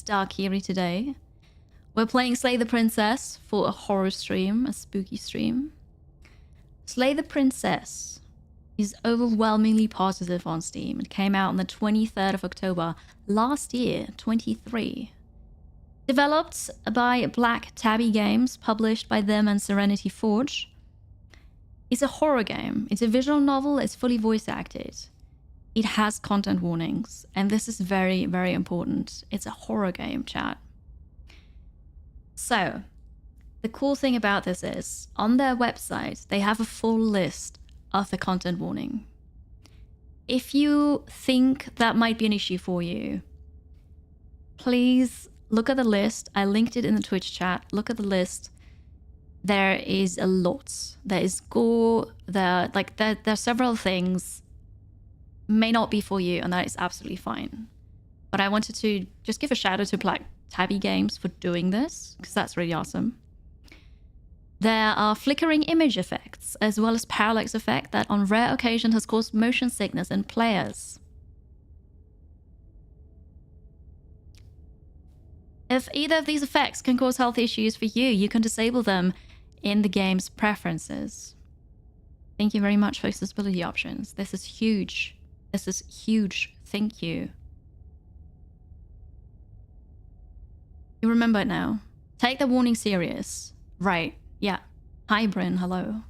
Dark Kiri today. We're playing Slay the Princess for a horror stream, a spooky stream. Slay the Princess is overwhelmingly positive on Steam. It came out on the 23rd of October last year, 23. Developed by Black Tabby Games, published by them and Serenity Forge. It's a horror game. It's a visual novel. It's fully voice acted. It has content warnings, and this is very, very important. It's a horror game, chat. So, the cool thing about this is, on their website, they have a full list of the content warning. If you think that might be an issue for you, please look at the list. I linked it in the Twitch chat. Look at the list. There is a lot. There is gore. There are several things may not be for you, and that is absolutely fine. But I wanted to just give a shout out to Black Tabby Games for doing this, because that's really awesome. There are flickering image effects, as well as parallax effect that on rare occasions has caused motion sickness in players. If either of these effects can cause health issues for you, you can disable them in the game's preferences. Thank you very much for accessibility options. This is huge. This is huge. Thank you. You remember it now. Take the warning serious. Right. Yeah. Hi, Bryn. Hello.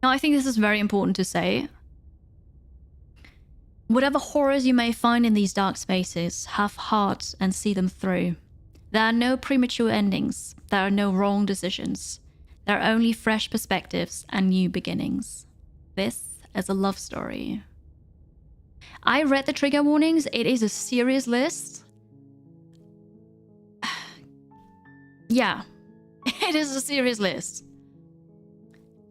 Now, I think this is very important to say. Whatever horrors you may find in these dark spaces, have heart and see them through. There are no premature endings. There are no wrong decisions. There are only fresh perspectives and new beginnings. This is a love story. I read the trigger warnings. It is a serious list. Yeah, it is a serious list.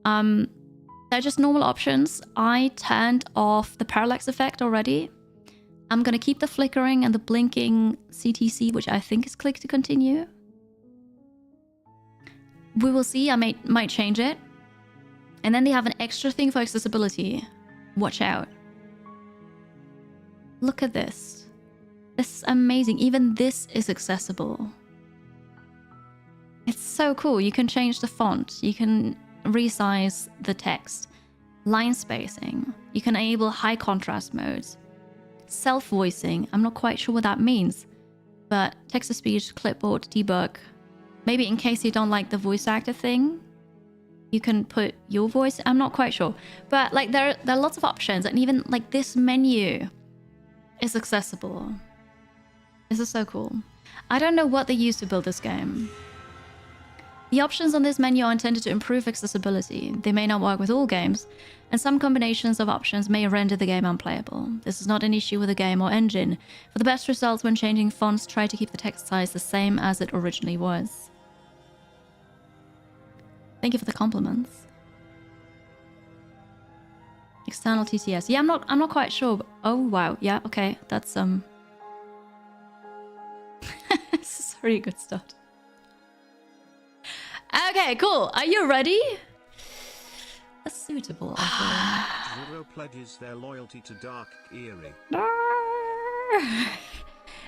They're just normal options. I turned off the parallax effect already. I'm gonna keep the flickering and the blinking CTC, which I think is click to continue. We will see. I might change it. And then they have an extra thing for accessibility. Watch out. Look at this. This is amazing. Even this is accessible. It's so cool. You can change the font. You can resize the text. Line spacing. You can enable high contrast modes. Self-voicing. I'm not quite sure what that means. But text-to-speech, clipboard, debug. Maybe in case you don't like the voice actor thing, you can put your voice. I'm not quite sure. But like there are lots of options. And even like this menu is accessible. This is so cool. I don't know what they used to build this game. The options on this menu are intended to improve accessibility. They may not work with all games, and some combinations of options may render the game unplayable. This is not an issue with the game or engine. For the best results when changing fonts, try to keep the text size the same as it originally was. Thank you for the compliments. External TTS. Yeah, I'm not quite sure. But, oh wow. Yeah, okay. That's this is a really good start. Okay, cool. Are you ready? A suitable offer. Zero pledges their loyalty to Dark Kiri.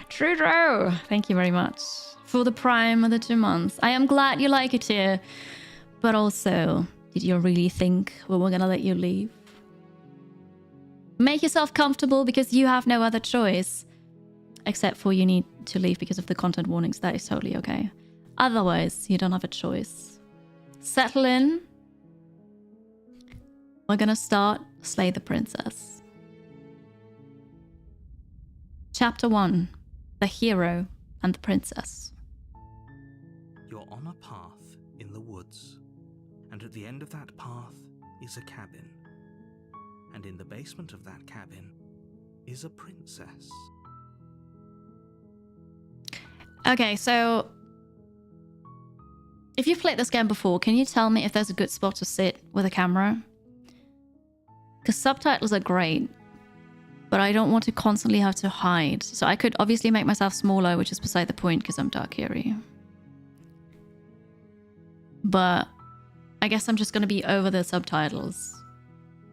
True. Thank you very much for the prime of the 2 months. I am glad you like it here. But also, did you really think we were gonna let you leave? Make yourself comfortable because you have no other choice. Except for you need to leave because of the content warnings. That is totally okay. Otherwise, you don't have a choice. Settle in. We're gonna start Slay the Princess. Chapter 1. The Hero and the Princess. You're on a path in the woods, and at the end of that path is a cabin. And in the basement of that cabin is a princess. Okay, so if you've played this game before, can you tell me if there's a good spot to sit with a camera? Because subtitles are great, but I don't want to constantly have to hide. So I could obviously make myself smaller, which is beside the point because I'm Dark Kiri. But I guess I'm just going to be over the subtitles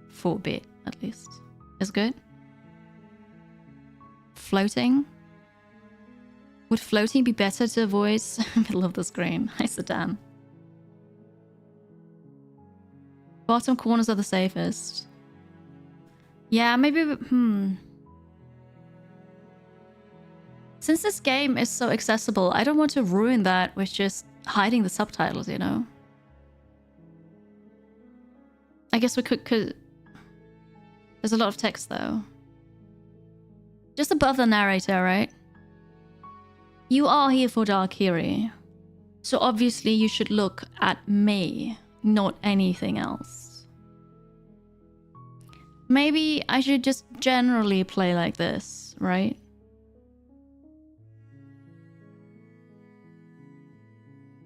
for a bit, at least. Is good? Floating? Would floating be better to avoid middle of the screen? Hi, Sedan. Bottom corners are the safest. Yeah, maybe... Since this game is so accessible, I don't want to ruin that with just hiding the subtitles, you know? I guess we could... There's a lot of text, though. Just above the narrator, right? You are here for Dark Kiri. So obviously you should look at me, not anything else. Maybe I should just generally play like this, right?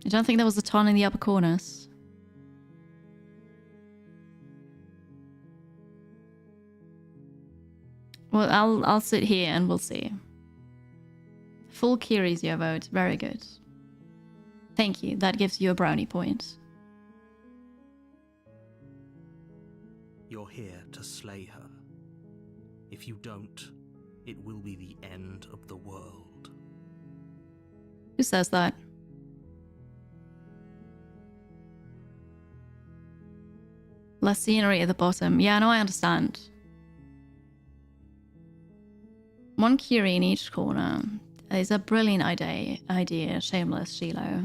I don't think there was a ton in the upper corners. Well, I'll sit here and we'll see. Full Kiri's your vote. Very good. Thank you. That gives you a brownie point. You're here to slay her. If you don't, it will be the end of the world. Who says that? Less scenery at the bottom. Yeah, no, I understand. One Kiri in each corner. It's a brilliant idea. Shameless, Shiloh.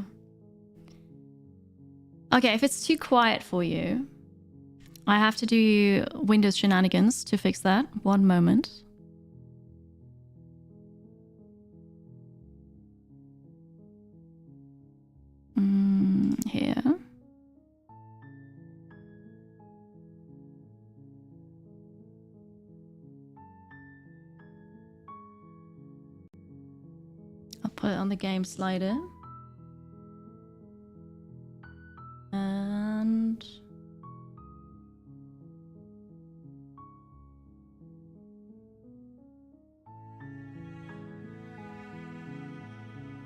Okay, if it's too quiet for you, I have to do Windows shenanigans to fix that. One moment. Here. I'll put it on the game slider. And...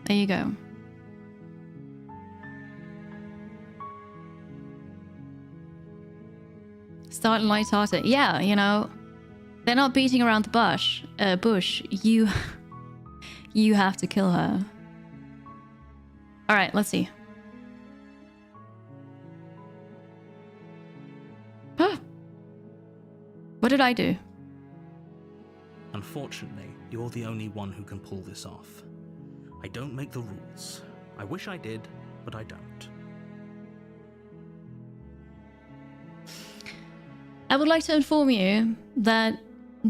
there you go. Start light-hearted. Yeah, you know, they're not beating around the bush. You have to kill her. All right, let's see. What did I do? Unfortunately, you're the only one who can pull this off. I don't make the rules. I wish I did, but I don't. I would like to inform you that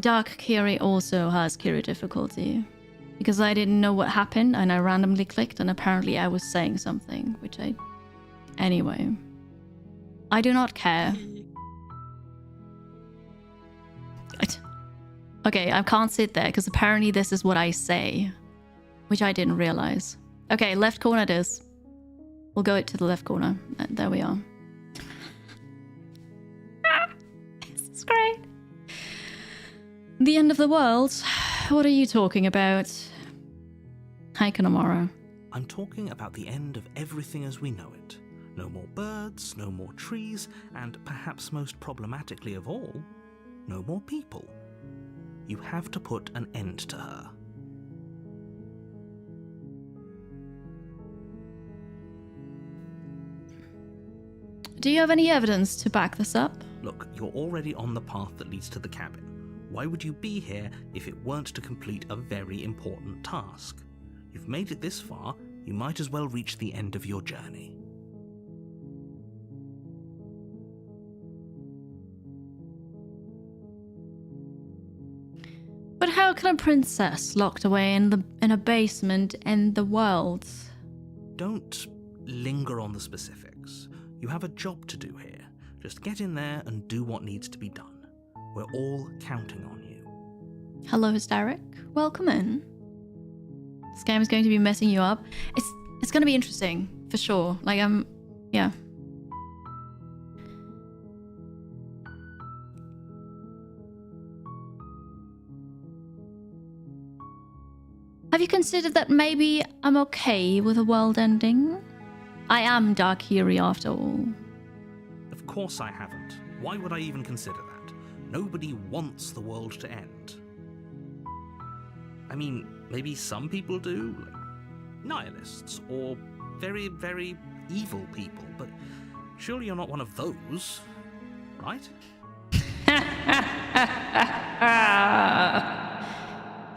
Dark Kiri also has Kiri difficulty. Because I didn't know what happened and I randomly clicked and apparently I was saying something, which I... Anyway. I do not care. Okay, I can't sit there because apparently this is what I say. Which I didn't realize. Okay, left corner it is. We'll go to the left corner. There we are. This is great. The end of the world? What are you talking about? Hi, Kanamara. I'm talking about the end of everything as we know it. No more birds, no more trees, and perhaps most problematically of all, no more people. You have to put an end to her. Do you have any evidence to back this up? Look, you're already on the path that leads to the cabin. Why would you be here if it weren't to complete a very important task? You've made it this far, you might as well reach the end of your journey. But how can a princess locked away in a basement end the world? Don't linger on the specifics. You have a job to do here. Just get in there and do what needs to be done. We're all counting on you. Hello, Hysteric. Welcome in. This game is going to be messing you up. It's going to be interesting, for sure. Like, yeah. Have you considered that maybe I'm okay with a world ending? I am Dark Kiri after all. Of course I haven't. Why would I even consider that? Nobody wants the world to end. I mean, maybe some people do, like nihilists or very, very evil people, but surely you're not one of those, right?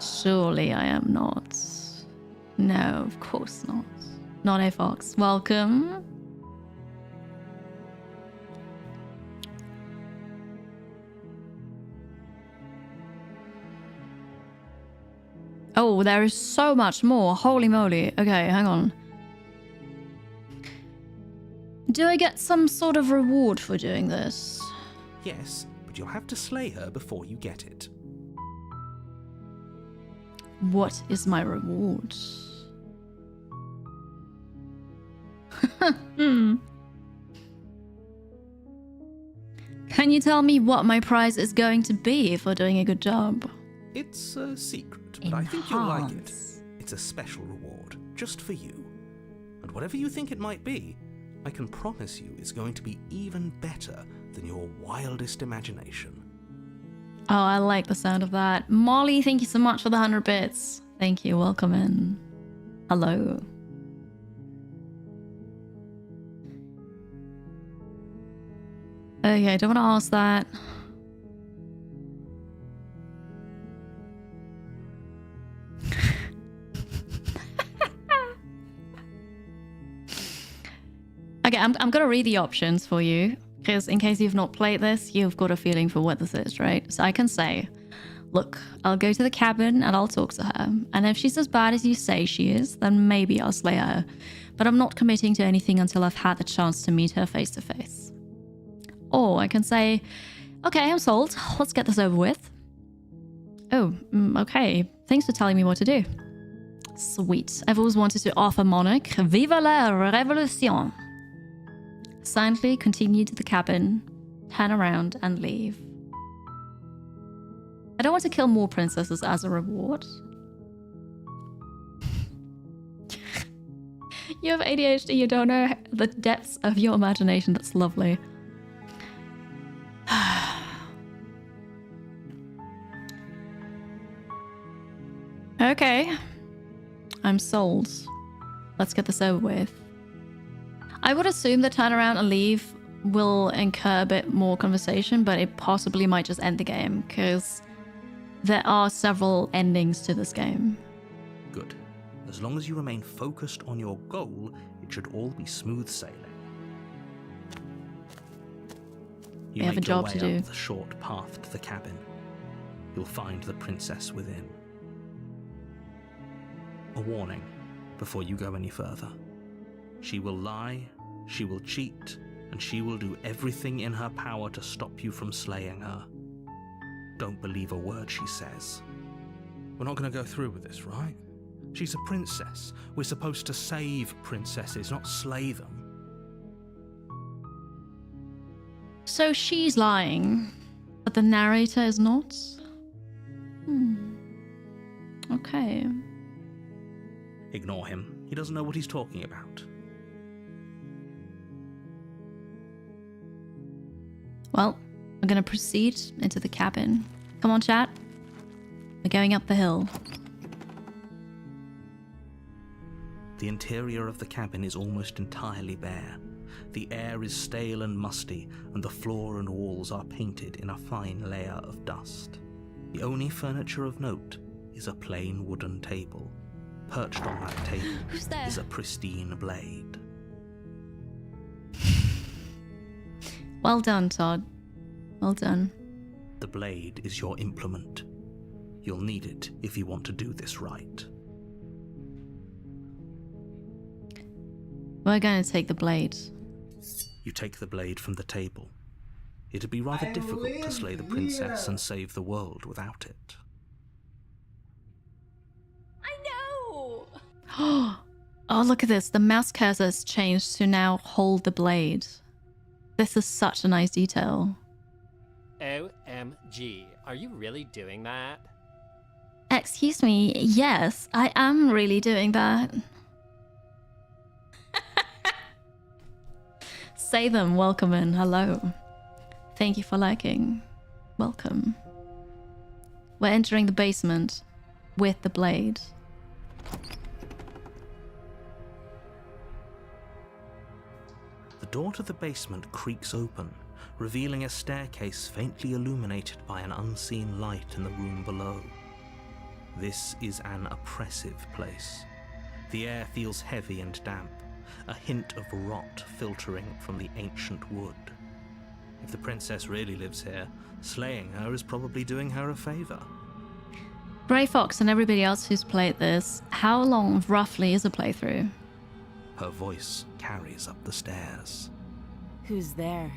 Surely I am not. No, of course not. Not a fox. Welcome. Oh, there is so much more. Holy moly. Okay, hang on. Do I get some sort of reward for doing this? Yes, but you'll have to slay her before you get it. What is my reward? Can you tell me what my prize is going to be for doing a good job? It's a secret, but I think you'll like it. It's a special reward, just for you. And whatever you think it might be, I can promise you it's going to be even better than your wildest imagination. Oh, I like the sound of that. Molly, thank you so much for the 100 bits. Thank you. Welcome in. Hello. Okay, I don't want to ask that. Okay, I'm gonna read the options for you, because in case you've not played this, you've got a feeling for what this is, right? So I can say, look, I'll go to the cabin and I'll talk to her. And if she's as bad as you say she is, then maybe I'll slay her. But I'm not committing to anything until I've had the chance to meet her face to face. Or I can say, okay, I'm sold. Let's get this over with. Oh, okay. Thanks for telling me what to do. Sweet. I've always wanted to offer Monarch. Viva la revolution. Silently continue to the cabin, turn around and leave. I don't want to kill more princesses as a reward. You have ADHD, you don't know the depths of your imagination. That's lovely. Okay. I'm sold. Let's get this over with. I would assume the turn around and leave will incur a bit more conversation, but it possibly might just end the game, because there are several endings to this game. Good. As long as you remain focused on your goal, it should all be smooth sailing. You We have a make your job way to do. up the short path to the cabin. You'll find the princess within. A warning before you go any further. She will lie, she will cheat, and she will do everything in her power to stop you from slaying her. Don't believe a word she says. We're not going to go through with this, right? She's a princess. We're supposed to save princesses, not slay them. So she's lying, but the narrator is not? Okay. Ignore him. He doesn't know what he's talking about. Well, we're gonna proceed into the cabin. Come on, chat. We're going up the hill. The interior of the cabin is almost entirely bare. The air is stale and musty, and the floor and walls are painted in a fine layer of dust. The only furniture of note is a plain wooden table. Perched on that table Who's there? is a pristine blade. Well done, Todd. Well done. The blade is your implement. You'll need it if you want to do this right. We're gonna take the blade. You take the blade from the table. It'd be rather difficult to slay the princess and save the world without it. Oh, look at this. The mouse cursor has changed to now hold the blade. This is such a nice detail. OMG, are you really doing that? Excuse me, yes, I am really doing that. Say them, welcome in, hello. Thank you for liking. Welcome. We're entering the basement with the blade. door to the basement creaks open, revealing a staircase faintly illuminated by an unseen light in the room below. This is an oppressive place. The air feels heavy and damp, a hint of rot filtering from the ancient wood. If the princess really lives here, slaying her is probably doing her a favor. Grey Fox and everybody else who's played this, how long roughly is a playthrough? Her voice carries up the stairs. Who's there?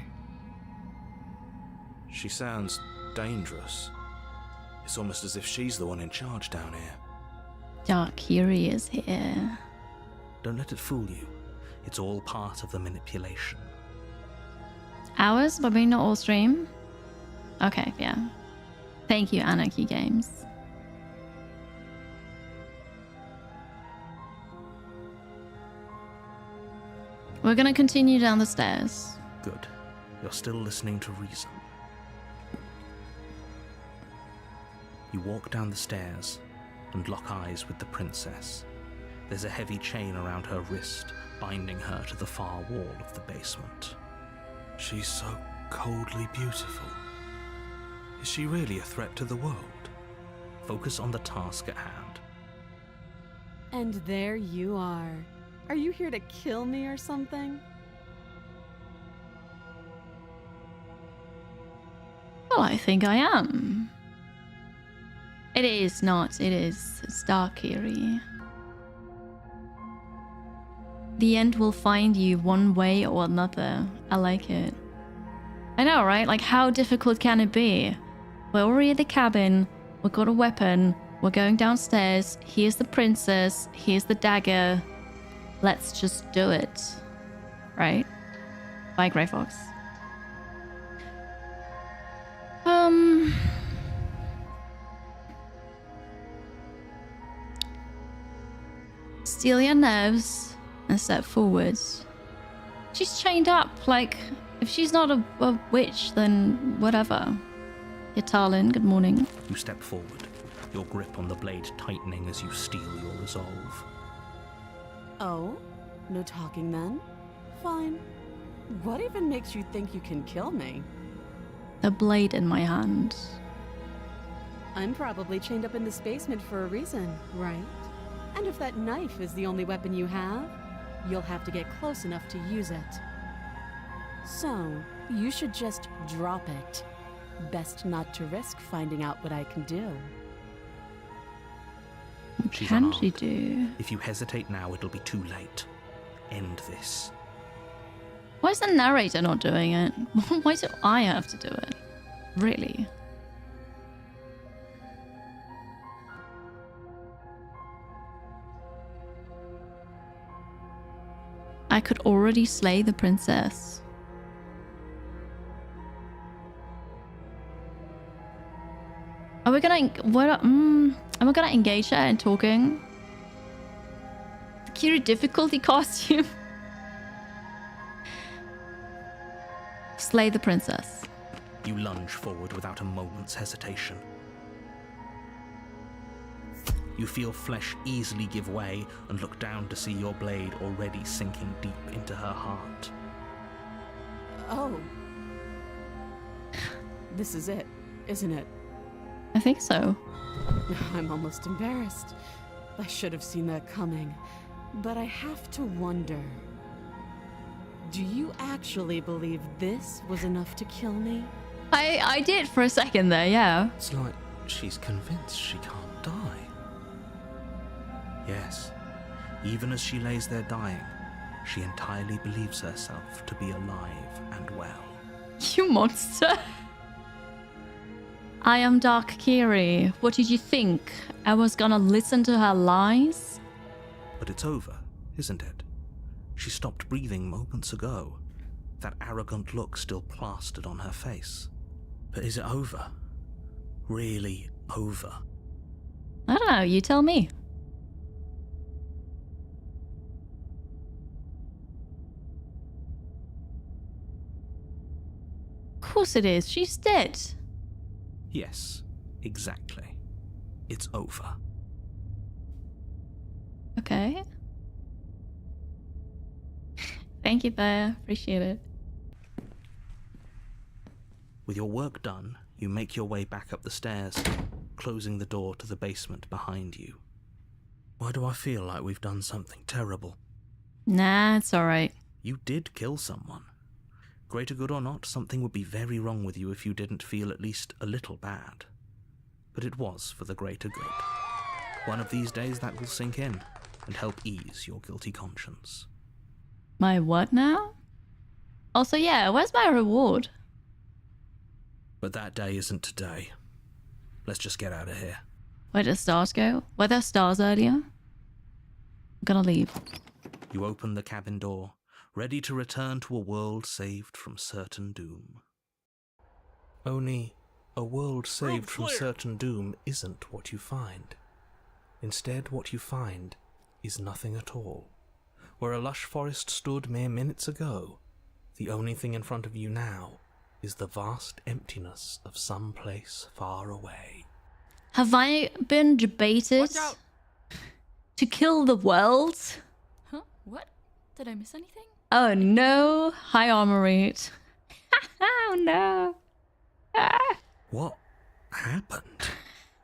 She sounds dangerous. It's almost as if she's the one in charge down here. Dark Kiri is here. Don't let it fool you. It's all part of the manipulation. Hours, but maybe not all stream? Okay, yeah. Thank you, Anarchy Games. We're gonna continue down the stairs. Good. You're still listening to reason. You walk down the stairs and lock eyes with the princess. There's a heavy chain around her wrist, binding her to the far wall of the basement. She's so coldly beautiful. Is she really a threat to the world? Focus on the task at hand. And there you are. Are you here to kill me or something? Well, I think I am. It is not. It is. It's Dark Kiri. The end will find you one way or another. I like it. I know, right? Like, how difficult can it be? We're already at the cabin. We've got a weapon. We're going downstairs. Here's the princess. Here's the dagger. Let's just do it. Right? Bye, Grey Fox. Steel your nerves and step forwards. She's chained up. Like, if she's not a witch, then whatever. Yatalin, good morning. You step forward, your grip on the blade tightening as you steel your resolve. Oh? No talking then? Fine. What even makes you think you can kill me? The blade in my hand. I'm probably chained up in this basement for a reason, right? And if that knife is the only weapon you have, you'll have to get close enough to use it. So, you should just drop it. Best not to risk finding out what I can do. What She's can she unarmed. do? If you hesitate now, it'll be too late. End this. Why is the narrator not doing it? Why do I have to do it? Really? I could already slay the princess. Are we gonna am I gonna engage her in talking? The Kiri difficulty costume. Slay the princess. You lunge forward without a moment's hesitation. You feel flesh easily give way and look down to see your blade already sinking deep into her heart. Oh. This is it, isn't it? I think so. I'm almost embarrassed. I should have seen that coming. But I have to wonder. Do you actually believe this was enough to kill me? I did for a second there, yeah. It's like she's convinced she can't die. Yes, even as she lays there dying, she entirely believes herself to be alive and well. You monster. I am Dark Kiri. What did you think? I was gonna listen to her lies? But it's over, isn't it? She stopped breathing moments ago, that arrogant look still plastered on her face. But is it over? Really over? I don't know, you tell me. Of course it is, she's dead. Yes, exactly. It's over. Okay. Thank you, Bear. Appreciate it. With your work done, you make your way back up the stairs, closing the door to the basement behind you. Why do I feel like we've done something terrible? Nah, it's alright. You did kill someone. Greater good or not, something would be very wrong with you if you didn't feel at least a little bad. But it was for the greater good. One of these days that will sink in and help ease your guilty conscience. My what now? Also, yeah, where's my reward? But that day isn't today. Let's just get out of here. Where did the stars go? Were there stars earlier? I'm gonna leave. You open the cabin door, ready to return to a world saved from certain doom. Only a world saved from certain doom isn't what you find. Instead, what you find is nothing at all. Where a lush forest stood mere minutes ago, the only thing in front of you now is the vast emptiness of some place far away. Have I been debated to kill the world? Huh? What? Did I miss anything? Oh no. Hi, Armorit. Oh no. Ah. What happened?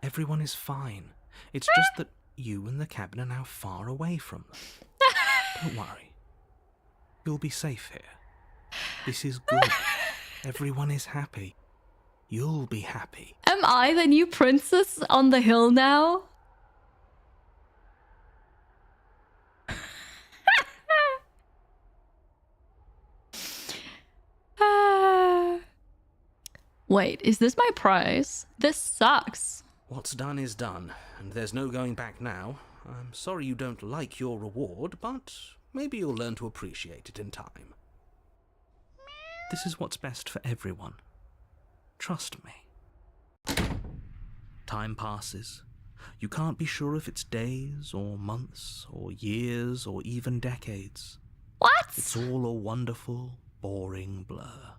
Everyone is fine. It's just that you and the cabin are now far away from them. Don't worry. You'll be safe here. This is good. Everyone is happy. You'll be happy. Am I the new princess on the hill now? Wait, is this my prize? This sucks. What's done is done, and there's no going back now. I'm sorry you don't like your reward, but maybe you'll learn to appreciate it in time. This is what's best for everyone. Trust me. Time passes. You can't be sure if it's days, or months, or years, or even decades. What? It's all a wonderful, boring blur.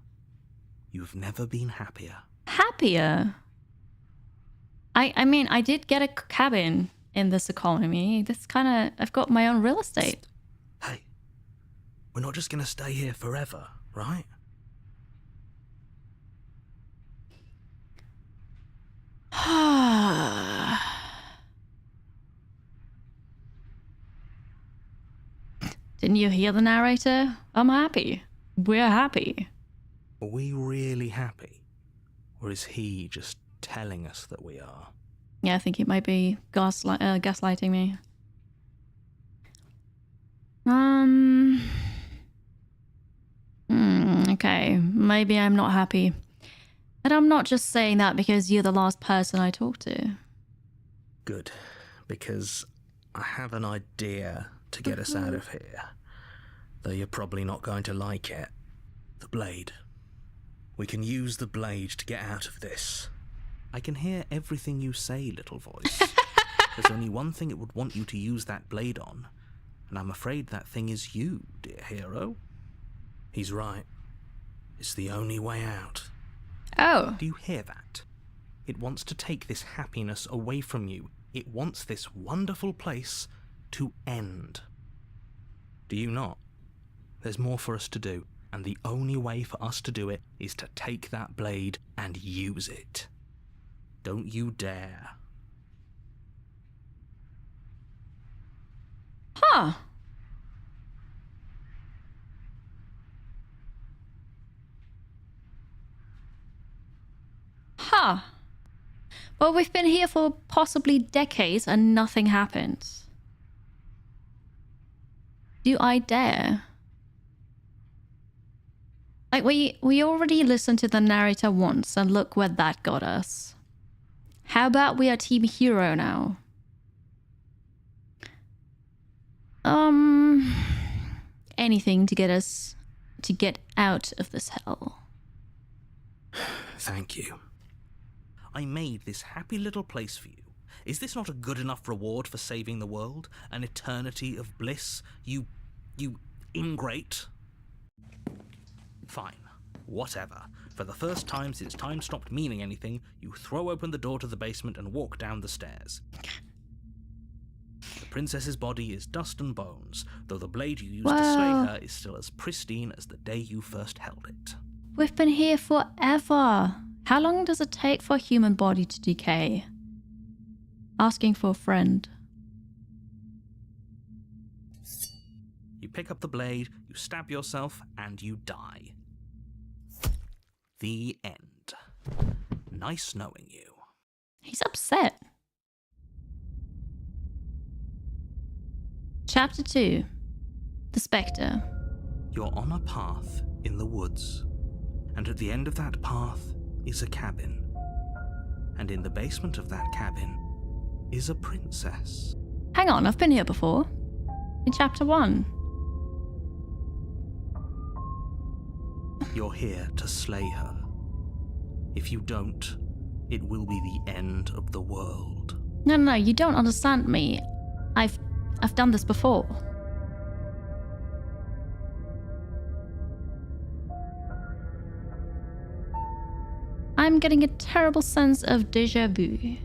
You've never been happier. Happier? I mean, I did get a cabin in this economy. This kind of... I've got my own real estate. Hey, we're not just gonna stay here forever, right? Didn't you hear the narrator? I'm happy. We're happy. Are we really happy? Or is he just telling us that we are? Yeah, I think he might be gaslighting me. Okay, maybe I'm not happy. But I'm not just saying that because you're the last person I talked to. Good, because I have an idea to get us out of here. Though you're probably not going to like it. The blade. We can use the blade to get out of this. I can hear everything you say, little voice. There's only one thing it would want you to use that blade on, and I'm afraid that thing is you, dear hero. He's right. It's the only way out. Oh. Do you hear that? It wants to take this happiness away from you. It wants this wonderful place to end. Do you not? There's more for us to do, and the only way for us to do it is to take that blade and use it. Don't you dare. Huh. Huh. Well, we've been here for possibly decades and nothing happened. Do I dare? Like, we already listened to the narrator once, and look where that got us. How about we are Team Hero now? Anything to get us to get out of this hell. Thank you. I made this happy little place for you. Is this not a good enough reward for saving the world? An eternity of bliss? You ingrate? Fine. Whatever. For the first time since time stopped meaning anything, you throw open the door to the basement and walk down the stairs. The princess's body is dust and bones, though the blade you used to slay her is still as pristine as the day you first held it. We've been here forever. How long does it take for a human body to decay? Asking for a friend. You pick up the blade, you stab yourself, and you die. The end. Nice knowing you. He's upset. Chapter 2. The Spectre. You're on a path in the woods, and at the end of that path is a cabin. And in the basement of that cabin is a princess. Hang on, I've been here before. In Chapter 1. You're here to slay her. If you don't, it will be the end of the world. No, you don't understand me. I've done this before. I'm getting a terrible sense of déjà vu.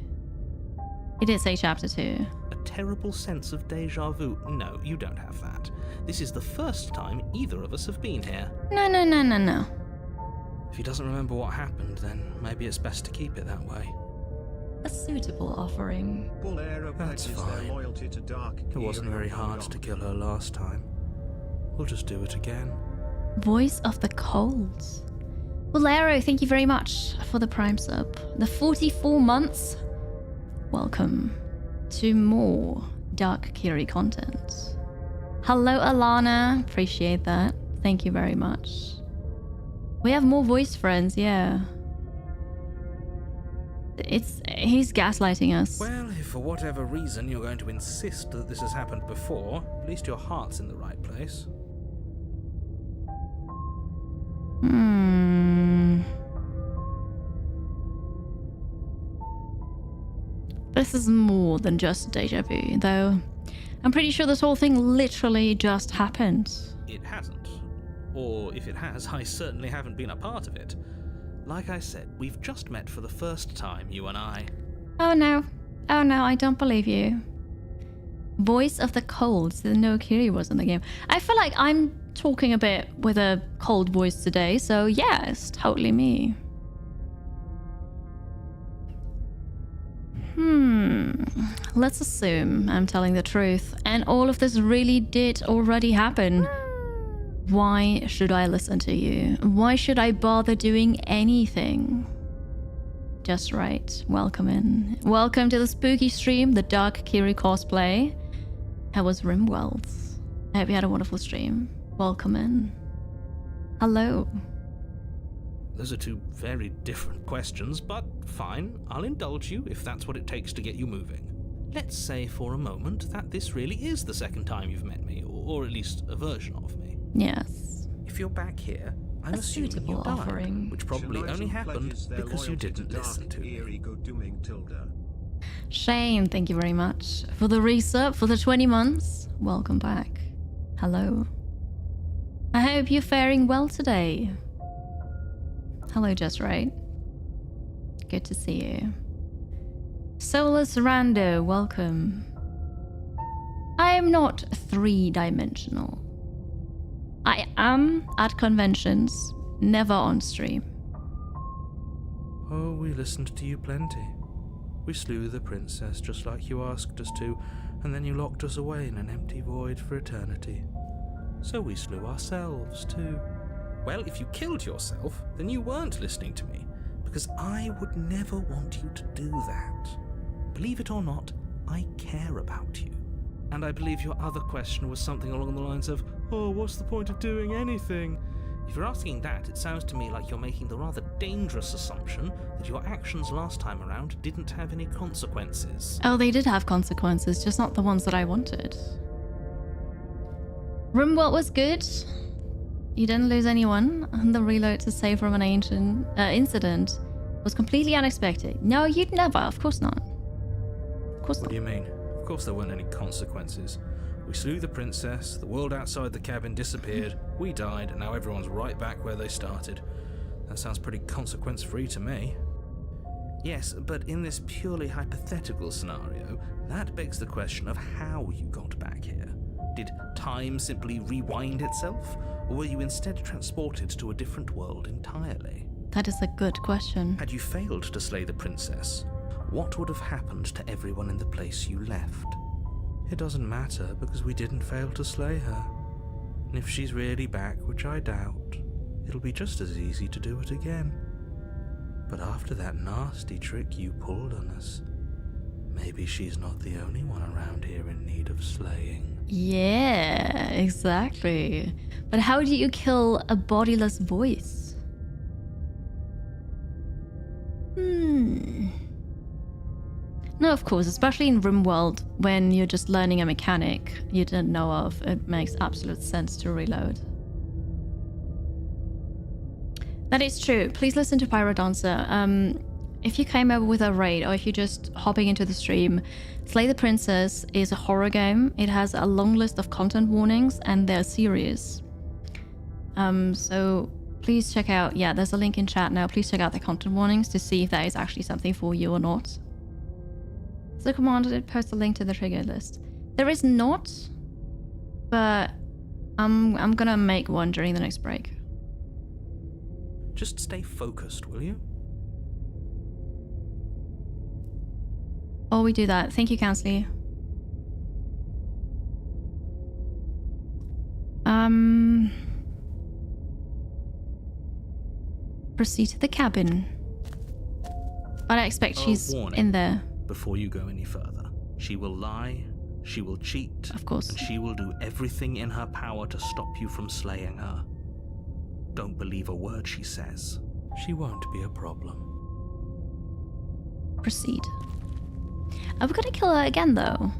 It did say Chapter 2. A terrible sense of déjà vu? No, you don't have that. This is the first time either of us have been here. No. If he doesn't remember what happened, then maybe it's best to keep it that way. A suitable offering. Bolero That's pledges fine. their loyalty to Dark It wasn't Kiri very hard to kill her last time. We'll just do it again. Voice of the Cold. Bolero, thank you very much for the Prime sub. The 44 months. Welcome to more Dark Kiri content. Hello, Alana. Appreciate that. Thank you very much. We have more voice friends, yeah. He's gaslighting us. Well, if for whatever reason you're going to insist that this has happened before, at least your heart's in the right place. This is more than just deja vu, though. I'm pretty sure this whole thing literally just happened. It hasn't. Or if it has, I certainly haven't been a part of it. Like I said, we've just met for the first time, you and I. Oh no, I don't believe you. Voice of the Cold. No, Kiri was in the game. I feel like I'm talking a bit with a cold voice today, so yes, totally me. Let's assume I'm telling the truth, and all of this really did already happen. Why should I listen to you? Why should I bother doing anything? Just right. Welcome in. Welcome to the spooky stream, the Dark Kiri cosplay. How was Rimworlds? I hope you had a wonderful stream. Welcome in. Hello. Those are two very different questions, but fine, I'll indulge you if that's what it takes to get you moving. Let's say for a moment that this really is the second time you've met me, or at least a version of me. Yes. If you're back here, I'm A assuming suitable you died, offering. which probably only happened because you didn't listen to me. Shane, thank you very much for the resub for the 20 months. Welcome back. Hello. I hope you're faring well today. Hello, Just Right. Good to see you. Solus Rando, welcome. I am not three-dimensional. I am at conventions, never on stream. Oh, we listened to you plenty. We slew the princess just like you asked us to, and then you locked us away in an empty void for eternity. So we slew ourselves too. Well, if you killed yourself, then you weren't listening to me, because I would never want you to do that. Believe it or not, I care about you. And I believe your other question was something along the lines of, oh, what's the point of doing anything? If you're asking that, it sounds to me like you're making the rather dangerous assumption that your actions last time around didn't have any consequences. Oh, they did have consequences, just not the ones that I wanted. Rimworld was good. You didn't lose anyone, and the reload to save from an ancient incident was completely unexpected. No, you'd never. Of course not. Of course What not. do you mean? Of course there weren't any consequences. We slew the princess, the world outside the cabin disappeared, we died, and now everyone's right back where they started. That sounds pretty consequence-free to me. Yes, but in this purely hypothetical scenario, that begs the question of how you got back here. Did time simply rewind itself, or were you instead transported to a different world entirely? That is a good question. Had you failed to slay the princess, what would have happened to everyone in the place you left? It doesn't matter, because we didn't fail to slay her. And if she's really back, which I doubt, it'll be just as easy to do it again. But after that nasty trick you pulled on us, maybe she's not the only one around here in need of slaying. Yeah, exactly. But how do you kill a bodiless voice? No, of course, especially in RimWorld, when you're just learning a mechanic you didn't know of, it makes absolute sense to reload. That is true. Please listen to Pyrodancer. If you came over with a raid, or if you're just hopping into the stream, Slay the Princess is a horror game. It has a long list of content warnings, and they're serious. So please check out, yeah, there's a link in chat now. Please check out the content warnings to see if that is actually something for you or not. So Commander did post a link to the trigger list. There is not, but I'm gonna make one during the next break. Just stay focused, will you? While we do that, thank you, Counselor. Proceed to the cabin. But I expect she's warning. in there. Before you go any further, she will lie, she will cheat, Of course. and she will do everything in her power to stop you from slaying her. Don't believe a word she says. She won't be a problem. Proceed. Are we gonna kill her again, though?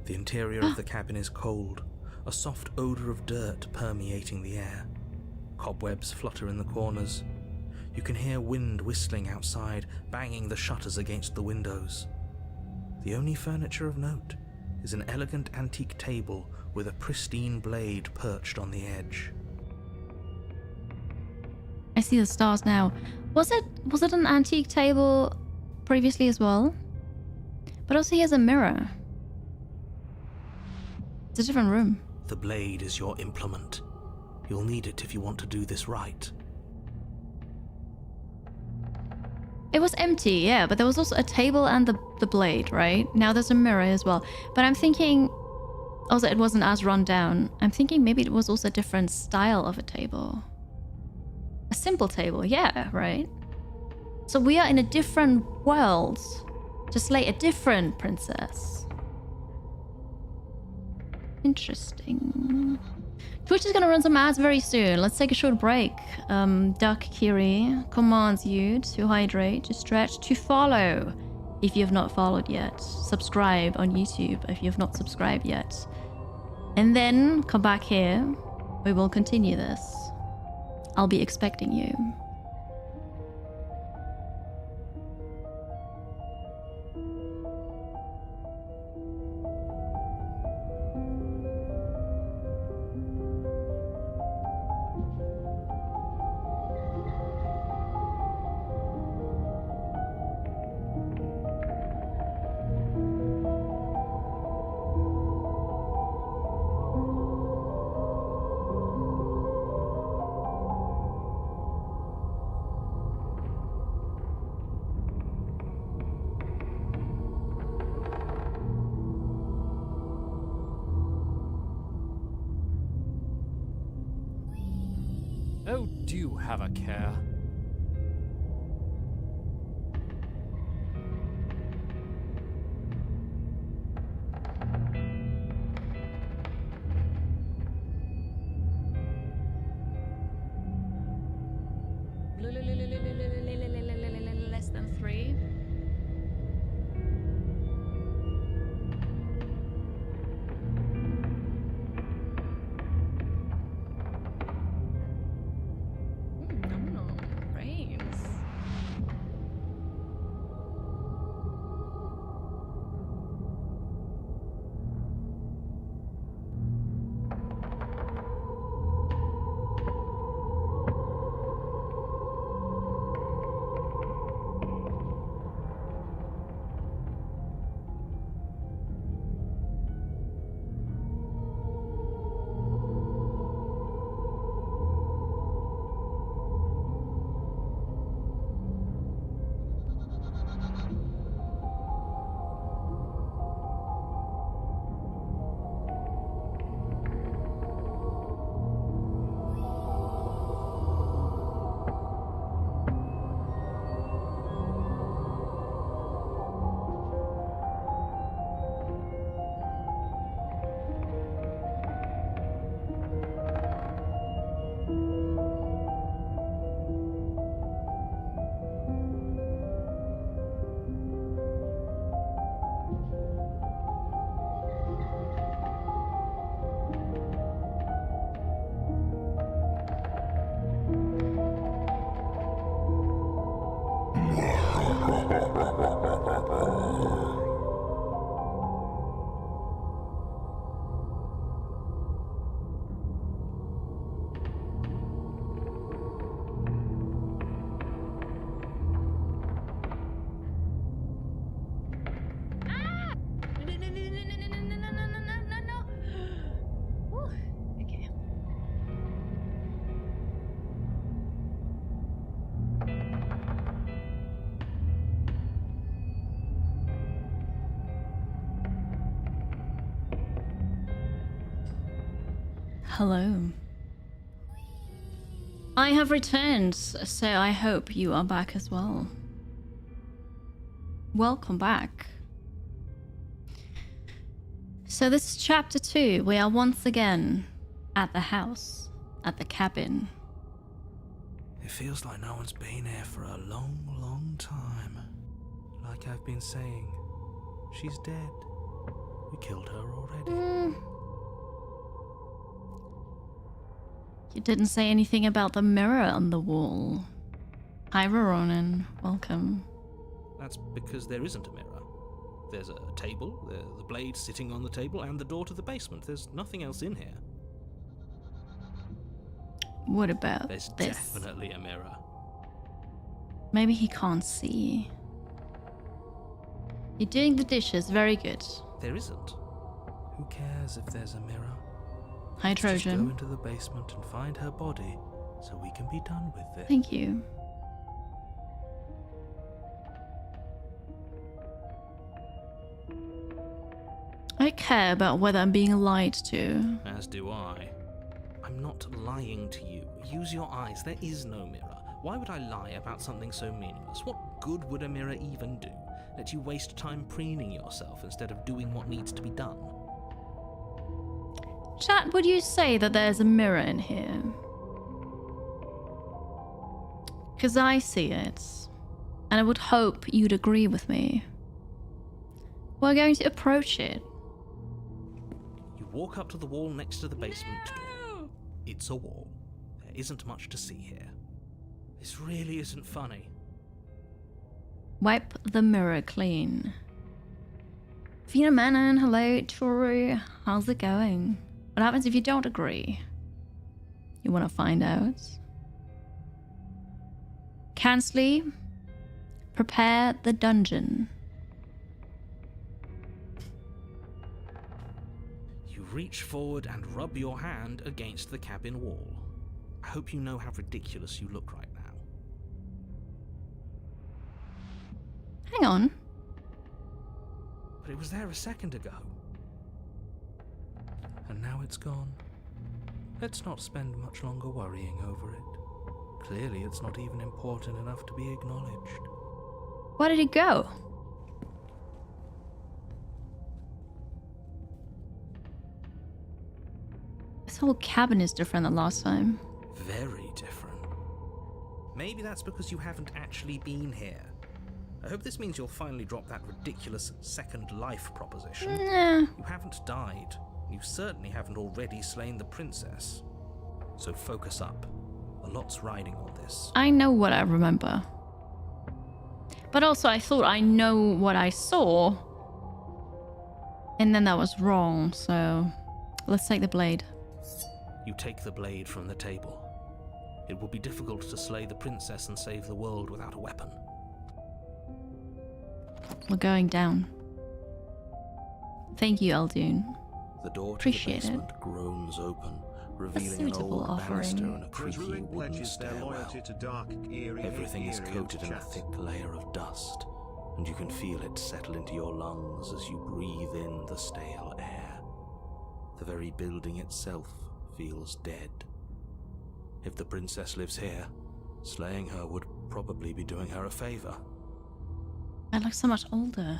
The interior of the cabin is cold, a soft odor of dirt permeating the air. Cobwebs flutter in the corners. You can hear wind whistling outside, banging the shutters against the windows. The only furniture of note is an elegant antique table with a pristine blade perched on the edge. I see the stars now. Was it an antique table previously as well? But also here's a mirror. It's a different room. The blade is your implement. You'll need it if you want to do this right. It was empty, yeah, but there was also a table and the blade, right? Now there's a mirror as well. But I'm thinking, also it wasn't as run down. I'm thinking maybe it was also a different style of a table. A simple table, yeah, right? So we are in a different world to slay a different princess. Interesting. Twitch is going to run some ads very soon. Let's take a short break. Dark Kiri commands you to hydrate, to stretch, to follow if you have not followed yet. Subscribe on YouTube if you have not subscribed yet. And then come back here. We will continue this. I'll be expecting you. Oh, do have a care. Less than 3. No. Hello. I have returned, so I hope you are back as well. Welcome back. So this is chapter 2. We are once again at the house, at the cabin. It feels like no one's been here for a long, long time. Like I've been saying, she's dead. We killed her already. You didn't say anything about the mirror on the wall. Hi, Ronan. Welcome. That's because there isn't a mirror. There's a table, the blade sitting on the table, and the door to the basement. There's nothing else in here. What about There's this? definitely a mirror. Maybe he can't see. You're doing the dishes. Very good. There isn't. Who cares if there's a mirror? Hi, Let's just go Trojan. into the basement and find her body so we can be done with this. Thank you. I care about whether I'm being lied to. As do I. I'm not lying to you. Use your eyes. There is no mirror. Why would I lie about something so meaningless? What good would a mirror even do? Let you waste time preening yourself instead of doing what needs to be done. Chat, would you say that there's a mirror in here? Because I see it. And I would hope you'd agree with me. We're going to approach it. You walk up to the wall next to the basement door. It's a wall. There isn't much to see here. This really isn't funny. Wipe the mirror clean. Fina Manon, hello. Toru, how's it going? What happens if you don't agree? You want to find out? Kansley, prepare the dungeon. You reach forward and rub your hand against the cabin wall. I hope you know how ridiculous you look right now. Hang on. But it was there a second ago. And now it's gone. Let's not spend much longer worrying over it. Clearly, it's not even important enough to be acknowledged. Where did it go? This whole cabin is different than last time. Very different. Maybe that's because you haven't actually been here. I hope this means you'll finally drop that ridiculous second life proposition. Nah. You haven't died. You certainly haven't already slain the princess. So focus up. A lot's riding on this. I know what I remember. But also I thought I know what I saw. And then that was wrong, so let's take the blade. You take the blade from the table. It will be difficult to slay the princess and save the world without a weapon. We're going down. Thank you, Eldune. The door to Appreciate the it. basement groans open, revealing an suitable old offering. banister and a The creaky druid wooden pledges their stairwell. loyalty to Dark Kiri. Everything is coated in a chat. thick layer of dust, and you can feel it settle into your lungs as you breathe in the stale air. The very building itself feels dead. If the princess lives here, slaying her would probably be doing her a favor. I look so much older.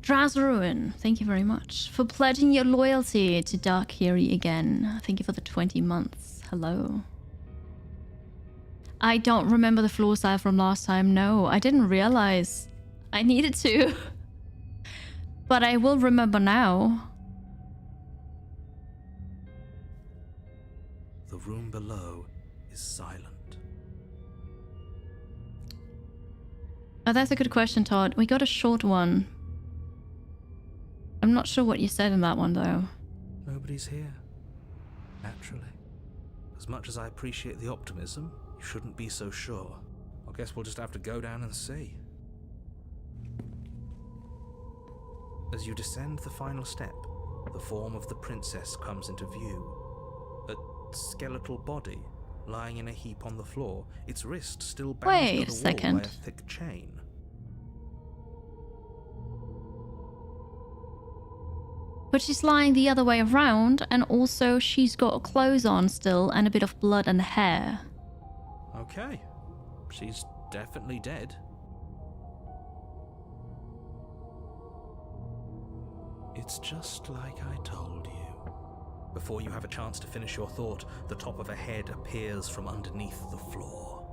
Drazruin, thank you very much for pledging your loyalty to Dark Kiri again. Thank you for the 20 months. Hello. I don't remember the floor style from last time. No, I didn't realize I needed to. But I will remember now. The room below is silent. Oh, that's a good question, Todd. We got a short one. I'm not sure what you said in that one, though. Nobody's here. Naturally. As much as I appreciate the optimism, you shouldn't be so sure. I guess we'll just have to go down and see. As you descend the final step, the form of the princess comes into view. A skeletal body lying in a heap on the floor, its wrist still bound Wait to a the wall second. by a thick chain. But she's lying the other way around, and also she's got clothes on still and a bit of blood and hair. Okay. She's definitely dead. It's just like I told you. Before you have a chance to finish your thought, the top of a head appears from underneath the floor.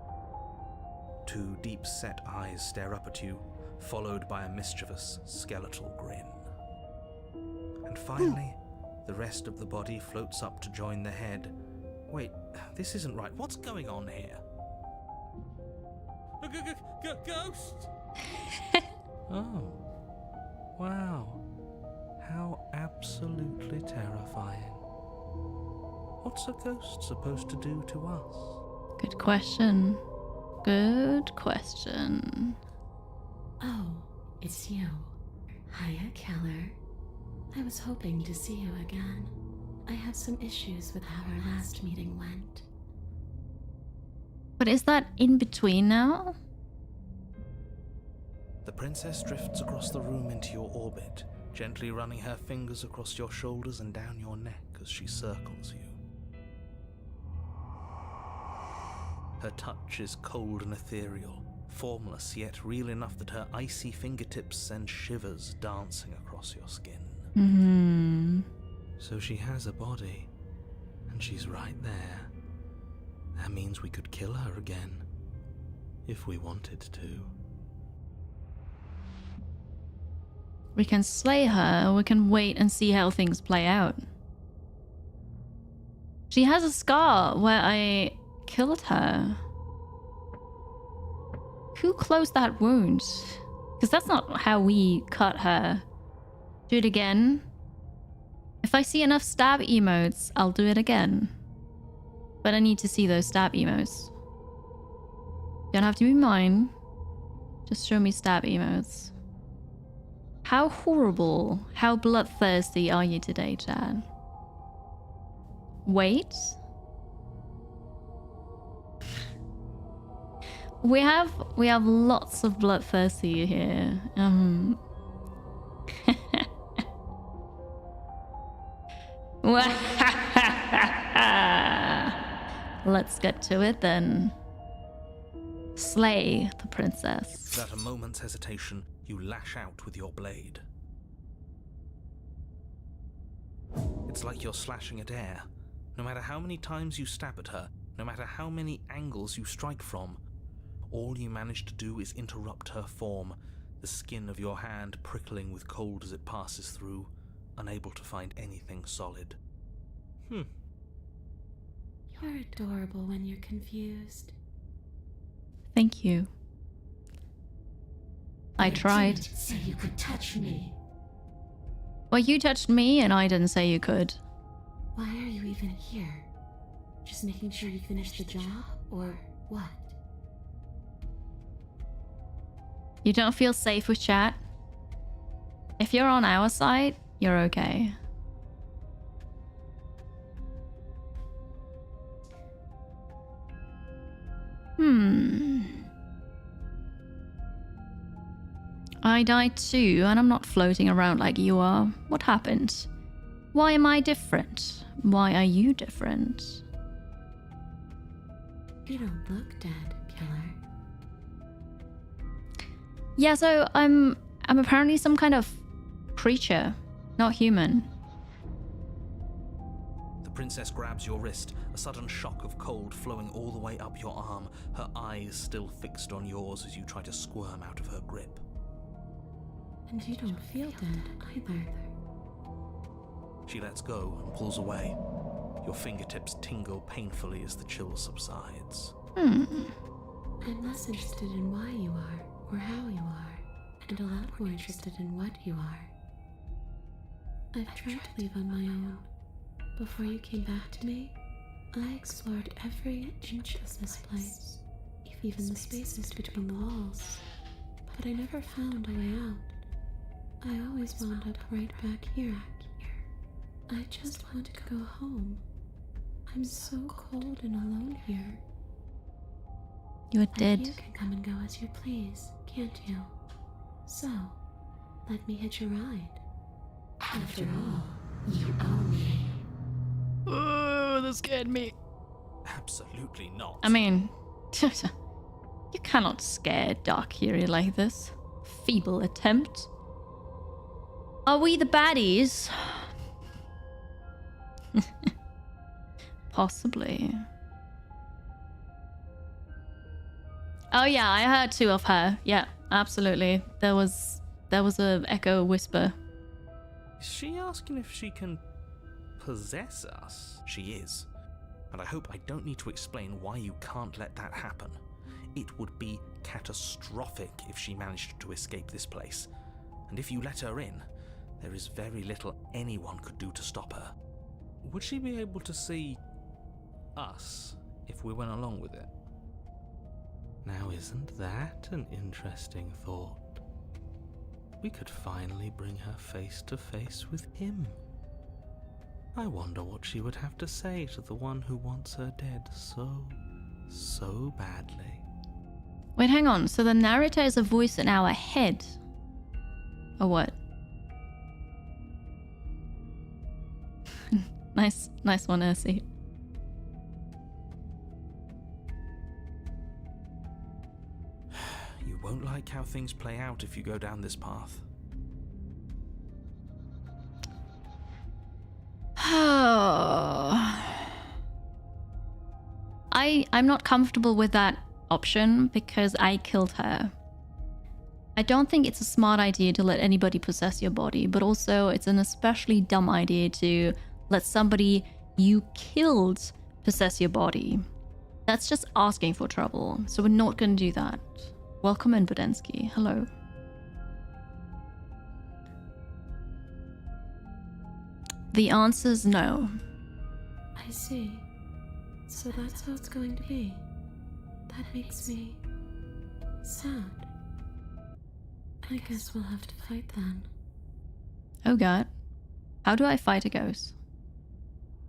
Two deep-set eyes stare up at you, followed by a mischievous, skeletal grin. And finally, the rest of the body floats up to join the head. Wait, this isn't right. What's going on here? A ghost? Oh. Wow. How absolutely terrifying. What's a ghost supposed to do to us? Good question. Good question. Oh, it's you. Hiya, Keller. I was hoping to see you again. I have some issues with how our last meeting went. But is that in between now? The princess drifts across the room into your orbit, gently running her fingers across your shoulders and down your neck as she circles you. Her touch is cold and ethereal, formless yet real enough that her icy fingertips send shivers dancing across your skin. So she has a body, and she's right there. That means we could kill her again, if we wanted to. We can slay her, or we can wait and see how things play out. She has a scar where I killed her. Who closed that wound? Because that's not how we cut her. Do it again. If I see enough stab emotes, I'll do it again. But I need to see those stab emotes. Don't have to be mine. Just show me stab emotes. How horrible, how bloodthirsty are you today, Chad? Wait. We have lots of bloodthirsty here. Let's get to it then. Slay the princess. Without a moment's hesitation, you lash out with your blade. It's like you're slashing at air. No matter how many times you stab at her, no matter how many angles you strike from, all you manage to do is interrupt her form, the skin of your hand prickling with cold as it passes through, unable to find anything solid. You're adorable when you're confused. Thank you. I tried. Didn't say you could touch me. Well, you touched me and I didn't say you could. Why are you even here? Just making sure you finish the job, or what? You don't feel safe with chat? If you're on our side, you're okay. I died too, and I'm not floating around like you are. What happened? Why am I different? Why are you different? You don't look dead, Killer. Yeah, so I'm apparently some kind of creature, not human. The princess grabs your wrist, a sudden shock of cold flowing all the way up your arm, her eyes still fixed on yours as you try to squirm out of her grip. And you don't feel dead either. She lets go and pulls away. Your fingertips tingle painfully as the chill subsides. I'm less interested in why you are, or how you are, and a lot more interested in what you are. I've tried to leave on my own. Before you came back to me, I explored every inch of this place, even the spaces between the walls. But I never found a way out. I always wound up right back here. I just want to go home. I'm so cold and alone here. You're But dead. you can come and go as you please, can't you? So, let me hitch a ride. After all, you own me. Oh, that scared me. Absolutely not. I mean, you cannot scare Dark Kiri like this. Feeble attempt. Are we the baddies? Possibly. Oh yeah, I heard two of her. Yeah, absolutely. There was a echo whisper. Is she asking if she can possess us? She is. And I hope I don't need to explain why you can't let that happen. It would be catastrophic if she managed to escape this place. And if you let her in, there is very little anyone could do to stop her. Would she be able to see us if we went along with it? Now, isn't that an interesting thought? We could finally bring her face to face with him. I wonder what she would have to say to the one who wants her dead so badly. Wait, hang on. So the narrator is a voice in our head? Or what? Nice one, Ursi. You won't like how things play out if you go down this path. I'm not comfortable with that option because I killed her. I don't think it's a smart idea to let anybody possess your body, but also it's an especially dumb idea to let somebody you killed possess your body. That's just asking for trouble, so we're not going to do that. Welcome in, Budensky. Hello. The answer's no. I see. So that's how it's going to be. That makes me sad. I guess we'll have to fight then. Oh god. How do I fight a ghost?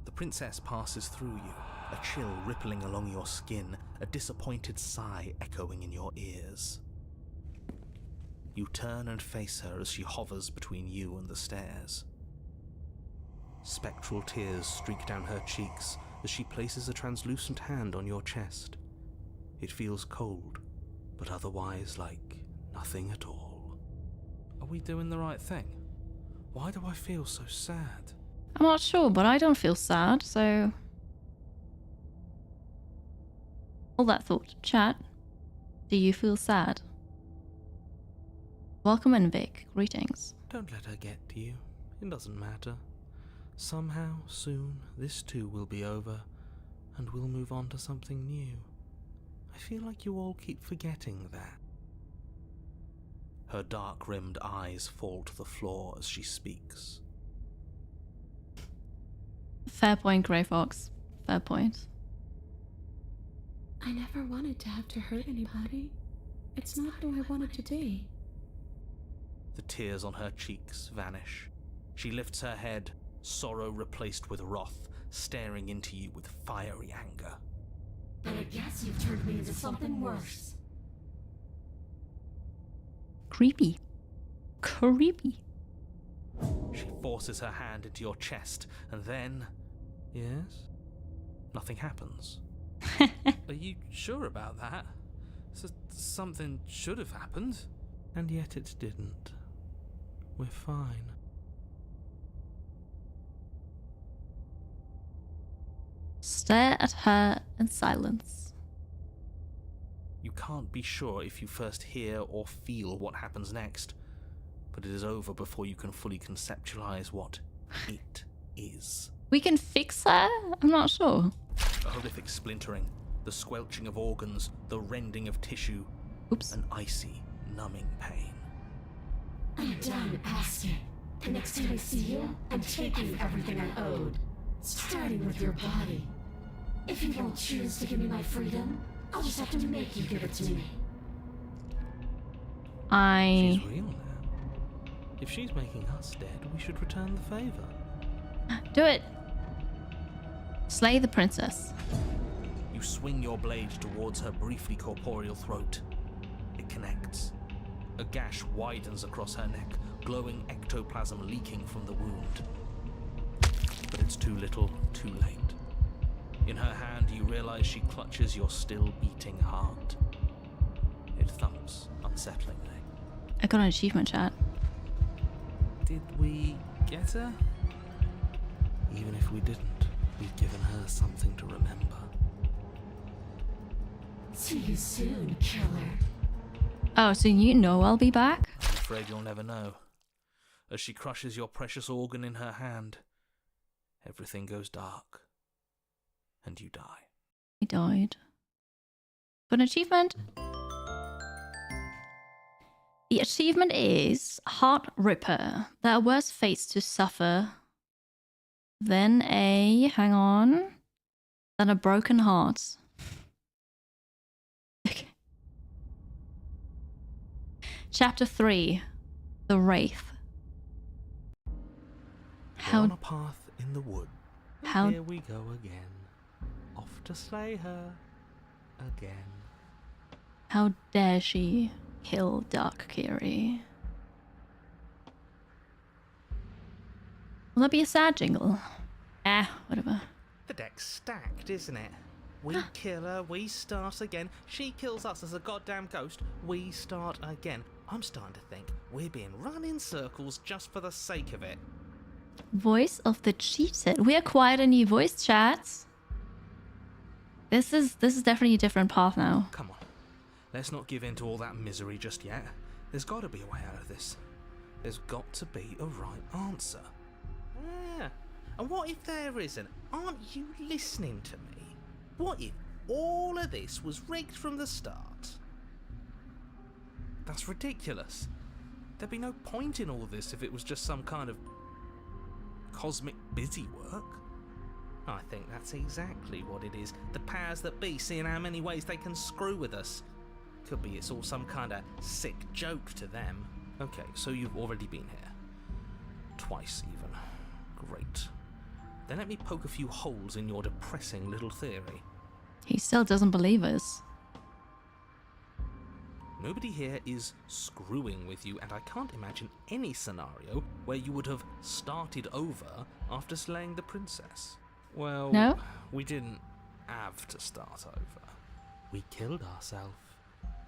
The princess passes through you, a chill rippling along your skin, a disappointed sigh echoing in your ears. You turn and face her as she hovers between you and the stairs. Spectral tears streak down her cheeks as she places a translucent hand on your chest. It feels cold, but otherwise like nothing at all. Are we doing the right thing? Why do I feel so sad? I'm not sure, but I don't feel sad, so... All that thought. Chat. Do you feel sad? Welcome in, Vic. Greetings. Don't let her get to you. It doesn't matter. Somehow, soon, this too will be over, and we'll move on to something new. I feel like you all keep forgetting that. Her dark-rimmed eyes fall to the floor as she speaks. Fair point, Grey Fox. Fair point. I never wanted to have to hurt anybody. It's not who I wanted to be. The tears on her cheeks vanish. She lifts her head, sorrow replaced with wrath, staring into you with fiery anger. But I guess you've turned me into something worse. Creepy. Creepy. She forces her hand into your chest, and then... Yes? Nothing happens. Are you sure about that? Something should have happened. And yet it didn't. We're fine. Stare at her in silence. You can't be sure if you first hear or feel what happens next, but it is over before you can fully conceptualize what it is. We can fix her? I'm not sure. A horrific splintering, the squelching of organs, the rending of tissue, Oops. an icy, numbing pain. I'm done asking. The next time I see you, I'm taking everything I owed. Starting with your body. If you won't choose to give me my freedom, I'll just have to make you give it to me. I... She's real now. If she's making us dead, we should return the favor. Do it! Slay the princess. You swing your blade towards her briefly corporeal throat. It connects. A gash widens across her neck, glowing ectoplasm leaking from the wound. But it's too little, too late. In her hand, you realize she clutches your still beating heart. It thumps unsettlingly. I got an achievement, chat. Did we get her? Even if we didn't, we've given her something to remember. See you soon, killer. Oh, so you know I'll be back? I'm afraid you'll never know. As she crushes your precious organ in her hand, everything goes dark. And you die. He died. For an achievement? The achievement is Heart Ripper. There are worse fates to suffer than a... hang on. Than a broken heart. Okay. Chapter 3. The Wraith. We're on a path in the wood. How... Here we go again. Off to slay her. Again. How dare she kill Dark Kiri? Will that be a sad jingle? Whatever. The deck's stacked, isn't it? We kill her, we start again. She kills us as a goddamn ghost, we start again. I'm starting to think we're being run in circles just for the sake of it. Voice of the cheated. We acquired a new voice, chats. This is definitely a different path now. Come on, let's not give in to all that misery just yet. There's got to be a way out of this. There's got to be a right answer. Yeah, and what if there isn't? Aren't you listening to me? What if all of this was rigged from the start? That's ridiculous. There'd be no point in all this if it was just some kind of cosmic busy work. I think that's exactly what it is. The powers that be seeing how many ways they can screw with us. Could be it's all some kind of sick joke to them. Okay, so you've already been here. Twice even. Great. Then let me poke a few holes in your depressing little theory. He still doesn't believe us. Nobody here is screwing with you, and I can't imagine any scenario where you would have started over after slaying the princess. Well, no? We didn't have to start over. We killed ourselves.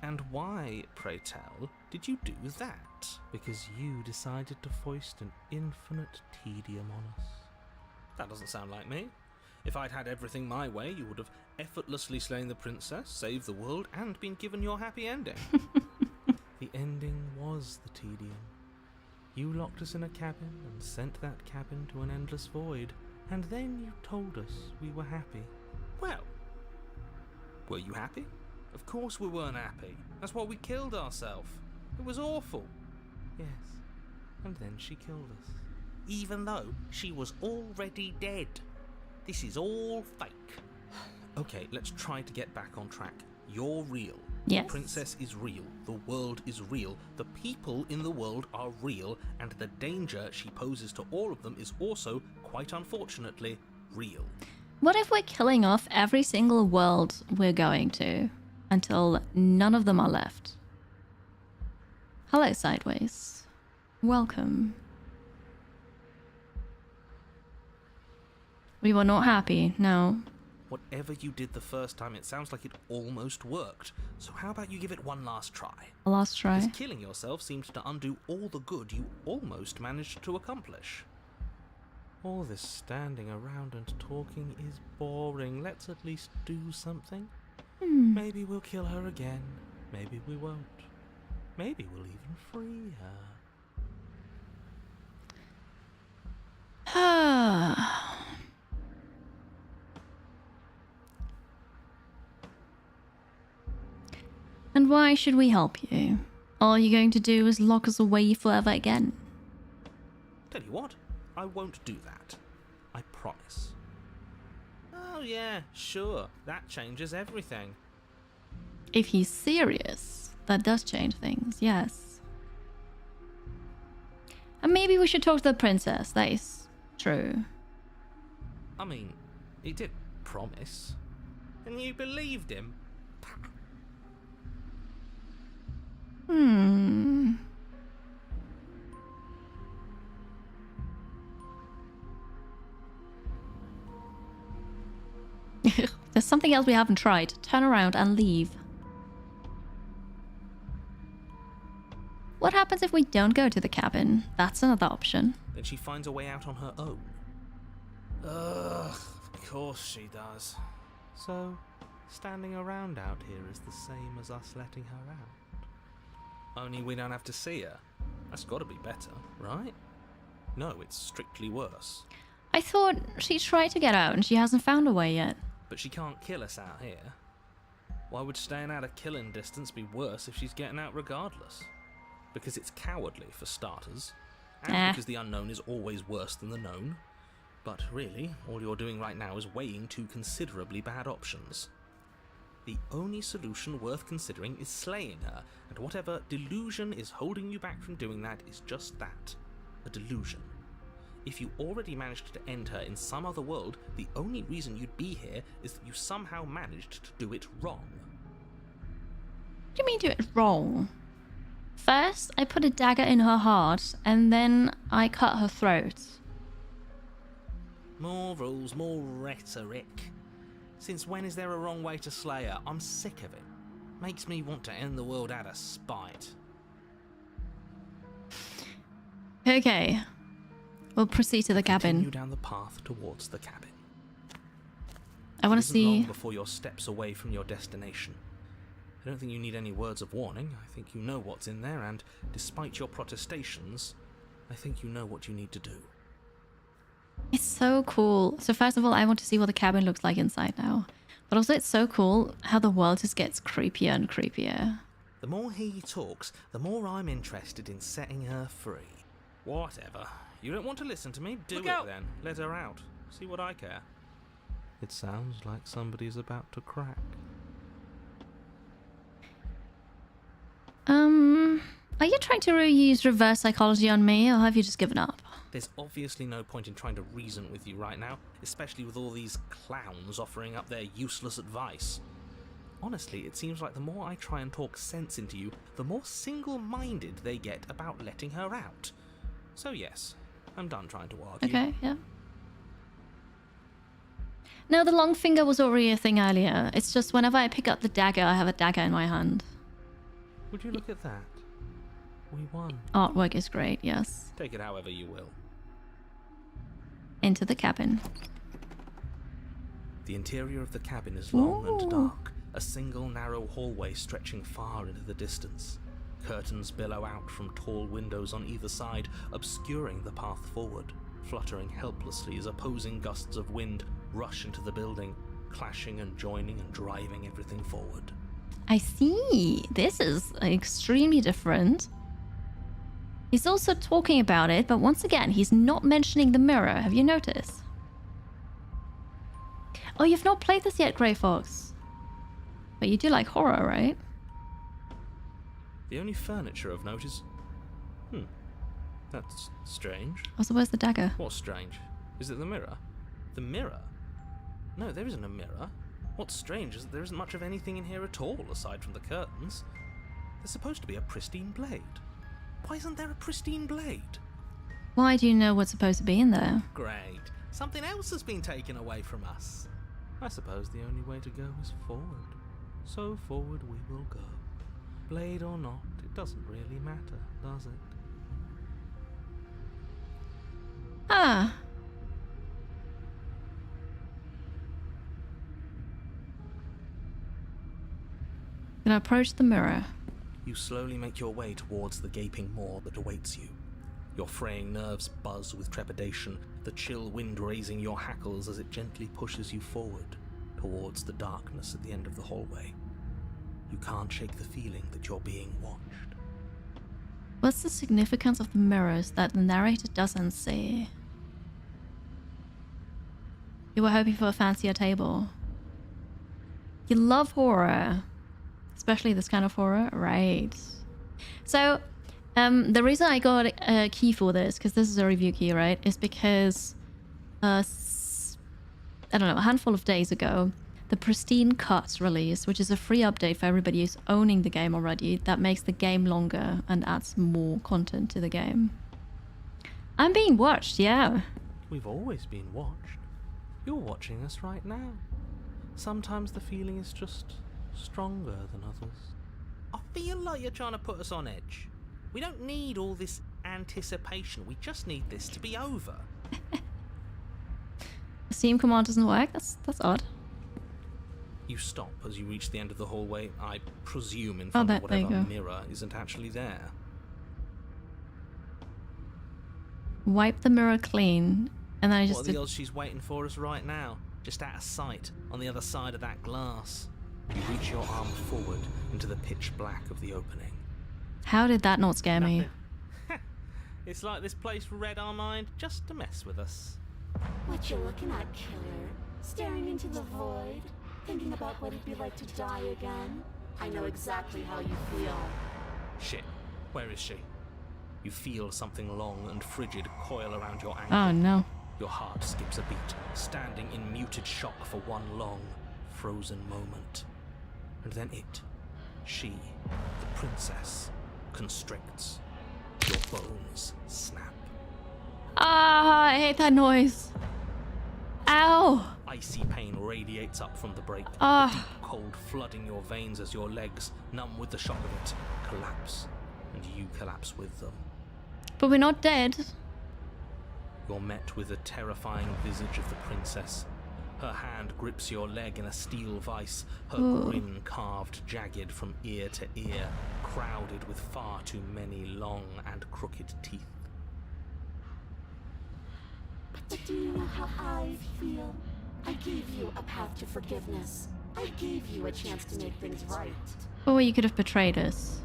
And why, pray tell, did you do that? Because you decided to foist an infinite tedium on us. That doesn't sound like me. If I'd had everything my way, you would have effortlessly slain the princess, saved the world, and been given your happy ending. The ending was the tedium. You locked us in a cabin and sent that cabin to an endless void, and then you told us we were happy. Well, were you happy? Of course we weren't happy. That's why we killed ourselves. It was awful. Yes, and then she killed us. Even though she was already dead. This is all fake. Okay, let's try to get back on track. You're real. Yes. The princess is real. The world is real. The people in the world are real. And the danger she poses to all of them is also, quite unfortunately, real. What if we're killing off every single world we're going to until none of them are left? Hello, Sideways. Welcome. We were not happy, no. Whatever you did the first time, it sounds like it almost worked. So how about you give it one last try? A last try. Because killing yourself seems to undo all the good you almost managed to accomplish. All this standing around and talking is boring. Let's at least do something. Maybe we'll kill her again. Maybe we won't. Maybe we'll even free her. And why should we help you? All you're going to do is lock us away forever again. Tell you what, I won't do that. I promise. Oh yeah, sure. That changes everything. If he's serious, that does change things, yes. And maybe we should talk to the princess. That is true. I mean, he did promise. And you believed him? There's something else we haven't tried. Turn around and leave. What happens if we don't go to the cabin? That's another option. Then she finds a way out on her own. Ugh, of course she does. So, standing around out here is the same as us letting her out. Only we don't have to see her. That's got to be better, right? No, it's strictly worse. I thought she tried to get out and she hasn't found a way yet. But she can't kill us out here. Why would staying out of killing distance be worse if she's getting out regardless? Because it's cowardly, for starters. And because the unknown is always worse than the known. But really, all you're doing right now is weighing two considerably bad options. The only solution worth considering is slaying her, and whatever delusion is holding you back from doing that is just that, a delusion. If you already managed to end her in some other world, the only reason you'd be here is that you somehow managed to do it wrong. What do you mean do it wrong? First, I put a dagger in her heart, and then I cut her throat. More rules, more rhetoric. Since when is there a wrong way to slay her? I'm sick of it. Makes me want to end the world out of spite. Okay. We'll proceed to the cabin. Continue down the path towards the cabin. I want It to isn't see... long before you're steps away from your destination. I don't think you need any words of warning. I think you know what's in there, and despite your protestations, I think you know what you need to do. It's so cool. So first of all, I want to see what the cabin looks like inside now. But also it's so cool how the world just gets creepier and creepier. The more he talks, the more I'm interested in setting her free. Whatever. You don't want to listen to me? Do Look it out. then. Let her out. See what I care. It sounds like somebody's about to crack. Are you trying to use reverse psychology on me, or have you just given up? There's obviously no point in trying to reason with you right now, especially with all these clowns offering up their useless advice. Honestly, it seems like the more I try and talk sense into you, the more single-minded they get about letting her out. So yes, I'm done trying to argue. Okay, yeah. No, the long finger was already a thing earlier. It's just whenever I pick up the dagger, I have a dagger in my hand. Would you look at that? We won. Artwork is great, yes. Take it however you will. Into the cabin. The interior of the cabin is long and Ooh. dark, a single narrow hallway stretching far into the distance. Curtains billow out from tall windows on either side, obscuring the path forward, fluttering helplessly as opposing gusts of wind rush into the building, clashing and joining and driving everything forward. I see. This is extremely different. He's also talking about it, but once again, he's not mentioning the mirror. Have you noticed? Oh, you've not played this yet, Grey Fox. But you do like horror, right? The only furniture of note is... that's strange. Also, where's the dagger? What's strange? Is it the mirror? The mirror? No, there isn't a mirror. What's strange is that there isn't much of anything in here at all, aside from the curtains. There's supposed to be a pristine blade. Why isn't there a pristine blade? Why do you know what's supposed to be in there? Great. Something else has been taken away from us. I suppose the only way to go is forward. So forward we will go. Blade or not, it doesn't really matter, does it? Ah. Gonna approach the mirror. You slowly make your way towards the gaping maw that awaits you. Your fraying nerves buzz with trepidation, the chill wind raising your hackles as it gently pushes you forward, towards the darkness at the end of the hallway. You can't shake the feeling that you're being watched. What's the significance of the mirrors that the narrator doesn't see? You were hoping for a fancier table. You love horror. Especially this kind of horror, right? So, the reason I got a key for this, because this is a review key, right, is because, I don't know, a handful of days ago, the Pristine Cut released, which is a free update for everybody who's owning the game already, that makes the game longer and adds more content to the game. I'm being watched, yeah. We've always been watched. You're watching us right now. Sometimes the feeling is just stronger than others. I feel like you're trying to put us on edge. We don't need all this anticipation. We just need this to be over. Assume command doesn't work? That's odd. You stop as you reach the end of the hallway. I presume in front of there you whatever go. mirror isn't actually there. Wipe the mirror clean, and then I What just are did... the odds she's waiting for us right now? Just out of sight, on the other side of that glass. You reach your arm forward into the pitch black of the opening. How did that not scare me? Nothing. It's like this place read our mind just to mess with us. What you looking at, killer? Staring into the void? Thinking about what it'd be like to die again? I know exactly how you feel. Shit, where is she? You feel something long and frigid coil around your ankle. Oh no. Your heart skips a beat, standing in muted shock for one long, frozen moment. And then she, the princess, constricts. Your bones snap. Ah, I hate that noise. Ow! Icy pain radiates up from the break, the Ah. deep cold flooding your veins as your legs, numb with the shock of it, collapse, and you collapse with them. But we're not dead. You're met with the terrifying visage of the princess. Her hand grips your leg in a steel vice, her grin carved jagged from ear to ear, crowded with far too many long and crooked teeth. But do you know how I feel? I gave you a path to forgiveness. I gave you a chance to make things right. Or you could have betrayed us.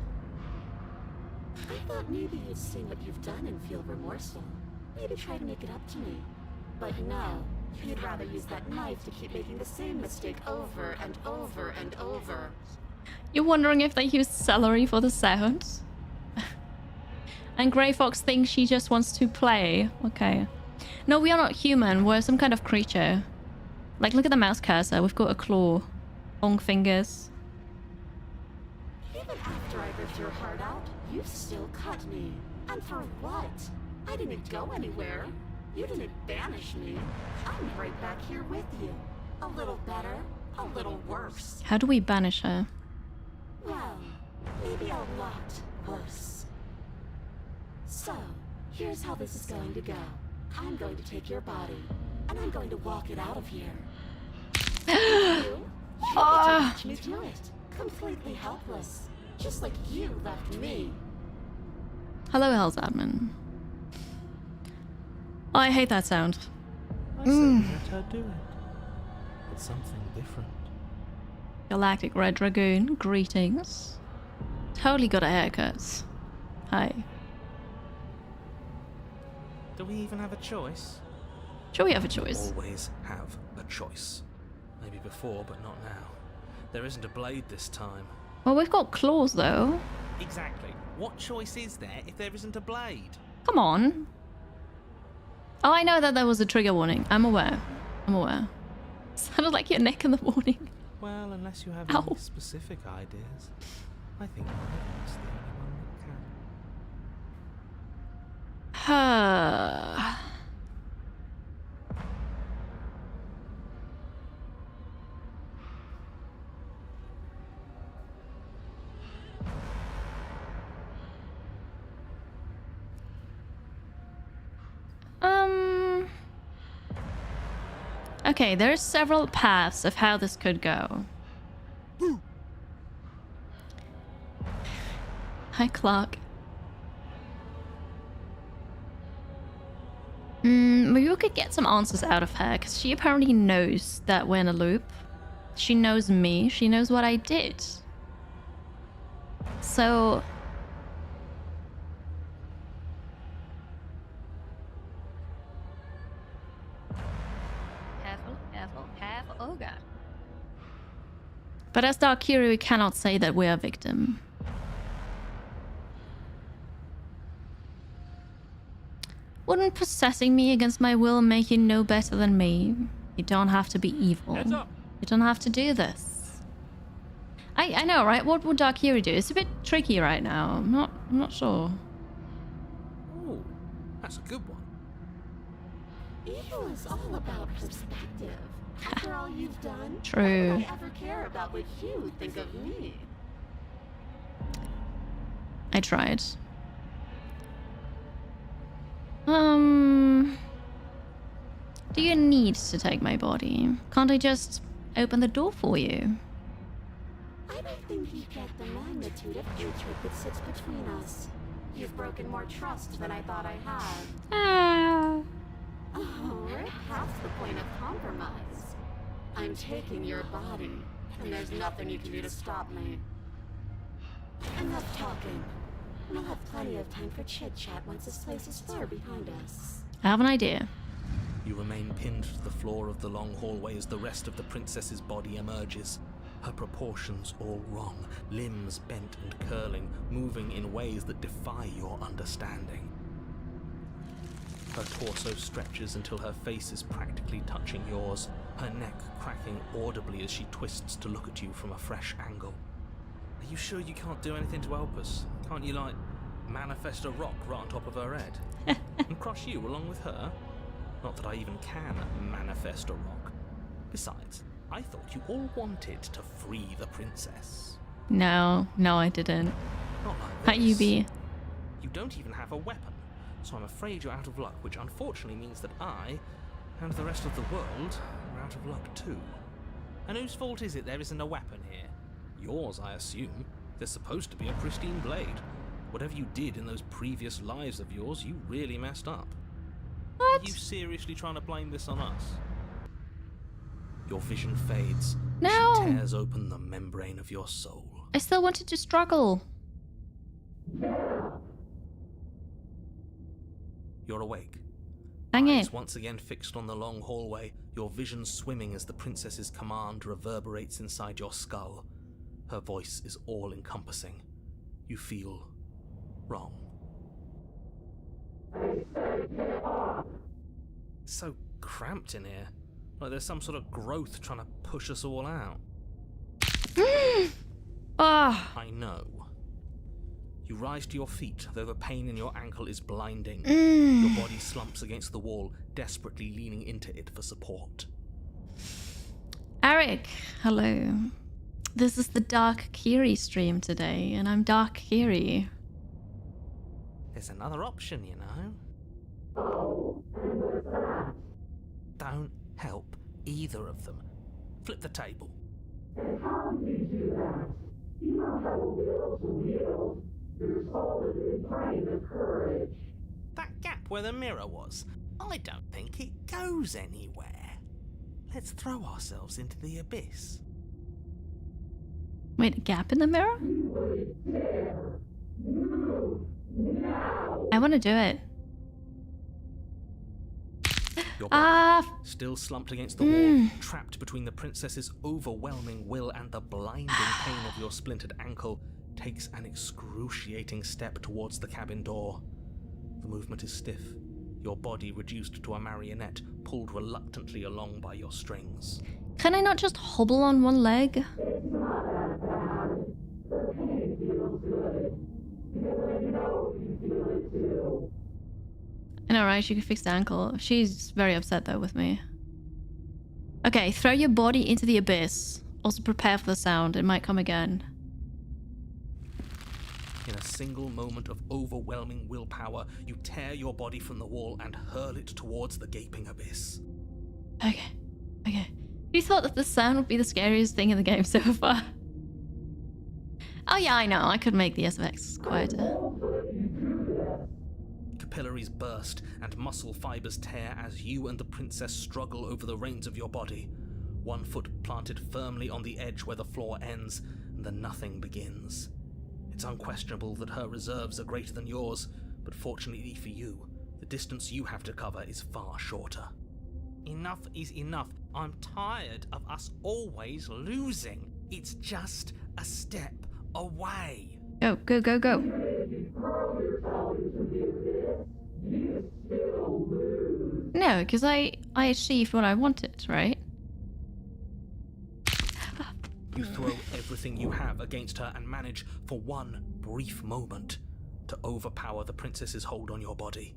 I thought maybe you'd see what you've done and feel remorseful. Maybe try to make it up to me. But no, you'd rather use that knife to keep making the same mistake over and over and over. You're wondering if they used celery for the sound? And Grey Fox thinks she just wants to play. Okay. No, we are not human. We're some kind of creature. Like, look at the mouse cursor. We've got a claw. Long fingers. Even after I ripped your heart out, you still cut me. And for what? I didn't go anywhere. You didn't banish me. I'm right back here with you. A little better, a little worse. How do we banish her? Well, maybe a lot worse. So, here's how this is going to go. I'm going to take your body, and I'm going to walk it out of here. You get to watch me do it. Completely helpless. Just like you left me. Hello, Hell's Admin. Oh, I hate that sound. I said let her do it. It's something different. Galactic Red Dragoon, greetings. Totally got a haircut. Hi. Do we even have a choice? Sure, we have a choice. Always have a choice. Maybe before, but not now. There isn't a blade this time. Well, we've got claws, though. Exactly. What choice is there if there isn't a blade? Come on. Oh, I know that there was a trigger warning. I'm aware. I'm aware. Sounded like your neck in the morning. Well, unless you have Ow. any specific ideas, I think Ivan's the only one that can. Okay, there are several paths of how this could go. Hi, Clark. Maybe we could get some answers out of her, because she apparently knows that we're in a loop. She knows me. She knows what I did. So... Careful. Oh, God. But as Dark Kiri, we cannot say that we're a victim. Wouldn't possessing me against my will make you no better than me? You don't have to be evil. Heads up. You don't have to do this. I know, right? What would Dark Kiri do? It's a bit tricky right now. I'm not sure. Oh, that's a good one. Ego is all about perspective. After all you've done, True. why would I ever care about what you think of me? I tried. Do you need to take my body? Can't I just open the door for you? I don't think you get the magnitude of hatred that sits between us. You've broken more trust than I thought I had. Ah. Oh, we're past the point of compromise. I'm taking your body, and there's nothing you can do to stop me. Enough talking. We'll have plenty of time for chit-chat once this place is far behind us. I have an idea. You remain pinned to the floor of the long hallway as the rest of the princess's body emerges. Her proportions all wrong, limbs bent and curling, moving in ways that defy your understanding. Her torso stretches until her face is practically touching yours, her neck cracking audibly as she twists to look at you from a fresh angle. Are you sure you can't do anything to help us? Can't you, like, manifest a rock right on top of her head? And crush you along with her? Not that I even can manifest a rock. Besides, I thought you all wanted to free the princess. No, I didn't. Not like How you this. be? You don't even have a weapon, so I'm afraid you're out of luck, which unfortunately means that I, and the rest of the world, are out of luck too. And whose fault is it there isn't a weapon here? Yours, I assume. There's supposed to be a pristine blade. Whatever you did in those previous lives of yours, you really messed up. What? Are you seriously trying to blame this on us? Your vision fades. No. She tears open the membrane of your soul. I still wanted to struggle. You're awake. Dang Eyes it. once again fixed on the long hallway, your vision swimming as the princess's command reverberates inside your skull. Her voice is all-encompassing. You feel wrong. It's so cramped in here. Like there's some sort of growth trying to push us all out. Ah. I know. You rise to your feet, though the pain in your ankle is blinding. Your body slumps against the wall, desperately leaning into it for support. Eric, hello. This is the Dark Kiri stream today, and I'm Dark Kiri. There's another option, you know. Don't help either of them. Flip the table. That gap where the mirror was, I don't think it goes anywhere. Let's throw ourselves into the abyss. Wait, a gap in the mirror? I want to do it. Your body, Ah, still slumped against the wall, trapped between the princess's overwhelming will and the blinding pain of your splintered ankle, takes an excruciating step towards the cabin door. The movement is stiff, your body reduced to a marionette, pulled reluctantly along by your strings. can I not just hobble on one leg? I know, right? She could fix the ankle. She's very upset though with me. Okay, throw your body into the abyss. Also prepare for the sound. It might come again. In a single moment of overwhelming willpower, you tear your body from the wall and hurl it towards the gaping abyss. Okay. Who thought that the sound would be the scariest thing in the game so far? Oh yeah, I know. I could make the SFX quieter. Capillaries burst and muscle fibers tear as you and the princess struggle over the reins of your body. One foot planted firmly on the edge where the floor ends, and the nothing begins. It's unquestionable that her reserves are greater than yours, but fortunately for you, the distance you have to cover is far shorter. Enough is enough. I'm tired of us always losing. It's just a step away. Go. No, because I achieved what I wanted, right? You throw everything you have against her and manage, for one brief moment, to overpower the princess's hold on your body.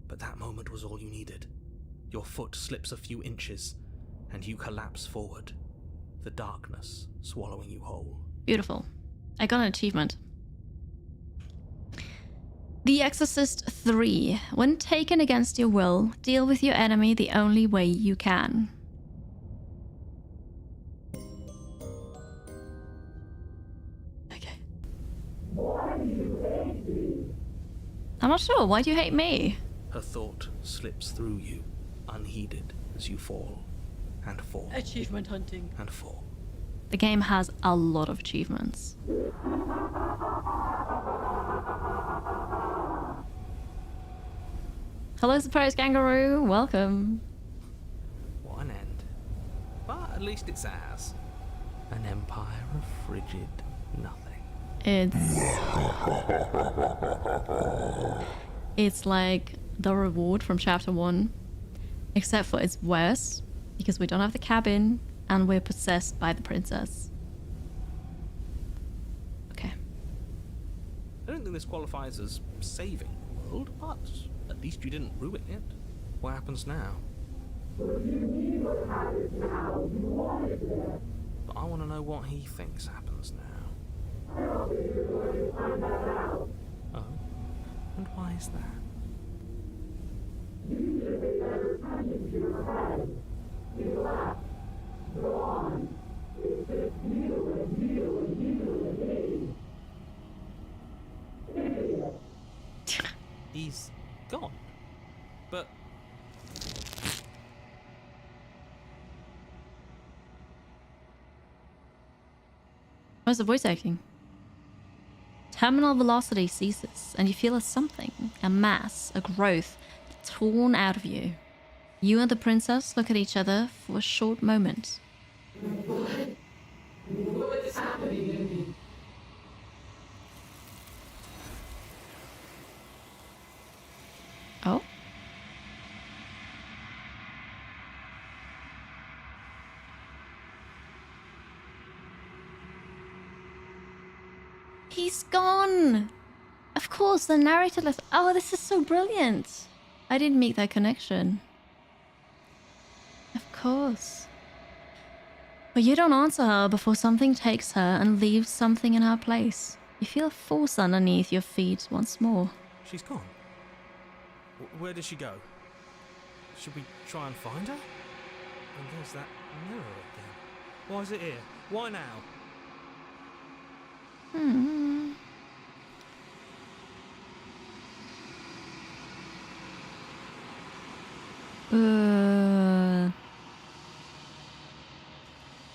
But that moment was all you needed. Your foot slips a few inches, and you collapse forward, the darkness swallowing you whole. Beautiful. I got an achievement. The Exorcist 3. When taken against your will, deal with your enemy the only way you can. Okay. I'm not sure. Why do you hate me? Her thought slips through you, unheeded, as you fall, and fall, Achievement hunting. and fall. The game has a lot of achievements. Hello, surprise kangaroo. Welcome. What an end. But at least it's ours. An empire of frigid nothing. It's like the reward from chapter 1, except for it's worse because we don't have the cabin and we're possessed by the princess. Okay. I don't think this qualifies as saving the world, but at least you didn't ruin it. What happens now? But I want to know what he thinks happens now. Oh? And why is that? He's gone. But Where's the voice acting? Terminal velocity ceases, and you feel a something, a mass, a growth, torn out of you. You and the princess look at each other for a short moment. What's happening to me? Oh? He's gone! Of course, the narrator left. Oh, this is so brilliant! I didn't make that connection. Of course. But you don't answer her before something takes her and leaves something in her place. You feel a force underneath your feet once more. she's gone. Where did she go? Should we try and find her? And there's that mirror again. Why is it here? Why now?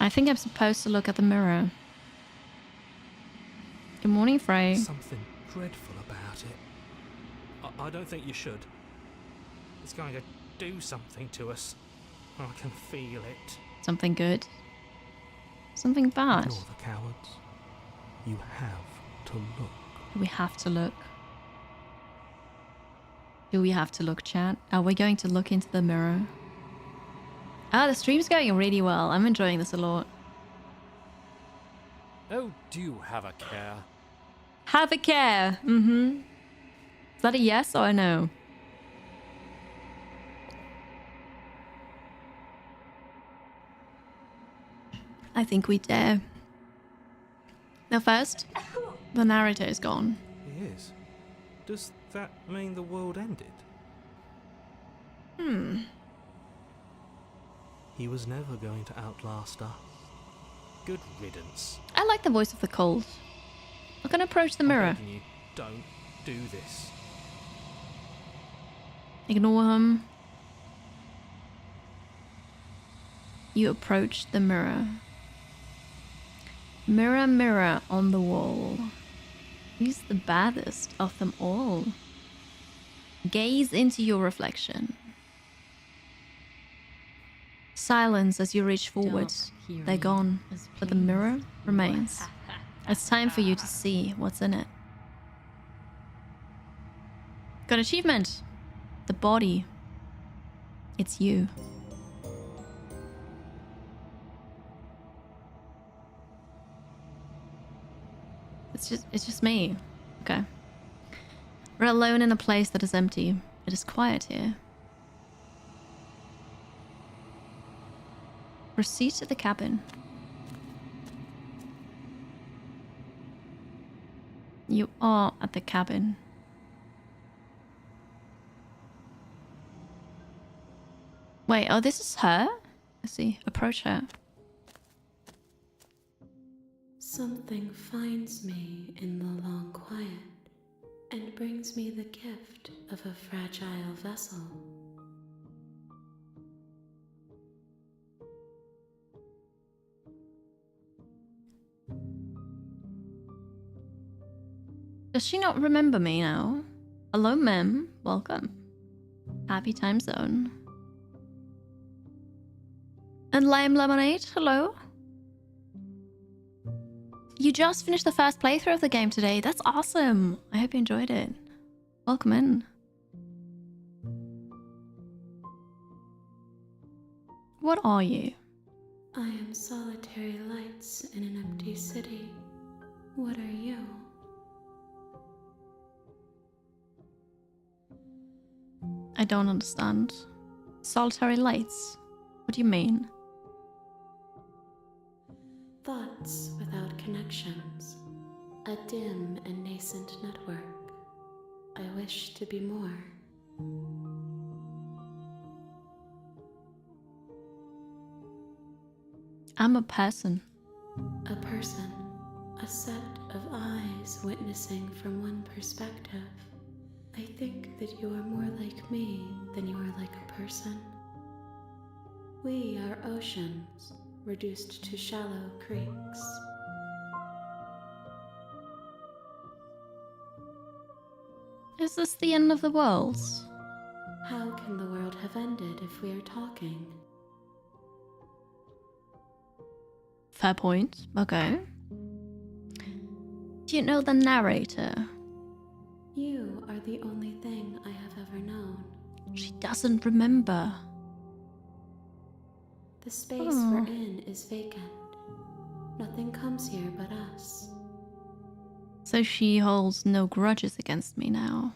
I think I'm supposed to look at the mirror. Good morning, Frey. Something dreadful about it. I don't think you should. It's going to do something to us. I can feel it. Something good? Something bad? Ignore the cowards. You have to look. Do we have to look? Do we have to look, chat? Are we going to look into the mirror? Ah, the stream's going really well. I'm enjoying this a lot. Oh, do have a care. Have a care. Mm-hmm. Is that a yes or a no? I think we dare. Now first, the narrator is gone. He is. Does that mean the world ended? He was never going to outlast us. Good riddance. I like the voice of the cold. I'm gonna approach the mirror. I'm begging you, don't do this. Ignore him. You approach the mirror. Mirror, mirror on the wall. Who's the baddest of them all? Gaze into your reflection. Silence as you reach forward. Kiri They're gone, is but the mirror pleased. remains. It's time for you to see what's in it. Got achievement. The body. It's you. It's just me. Okay. We're alone in a place that is empty. It is quiet here. Proceed to the cabin. You are at the cabin. Wait, oh, this is her? Let's see. Approach her. Something finds me in the long quiet and brings me the gift of a fragile vessel. Does she not remember me now? Hello, ma'am. Welcome. Happy time zone. And Lime Lemonade, hello. You just finished the first playthrough of the game today. That's awesome. I hope you enjoyed it. Welcome in. What are you? I am solitary lights in an empty city. What are you? I don't understand. Solitary lights? What do you mean? Thoughts without connections. A dim and nascent network. I wish to be more. I'm a person. A person. A set of eyes witnessing from one perspective. I think that you are more like me than you are like a person. We are oceans, reduced to shallow creeks. Is this the end of the world? How can the world have ended if we are talking? Fair point. Okay. Do you know the narrator? You are the only thing I have ever known. She doesn't remember. The space we're in is vacant. Nothing comes here but us. So she holds no grudges against me now.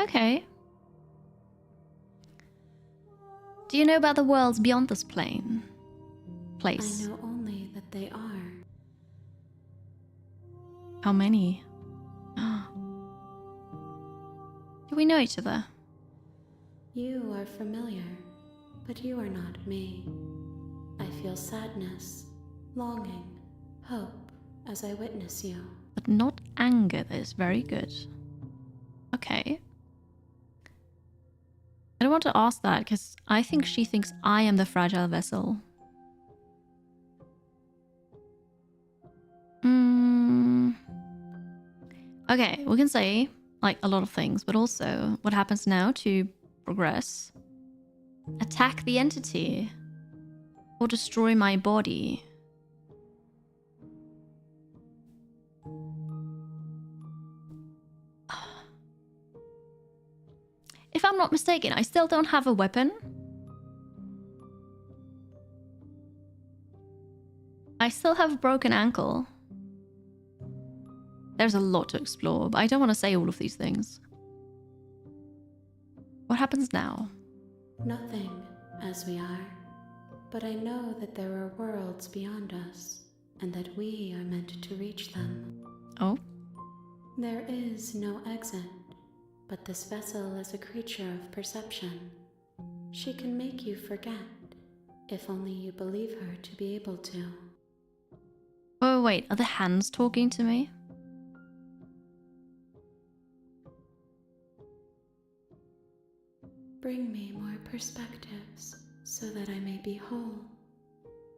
Okay. Do you know about the worlds beyond this place? I know only that they are. How many? Do we know each other? You are familiar, but you are not me. I feel sadness, longing, hope as I witness you. But not anger. That is very good. Okay. I don't want to ask that because I think she thinks I am the fragile vessel. Okay, we can say like a lot of things, but also what happens now to progress. Attack the entity or destroy my body. If I'm not mistaken, I still don't have a weapon. I still have a broken ankle. There's a lot to explore, but I don't want to say all of these things. What happens now? Nothing, as we are. But I know that there are worlds beyond us, and that we are meant to reach them. Oh? There is no exit, but this vessel is a creature of perception. She can make you forget, if only you believe her to be able to. Oh, wait, are the hands talking to me? Bring me more perspectives, so that I may be whole,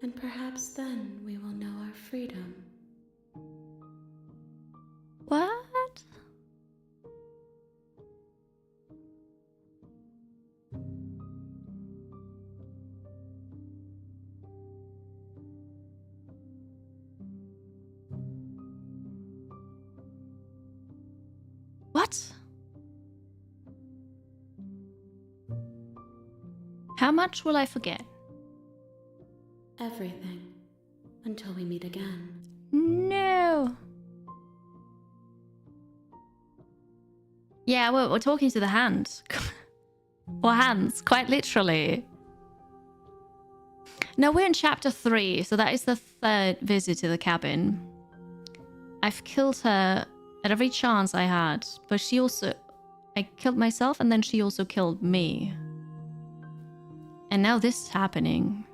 and perhaps then we will know our freedom. What? What? How much will I forget? Everything, until we meet again. No. Yeah, we're talking to the hand. Or hands, quite literally. Now we're in chapter 3, so that is the 3rd visit to the cabin. I've killed her at every chance I had, but she also... I killed myself and then she also killed me. And now this is happening.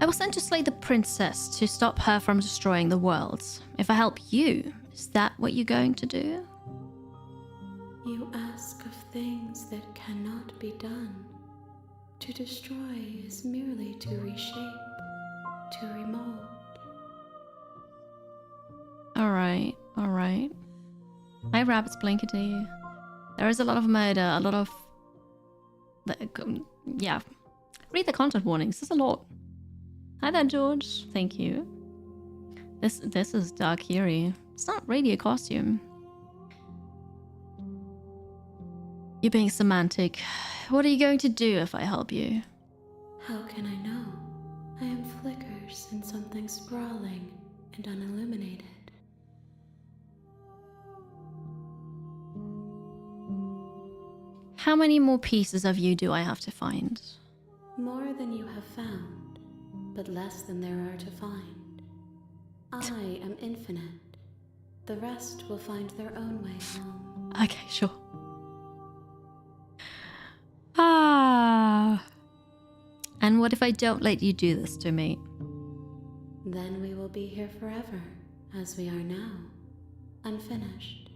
I was sent to slay the princess to stop her from destroying the world. If I help you, is that what you're going to do? You ask of things that cannot be done. To destroy is merely to reshape, to remold. Alright, alright. Hi, Rabbits Blinkety. There is a lot of murder, a lot of... yeah. Read the content warnings, there's a lot. Hi there, George. Thank you. This is Dark Kiri. It's not really a costume. You're being semantic. What are you going to do if I help you? How can I know? I am flickers in something sprawling and unilluminated. How many more pieces of you do I have to find? More than you have found, but less than there are to find. I am infinite. The rest will find their own way home. Okay, sure. Ah. And what if I don't let you do this to me? Then we will be here forever, as we are now. Unfinished,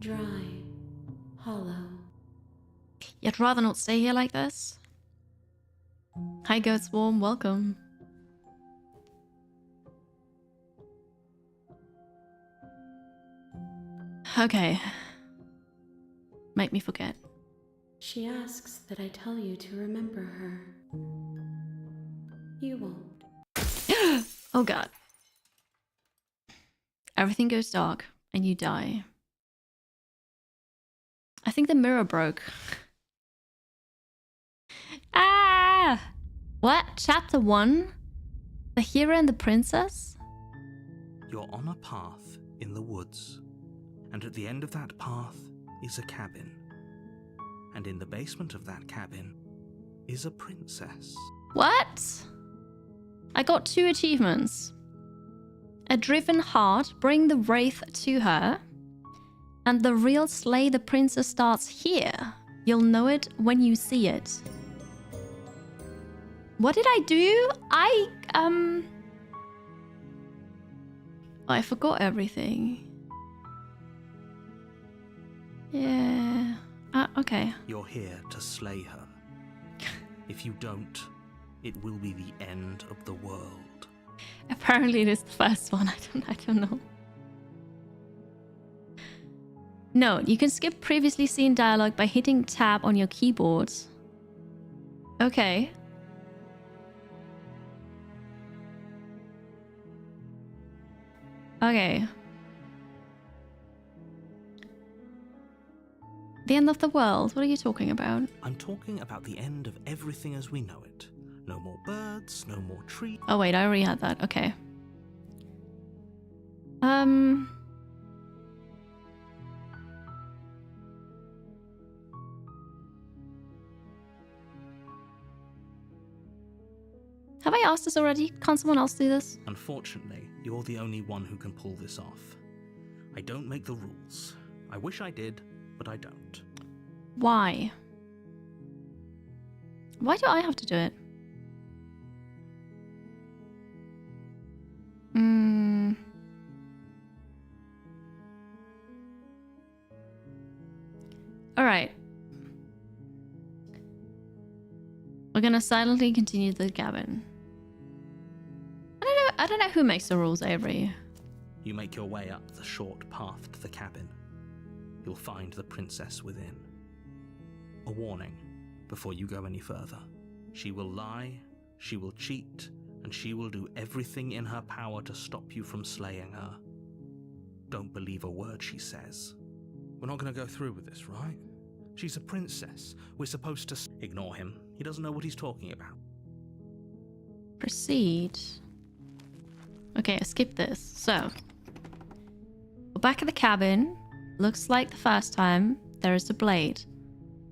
dry, hollow. You'd rather not stay here like this? Hi, Goat Swarm, welcome. Okay. Make me forget. She asks that I tell you to remember her. You won't. Oh god. Everything goes dark and you die. I think the mirror broke. Ah! What? Chapter 1? The hero and the princess? You're on a path in the woods, and at the end of that path is a cabin. And in the basement of that cabin is a princess. What? I got 2 achievements. A driven heart, bring the wraith to her. And the real slay the princess starts here. You'll know it when you see it. What did I do? I forgot everything. Yeah. Okay. You're here to slay her. If you don't, it will be the end of the world. Apparently it is the first one. I don't know. No, you can skip previously seen dialogue by hitting tab on your keyboard. Okay. Okay. The end of the world? What are you talking about? I'm talking about the end of everything as we know it. No more birds, no more trees. Oh wait, I already had that. Okay. Have I asked this already? Can't someone else do this? Unfortunately, you're the only one who can pull this off. I don't make the rules. I wish I did, but I don't. Why? Why do I have to do it? Alright. We're gonna silently continue the cabin. I don't know who makes the rules, Avery. You make your way up the short path to the cabin. You'll find the princess within. A warning before you go any further. She will lie, she will cheat, and she will do everything in her power to stop you from slaying her. Don't believe a word she says. We're not going to go through with this, right? She's a princess. We're supposed to... Ignore him. He doesn't know what he's talking about. Proceed. Okay, I skipped this. So, we're back at the cabin. Looks like the first time there is a blade.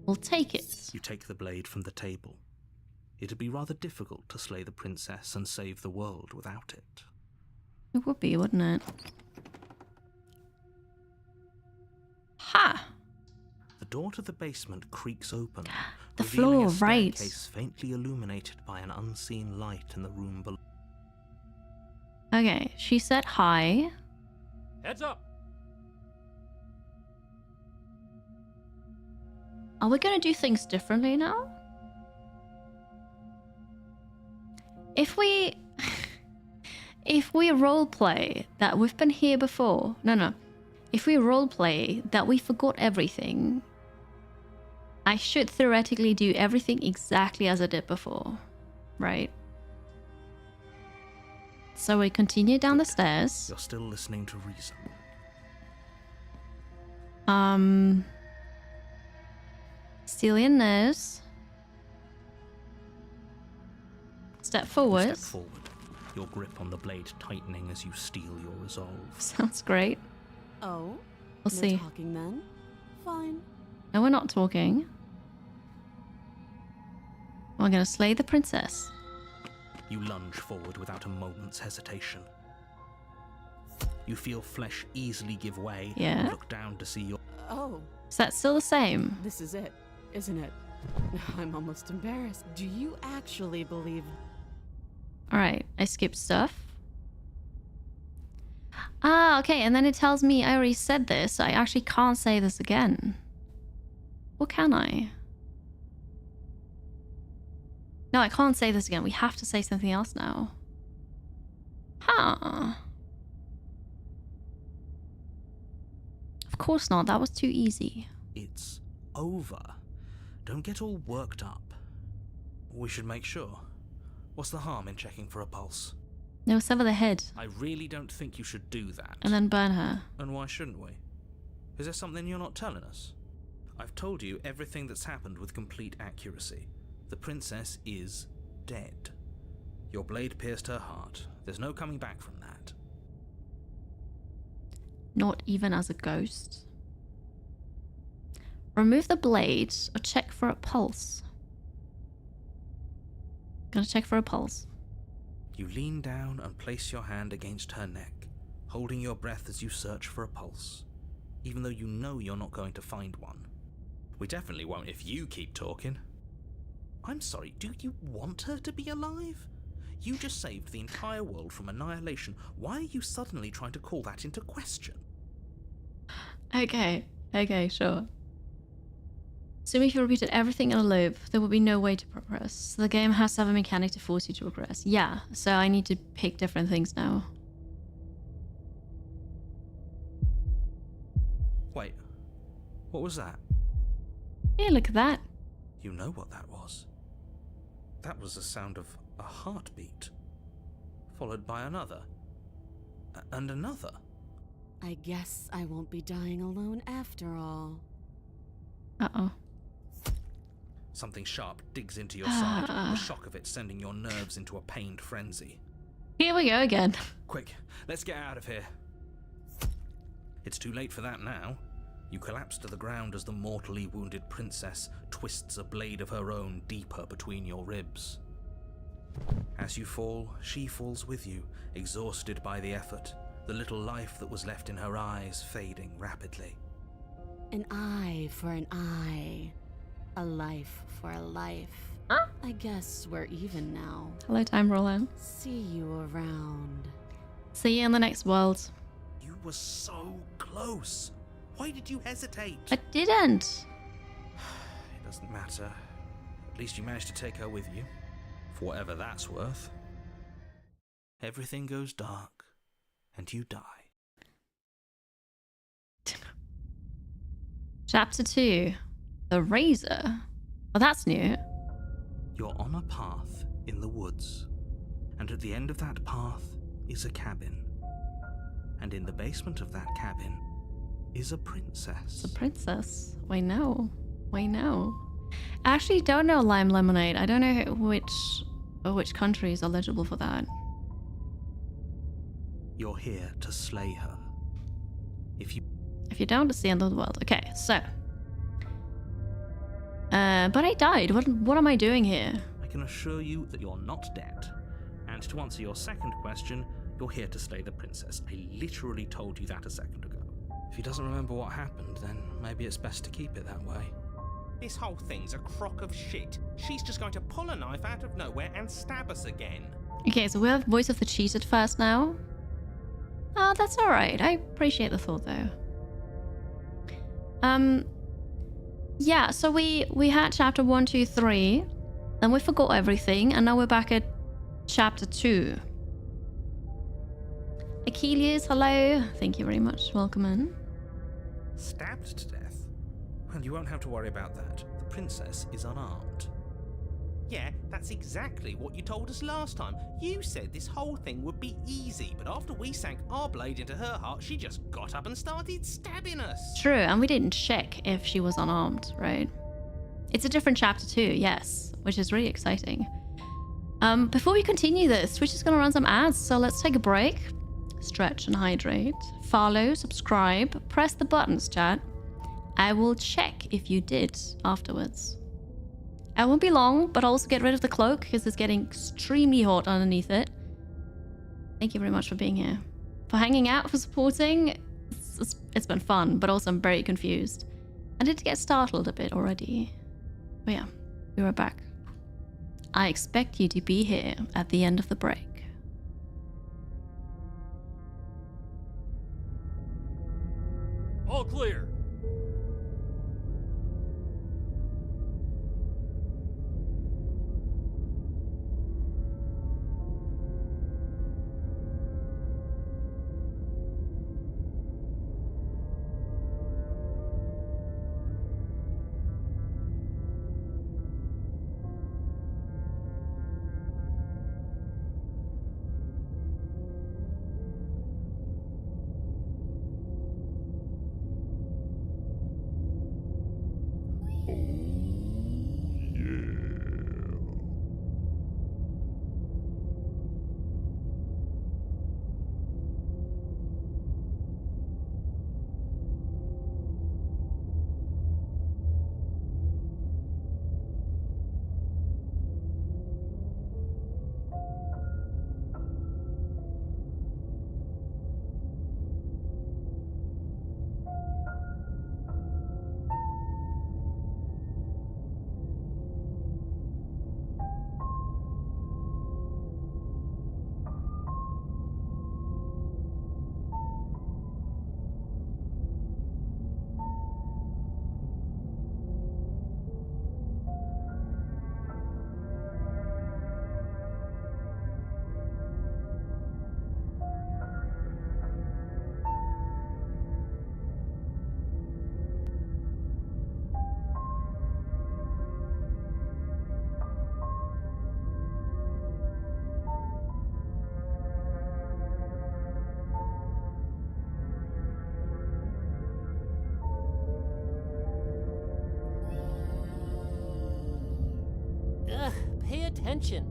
We'll take it. You take the blade from the table. It'd be rather difficult to slay the princess and save the world without it. It would be, wouldn't it? Ha! The door to the basement creaks open, The revealing floor, a right. staircase faintly illuminated by an unseen light in the room below. Okay, she said hi. Heads up! Are we gonna do things differently now? If we... if we roleplay that we've been here before... No. If we roleplay that we forgot everything, I should theoretically do everything exactly as I did before, right? So we continue down the stairs. You're still listening to reason. Steal your nose. Step You forward. step forward, your grip on the blade tightening as you steel your resolve. Sounds great. Oh? We'll No see. talking then? Fine. No, we're not talking. We're gonna slay the princess. You lunge forward without a moment's hesitation. You feel flesh easily give way Yeah. and look down to see your... Oh, Is that still the same? this is it, isn't it? I'm almost embarrassed. Do you actually believe... Alright, I skipped stuff. Ah, okay, and then it tells me I already said this, so I actually can't say this again. Or can I? No, I can't say this again. We have to say something else now. Huh. Of course not, that was too easy. It's over. Don't get all worked up. We should make sure. What's the harm in checking for a pulse? No, sever the head, I really don't think you should do that. and then burn her. And why shouldn't we? Is there something you're not telling us? I've told you everything that's happened with complete accuracy. The princess is dead. Your blade pierced her heart. There's no coming back from that. Not even as a ghost. Remove the blade or check for a pulse. Gonna check for a pulse. You lean down and place your hand against her neck, holding your breath as you search for a pulse, even though you know you're not going to find one. We definitely won't if you keep talking. I'm sorry, do you want her to be alive? You just saved the entire world from annihilation. Why are you suddenly trying to call that into question? Okay, sure. Assuming if you repeated everything in a loop, there would be no way to progress. The game has to have a mechanic to force you to progress. Yeah, so I need to pick different things now. Wait, what was that? Hey, look at that. You know what that was. That was the sound of a heartbeat, followed by another, and another. I guess I won't be dying alone after all. Uh-oh. Something sharp digs into your side, the shock of it sending your nerves into a pained frenzy. Here we go again. Quick, let's get out of here. It's too late for that now. You collapse to the ground as the mortally wounded princess twists a blade of her own deeper between your ribs. As you fall, she falls with you, exhausted by the effort, the little life that was left in her eyes fading rapidly. An eye for an eye. A life for a life. Huh? I guess we're even now. Hello, Time Roller. See you around. See you in the next world. You were so close. Why did you hesitate? I didn't. It doesn't matter. At least you managed to take her with you. For whatever that's worth. Everything goes dark, and you die. Chapter 2. The Razor. Oh, that's new. You're on a path in the woods, and at the end of that path is a cabin. And in the basement of that cabin is a princess. The princess. We know. I actually don't know Lime Lemonade. I don't know which Oh, which country is eligible for that? You're here to slay her. If If you're down to see end of the world. Okay, so. But I died. What am I doing here? I can assure you that you're not dead. And to answer your second question, you're here to slay the princess. I literally told you that a second ago. If he doesn't remember what happened, then maybe it's best to keep it that way. This whole thing's a crock of shit. She's just going to pull a knife out of nowhere and stab us again. Okay, so we have Voice of the Cheated first now. Oh, that's alright. I appreciate the thought though. Yeah, so we had chapter 1, 2, 3, then we forgot everything, and now we're back at chapter 2. Achilles, hello. Thank you very much. Welcome in. Stabbed to death? Well, you won't have to worry about that. The princess is unarmed. Yeah, that's exactly what you told us last time. You said this whole thing would be easy, but after we sank our blade into her heart, she just got up and started stabbing us. True, and we didn't check if she was unarmed, right? It's a different chapter too, yes, which is really exciting. Before we continue this, we're just gonna run some ads, so let's take a break. Stretch and hydrate. Follow, subscribe, press the buttons, chat. I will check if you did afterwards. I won't be long, but also get rid of the cloak because it's getting extremely hot underneath it. Thank you very much for being here. For hanging out, for supporting. It's been fun, but also I'm very confused. I did get startled a bit already. But yeah, we were back. I expect you to be here at the end of the break. All clear. Ugh, pay attention.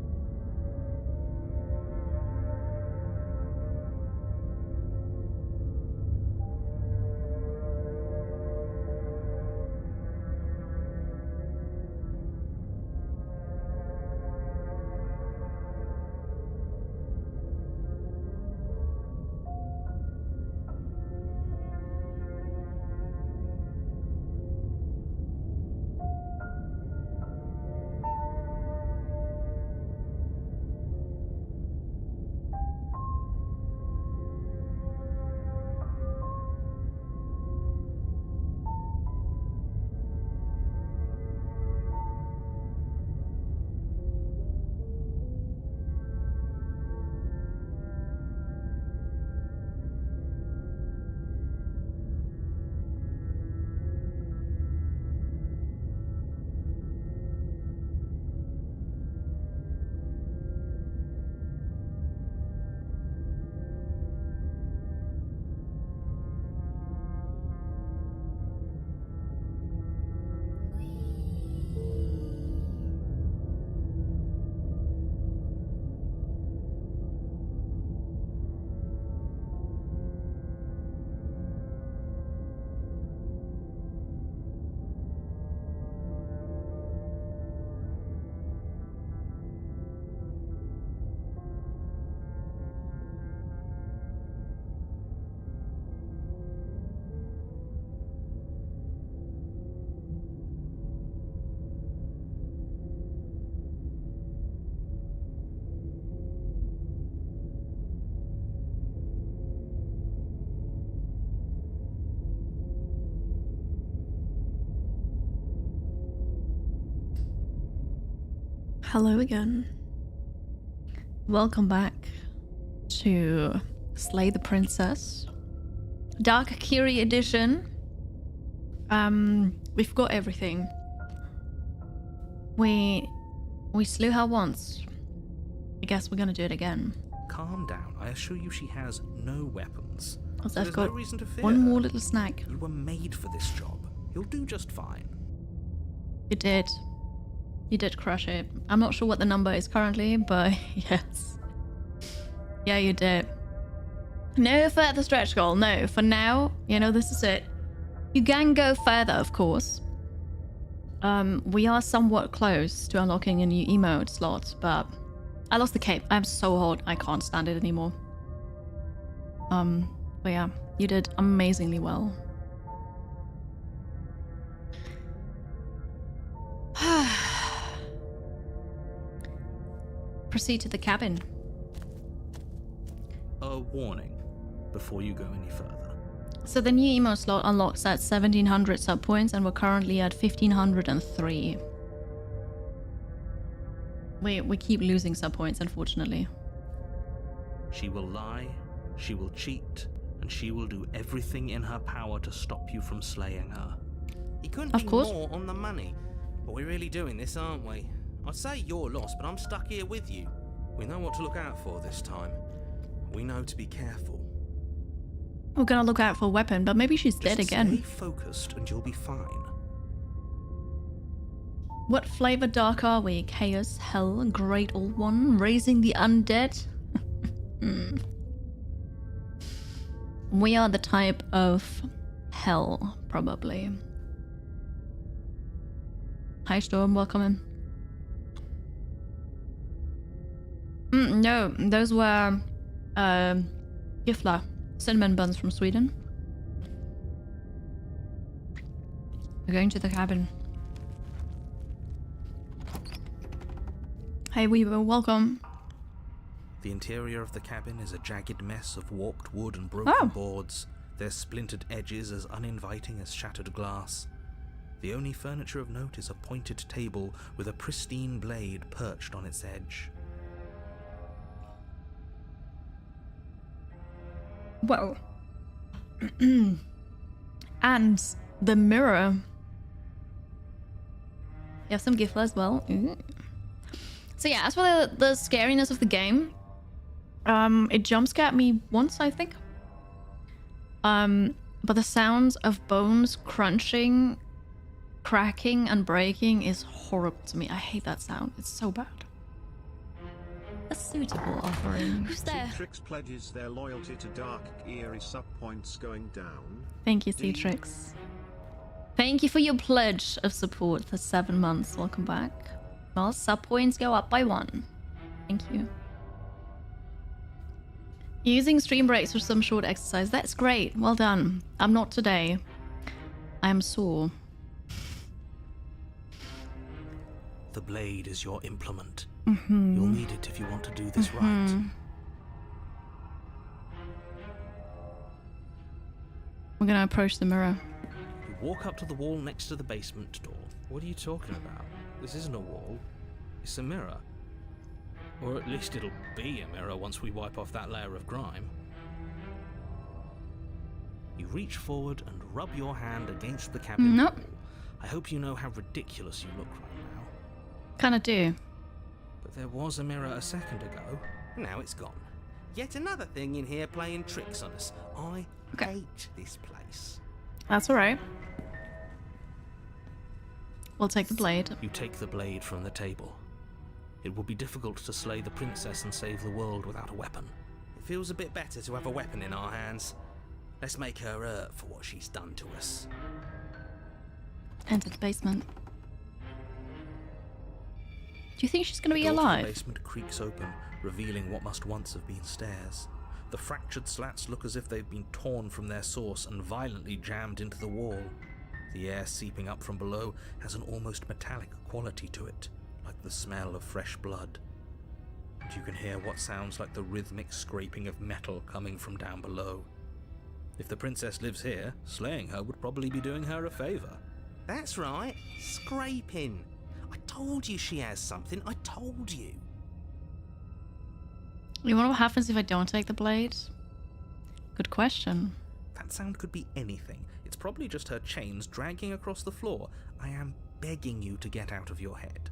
Hello again. Welcome back to Slay the Princess. Dark Kiri edition. We've got everything. We slew her once. I guess we're gonna do it again. Calm down. I assure you she has no weapons. Also, So I've there's got no reason to fear one her. more little snack. You were made for this job. You'll do just fine. You did. You did crush it. I'm not sure what the number is currently, but yes. Yeah, you did. No further stretch goal. No, for now, this is it. You can go further, of course. We are somewhat close to unlocking a new emote slot, but I lost the cape. I'm so hot, I can't stand it anymore. But yeah, you did amazingly well. Proceed to the cabin. A warning before you go any further. So the new emote slot unlocks at 1700 sub points, and we're currently at 1503. We keep losing sub points, unfortunately. She will lie, she will cheat, and she will do everything in her power to stop you from slaying her. You couldn't Of be course. more on the money. But we're really doing this, aren't we? I'd say you're lost, but I'm stuck here with you. We know what to look out for this time. We know to be careful. We're gonna look out for a weapon, but maybe she's dead Just again. stay focused and you'll be fine. What flavor dark are we? Chaos, hell, great old one, raising the undead? We are the type of hell, probably. Hi Storm, welcome in. No, those were Gifla, cinnamon buns from Sweden. We're going to the cabin. Hey Weaver, welcome. The interior of the cabin is a jagged mess of warped wood and broken boards, their splintered edges as uninviting as shattered glass. The only furniture of note is a pointed table with a pristine blade perched on its edge. Well, and the mirror. You have some Gifla as well. Ooh. So yeah, as for the scariness of the game, it jump scared me once, I think. But the sounds of bones crunching, cracking, and breaking is horrible to me. I hate that sound. It's so bad. A suitable offering. Who's there? Citrix pledges their loyalty to Dark Kiri sub points going down. Thank you, Citrix. Thank you for your pledge of support for 7 months. Welcome back. Well, sub points go up by 1. Thank you. Using stream breaks for some short exercise. That's great. Well done. I'm not today. I am sore. The blade is your implement. Mm-hmm. You'll need it if you want to do this right. We're gonna approach the mirror. You walk up to the wall next to the basement door. What are you talking about? This isn't a wall. It's a mirror. Or at least it'll be a mirror once we wipe off that layer of grime. You reach forward and rub your hand against the cabin Nope. wall. I hope you know how ridiculous you look right now. Kinda do. But there was a mirror a second ago. Now it's gone. Yet another thing in here playing tricks on us. I hate this place. That's alright. We'll take the blade. You take the blade from the table. It will be difficult to slay the princess and save the world without a weapon. It feels a bit better to have a weapon in our hands. Let's make her hurt for what she's done to us. Enter the basement. Do you think she's gonna be The door to alive? The basement creaks open, revealing what must once have been stairs. The fractured slats look as if they've been torn from their source and violently jammed into the wall. The air seeping up from below has an almost metallic quality to it, like the smell of fresh blood. And you can hear what sounds like the rhythmic scraping of metal coming from down below. If the princess lives here, slaying her would probably be doing her a favor. That's right, scraping. I told you she has something. I told told you. You wonder what happens if I don't take the blade? Good question. That sound could be anything. It's probably just her chains dragging across the floor. I am begging you to get out of your head.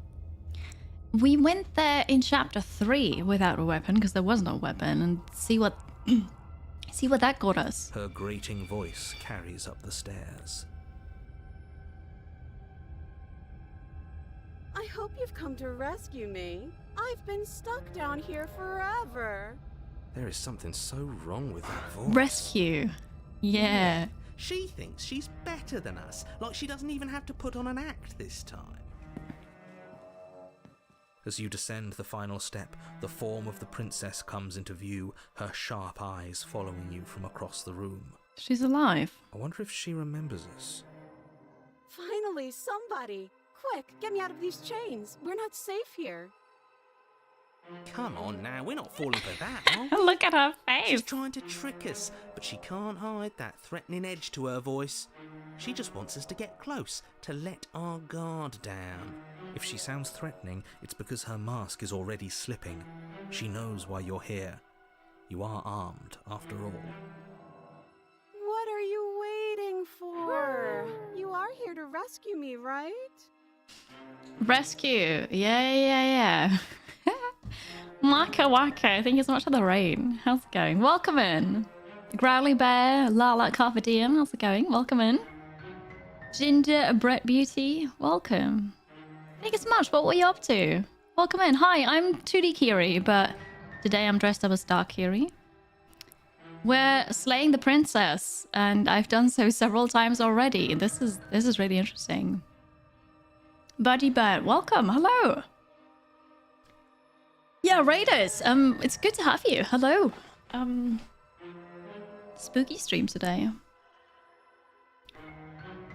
We went there in chapter 3 without a weapon because there was no weapon, and see what that got us. Her grating voice carries up the stairs. I hope you've come to rescue me. I've been stuck down here forever. There is something so wrong with that voice. Rescue. Yeah. She thinks she's better than us, like she doesn't even have to put on an act this time. As you descend the final step, the form of the princess comes into view, her sharp eyes following you from across the room. She's alive. I wonder if she remembers us. Finally, somebody! Quick, get me out of these chains. We're not safe here. Come on now, we're not falling for that, are we? Look at her She's face. trying to trick us, but she can't hide that threatening edge to her voice. She just wants us to get close, to let our guard down. If she sounds threatening, it's because her mask is already slipping. She knows why you're here. You are armed, after all. What are you waiting for? You are here to rescue me, right? Rescue. Yeah. Waka waka. Thank you so much for the rain. How's it going? Welcome in. Growly Bear, Lala Carpe Diem. How's it going? Welcome in. Ginger Brett Beauty. Welcome. Thank you so much. What were you up to? Welcome in. Hi, I'm 2D Kiri, but today I'm dressed up as Dark Kiri. We're slaying the princess, and I've done so several times already. This is really interesting. Buddy Bird, welcome. Hello. Yeah, Raiders. It's good to have you. Hello. Spooky stream today.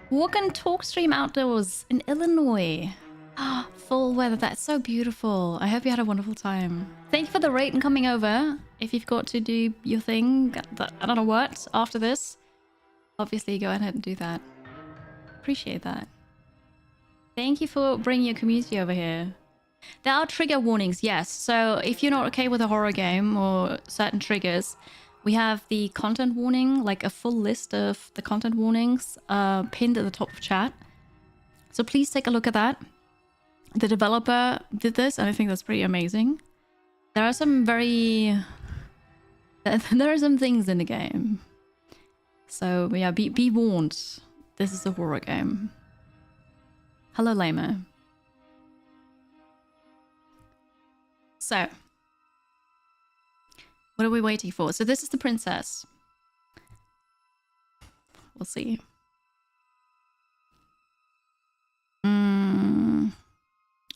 Walk and talk stream outdoors in Illinois. Full weather. That's so beautiful. I hope you had a wonderful time. Thank you for the rate and coming over. If you've got to do your thing, I don't know what, after this, obviously go ahead and do that. Appreciate that. Thank you for bringing your community over here. There are trigger warnings, yes. So if you're not okay with a horror game or certain triggers, we have the content warning, like a full list of the content warnings pinned at the top of chat. So please take a look at that. The developer did this, and I think that's pretty amazing. There are some there are some things in the game. So yeah, be warned. This is a horror game. Hello, Lama. So, what are we waiting for? So this is the princess. We'll see.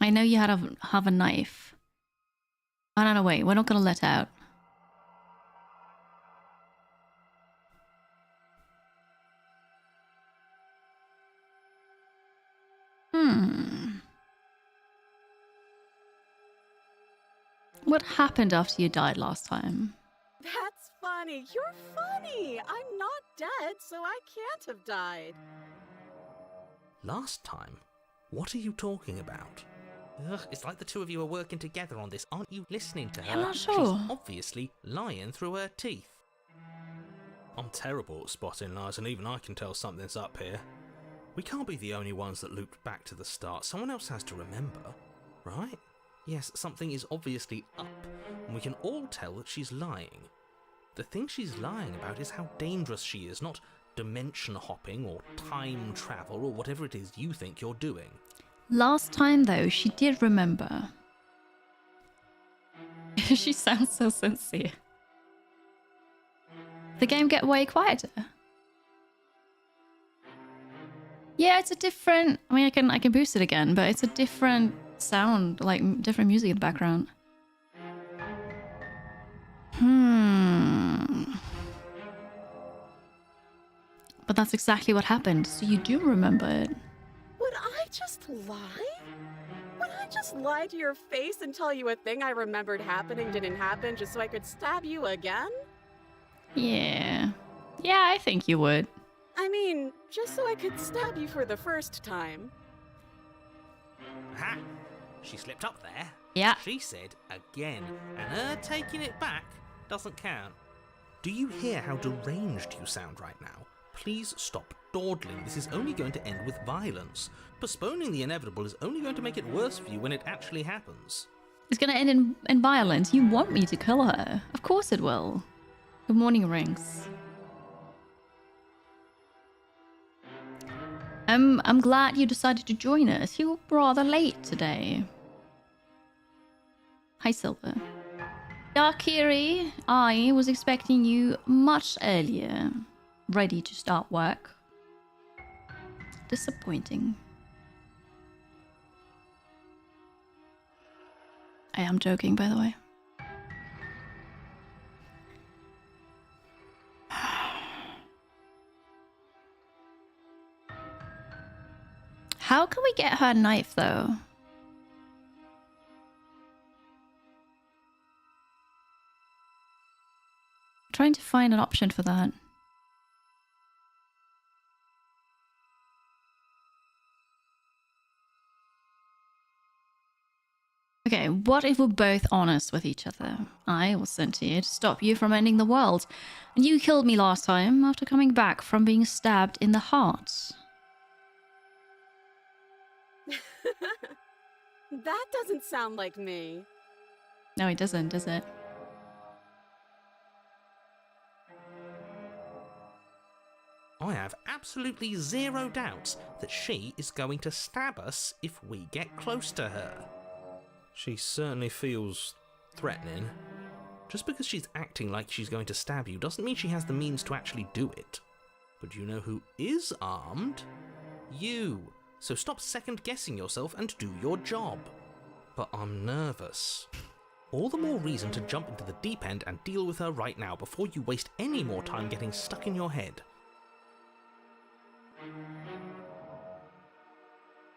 I know you have a knife. Oh, no, wait. We're not going to let out. What happened after you died last time? That's funny. You're funny. I'm not dead, so I can't have died. Last time? What are you talking about? Ugh, it's like the two of you are working together on this. Aren't you listening to her? I'm not sure. She's obviously lying through her teeth. I'm terrible at spotting lies, and even I can tell something's up here. We can't be the only ones that looped back to the start. Someone else has to remember, right? Yes, something is obviously up, and we can all tell that she's lying. The thing she's lying about is how dangerous she is, not dimension hopping or time travel or whatever it is you think you're doing. Last time, though, she did remember. She sounds so sincere. The game get way quieter. Yeah, it's a different... I mean, I can boost it again, but it's a different sound, like different music in the background. But that's exactly what happened, so you do remember it. Would I just lie? Would I just lie to your face and tell you a thing I remembered happening didn't happen just so I could stab you again? Yeah. Yeah, I think you would. I mean, just so I could stab you for the first time. Aha! She slipped up there. Yeah. She said again, and her taking it back doesn't count. Do you hear how deranged you sound right now? Please stop dawdling. This is only going to end with violence. Postponing the inevitable is only going to make it worse for you when it actually happens. It's gonna end in violence. You want me to kill her. Of course it will. Good morning, Rings. I'm glad you decided to join us. You were rather late today. Hi, Silver. Dark Kiri, I was expecting you much earlier. Ready to start work. Disappointing. I am joking, by the way. How can we get her a knife, though? Trying to find an option for that. Okay, what if we're both honest with each other? I was sent here to stop you from ending the world, and you killed me last time after coming back from being stabbed in the heart. That doesn't sound like me. No, it doesn't, does it? I have absolutely zero doubts that she is going to stab us if we get close to her. She certainly feels threatening. Just because she's acting like she's going to stab you doesn't mean she has the means to actually do it. But you know who is armed? You. So stop second-guessing yourself and do your job. But I'm nervous. All the more reason to jump into the deep end and deal with her right now before you waste any more time getting stuck in your head.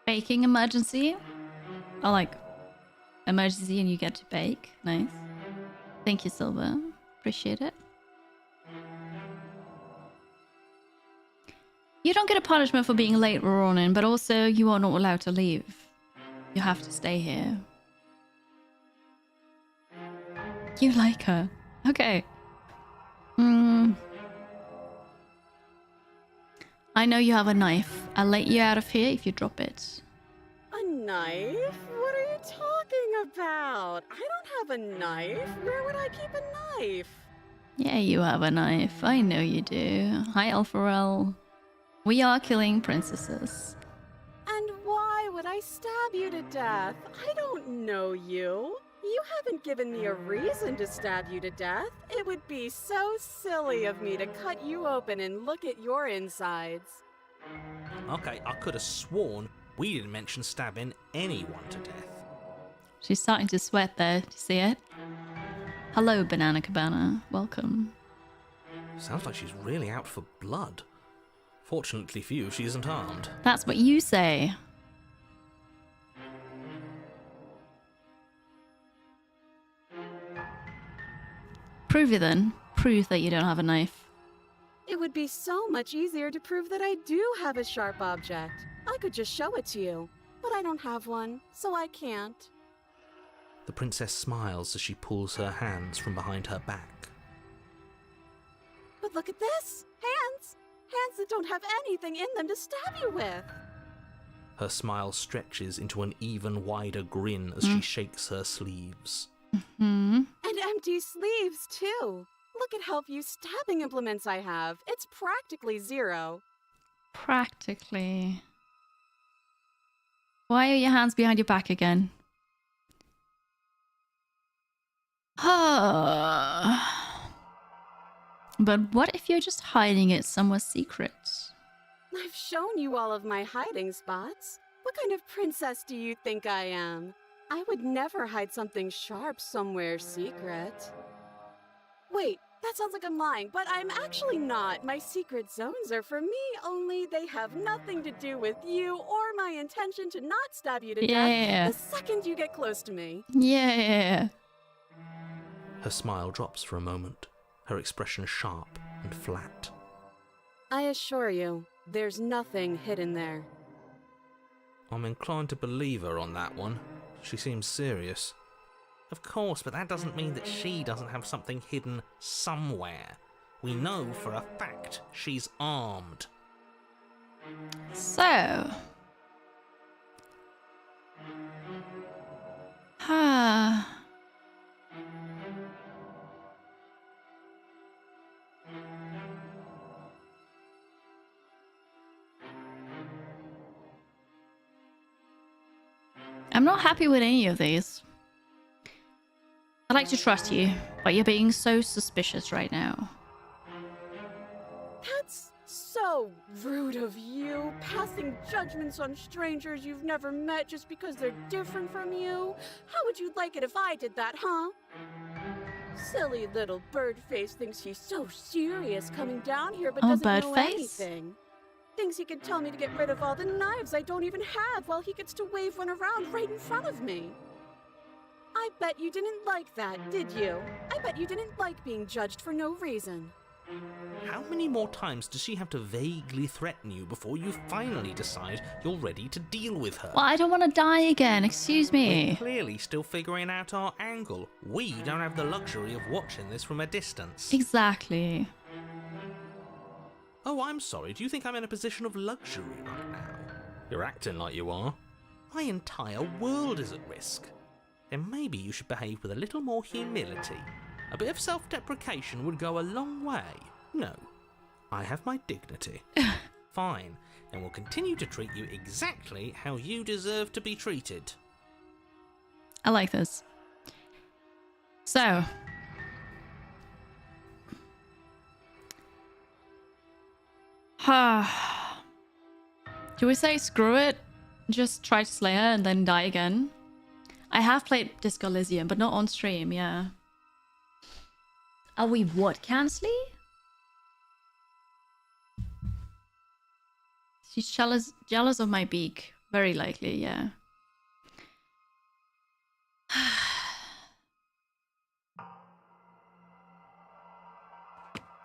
Baking emergency? I like emergency and you get to bake. Nice. Thank you, Silver. Appreciate it. You don't get a punishment for being late, Ronin, but also you are not allowed to leave. You have to stay here. You like her. Okay. I know you have a knife. I'll let you out of here if you drop it. A knife? What are you talking about? I don't have a knife. Where would I keep a knife? Yeah, you have a knife. I know you do. Hi, Alpharel. We are killing princesses. And why would I stab you to death? I don't know you. You haven't given me a reason to stab you to death. It would be so silly of me to cut you open and look at your insides. Okay, I could have sworn we didn't mention stabbing anyone to death. She's starting to sweat there. Do you see it? Hello, Banana Cabana. Welcome. Sounds like she's really out for blood. Fortunately for you, she isn't armed. That's what you say. Prove it then. Prove that you don't have a knife. It would be so much easier to prove that I do have a sharp object. I could just show it to you, but I don't have one, so I can't. The princess smiles as she pulls her hands from behind her back. But look at this! Hands! Hands that don't have anything in them to stab you with! Her smile stretches into an even wider grin as she shakes her sleeves. And empty sleeves, too! Look at how few stabbing implements I have. It's practically zero. Practically. Why are your hands behind your back again? But what if you're just hiding it somewhere secret? I've shown you all of my hiding spots. What kind of princess do you think I am? I would never hide something sharp somewhere secret. Wait, that sounds like I'm lying, but I'm actually not. My secret zones are for me, only they have nothing to do with you or my intention to not stab you to death the second you get close to me. Yeah. Her smile drops for a moment, her expression sharp and flat. I assure you, there's nothing hidden there. I'm inclined to believe her on that one. She seems serious. Of course, but that doesn't mean that she doesn't have something hidden somewhere. We know for a fact she's armed. So. I'm not happy with any of these. I'd like to trust you, but you're being so suspicious right now. That's so rude of you, passing judgments on strangers you've never met just because they're different from you. How would you like it if I did that, huh? Silly little Birdface thinks he's so serious coming down here, but doesn't know Birdface? anything. Thinks he can tell me to get rid of all the knives I don't even have while he gets to wave one around right in front of me. I bet you didn't like that, did you? I bet you didn't like being judged for no reason. How many more times does she have to vaguely threaten you before you finally decide you're ready to deal with her? Well, I don't want to die again, excuse We're me. clearly still figuring out our angle. We don't have the luxury of watching this from a distance. Exactly. Oh, I'm sorry. Do you think I'm in a position of luxury right now? You're acting like you are. My entire world is at risk. Then maybe you should behave with a little more humility. A bit of self-deprecation would go a long way. No, I have my dignity. Fine, then we'll continue to treat you exactly how you deserve to be treated. I like this. So. Do we say screw it? Just try to slay her and then die again? I have played Disco Elysium, but not on stream, yeah. Are we what, cancelly? She's jealous of my beak. Very likely, yeah.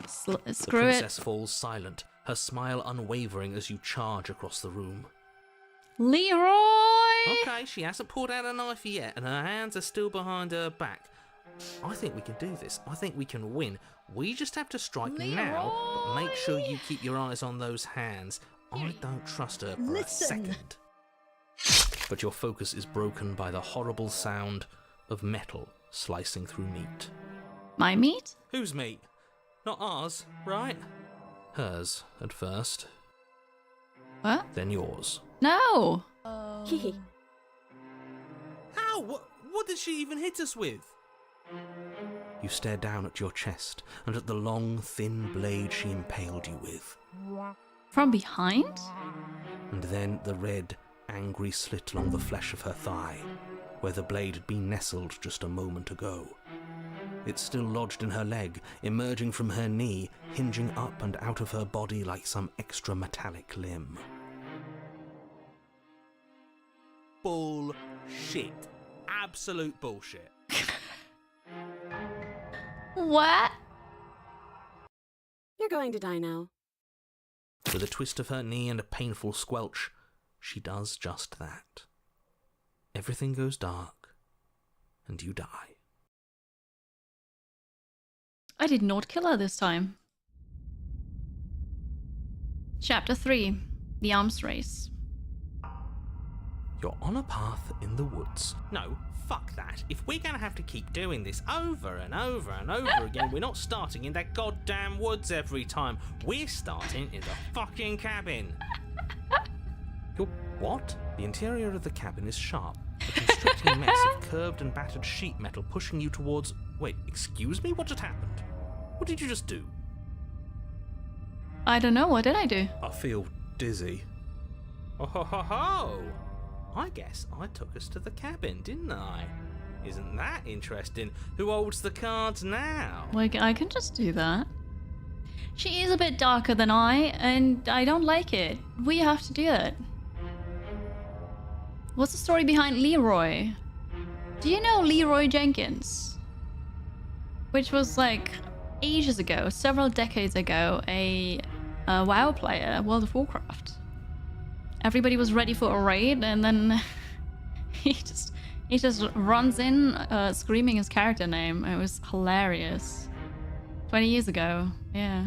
Screw The it. princess falls silent, her smile unwavering as you charge across the room. Leroy! Okay, she hasn't pulled out a knife yet, and her hands are still behind her back. I think we can do this. I think we can win. We just have to strike now, but make sure you keep your eyes on those hands. I don't trust her for a second. But your focus is broken by the horrible sound of metal slicing through meat. My meat? Whose meat? Not ours, right? Hers at first, What? then yours. No! Hee. How? What did she even hit us with? You stare down at your chest and at the long, thin blade she impaled you with. From behind? And then the red, angry slit along the flesh of her thigh, where the blade had been nestled just a moment ago. It's still lodged in her leg, emerging from her knee, hinging up and out of her body like some extra metallic limb. Bullshit. Absolute bullshit. What? You're going to die now. With a twist of her knee and a painful squelch, she does just that. Everything goes dark, and you die. I did not kill her this time. Chapter 3. The Arms Race. You're on a path in the woods. No, fuck that. If we're gonna have to keep doing this over and over and over again, we're not starting in that goddamn woods every time. We're starting in the fucking cabin. You're what? The interior of the cabin is sharp. A constricting mess of curved and battered sheet metal pushing you towards... Wait, excuse me? What just happened? What did you just do? I don't know, what did I do? I feel dizzy. Oh ho ho ho! I guess I took us to the cabin, didn't I? Isn't that interesting? Who holds the cards now? Like, I can just do that. She is a bit darker than I, and I don't like it. We have to do it. What's the story behind Leroy? Do you know Leroy Jenkins? Which was like ages ago, several decades ago, a WoW player, World of Warcraft. Everybody was ready for a raid, and then he just He just runs in screaming his character name. It was hilarious. 20 years ago. Yeah.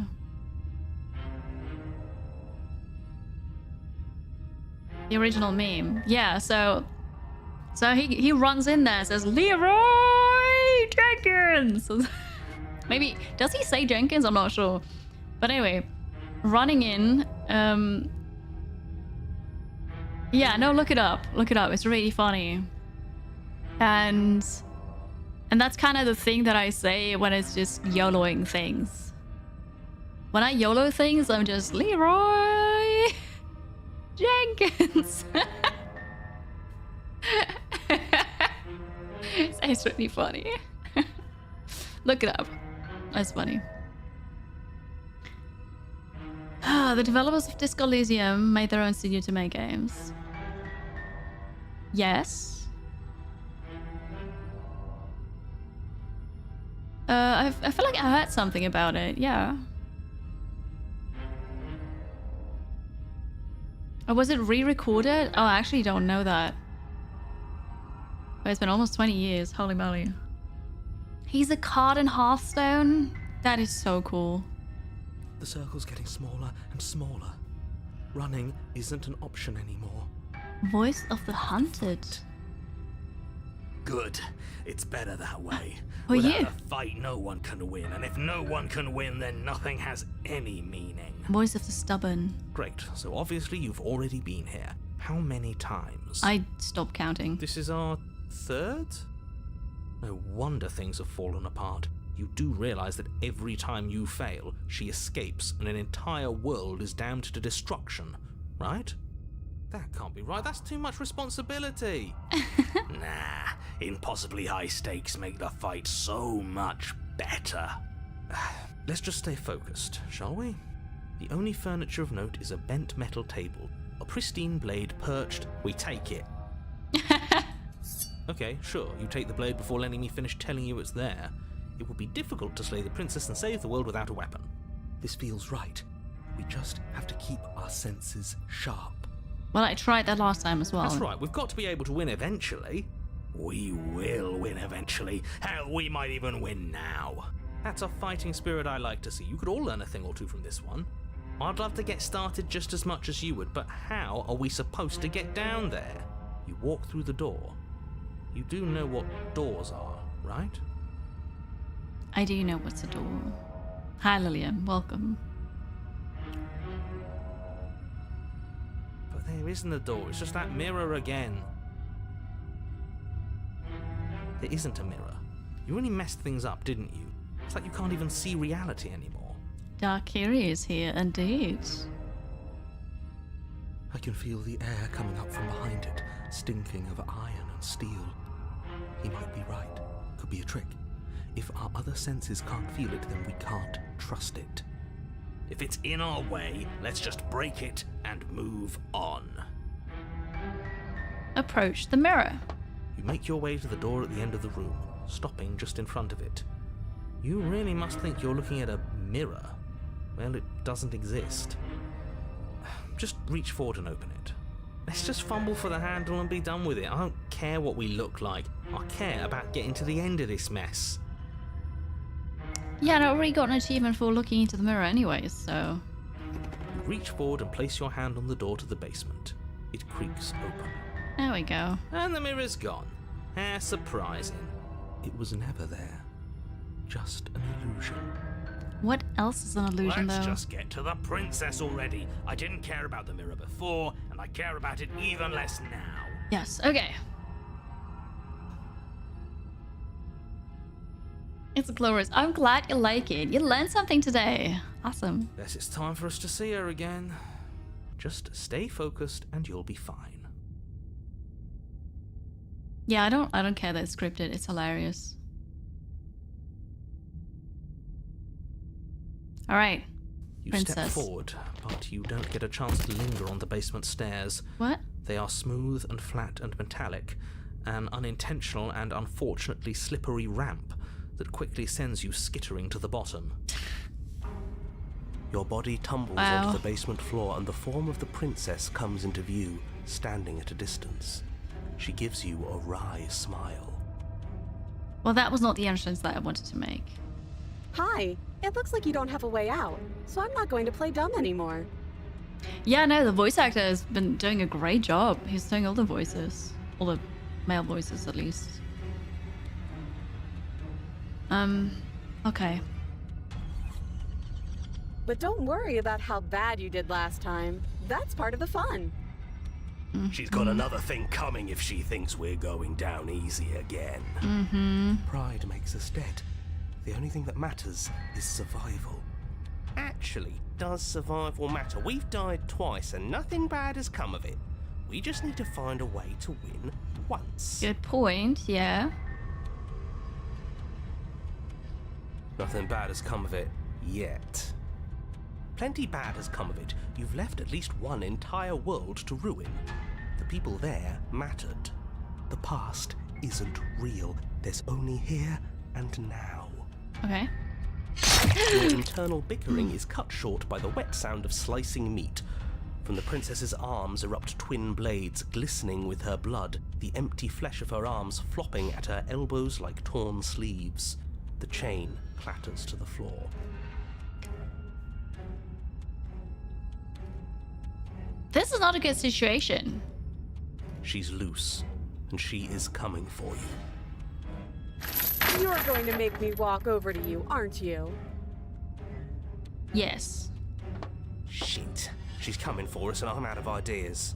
The original meme. Yeah, so he runs in there and says, Leroy Jenkins! Maybe, does he say Jenkins? I'm not sure. But anyway, running in, yeah, no, look it up. Look it up. It's really funny. And that's kind of the thing that I say when it's just YOLOing things. When I YOLO things, I'm just Leroy Jenkins. It's really funny. Look it up. That's funny. The developers of Disco Elysium made their own studio to make games. Yes. I feel like I heard something about it. Yeah. Or was it re-recorded? Oh, I actually don't know that. But it's been almost 20 years. Holy moly. He's a card in Hearthstone? That is so cool. The circle's getting smaller and smaller. Running isn't an option anymore. Voice of the Hunted. Good. It's better that way. Who are Without you? a fight, no one can win, and if no one can win, then nothing has any meaning. Voice of the Stubborn. Great, so obviously you've already been here. How many times? I stopped counting. This is our third? No wonder things have fallen apart. You do realize that every time you fail, she escapes and an entire world is damned to destruction, right? That can't be right. That's too much responsibility. Nah, impossibly high stakes make the fight so much better. Let's just stay focused, shall we? The only furniture of note is a bent metal table. A pristine blade perched. We take it. Okay, sure, you take the blade before letting me finish telling you it's there. It would be difficult to slay the princess and save the world without a weapon. This feels right. We just have to keep our senses sharp. Well, I tried that last time as well. That's right, we've got to be able to win eventually. We will win eventually. Hell, we might even win now. That's a fighting spirit I like to see. You could all learn a thing or two from this one. I'd love to get started just as much as you would, but how are we supposed to get down there? You walk through the door. You do know what doors are, right? I do know what's a door. Hi, Lillian. Welcome. But there isn't a door. It's just that mirror again. There isn't a mirror. You really messed things up, didn't you? It's like you can't even see reality anymore. Dark Kiri is here, indeed. I can feel the air coming up from behind it, stinking of iron and steel. He might be right. Could be a trick. If our other senses can't feel it, then we can't trust it. If it's in our way, let's just break it and move on. Approach the mirror. You make your way to the door at the end of the room, stopping just in front of it. You really must think you're looking at a mirror. Well, it doesn't exist. Just reach forward and open it. Let's just fumble for the handle and be done with it. I don't care what we look like. I care about getting to the end of this mess. Yeah, I already got an achievement for looking into the mirror anyways, so... You reach forward and place your hand on the door to the basement. It creaks open. There we go. And the mirror's gone. How surprising. It was never there. Just an illusion. What else is an illusion, Let's though? just get to the princess already. I didn't care about the mirror before, and I care about it even less now. Yes, okay. It's glorious. I'm glad you like it. You learned something today. Awesome. Guess it's time for us to see her again. Just stay focused and you'll be fine. Yeah, I don't care that it's scripted. It's hilarious. All right, You princess. step forward, but you don't get a chance to linger on the basement stairs. What? They are smooth and flat and metallic, an unintentional and unfortunately slippery ramp that quickly sends you skittering to the bottom. Your body tumbles Wow. onto the basement floor and the form of the princess comes into view, standing at a distance. She gives you a wry smile. Well, that was not the entrance that I wanted to make. Hi, it looks like you don't have a way out, so I'm not going to play dumb anymore. Yeah, no, the voice actor has been doing a great job. He's doing all the voices. All the male voices, at least. Okay. But don't worry about how bad you did last time. That's part of the fun. She's got another thing coming if she thinks we're going down easy again. Pride makes us dead. The only thing that matters is survival. Actually, does survival matter? We've died twice and nothing bad has come of it. We just need to find a way to win once. Good point, yeah. Nothing bad has come of it yet. Plenty bad has come of it. You've left at least one entire world to ruin. The people there mattered. The past isn't real. There's only here and now. Okay. Your internal bickering is cut short by the wet sound of slicing meat. From the princess's arms erupt twin blades glistening with her blood, the empty flesh of her arms flopping at her elbows like torn sleeves. The chain clatters to the floor. This is not a good situation. She's loose, and she is coming for you. You're going to make me walk over to you, aren't you? Yes. Shit. She's coming for us and I'm out of ideas.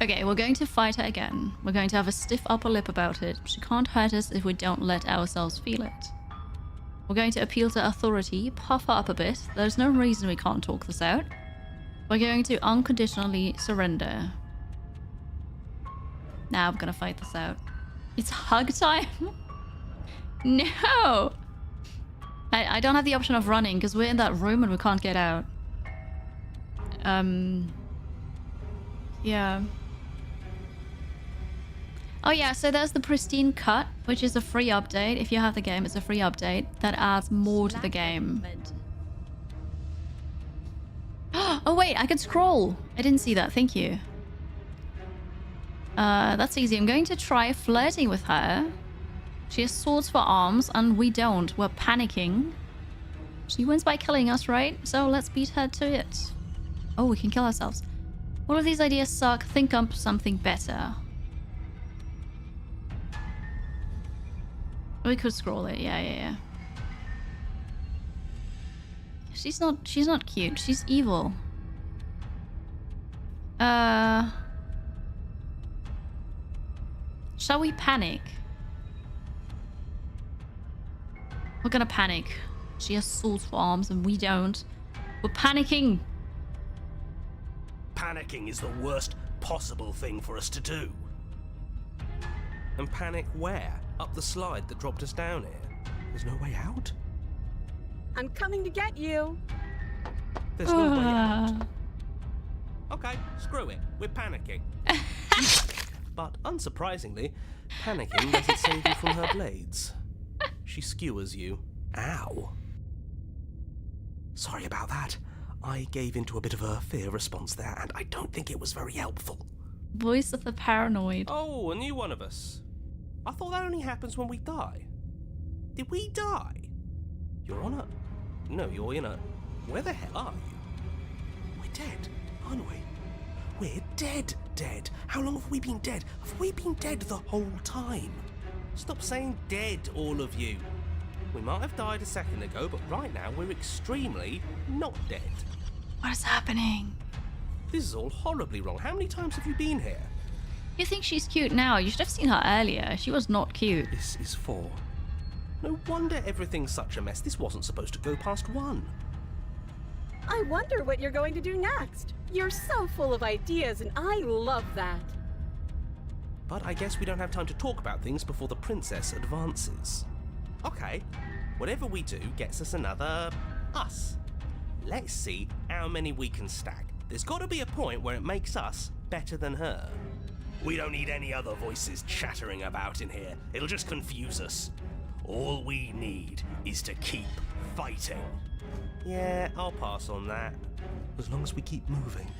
Okay, we're going to fight her again. We're going to have a stiff upper lip about it. She can't hurt us if we don't let ourselves feel it. We're going to appeal to authority, puff her up a bit. There's no reason we can't talk this out. We're going to unconditionally surrender. Now we're gonna fight this out. It's hug time? No! I don't have the option of running because we're in that room and we can't get out. Yeah. Oh yeah, so there's the Pristine cut, which is a free update. If you have the game, it's a free update that adds more to the game. Oh wait, I can scroll. I didn't see that, thank you. That's easy. I'm going to try flirting with her. She has swords for arms and we don't. We're panicking. She wins by killing us, right? So let's beat her to it. Oh, we can kill ourselves. All of these ideas suck. Think up something better. We could scroll it. Yeah. She's not cute. She's evil. Shall we panic? We're gonna panic. She has swords for arms and we don't. We're panicking. Panicking is the worst possible thing for us to do. And panic where? Up the slide that dropped us down here? There's no way out? I'm coming to get you. There's no way out. Okay, screw it. We're panicking. But unsurprisingly, panicking doesn't save you from her blades. She skewers you. Ow. Sorry about that. I gave into a bit of a fear response there, and I don't think it was very helpful. Voice of the paranoid. Oh, a new one of us. I thought that only happens when we die. Did we die? You're on a... No, you're in a... Where the hell are you? We're dead, aren't we? We're dead. How long have we been dead? Have we been dead the whole time? Stop saying dead, all of you. We might have died a second ago, but right now we're extremely not dead. What is happening? This is all horribly wrong. How many times have you been here? You think she's cute now? You should have seen her earlier. She was not cute. This is 4. No wonder everything's such a mess. This wasn't supposed to go past 1. I wonder what you're going to do next. You're so full of ideas, and I love that. But I guess we don't have time to talk about things before the princess advances. Okay, whatever we do gets us another us. Let's see how many we can stack. There's got to be a point where it makes us better than her. We don't need any other voices chattering about in here. It'll just confuse us. All we need is to keep fighting. Yeah, I'll pass on that. As long as we keep moving.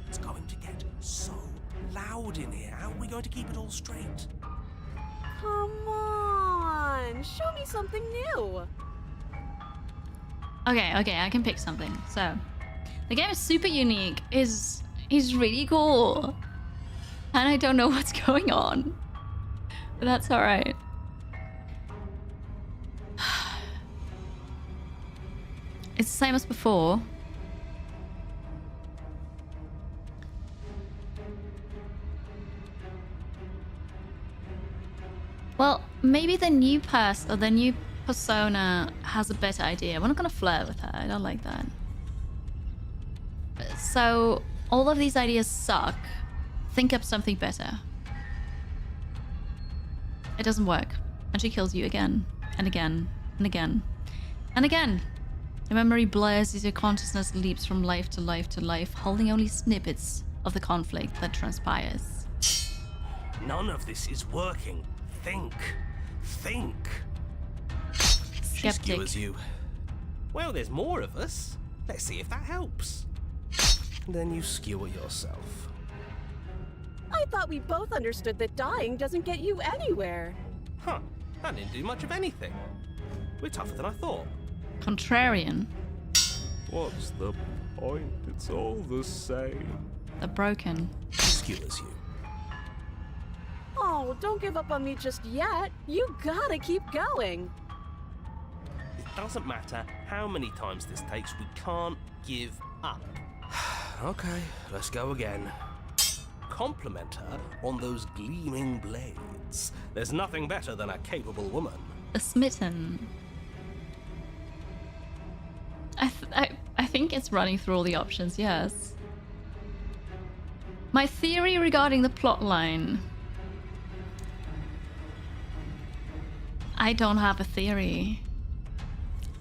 It's going to get so loud in here. How are we going to keep it all straight? Come on, show me something new. Okay, I can pick something. So, the game is super unique. Is really cool, and I don't know what's going on, but that's all right. It's the same as before. Well, maybe the new persona has a better idea. We're not gonna flirt with her. I don't like that. So all of these ideas suck. Think up something better. It doesn't work, and she kills you again and again and again and again. Your memory blurs as your consciousness leaps from life to life to life, holding only snippets of the conflict that transpires. None of this is working. Think. She Skeptic. skewers you. Well, there's more of us. Let's see if that helps. Then you skewer yourself. I thought we both understood that dying doesn't get you anywhere. Huh. That didn't do much of anything. We're tougher than I thought. Contrarian. What's the point? It's all the same. The broken. She skewers you. Oh, don't give up on me just yet. You gotta keep going. It doesn't matter how many times this takes, we can't give up. Okay, let's go again. Compliment her on those gleaming blades. There's nothing better than a capable woman. A smitten. I think it's running through all the options, yes. My theory regarding the plotline. I don't have a theory.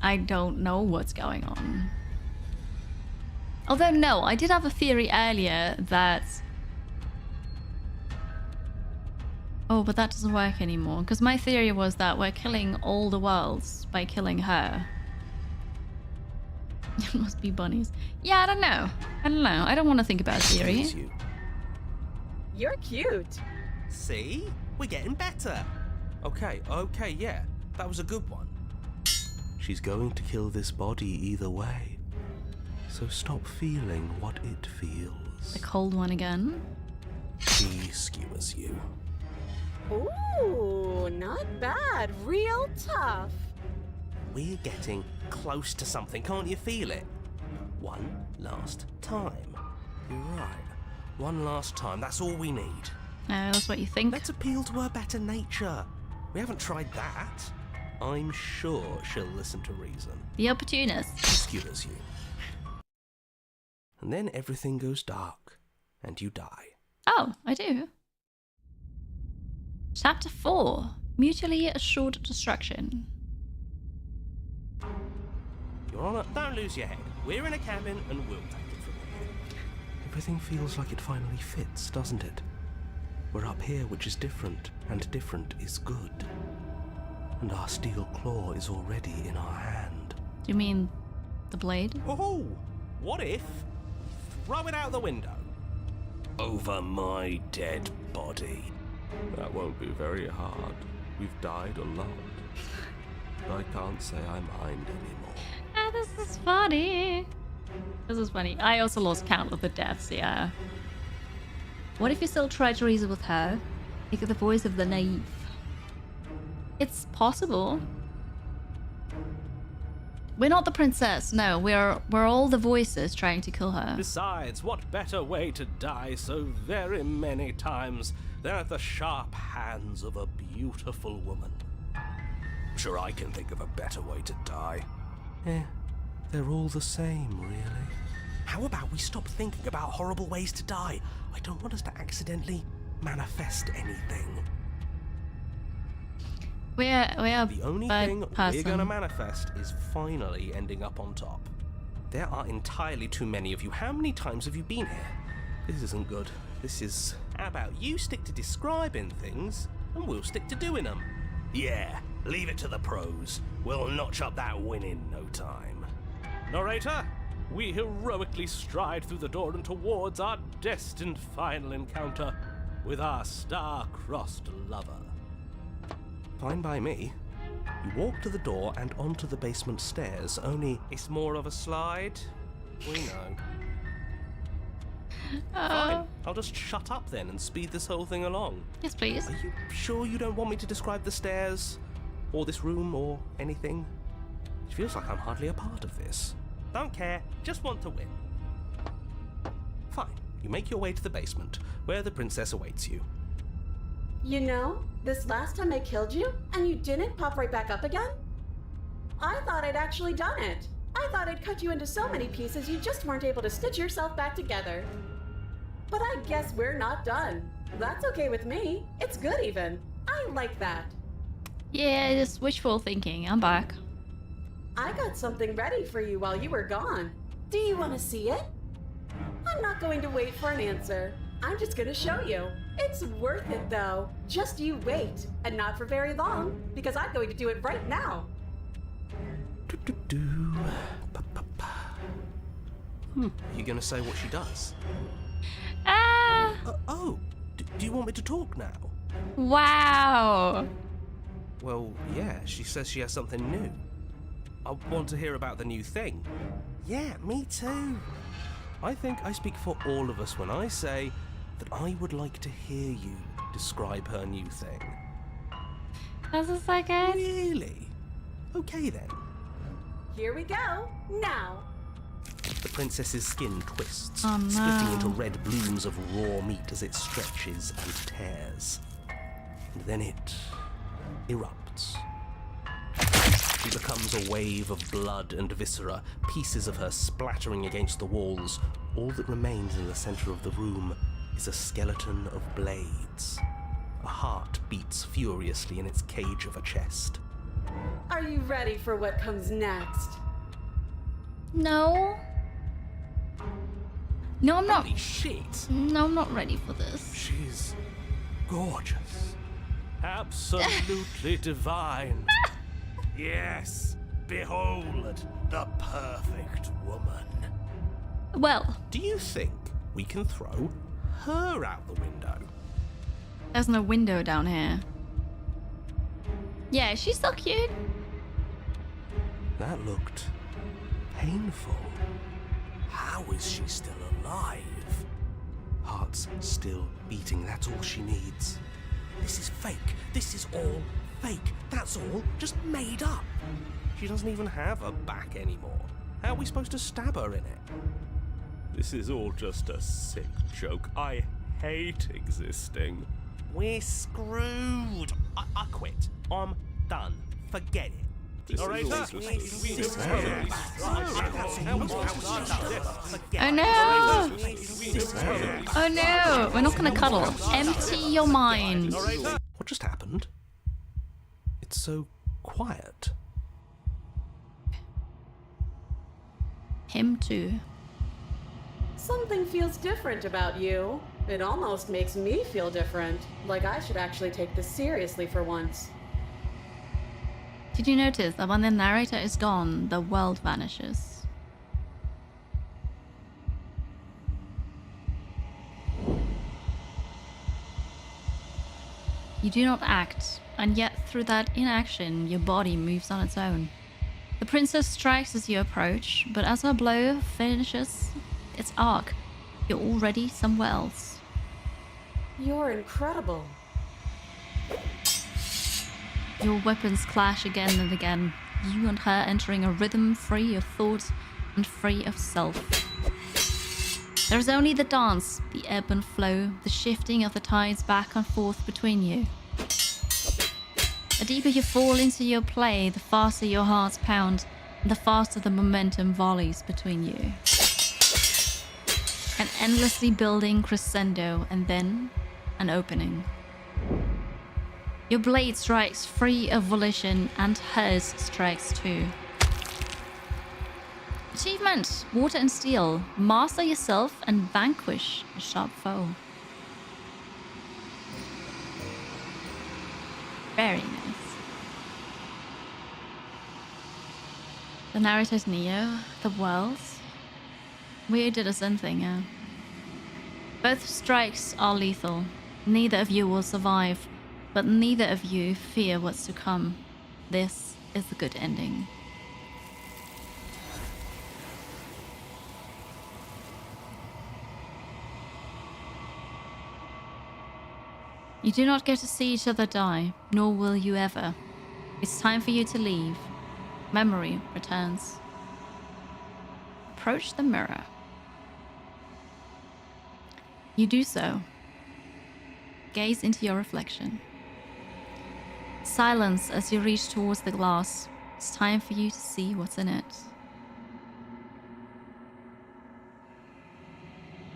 I don't know what's going on. Although, no, I did have a theory earlier that... Oh, but that doesn't work anymore. Because my theory was that we're killing all the worlds by killing her. It must be bunnies. Yeah, I don't know. I don't want to think about theory. You. You're cute. See? We're getting better. Okay, yeah. That was a good one. She's going to kill this body either way. So stop feeling what it feels. The cold one again. She skewers you. Ooh, not bad. Real tough. We're getting close to something, can't you feel it? One last time. You're right. One last time, that's all we need. That's what you think. Let's appeal to her better nature. We haven't tried that. I'm sure she'll listen to reason. The opportunist. She skewers you. And then everything goes dark, and you die. Oh, I do. Chapter 4. Mutually assured destruction. Your Honor, don't lose your head. We're in a cabin, and we'll take it from here. Everything feels like it finally fits, doesn't it? We're up here, which is different, and different is good. And our steel claw is already in our hand. Do you mean the blade? Oh, what if? Throw it out the window. Over my dead body. That won't be very hard. We've died a lot. I can't say I mind anymore. Ah, this is funny. This is funny. I also lost count of the deaths, yeah. What if you still try to reason with her? Make the voice of the naive. It's possible. We're not the princess, no. We're all the voices trying to kill her. Besides, what better way to die so very many times than at the sharp hands of a beautiful woman? I'm sure I can think of a better way to die. They're all the same, really. How about we stop thinking about horrible ways to die? I don't want us to accidentally manifest anything. We are The only thing we're gonna manifest is finally ending up on top. There are entirely too many of you. How many times have you been here? This isn't good. This is... How about you stick to describing things, and we'll stick to doing them? Yeah, leave it to the pros. We'll notch up that win in no time. Narrator, we heroically stride through the door and towards our destined final encounter with our star-crossed lover. Fine by me. You walk to the door and onto the basement stairs, only it's more of a slide. We know. Fine, I'll just shut up then and speed this whole thing along. Yes, please. Are you sure you don't want me to describe the stairs, or this room, or anything? It feels like I'm hardly a part of this. Don't care, just want to win. Fine, you make your way to the basement, where the princess awaits you. You know, this last time I killed you, and you didn't pop right back up again? I thought I'd actually done it. I thought I'd cut you into so many pieces you just weren't able to stitch yourself back together. But I guess we're not done. That's okay with me. It's good even. I like that. Yeah, it's wishful thinking. I'm back. I got something ready for you while you were gone. Do you want to see it? I'm not going to wait for an answer. I'm just going to show you. It's worth it though. Just you wait. And not for very long, because I'm going to do it right now. You gonna say what she does? Ah! Do you want me to talk now? Wow. Well, yeah, she says she has something new. I want to hear about the new thing. Yeah, me too. I think I speak for all of us when I say that I would like to hear you describe her new thing. That's a second. Really? Okay then. Here we go. Now. The princess's skin twists, Oh, no. splitting into red blooms of raw meat as it stretches and tears. And then it erupts. She becomes a wave of blood and viscera, pieces of her splattering against the walls. All that remains in the center of the room is a skeleton of blades. A heart beats furiously in its cage of a chest. Are you ready for what comes next? No. No, I'm not. Holy shit! No, I'm not ready for this. She's gorgeous. Absolutely divine. Yes, behold the perfect woman. Well, Do you think we can throw her out the window? there's no window down here. Yeah, she's so cute. That looked painful. How is she still alive? Heart's still beating, that's all she needs. This is fake. This is all fake. That's all just made up. She doesn't even have a back anymore. How are we supposed to stab her in it? This is all just a sick joke. I hate existing. We're screwed. I quit. I'm done. Forget it. Oh no! Oh no! We're not gonna cuddle. Empty your mind. What just happened? It's so quiet. Him too. Something feels different about you. It almost makes me feel different. Like I should actually take this seriously for once. Did you notice that when the narrator is gone, the world vanishes? You do not act, and yet through that inaction, your body moves on its own. The princess strikes as you approach, but as her blow finishes its arc, you're already somewhere else. You're incredible. Your weapons clash again and again, you and her entering a rhythm free of thought and free of self. There is only the dance, the ebb and flow, the shifting of the tides back and forth between you. The deeper you fall into your play, the faster your hearts pound, and the faster the momentum volleys between you. An endlessly building crescendo, and then an opening. Your blade strikes free of volition, and hers strikes too. Achievement: Water and Steel. Master yourself and vanquish a sharp foe. Very nice. The The narrator's Neo, the world. We did a Zen thing, yeah. Both strikes are lethal. Neither of you will survive, but neither of you fear what's to come. This is the good ending. You do not get to see each other die, nor will you ever. It's time for you to leave. Memory returns. Approach the mirror. You do so. Gaze into your reflection. Silence as you reach towards the glass. It's time for you to see what's in it.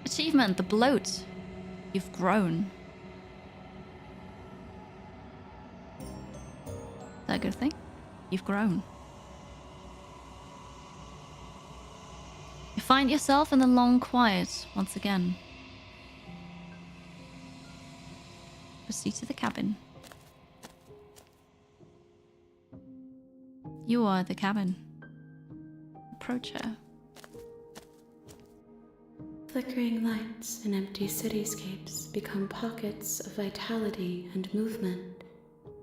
Achievement, the bloat. You've grown. Is that a good thing? You've grown. You find yourself in the long quiet once again. Proceed to the cabin. You are the cabin. Approach her. Flickering lights and empty cityscapes become pockets of vitality and movement.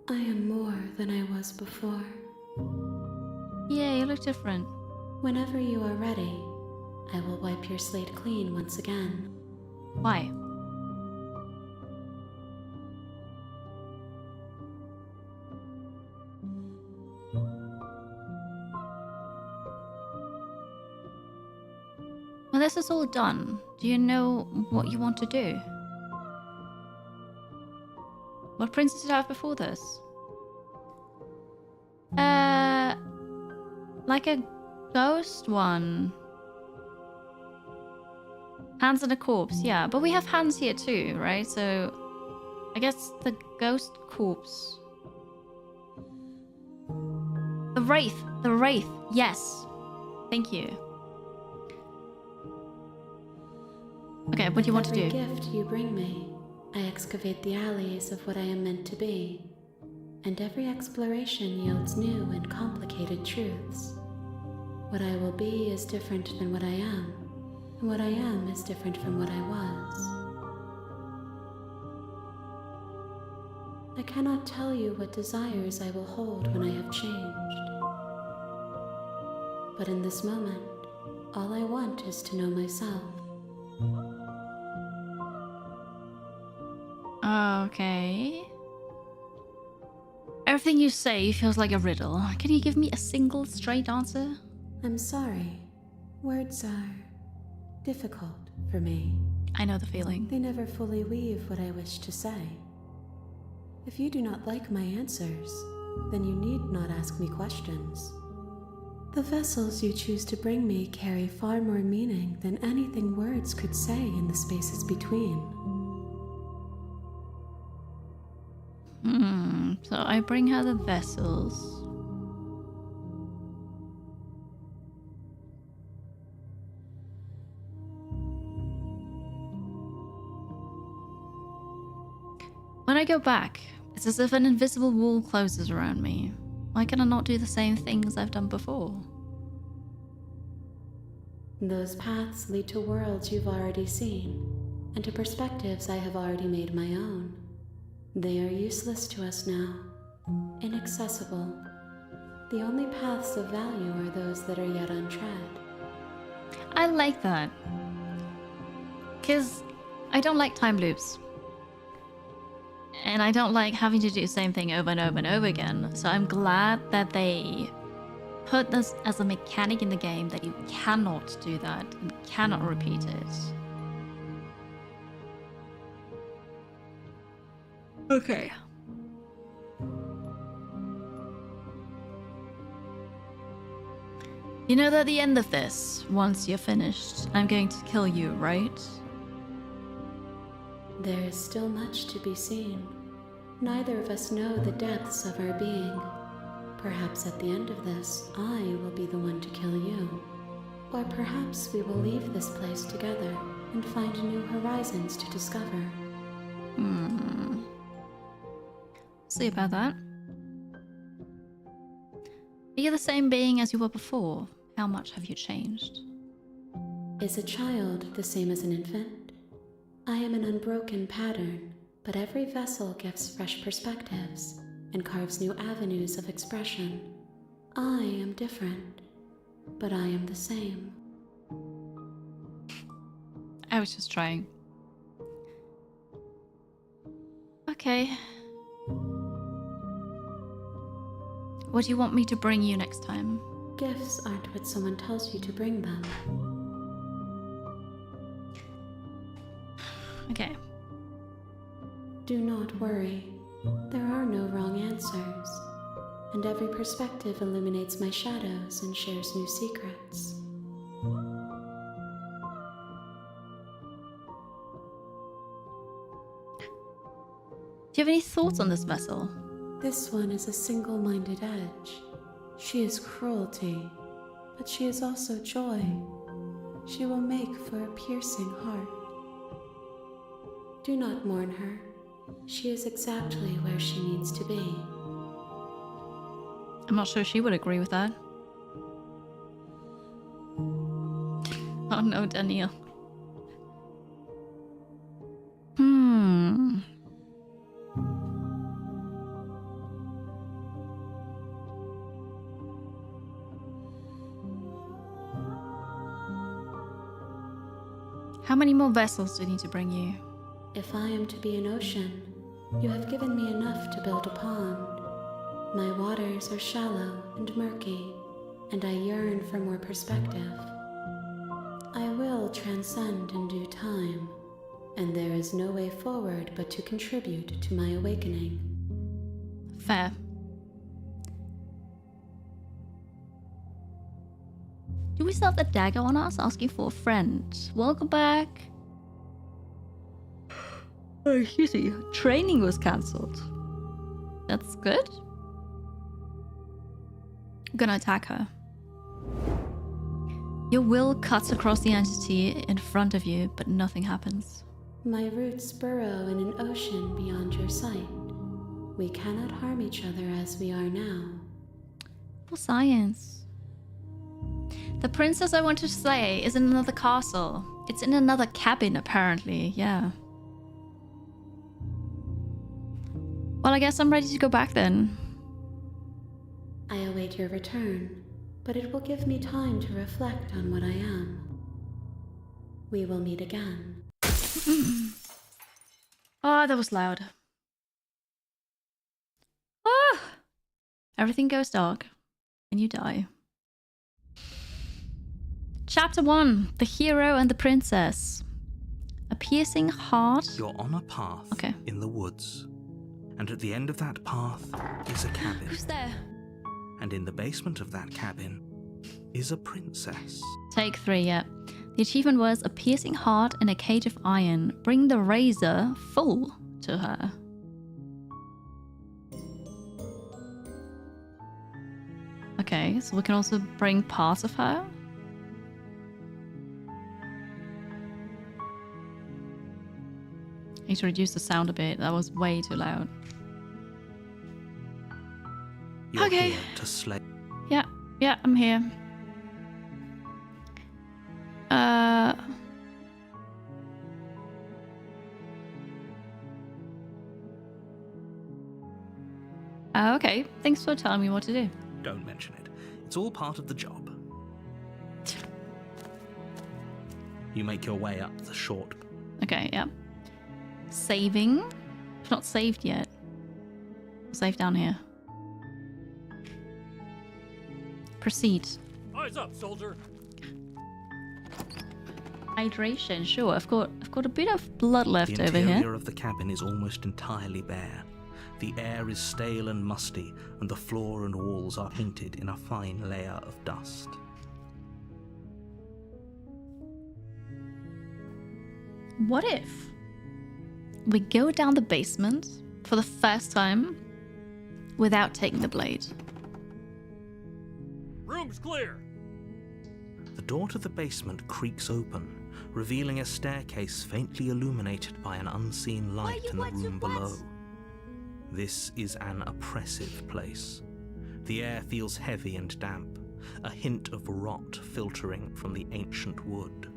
I am more than I was before. Yeah, you look different. Whenever you are ready, I will wipe your slate clean once again. Why? When this is all done, do you know what you want to do? What princes did you have before this? Like a ghost one. Hands and a corpse, yeah. But we have hands here too, right? So I guess the ghost corpse. The Wraith, yes. Thank you. Okay, what do you want to do? With every gift you bring me, I excavate the alleys of what I am meant to be, and every exploration yields new and complicated truths. What I will be is different than what I am, and what I am is different from what I was. I cannot tell you what desires I will hold when I have changed. But in this moment, all I want is to know myself. Okay. Everything you say feels like a riddle. Can you give me a single straight answer? I'm sorry. Words are difficult for me. I know the feeling. They never fully weave what I wish to say. If you do not like my answers, then you need not ask me questions. The vessels you choose to bring me carry far more meaning than anything words could say in the spaces between. So I bring her the vessels. When I go back, it's as if an invisible wall closes around me. Why can I not do the same things I've done before? Those paths lead to worlds you've already seen, and to perspectives I have already made my own. They are useless to us now, inaccessible. The only paths of value are those that are yet untread. I like that. Because I don't like time loops. And I don't like having to do the same thing over and over and over again. So I'm glad that they put this as a mechanic in the game that you cannot do that and cannot repeat it. Okay. You know that at the end of this, once you're finished, I'm going to kill you, right? There is still much to be seen. Neither of us know the depths of our being. Perhaps at the end of this, I will be the one to kill you. Or perhaps we will leave this place together and find new horizons to discover. See about that. Are you the same being as you were before? How much have you changed? Is a child the same as an infant? I am an unbroken pattern, but every vessel gives fresh perspectives and carves new avenues of expression. I am different, but I am the same. I was just trying. Okay. What do you want me to bring you next time? Gifts aren't what someone tells you to bring them. Okay. Do not worry. There are no wrong answers, and every perspective illuminates my shadows and shares new secrets. Do you have any thoughts on this vessel? This one is a single-minded edge. She is cruelty, but she is also joy. She will make for a piercing heart. Do not mourn her. She is exactly where she needs to be. I'm not sure she would agree with that. Oh no, Daniel. How many more vessels do I need to bring you? If I am to be an ocean, you have given me enough to build a pond. My waters are shallow and murky, and I yearn for more perspective. I will transcend in due time, and there is no way forward but to contribute to my awakening. Fair. Do we still have the dagger on us? Asking for a friend. Welcome back. Oh, excuse me. Training was cancelled. That's good. I'm gonna attack her. Your will cuts across the entity in front of you, but nothing happens. My roots burrow in an ocean beyond your sight. We cannot harm each other as we are now. For science. The princess I want to slay is in another castle. It's in another cabin, apparently. Yeah. Well, I guess I'm ready to go back then. I await your return, but it will give me time to reflect on what I am. We will meet again. Oh, that was loud. Oh! Everything goes dark, and you die. Chapter 1. The Hero and the Princess. A piercing heart. You're on a path in the woods. And at the end of that path is a cabin. Who's there? And in the basement of that cabin is a princess. Take 3, yeah. The achievement was a piercing heart in a cage of iron. Bring the razor full to her. Okay, so we can also bring parts of her. I need to reduce the sound a bit. That was way too loud. You're okay. Here to slay. Yeah, I'm here. Okay. Thanks for telling me what to do. Don't mention it. It's all part of the job. You make your way up the short. Okay, yeah. Saving. It's not saved yet. Save down here. Proceed. Eyes up, soldier. Hydration, sure. I've got a bit of blood left over here. The interior of the cabin is almost entirely bare. The air is stale and musty, and the floor and walls are painted in a fine layer of dust. What if we go down the basement for the first time without taking the blade? Room's clear. The door to the basement creaks open, revealing a staircase faintly illuminated by an unseen light in the room below. This is an oppressive place. The air feels heavy and damp, a hint of rot filtering from the ancient wood.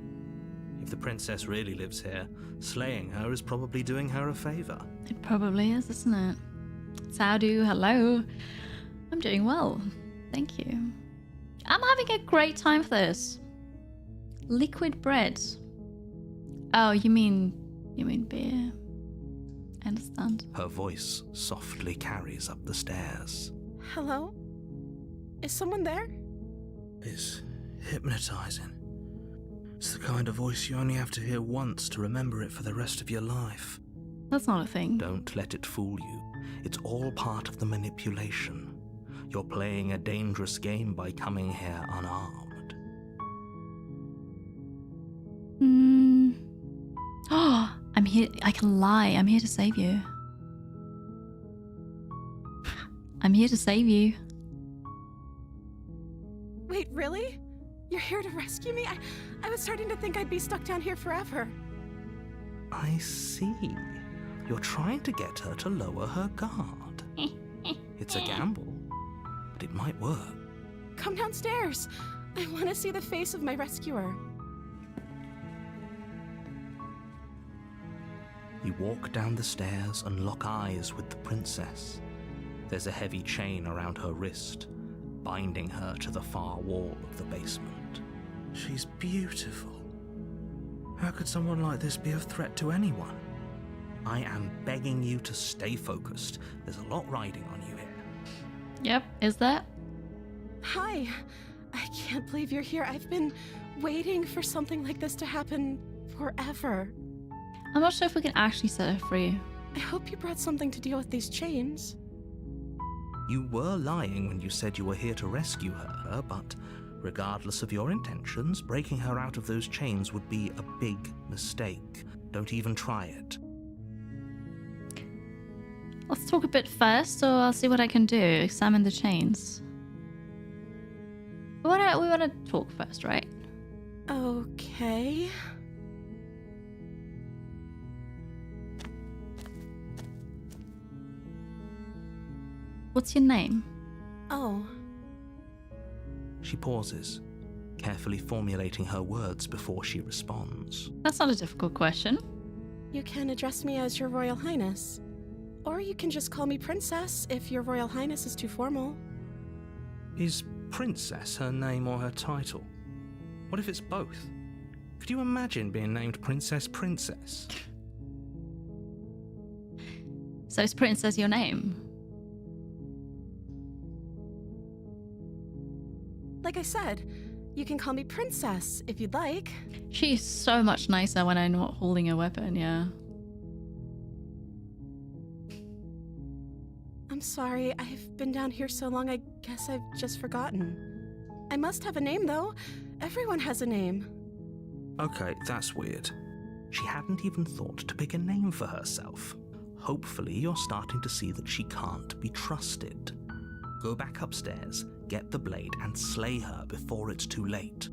If the princess really lives here, slaying her is probably doing her a favor. It probably is, isn't it? Saudu, hello. I'm doing well. Thank you. I'm having a great time for this. Liquid bread. Oh, you mean beer. I understand. Her voice softly carries up the stairs. Hello? Is someone there? It's hypnotizing. It's the kind of voice you only have to hear once to remember it for the rest of your life. That's not a thing. Don't let it fool you. It's all part of the manipulation. You're playing a dangerous game by coming here unarmed. Oh, I'm here. I can lie. I'm here to save you. I'm here to save you. Wait, really? You're here to rescue me? I was starting to think I'd be stuck down here forever. I see. You're trying to get her to lower her guard. It's a gamble, but it might work. Come downstairs. I want to see the face of my rescuer. You walk down the stairs and lock eyes with the princess. There's a heavy chain around her wrist, binding her to the far wall of the basement. She's beautiful. How could someone like this be a threat to anyone? I am begging you to stay focused. There's a lot riding on you here. Yep, is that? Hi. I can't believe you're here. I've been waiting for something like this to happen forever. I'm not sure if we can actually set her free. I hope you brought something to deal with these chains. You were lying when you said you were here to rescue her, but regardless of your intentions, breaking her out of those chains would be a big mistake. Don't even try it. Let's talk a bit first, so I'll see what I can do. Examine the chains. We wanna talk first, right? Okay. What's your name? Oh. She pauses, carefully formulating her words before she responds. That's not a difficult question. You can address me as Your Royal Highness. Or you can just call me Princess if Your Royal Highness is too formal. Is Princess her name or her title? What if it's both? Could you imagine being named Princess Princess? So is Princess your name? Like I said, you can call me Princess if you'd like. She's so much nicer when I'm not holding a weapon, yeah. I'm sorry, I've been down here so long I guess I've just forgotten. I must have a name though. Everyone has a name. Okay, that's weird. She hadn't even thought to pick a name for herself. Hopefully you're starting to see that she can't be trusted. Go back upstairs, get the blade, and slay her before it's too late.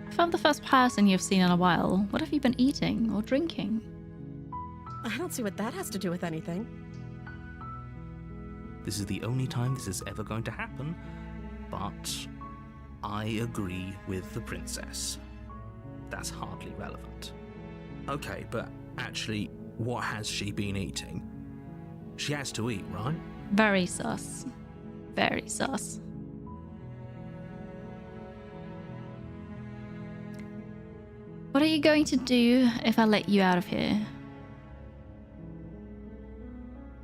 If I'm the first person you've seen in a while, what have you been eating or drinking? I don't see what that has to do with anything. This is the only time this is ever going to happen, but I agree with the princess. That's hardly relevant. Okay, but actually, what has she been eating? She has to eat, right? Very sus. Very sus. What are you going to do if I let you out of here?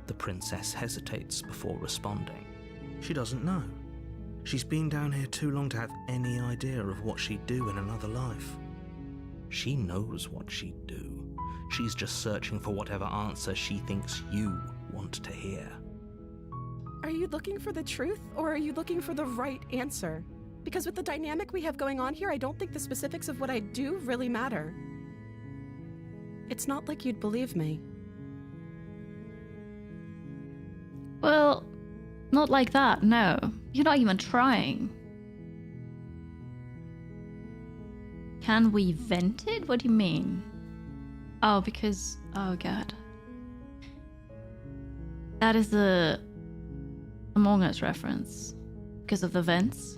The princess hesitates before responding. She doesn't know. She's been down here too long to have any idea of what she'd do in another life. She knows what she'd do. She's just searching for whatever answer she thinks you want to hear. Are you looking for the truth, or are you looking for the right answer? Because with the dynamic we have going on here, I don't think the specifics of what I do really matter. It's not like you'd believe me. Well, not like that, no. You're not even trying. Can we vent it? What do you mean? Oh, because... Oh, God. That is a Among Us reference. Because of the vents.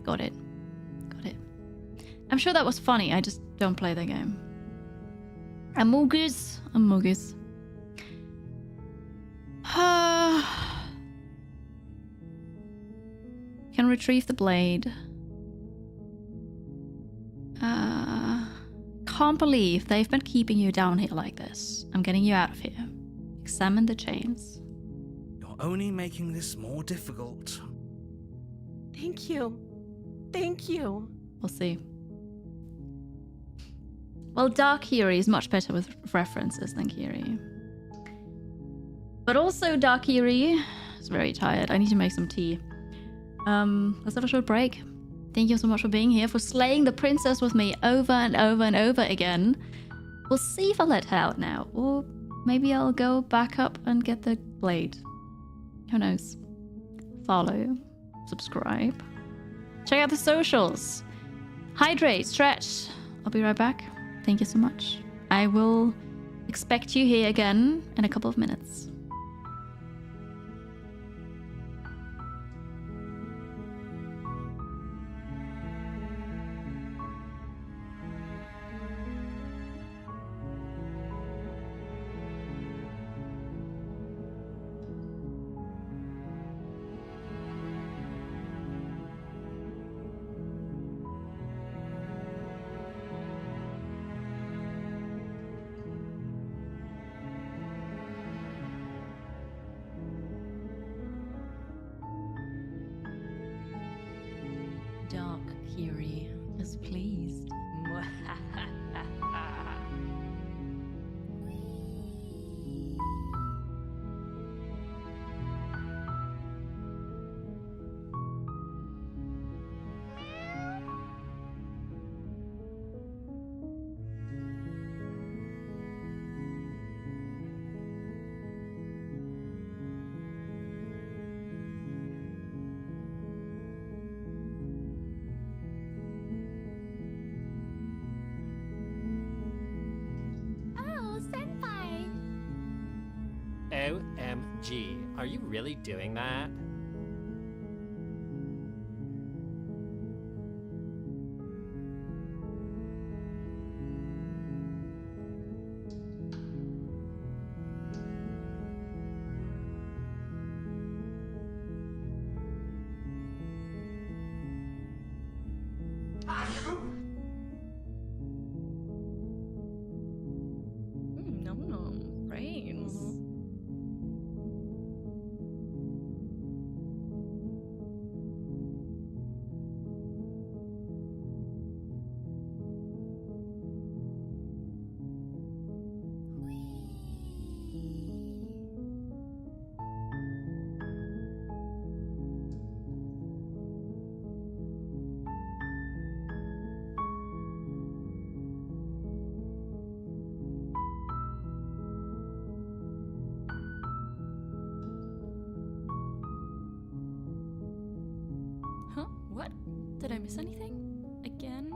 Got it. Got it. I'm sure that was funny. I just don't play the game. Amogus. Amogus. Can retrieve the blade. Can't believe they've been keeping you down here like this. I'm getting you out of here. Examine the chains. You're only making this more difficult. Thank you. Thank you. We'll see. Well, Dark Kiri is much better with references than Kiri. But also Dark Kiri is very tired. I need to make some tea. Let's have a short break. Thank you so much for being here, for slaying the princess with me over and over and over again. We'll see if I let her out now. Or maybe I'll go back up and get the blade. Who knows? Follow. Subscribe. Check out the socials. Hydrate, stretch. I'll be right back. Thank you so much. I will expect you here again in a couple of minutes. Dark Kiri is pleased. OMG, are you really doing that? Nom nom. Brains. Huh? What? Did I miss anything? Again?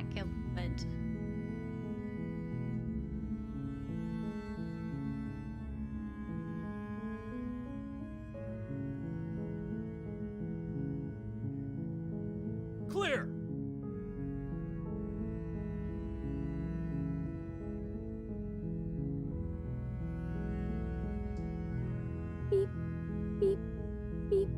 back a bit. Clear! Beep, beep, beep.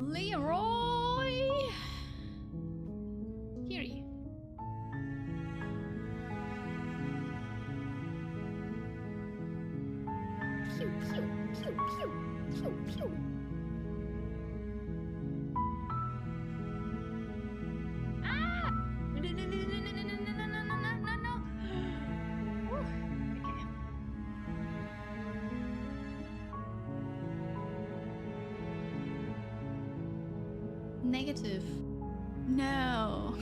Leroy Kiri. Pew, pew, pew, pew, pew, pew. Ah! No, no, no, no, no, no, no, no, no, no, no, no, no. Whew. Okay. Negative. No.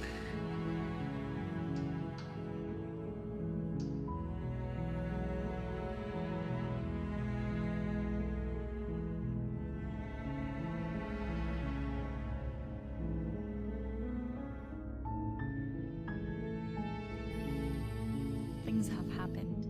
Things have happened.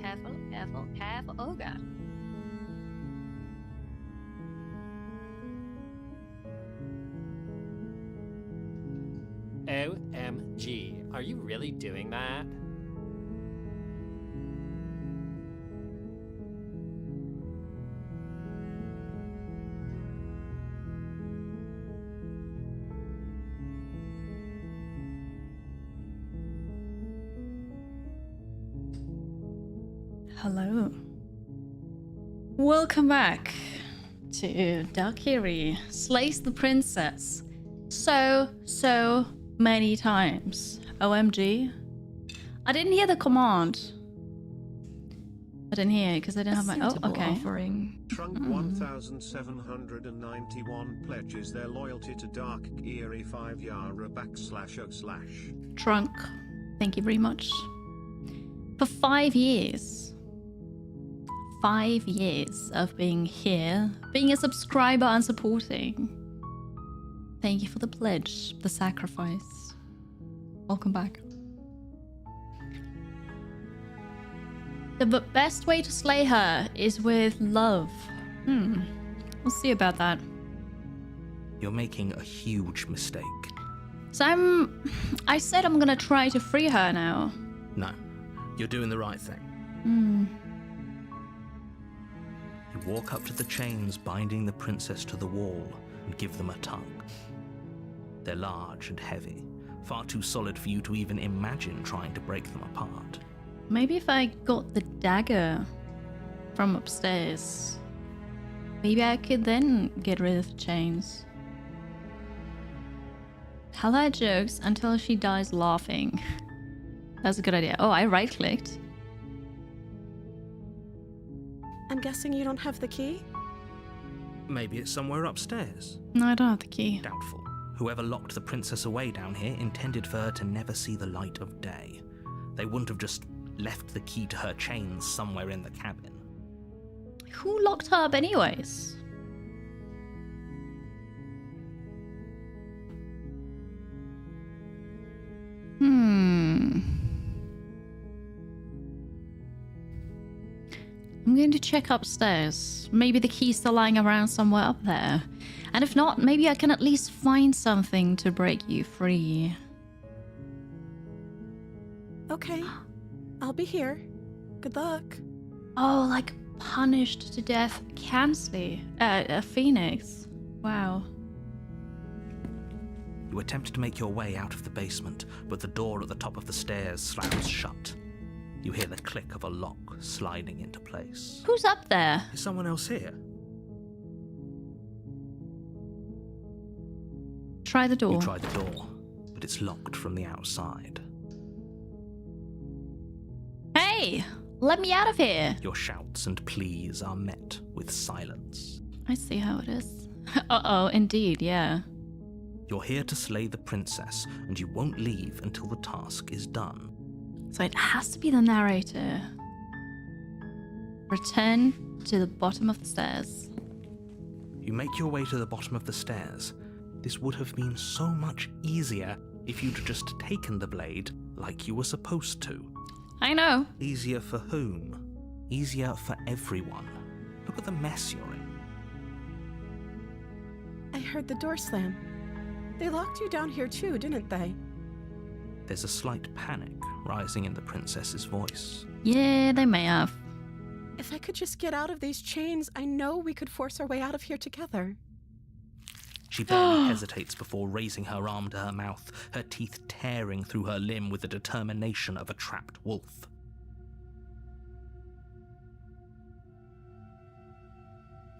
Careful, careful, careful. Oh god. OMG, are you really doing that? Hello. Welcome back to Dark Kiri slays the princess so many times. OMG. I didn't hear the command. I didn't hear it because I didn't have my. Oh, okay. Offering. Trunk 1791 pledges their loyalty to Dark Kiri 5 Yara //. Trunk. Thank you very much. For 5 years. 5 years of being here, being a subscriber and supporting. Thank you for the pledge, the sacrifice. Welcome back. The best way to slay her is with love. We'll see about that. You're making a huge mistake. So I said I'm gonna try to free her now. No, you're doing the right thing. You walk up to the chains binding the princess to the wall and give them a tug. They're large and heavy, far too solid for you to even imagine trying to break them apart. Maybe if I got the dagger from upstairs, maybe I could then get rid of the chains. Tell her jokes until she dies laughing. That's a good idea. Oh, I right-clicked. I'm guessing you don't have the key? Maybe it's somewhere upstairs. No, I don't have the key. Doubtful. Whoever locked the princess away down here intended for her to never see the light of day. They wouldn't have just left the key to her chains somewhere in the cabin. Who locked her up anyways? I'm going to check upstairs. Maybe the key's still lying around somewhere up there. And if not, maybe I can at least find something to break you free. Okay, I'll be here. Good luck. Oh, like punished to death Kansley. A phoenix. Wow. You attempt to make your way out of the basement, but the door at the top of the stairs slams shut. You hear the click of a lock sliding into place. Who's up there? Is someone else here? Try the door. You try the door, but it's locked from the outside. Hey! Let me out of here! Your shouts and pleas are met with silence. I see how it is. Uh-oh, indeed, yeah. You're here to slay the princess, and you won't leave until the task is done. So it has to be the narrator. Return to the bottom of the stairs. You make your way to the bottom of the stairs. This would have been so much easier if you'd just taken the blade like you were supposed to. I know. Easier for whom? Easier for everyone. Look at the mess you're in. I heard the door slam. They locked you down here too, didn't they? There's a slight panic rising in the princess's voice. Yeah, they may have. If I could just get out of these chains, I know we could force our way out of here together. She barely hesitates before raising her arm to her mouth, her teeth tearing through her limb with the determination of a trapped wolf.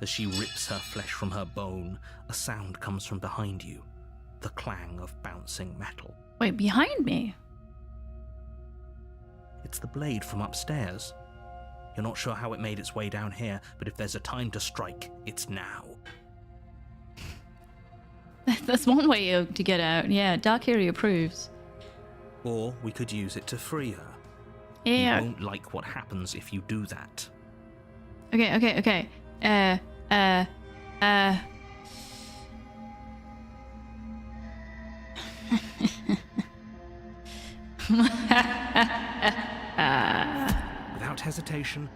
As she rips her flesh from her bone, a sound comes from behind you, the clang of bouncing metal. Wait, behind me? It's the blade from upstairs. You're not sure how it made its way down here, but if there's a time to strike, it's now. That's one way to get out. Yeah, Dark Kiri approves. Or we could use it to free her. Yeah. You won't like what happens if you do that. Okay. Without hesitation,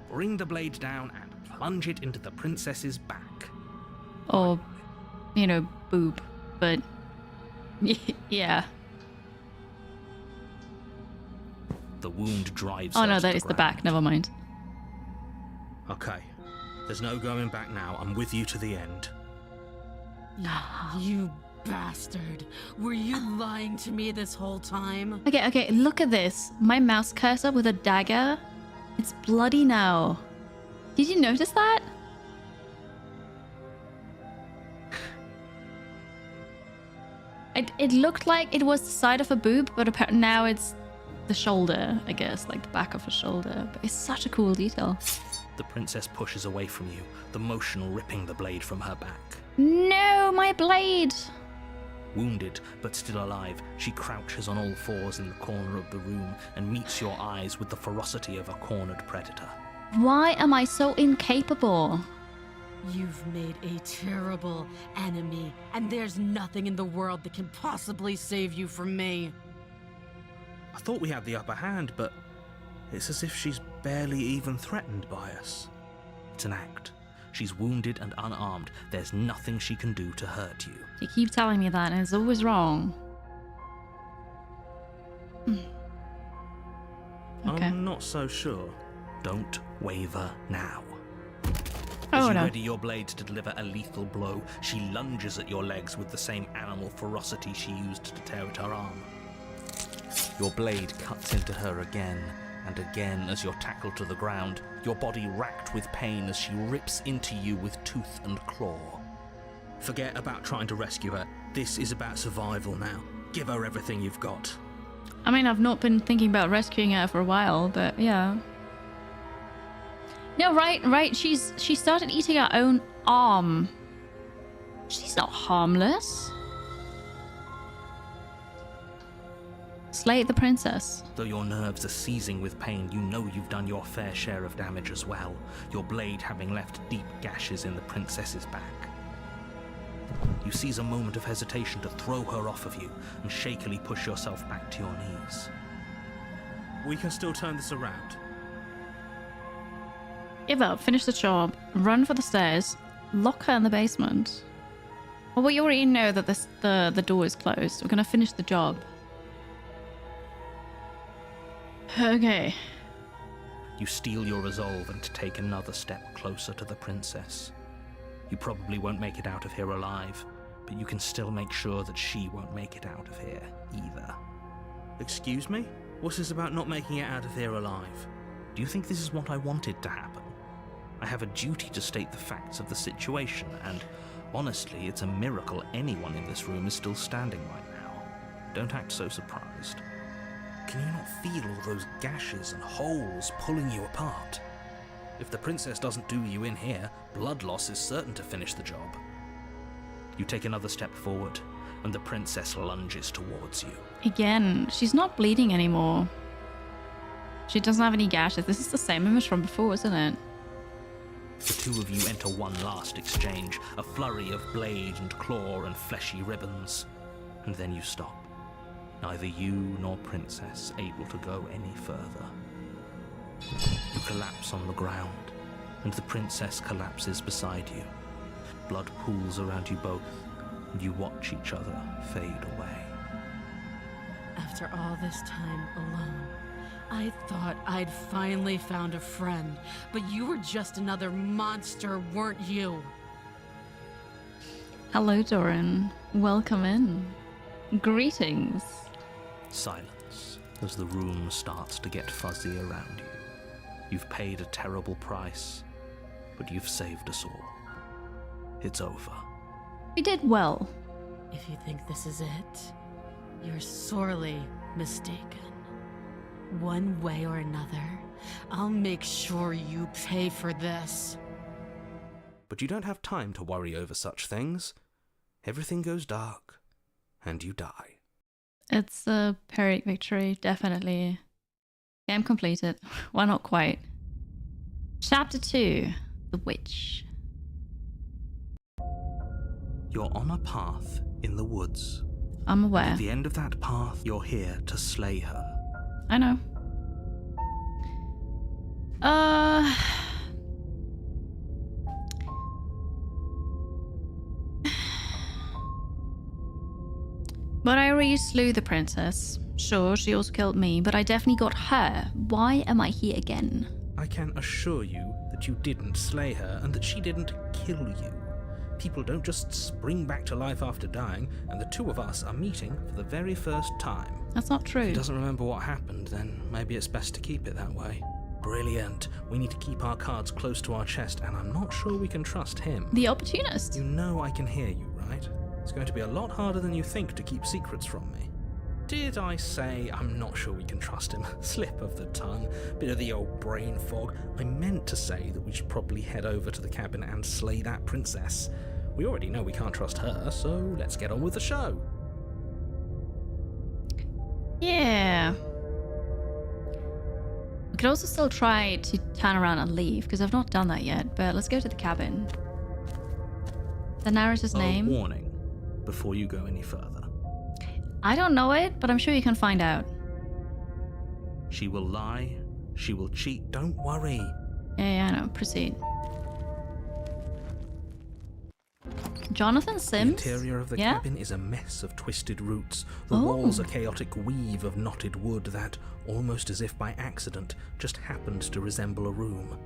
bring the blade down and plunge it into the princess's back. Or, boob. But, yeah. The wound drives Oh her no, to that is the back. Never mind. Okay. There's no going back now. I'm with you to the end. You bastard. Were you lying to me this whole time? Okay, look at this. My mouse cursor with a dagger. It's bloody now. Did you notice that? It looked like it was the side of a boob, but apparently now it's the shoulder, I guess, like the back of a shoulder. But it's such a cool detail. The princess pushes away from you, the motion ripping the blade from her back. No, my blade! Wounded, but still alive, she crouches on all fours in the corner of the room and meets your eyes with the ferocity of a cornered predator. Why am I so incapable? You've made a terrible enemy, and there's nothing in the world that can possibly save you from me. I thought we had the upper hand, but it's as if she's barely even threatened by us. It's an act. She's wounded and unarmed. There's nothing she can do to hurt you. You keep telling me that, and it's always wrong. Okay. I'm not so sure. Don't waver now. Oh, As you no. ready your blade to deliver a lethal blow, she lunges at your legs with the same animal ferocity she used to tear at her arm. Your blade cuts into her again and again as you're tackled to the ground, your body racked with pain as she rips into you with tooth and claw. Forget about trying to rescue her. This is about survival now. Give her everything you've got. I mean, I've not been thinking about rescuing her for a while, but yeah. No, right. She started eating her own arm. She's not harmless. Slay the princess. Though your nerves are seizing with pain, you know you've done your fair share of damage as well, your blade having left deep gashes in the princess's back. You seize a moment of hesitation to throw her off of you and shakily push yourself back to your knees. We can still turn this around. Give up, finish the job, run for the stairs, lock her in the basement. Well, we already know that the door is closed. We're gonna finish the job. Okay. You steel your resolve and take another step closer to the princess. You probably won't make it out of here alive, but you can still make sure that she won't make it out of here either. Excuse me? What is about not making it out of here alive? Do you think this is what I wanted to happen? I have a duty to state the facts of the situation, and honestly, it's a miracle anyone in this room is still standing right now. Don't act so surprised. Can you not feel all those gashes and holes pulling you apart? If the princess doesn't do you in here, blood loss is certain to finish the job. You take another step forward, and the princess lunges towards you. Again, she's not bleeding anymore. She doesn't have any gashes. This is the same image from before, isn't it? The two of you enter one last exchange, a flurry of blade and claw and fleshy ribbons. And then you stop. Neither you nor Princess able to go any further. You collapse on the ground, and the Princess collapses beside you. Blood pools around you both, and you watch each other fade away. After all this time alone, I thought I'd finally found a friend, but you were just another monster, weren't you? Hello, Doran. Welcome in. Greetings. Silence as the room starts to get fuzzy around you. You've paid a terrible price, but you've saved us all. It's over. We did well. If you think this is it, you're sorely mistaken. One way or another, I'll make sure you pay for this. But you don't have time to worry over such things. Everything goes dark, and you die. It's a Pyrrhic victory, definitely. Game completed. Well, not quite. Chapter 2, The Witch. You're on a path in the woods. I'm aware. At the end of that path, you're here to slay her. I know. But I already slew the princess. Sure, she also killed me, but I definitely got her. Why am I here again? I can assure you that you didn't slay her and that she didn't kill you. People don't just spring back to life after dying, and the two of us are meeting for the very first time. That's not true. If he doesn't remember what happened, then maybe it's best to keep it that way. Brilliant. We need to keep our cards close to our chest, and I'm not sure we can trust him. The opportunist. You know I can hear you, right? It's going to be a lot harder than you think to keep secrets from me. Did I say I'm not sure we can trust him? Slip of the tongue, bit of the old brain fog. I meant to say that we should probably head over to the cabin and slay that princess. We already know we can't trust her, so let's get on with the show. Yeah. We could also still try to turn around and leave, because I've not done that yet, but let's go to the cabin. The narrator's name? Warning, before you go any further. I don't know it, but I'm sure you can find out. She will lie, she will cheat, don't worry. Yeah, I know. Proceed. Jonathan Sims? The interior of the Yeah? cabin is a mess of twisted roots. The walls a chaotic weave of knotted wood that, almost as if by accident, just happened to resemble a room.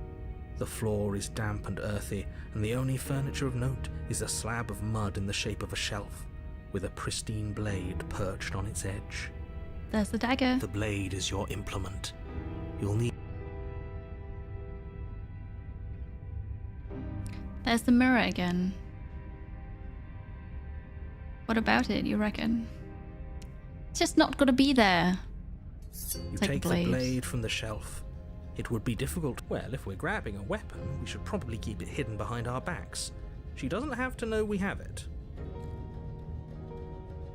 The floor is damp and earthy, and the only furniture of note is a slab of mud in the shape of a shelf, with a pristine blade perched on its edge. There's the dagger. The blade is your implement. You'll need... There's the mirror again. What about it, you reckon? It's just not gonna be there. You take the blade from the shelf. It would be difficult. Well, if we're grabbing a weapon, we should probably keep it hidden behind our backs. She doesn't have to know we have it.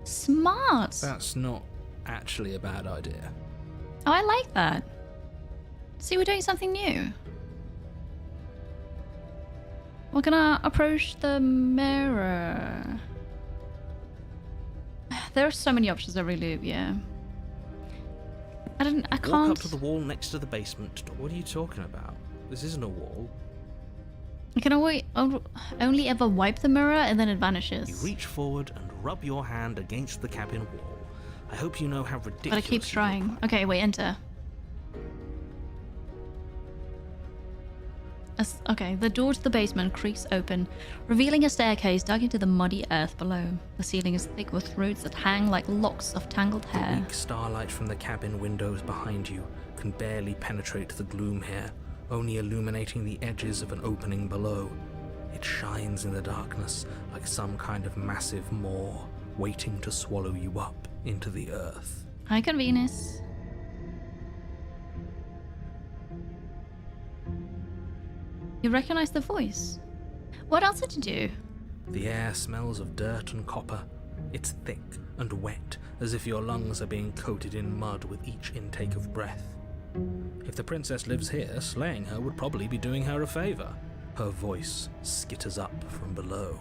Smart! That's not actually a bad idea. Oh, I like that. See, we're doing something new. We're gonna approach the mirror. There are so many options, I really, yeah. I can't... Walk up to the wall next to the basement door. What are you talking about? This isn't a wall. You can only ever wipe the mirror and then it vanishes. You reach forward and rub your hand against the cabin wall. I hope you know how ridiculous. But I keep trying. Okay, wait, enter. Okay, the door to the basement creaks open, revealing a staircase dug into the muddy earth below. The ceiling is thick with roots that hang like locks of tangled hair. The weak starlight from the cabin windows behind you can barely penetrate the gloom here, only illuminating the edges of an opening below. It shines in the darkness like some kind of massive maw, waiting to swallow you up into the earth. Hi, Convenus. You recognize the voice. What else did you do? The air smells of dirt and copper. It's thick and wet, as if your lungs are being coated in mud with each intake of breath. If the princess lives here, slaying her would probably be doing her a favor. Her voice skitters up from below.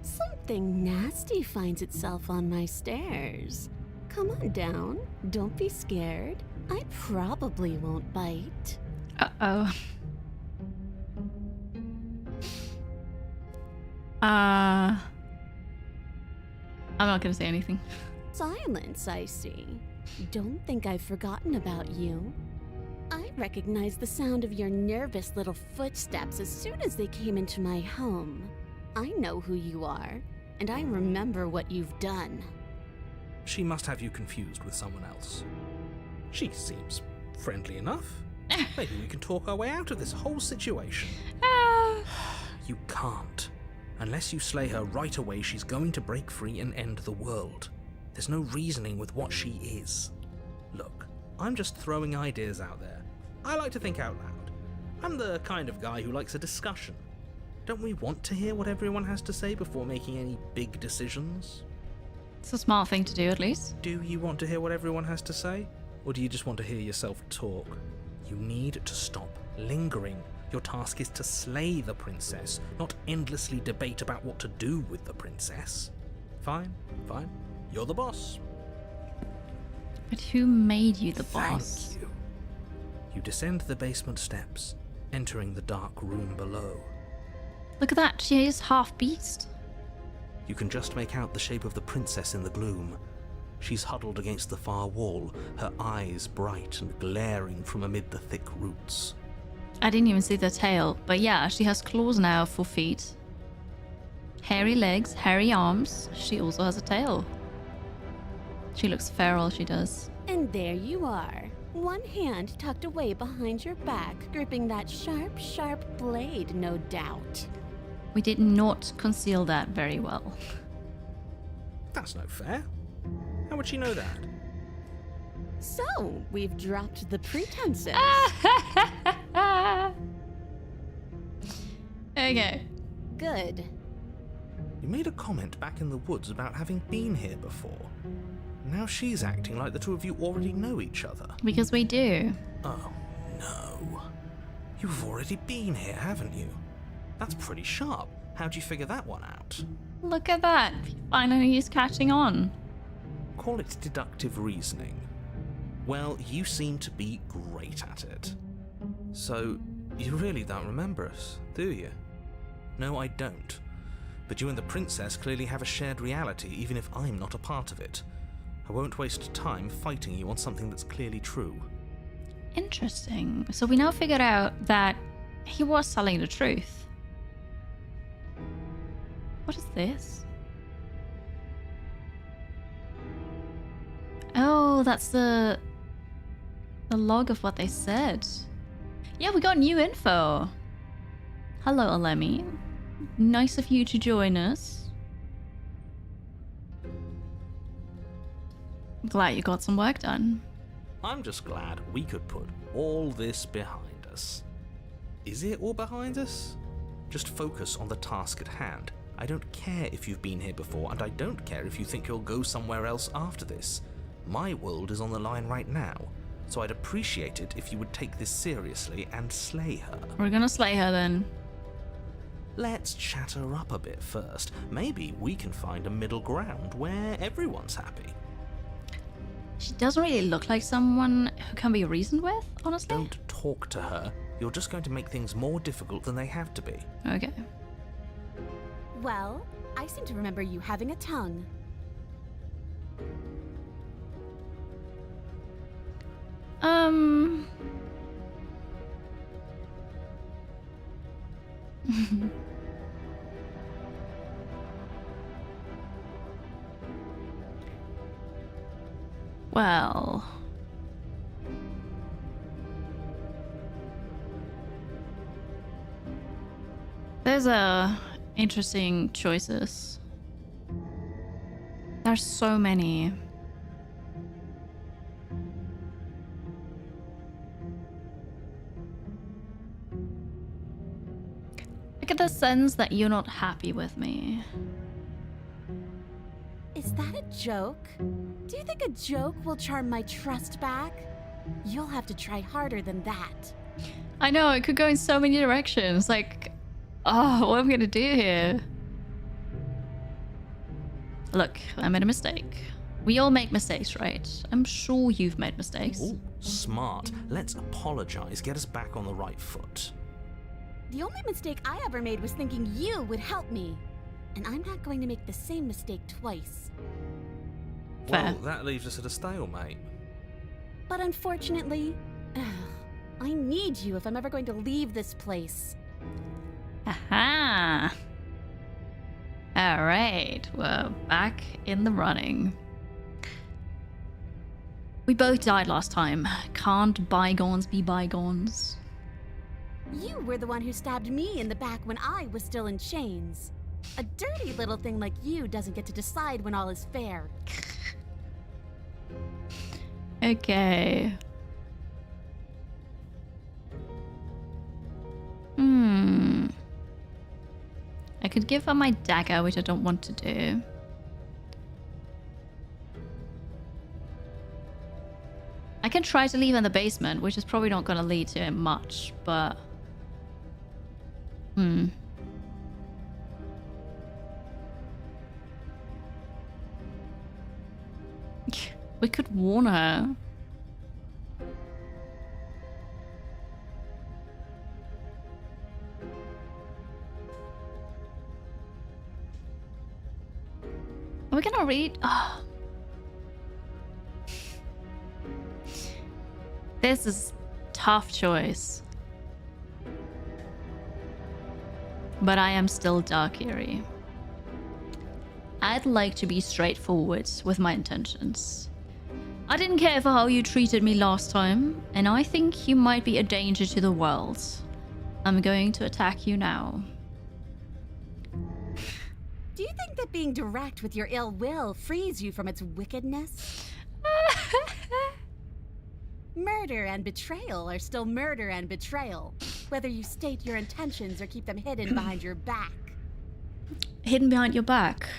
Something nasty finds itself on my stairs. Come on down. Don't be scared. I probably won't bite. Uh-oh. I'm not gonna say anything. Silence, I see. Don't think I've forgotten about you. I recognize the sound of your nervous little footsteps as soon as they came into my home. I know who you are, and I remember what you've done. She must have you confused with someone else. She seems friendly enough. Maybe we can talk our way out of this whole situation. You can't. Unless you slay her right away, she's going to break free and end the world. There's no reasoning with what she is. Look, I'm just throwing ideas out there. I like to think out loud. I'm the kind of guy who likes a discussion. Don't we want to hear what everyone has to say before making any big decisions? It's a smart thing to do, at least. Do you want to hear what everyone has to say? Or do you just want to hear yourself talk? You need to stop lingering. Your task is to slay the princess, not endlessly debate about what to do with the princess. Fine, fine. You're the boss. But who made you the boss? Thank you. You descend the basement steps, entering the dark room below. Look at that, she is half beast. You can just make out the shape of the princess in the gloom. She's huddled against the far wall, her eyes bright and glaring from amid the thick roots. I didn't even see the tail, but yeah, she has claws now for feet. Hairy legs, hairy arms. She also has a tail. She looks feral, she does. And there you are. One hand tucked away behind your back, gripping that sharp, sharp blade, no doubt. We did not conceal that very well. That's no fair. How would she know that? So, we've dropped the pretenses. Okay. Good. You made a comment back in the woods about having been here before. Now she's acting like the two of you already know each other. Because we do. Oh, no. You've already been here, haven't you? That's pretty sharp. How'd you figure that one out? Look at that. Finally he's catching on. Call it deductive reasoning. Well, you seem to be great at it. So, you really don't remember us, do you? No, I don't. But you and the princess clearly have a shared reality, even if I'm not a part of it. I won't waste time fighting you on something that's clearly true. Interesting. So we now figured out that he was telling the truth. What is this? Oh, that's the log of what they said. Yeah, we got new info. Hello, Alemi. Nice of you to join us. Glad you got some work done. I'm just glad we could put all this behind us. Is it all behind us? Just focus on the task at hand. I don't care if you've been here before, and I don't care if you think you'll go somewhere else after this. My world is on the line right now, so I'd appreciate it if you would take this seriously and slay her. We're gonna slay her then. Let's chat her up a bit first. Maybe we can find a middle ground where everyone's happy. She doesn't really look like someone who can be reasoned with, honestly. Don't talk to her. You're just going to make things more difficult than they have to be. Okay. Well, I seem to remember you having a tongue. Well. There's interesting choices. There's so many. I get the sense that you're not happy with me. Is that a joke? Do you think a joke will charm my trust back? You'll have to try harder than that. I know, it could go in so many directions. Like, oh, what am I gonna do here? Look, I made a mistake. We all make mistakes, right? I'm sure you've made mistakes. Ooh, smart. Let's apologize, get us back on the right foot. The only mistake I ever made was thinking you would help me. And I'm not going to make the same mistake twice. Fair. Well, that leaves us at a stalemate. But unfortunately, I need you if I'm ever going to leave this place. Aha! Alright, we're back in the running. We both died last time. Can't bygones be bygones? You were the one who stabbed me in the back when I was still in chains. A dirty little thing like you doesn't get to decide when all is fair. Okay. I could give her my dagger, which I don't want to do. I can try to leave her in the basement, which is probably not going to lead to much, but... We could warn her. Are we gonna read? Oh. This is tough choice. But I am still Dark Kiri. I'd like to be straightforward with my intentions. I didn't care for how you treated me last time, and I think you might be a danger to the world. I'm going to attack you now. Do you think that being direct with your ill will frees you from its wickedness? Murder and betrayal are still murder and betrayal, whether you state your intentions or keep them hidden behind your back. Hidden behind your back?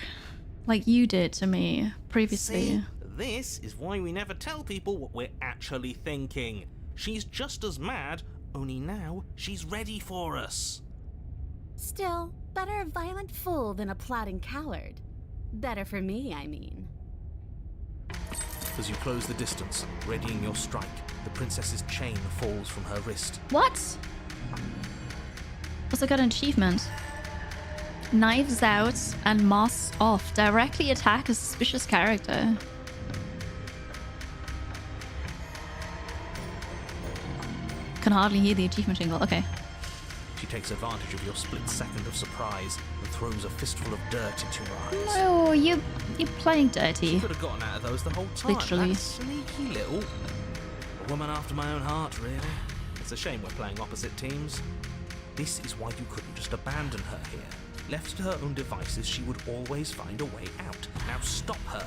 Like you did to me previously. See, this is why we never tell people what we're actually thinking. She's just as mad, only now she's ready for us. Still, better a violent fool than a plotting coward. Better for me, I mean. As you close the distance, readying your strike, the princess's chain falls from her wrist. What? Also got an achievement. Knives out and masks off. Directly attack a suspicious character. Can hardly hear the achievement jingle. Okay. She takes advantage of your split second of surprise and throws a fistful of dirt into your eyes. No, you're playing dirty. You could have gotten out of those the whole time. Literally. That sneaky little... A woman after my own heart, really. It's a shame we're playing opposite teams. This is why you couldn't just abandon her here. Left to her own devices, she would always find a way out. Now stop her.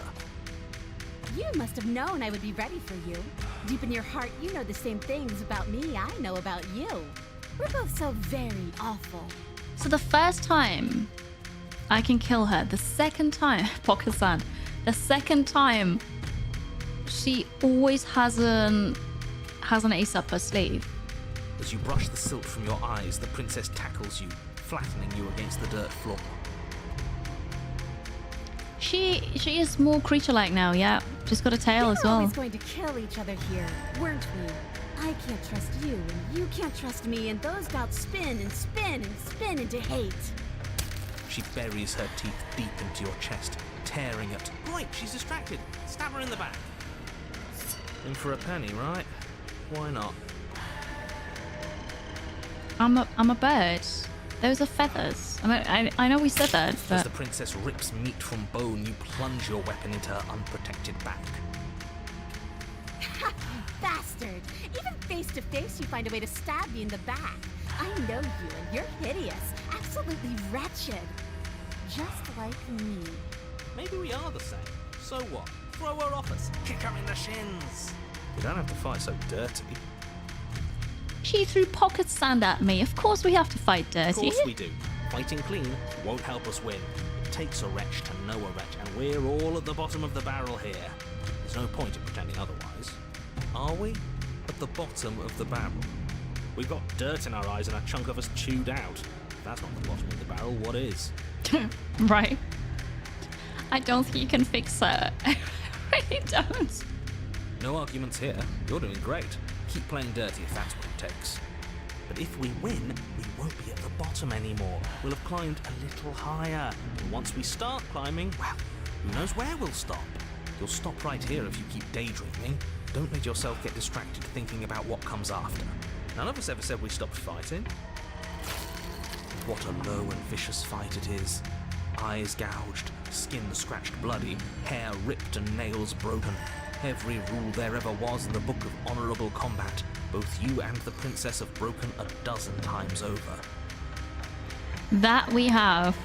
You must have known I would be ready for you. Deep in your heart, you know the same things about me I know about you. We're both so very awful. So the first time I can kill her, the second time, Pocket-san, the second time, she always has an ace up her sleeve. As you brush the silt from your eyes, the princess tackles you, flattening you against the dirt floor. She is more creature-like now, yeah. She's got a tail as We were well. always going to kill each other here, weren't we? I can't trust you, and you can't trust me, and those doubts spin and spin and spin into hate. She buries her teeth deep into your chest, tearing at... Right, she's distracted. Stab her in the back. In for a penny, right? Why not? I'm a bird. Those are feathers. I know we said that, As but the princess rips meat from bone, you plunge your weapon into her unprotected back. Ha! You bastard! Even face to face, you find a way to stab me in the back. I know you, and you're hideous. Absolutely wretched. Just like me. Maybe we are the same. So what? Throw her off us. Kick her in the shins. We don't have to fight so dirty. she threw pocket sand at me. Of course we have to fight dirty. Of course we do. Fighting clean won't help us win. It takes a wretch to know a wretch, and we're all at the bottom of the barrel here. There's no point in pretending otherwise. Are we? At the bottom of the barrel. We've got dirt in our eyes and a chunk of us chewed out. If that's not the bottom of the barrel, what is? Right. I don't think you can fix her. I really don't. No arguments here. You're doing great. Keep playing dirty if that's what it takes. But if we win, we won't be at the bottom anymore. We'll have climbed a little higher. And once we start climbing, well, who knows where we'll stop? You'll stop right here if you keep daydreaming. Don't let yourself get distracted thinking about what comes after. None of us ever said we stopped fighting. What a low and vicious fight it is. Eyes gouged, skin scratched bloody, hair ripped and nails broken. Every rule there ever was in the Book of Honourable Combat. Both you and the princess have broken a dozen times over. That we have.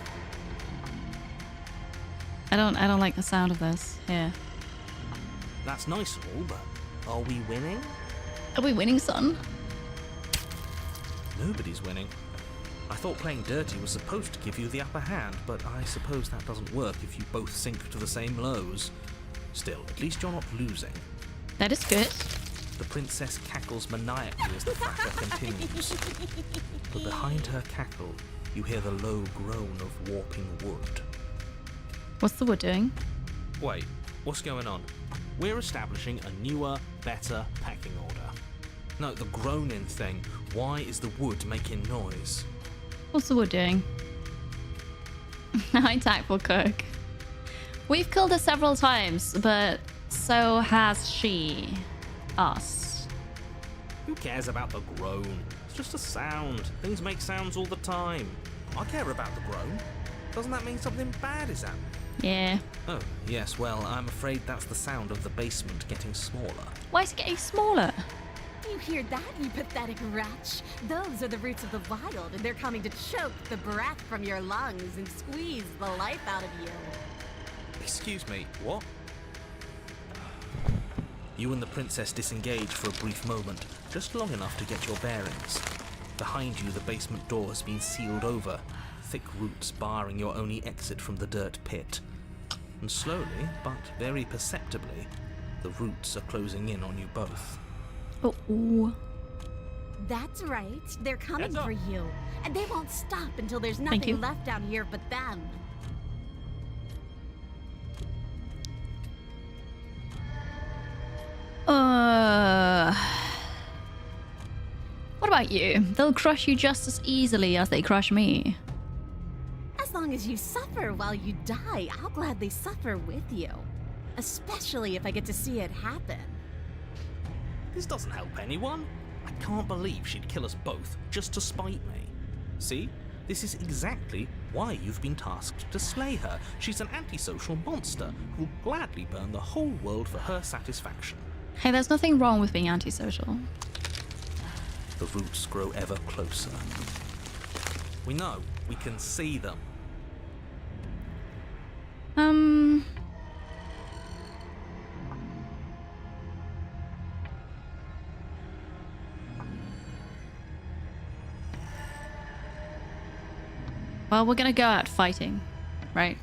I don't like the sound of this. Here. That's nice and all, but are we winning? Are we winning, son? Nobody's winning. I thought playing dirty was supposed to give you the upper hand, but I suppose that doesn't work if you both sink to the same lows. Still, at least you're not losing. That is good. The princess cackles maniacally as the fracas continues. But behind her cackle, you hear the low groan of warping wood. What's the wood doing? Wait, what's going on? We're establishing a newer, better pecking order. No, the groaning thing. Why is the wood making noise? What's the wood doing? High tactful cook. We've killed her several times, but so has she. Us. Who cares about the groan? It's just a sound. Things make sounds all the time. I care about the groan. Doesn't that mean something bad is happening? Yeah. Oh, yes, well, I'm afraid that's the sound of the basement getting smaller. Why is it getting smaller? You hear that, you pathetic wretch? Those are the roots of the wild, and they're coming to choke the breath from your lungs and squeeze the life out of you. Excuse me, what? You and the princess disengage for a brief moment, just long enough to get your bearings. Behind you, the basement door has been sealed over, thick roots barring your only exit from the dirt pit. And slowly, but very perceptibly, the roots are closing in on you both. Oh. That's right. They're coming Heads up. for you. And they won't stop until there's Thank you. nothing left down here but them. What about you? They'll crush you just as easily as they crush me. As long as you suffer while you die, I'll gladly suffer with you. Especially if I get to see it happen. This doesn't help anyone. I can't believe she'd kill us both just to spite me. See? This is exactly why you've been tasked to slay her. She's an antisocial monster who'll gladly burn the whole world for her satisfaction. Hey, there's nothing wrong with being antisocial. The roots grow ever closer. We know. We can see them. Well, we're gonna go out fighting, right?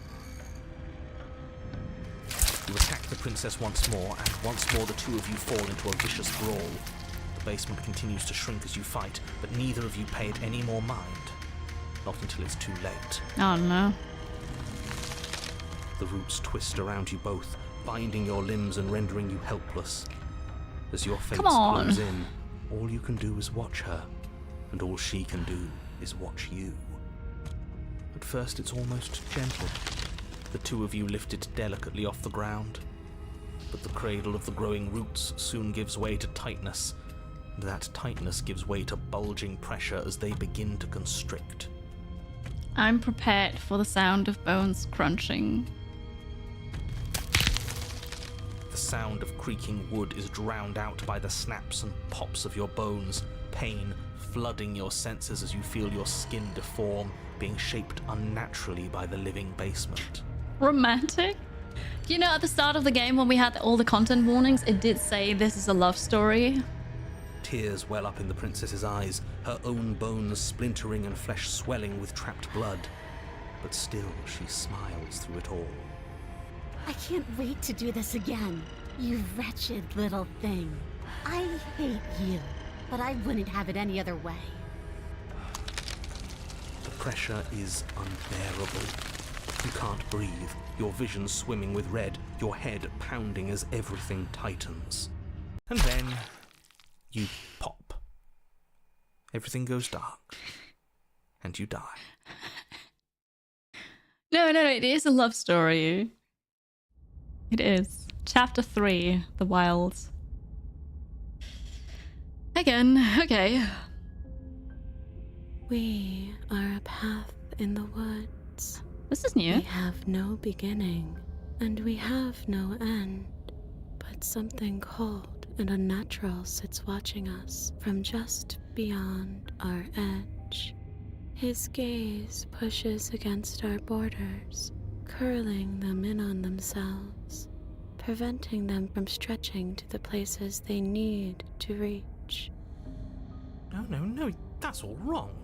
You attack the princess once more, and once more the two of you fall into a vicious brawl. The basement continues to shrink as you fight, but neither of you pay it any more mind. Not until it's too late. Oh no. The roots twist around you both, binding your limbs and rendering you helpless. As your fate Come on. close in, all you can do is watch her, and all she can do is watch you. At first it's almost gentle, the two of you lifted delicately off the ground, but the cradle of the growing roots soon gives way to tightness, and that tightness gives way to bulging pressure as they begin to constrict. I'm prepared for the sound of bones crunching. The sound of creaking wood is drowned out by the snaps and pops of your bones, pain flooding your senses as you feel your skin deform, being shaped unnaturally by the living basement. Romantic? You know, at the start of the game when we had all the content warnings, it did say this is a love story. Tears well up in the princess's eyes, her own bones splintering and flesh swelling with trapped blood. But still she smiles through it all. I can't wait to do this again, you wretched little thing. I hate you, but I wouldn't have it any other way. The pressure is unbearable. You can't breathe, your vision swimming with red, your head pounding as everything tightens. And then you pop. Everything goes dark. And you die. No, it is a love story. It is. Chapter 3, The Wilds. Again, okay. We are a path in the woods. This is new. We have no beginning, and we have no end. But something cold and unnatural sits watching us from just beyond our edge. His gaze pushes against our borders, curling them in on themselves, preventing them from stretching to the places they need to reach. No, that's all wrong.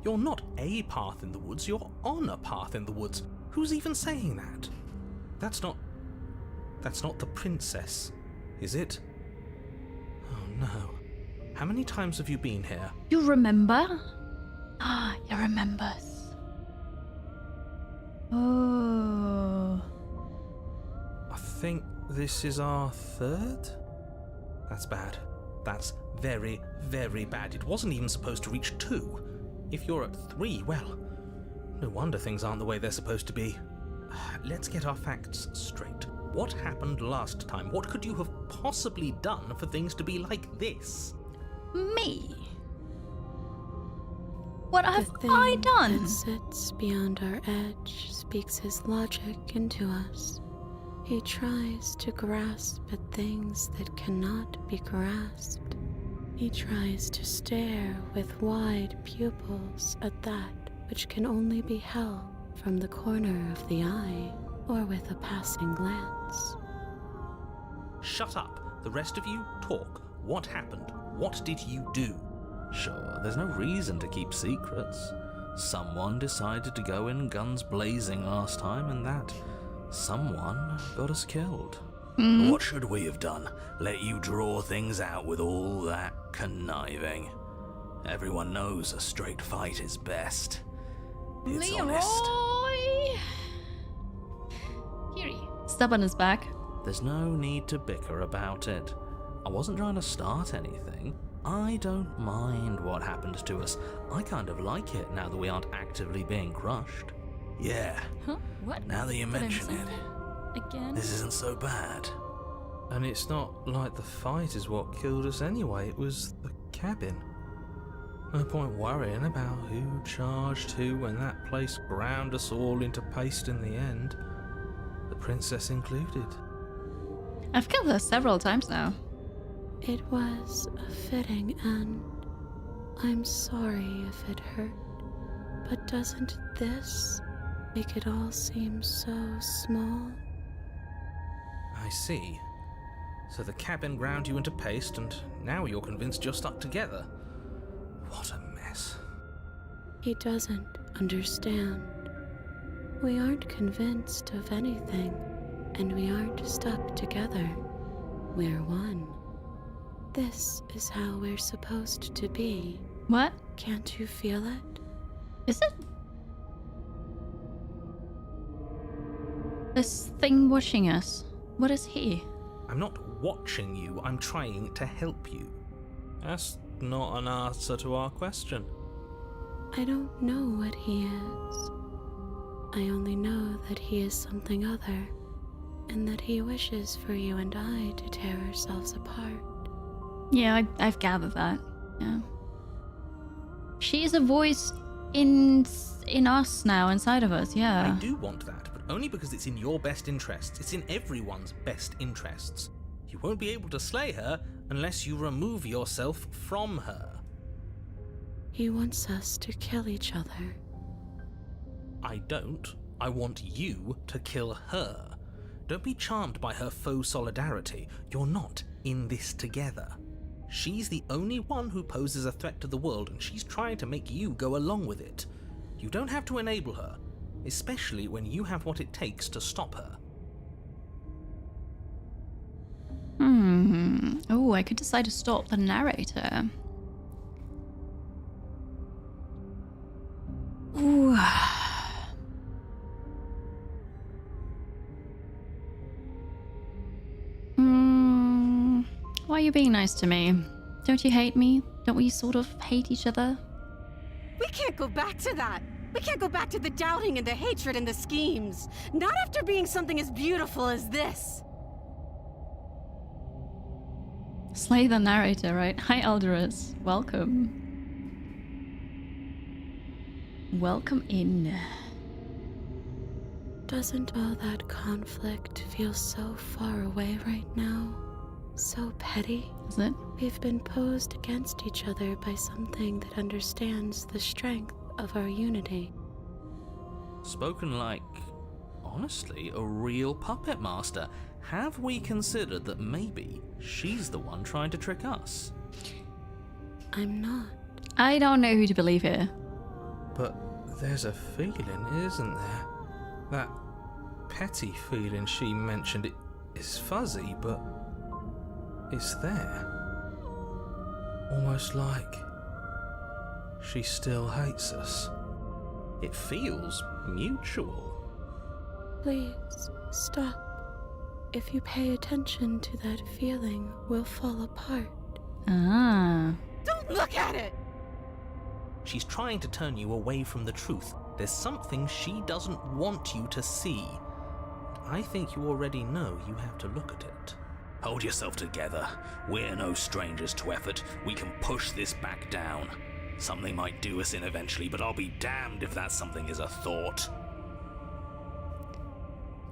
You're not a path in the woods, you're on a path in the woods. Who's even saying that? That's not the princess, is it? Oh no. How many times have you been here? You remember? Ah, you remembers. Oh. I think this is our third? That's bad. That's very, very bad. It wasn't even supposed to reach 2. If you're at 3, well, no wonder things aren't the way they're supposed to be. Let's get our facts straight. What happened last time? What could you have possibly done for things to be like this? Me? What have the thing I done? That sits beyond our edge speaks his logic into us. He tries to grasp at things that cannot be grasped. He tries to stare with wide pupils at that which can only be held from the corner of the eye or with a passing glance. Shut up. The rest of you, talk. What happened? What did you do? Sure, there's no reason to keep secrets. Someone decided to go in guns blazing last time, and that someone got us killed. What should we have done? Let you draw things out with all that conniving? Everyone knows a straight fight is best. It's honest. Leroy! Kiri. Stubborn is back. There's no need to bicker about it. I wasn't trying to start anything. I don't mind what happened to us. I kind of like it now that we aren't actively being crushed. Yeah, Huh? What? now that you mention it, Again? this isn't so bad. And it's not like the fight is what killed us anyway, it was the cabin. No point worrying about who charged who when that place ground us all into paste in the end. The princess included. I've killed her several times now. It was a fitting end. I'm sorry if it hurt, but doesn't this make it all seem so small? I see. So the cabin ground you into paste, and now you're convinced you're stuck together. What a mess. He doesn't understand. We aren't convinced of anything, and we aren't stuck together. We're one. This is how we're supposed to be. What? Can't you feel it? Is it? This thing watching us. What is he? I'm not watching you, I'm trying to help you. That's not an answer to our question. I don't know what he is. I only know that he is something other, and that he wishes for you and I to tear ourselves apart. Yeah, I've gathered that. Yeah. She is a voice in us now, inside of us, yeah. I do want that, but only because it's in your best interests. It's in everyone's best interests. You won't be able to slay her unless you remove yourself from her. He wants us to kill each other. I don't. I want you to kill her. Don't be charmed by her faux solidarity. You're not in this together. She's the only one who poses a threat to the world, and she's trying to make you go along with it. You don't have to enable her, especially when you have what it takes to stop her. Oh, I could decide to stop the narrator. Ooh. Why are you being nice to me? Don't you hate me? Don't we sort of hate each other? We can't go back to that. We can't go back to the doubting and the hatred and the schemes. Not after being something as beautiful as this. Slay the narrator, right? Hi, Elderus. Welcome. Welcome in. Doesn't all that conflict feel so far away right now? So petty? Is it? We've been posed against each other by something that understands the strength of our unity. Spoken like, honestly, a real puppet master. Have we considered that maybe she's the one trying to trick us? I'm not. I don't know who to believe here. But there's a feeling, isn't there? That petty feeling she mentioned, it is fuzzy, but it's there. Almost like she still hates us. It feels mutual. Please, stop. If you pay attention to that feeling, we'll fall apart. Ah. Don't look at it! She's trying to turn you away from the truth. There's something she doesn't want you to see. I think you already know you have to look at it. Hold yourself together. We're no strangers to effort. We can push this back down. Something might do us in eventually, but I'll be damned if that something is a thought.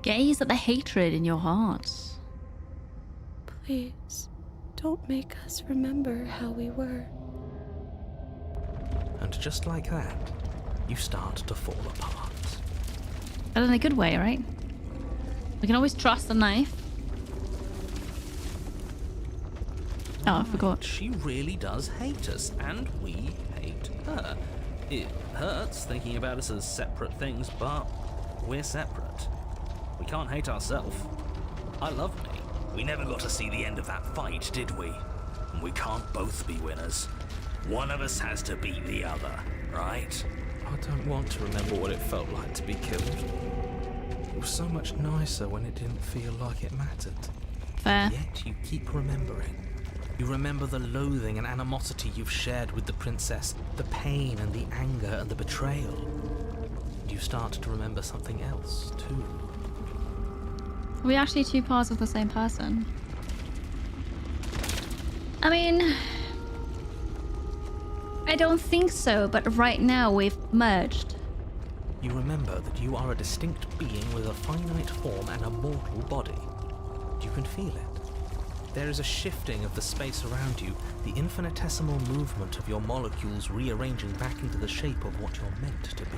Gaze at the hatred in your heart. Please, don't make us remember how we were. And just like that, you start to fall apart. But in a good way, right? We can always trust the knife. Oh, I forgot. She really does hate us, and we hate her. It hurts thinking about us as separate things, but we're separate. We can't hate ourselves. I love me. We never got to see the end of that fight, did we? And we can't both be winners. One of us has to beat the other, right? I don't want to remember what it felt like to be killed. It was so much nicer when it didn't feel like it mattered. Fair. Yet you keep remembering. You remember the loathing and animosity you've shared with the princess, the pain and the anger and the betrayal. And you start to remember something else, too. Are we actually two parts of the same person? I mean, I don't think so, but right now we've merged. You remember that you are a distinct being with a finite form and a mortal body. You can feel it. There is a shifting of the space around you, the infinitesimal movement of your molecules rearranging back into the shape of what you're meant to be.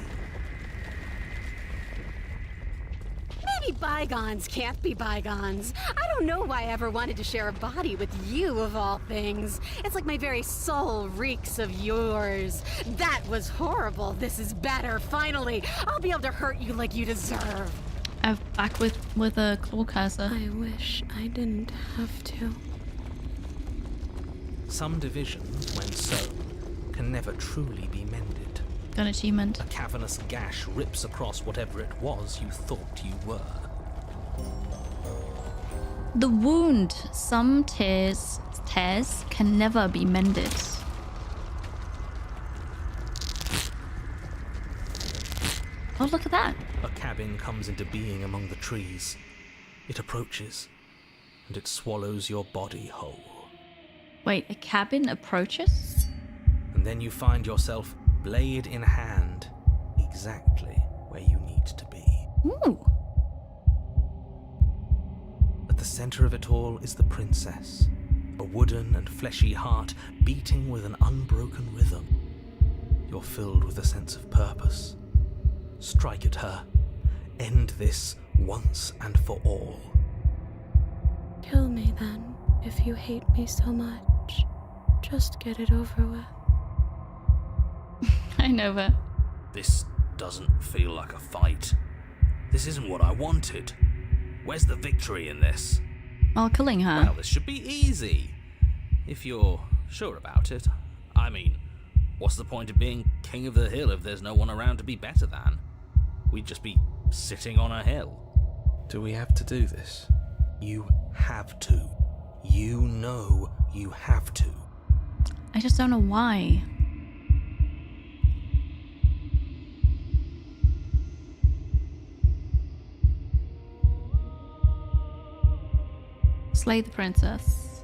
Maybe bygones can't be bygones. I don't know why I ever wanted to share a body with you, of all things. It's like my very soul reeks of yours. That was horrible. This is better, finally. I'll be able to hurt you like you deserve. I'm back with a claw cursor. I wish I didn't have to. Some divisions, when sown, can never truly be mended. Got an achievement. A cavernous gash rips across whatever it was you thought you were. The wound. Some tears can never be mended. Oh, look at that. A cabin comes into being among the trees. It approaches, and it swallows your body whole. Wait, a cabin approaches? And then you find yourself, blade in hand, exactly where you need to be. Ooh. At the center of it all is the princess, a wooden and fleshy heart beating with an unbroken rhythm. You're filled with a sense of purpose. Strike at her. End this once and for all. Kill me then, if you hate me so much. Just get it over with. I know that. This doesn't feel like a fight. This isn't what I wanted. Where's the victory in this? While killing her. Well, this should be easy. If you're sure about it. I mean, what's the point of being king of the hill if there's no one around to be better than? We'd just be sitting on a hill. Do we have to do this? You have to. You know you have to. I just don't know why. Slay the princess.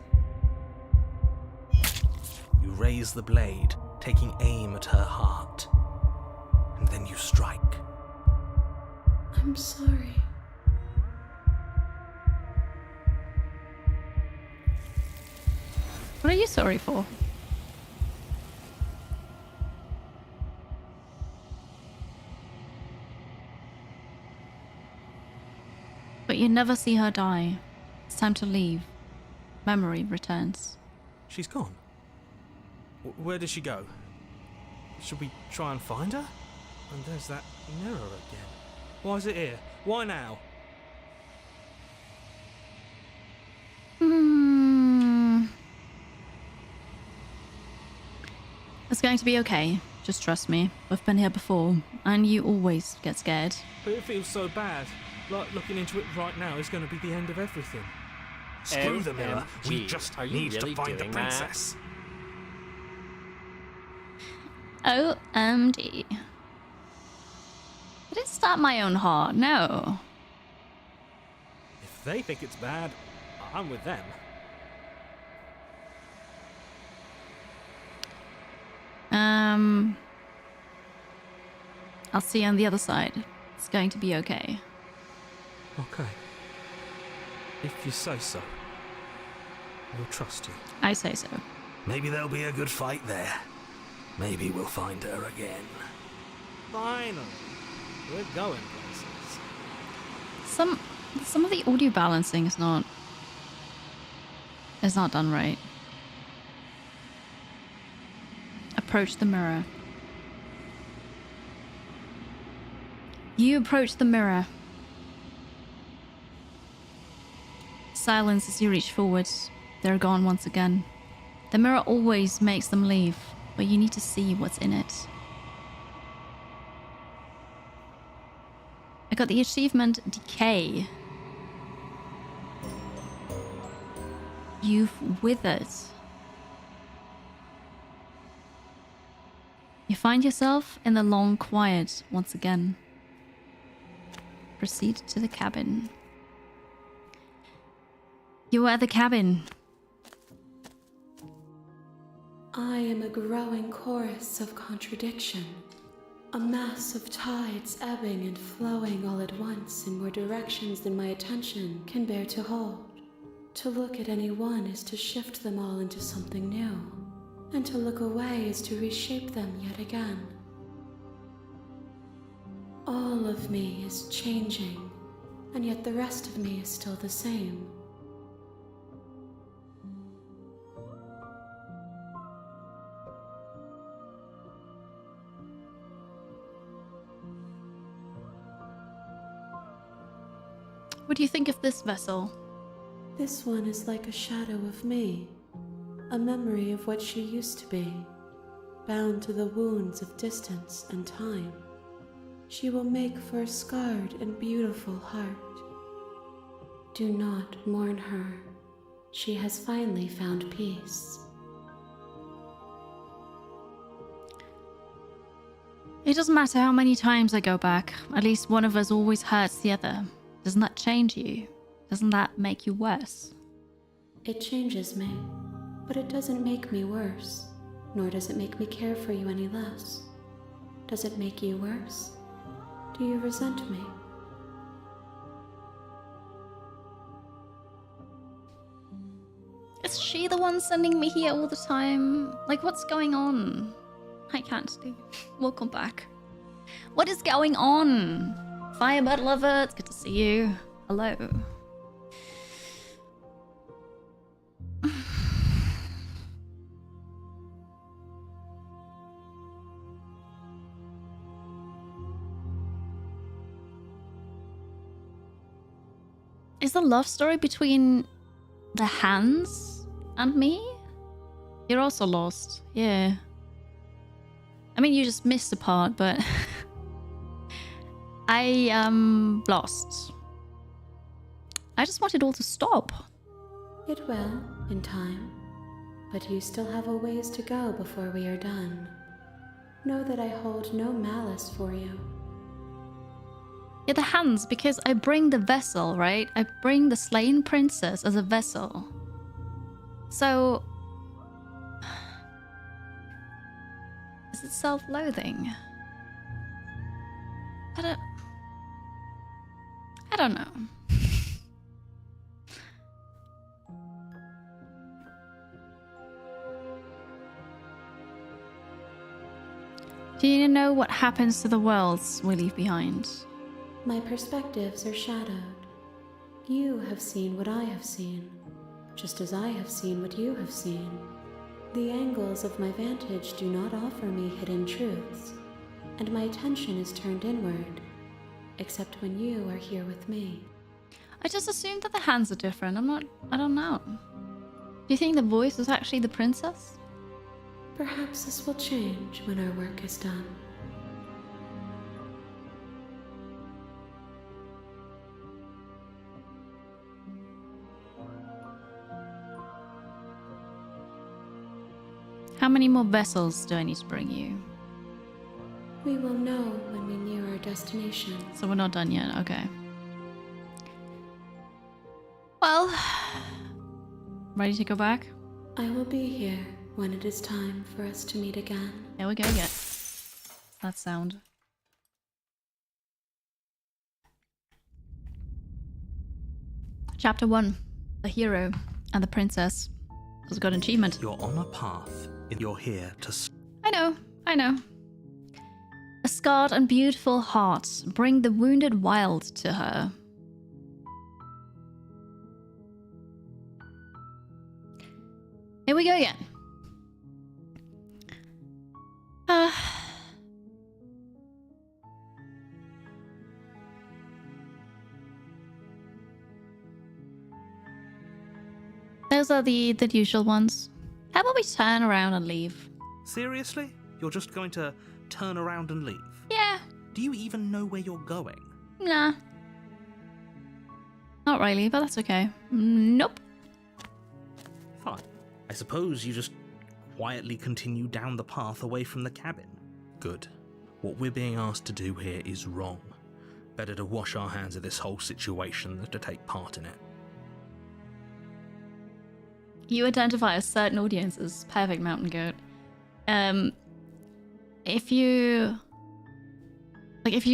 You raise the blade, taking aim at her heart. And then you strike. I'm sorry. What are you sorry for? But you never see her die. It's time to leave. Memory returns. She's gone. Where did she go? Should we try and find her? And there's that mirror again. Why is it here? Why now? It's going to be okay. Just trust me. We've been here before, and you always get scared. But it feels so bad. Like looking into it right now is going to be the end of everything. Screw the mirror. We OMG, just are you need really to find the doing princess. OMG. I didn't start my own heart, no. If they think it's bad, I'm with them. I'll see you on the other side. It's going to be okay. Okay. If you say so. We'll trust you. I say so. Maybe there'll be a good fight there. Maybe we'll find her again. Finally. We're going places. Some of the audio balancing is not done right. Approach the mirror. You approach the mirror. Silence as you reach forwards. They're gone once again. The mirror always makes them leave, but you need to see what's in it. I got the achievement Decay. You've withered. You find yourself in the long quiet once again. Proceed to the cabin. You are at the cabin. I am a growing chorus of contradiction. A mass of tides ebbing and flowing all at once in more directions than my attention can bear to hold. To look at any one is to shift them all into something new, and to look away is to reshape them yet again. All of me is changing, and yet the rest of me is still the same. What do you think of this vessel? This one is like a shadow of me, a memory of what she used to be, bound to the wounds of distance and time. She will make for a scarred and beautiful heart. Do not mourn her. She has finally found peace. It doesn't matter how many times I go back. At least one of us always hurts the other. Doesn't that change you? Doesn't that make you worse? It changes me, but it doesn't make me worse, nor does it make me care for you any less. Does it make you worse? Do you resent me? Is she the one sending me here all the time? Like, what's going on? Hi, Candy. Welcome back. What is going on? Firebird lover, it's good to see you. Hello. Is the love story between the hands and me? You're also lost. Yeah. I mean, you just missed a part, but I am lost. I just want it all to stop. It will, in time. But you still have a ways to go before we are done. Know that I hold no malice for you. Yeah, the hands, because I bring the vessel, right? I bring the slain princess as a vessel. So... is it self-loathing? I don't know. Do you know what happens to the worlds we leave behind? My perspectives are shadowed. You have seen what I have seen, just as I have seen what you have seen. The angles of my vantage do not offer me hidden truths, and my attention is turned inward, except when you are here with me. I just assumed that the hands are different. I don't know. Do you think the voice is actually the princess? Perhaps this will change when our work is done. How many more vessels do I need to bring you? We will know when we near our destination. So we're not done yet, okay. Well, ready to go back? I will be here when it is time for us to meet again. There we go again. That sound. Chapter 1. The hero and the princess. Has got an achievement. You're on a path. You're here to... I know. A scarred and beautiful heart. Bring the wounded wild to her. Here we go again. Those are the usual ones. How about we turn around and leave? Seriously? You're just going to turn around and leave? Yeah. Do you even know where you're going? Nah. Not really, but that's okay. Nope. Fine. I suppose you just quietly continue down the path away from the cabin. Good. What we're being asked to do here is wrong. Better to wash our hands of this whole situation than to take part in it. You identify a certain audience as perfect mountain goat. If you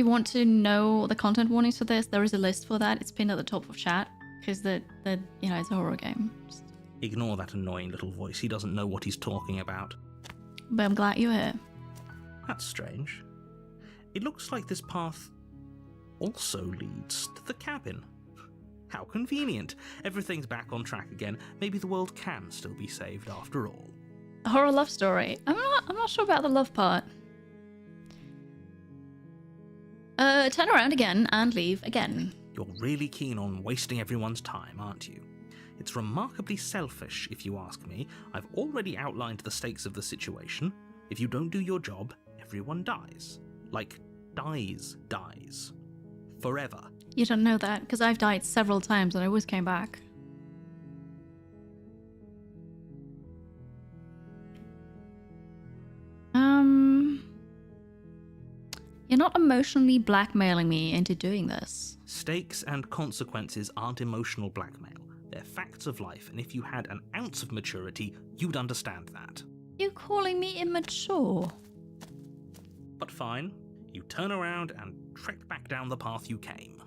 want to know the content warnings for this, there is a list for that. It's pinned at the top of chat because it's a horror game. Just... Ignore that annoying little voice. He doesn't know what he's talking about. But I'm glad you're here. That's strange. It looks like this path also leads to the cabin. How convenient. Everything's back on track again. Maybe the world can still be saved after all. A horror love story. I'm not sure about the love part. Turn around again and leave again. You're really keen on wasting everyone's time, aren't you? It's remarkably selfish, if you ask me. I've already outlined the stakes of the situation. If you don't do your job, everyone dies. Like, dies. Forever. You don't know that, because I've died several times and I always came back. You're not emotionally blackmailing me into doing this. Stakes and consequences aren't emotional blackmail. They're facts of life, and if you had an ounce of maturity, you'd understand that. You calling me immature? But fine, you turn around and trek back down the path you came.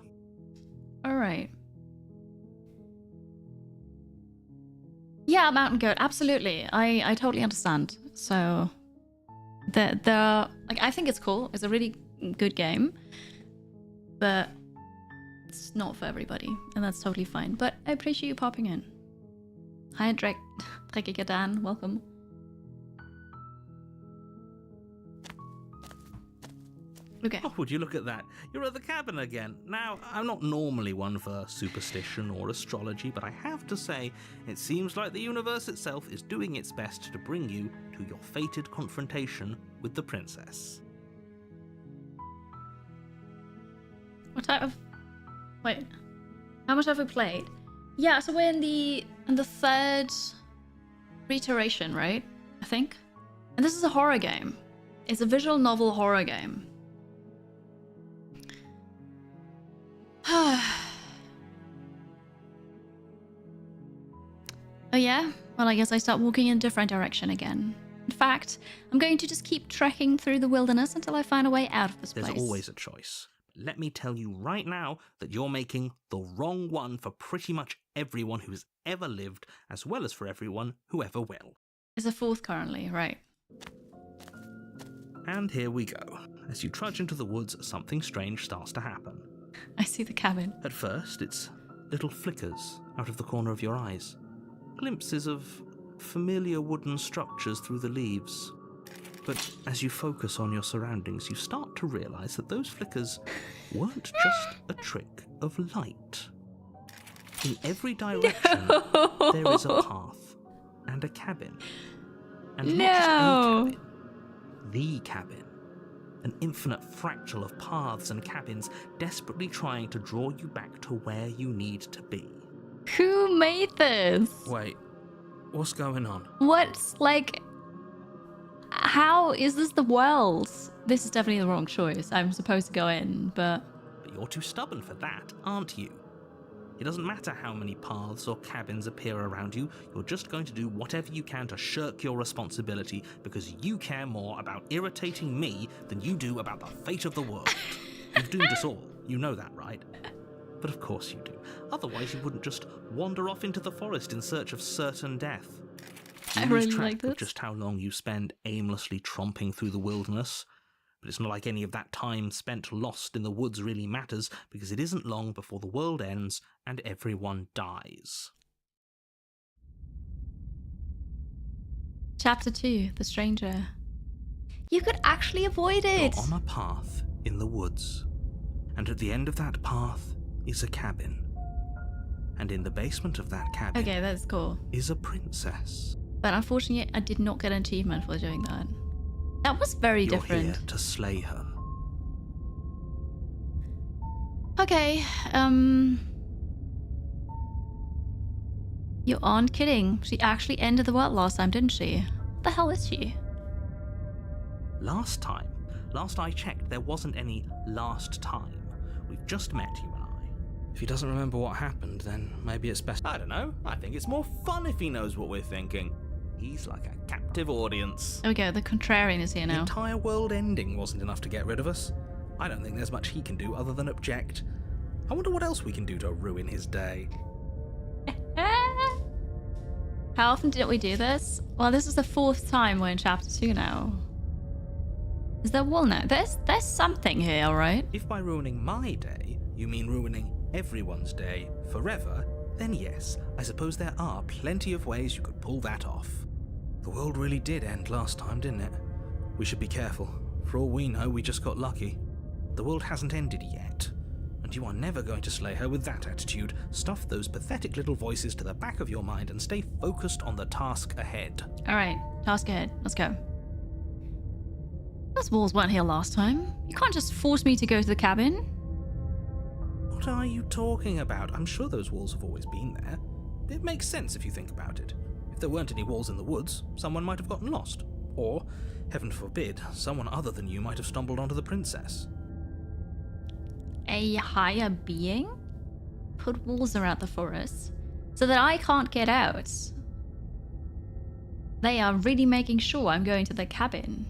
Alright. Yeah, Mountain Goat, absolutely. I totally understand. So, like, I think it's cool. It's a really good game. But it's not for everybody, and that's totally fine. But I appreciate you popping in. Hi, Dreckiger Dan, welcome. Okay. Oh, would you look at that? You're at the cabin again. Now, I'm not normally one for superstition or astrology, but I have to say, it seems like the universe itself is doing its best to bring you to your fated confrontation with the princess. What type of... Wait. How much have we played? Yeah, so we're in the third reiteration, right? I think. And this is a horror game. It's a visual novel horror game. Oh yeah? Well, I guess I start walking in a different direction again. In fact, I'm going to just keep trekking through the wilderness until I find a way out of this place. There's always a choice. Let me tell you right now that you're making the wrong one for pretty much everyone who's ever lived, as well as for everyone who ever will. It's a fourth currently, right? And here we go. As you trudge into the woods, something strange starts to happen. I see the cabin. At first, it's little flickers out of the corner of your eyes. Glimpses of familiar wooden structures through the leaves. But as you focus on your surroundings, you start to realize that those flickers weren't just a trick of light. In every direction, there is a path and a cabin. And not just a cabin, the cabin. An infinite fractal of paths and cabins desperately trying to draw you back to where you need to be. Who made this? Wait, what's going on? What's like... How is this the world? This is definitely the wrong choice. I'm supposed to go in, but... But you're too stubborn for that, aren't you? It doesn't matter how many paths or cabins appear around you, you're just going to do whatever you can to shirk your responsibility because you care more about irritating me than you do about the fate of the world. You've doomed us all, you know that, right? But of course you do. Otherwise you wouldn't just wander off into the forest in search of certain death. You lose track of just how long you spend aimlessly tromping through the wilderness. But it's not like any of that time spent lost in the woods really matters, because it isn't long before the world ends and everyone dies. Chapter 2, The Stranger. You could actually avoid it! You're on a path in the woods, and at the end of that path is a cabin. And in the basement of that cabin that's cool. Is a princess. But unfortunately, I did not get an achievement for doing that. That was very different. You're here to slay her. Okay, you aren't kidding. She actually ended the world last time, didn't she? What the hell is she? Last I checked, there wasn't any last time. We've just met, you and I. If he doesn't remember what happened, then maybe it's best... I don't know. I think it's more fun if he knows what we're thinking. He's like a captive audience. Okay, the contrarian is here now. The entire world ending wasn't enough to get rid of us. I don't think there's much he can do other than object. I wonder what else we can do to ruin his day. How often did we do this? Well, this is the fourth time we're in chapter 2 now. Is there wall now? There's something here, alright? If by ruining my day, you mean ruining everyone's day forever, then yes, I suppose there are plenty of ways you could pull that off. The world really did end last time, didn't it? We should be careful. For all we know, we just got lucky. The world hasn't ended yet. And you are never going to slay her with that attitude. Stuff those pathetic little voices to the back of your mind and stay focused on the task ahead. Alright, task ahead. Let's go. Those walls weren't here last time. You can't just force me to go to the cabin. What are you talking about? I'm sure those walls have always been there. It makes sense if you think about it. If there weren't any walls in the woods, someone might have gotten lost. Or, heaven forbid, someone other than you might have stumbled onto the princess. A higher being put walls around the forest so that I can't get out. They are really making sure I'm going to the cabin.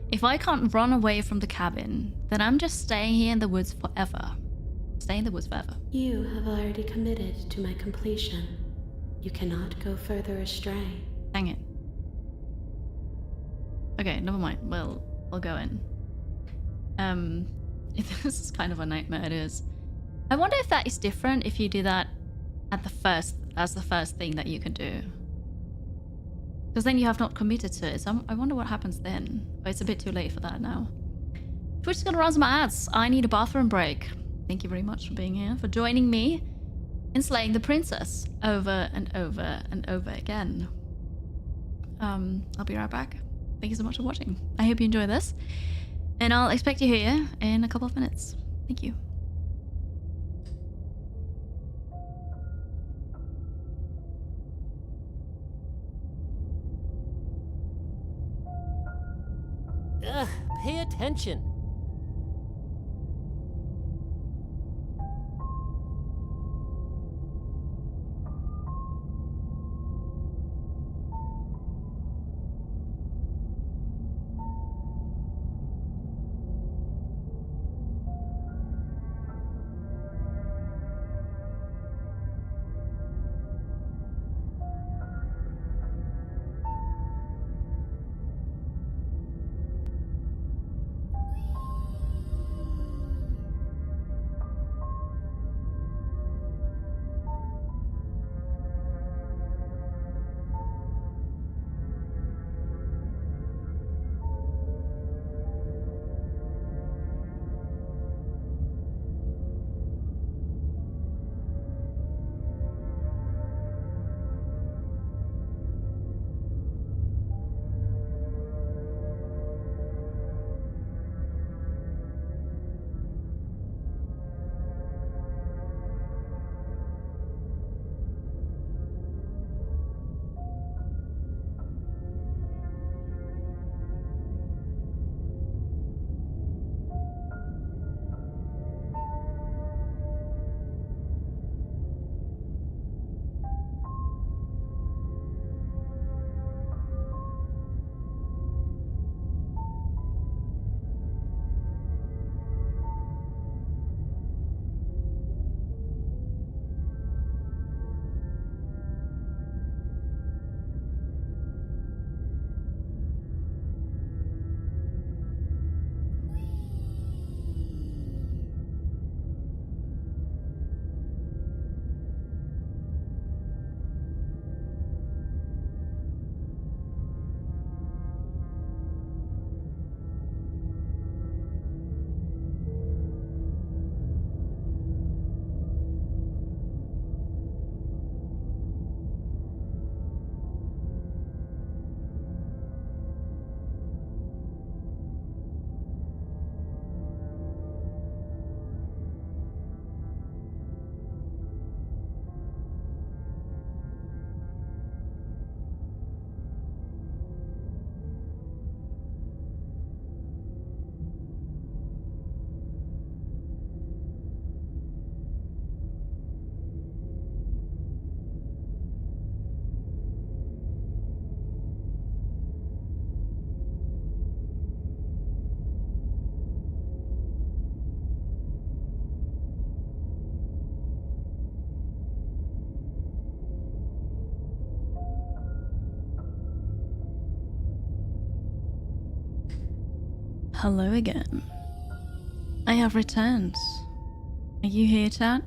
If I can't run away from the cabin, then I'm just staying here in the woods forever. Stay in the woods forever. You have already committed to my completion. You cannot go further astray. Dang it. Okay, never mind. Well, I'll go in. This is kind of a nightmare, it is. I wonder if that is different if you do that at as the first thing that you can do. Because then you have not committed to it. So I wonder what happens then. But it's a bit too late for that now. Twitch is gonna run some ads. I need a bathroom break. Thank you very much for being here, for joining me in slaying the princess over and over and over again. I'll be right back. Thank you so much for watching. I hope you enjoy this. And I'll expect you here in a couple of minutes. Thank you. Ugh, pay attention. Hello again. I have returned. Are you here, chat?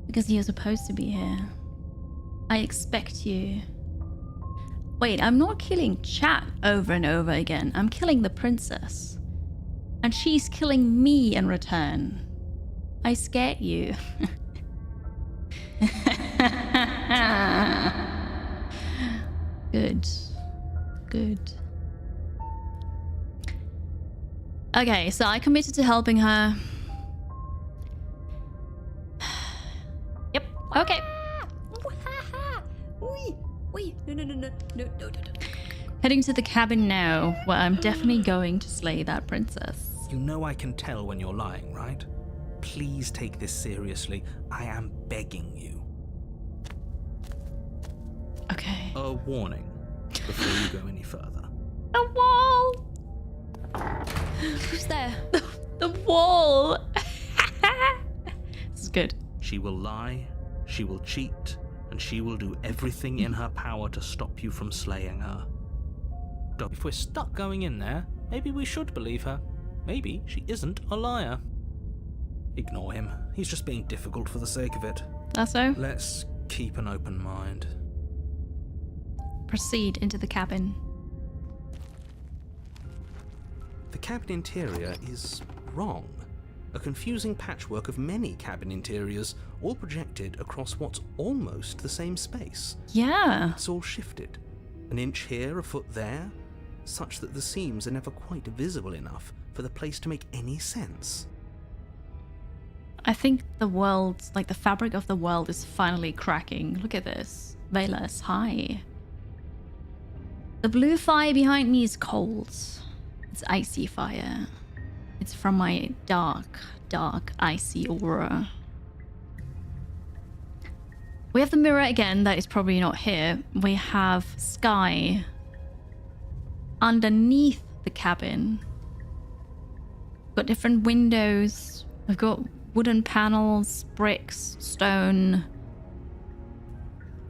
Because you're supposed to be here. I expect you. Wait, I'm not killing chat over and over again. I'm killing the princess. And she's killing me in return. I scared you. Good. Good. Okay, so I committed to helping her. Yep. Okay. No. Heading to the cabin now, where I'm definitely going to slay that princess. You know I can tell when you're lying, right? Please take this seriously. I am begging you. Okay. A warning before you go any further. The wall! Who's there? The wall! This is good. She will lie, she will cheat, and she will do everything in her power to stop you from slaying her. If we're stuck going in there, maybe we should believe her. Maybe she isn't a liar. Ignore him. He's just being difficult for the sake of it. That's so. Let's keep an open mind. Proceed into the cabin. The cabin interior is wrong. A confusing patchwork of many cabin interiors, all projected across what's almost the same space. Yeah. It's all shifted. An inch here, a foot there, such that the seams are never quite visible enough for the place to make any sense. I think the world, like the fabric of the world, is finally cracking. Look at this. Velas, hi. The blue fire behind me is cold. It's icy fire. It's from my dark, icy aura. We have the mirror again, that is probably not here. We have sky underneath the cabin. We've got different windows. We've got wooden panels, bricks, stone.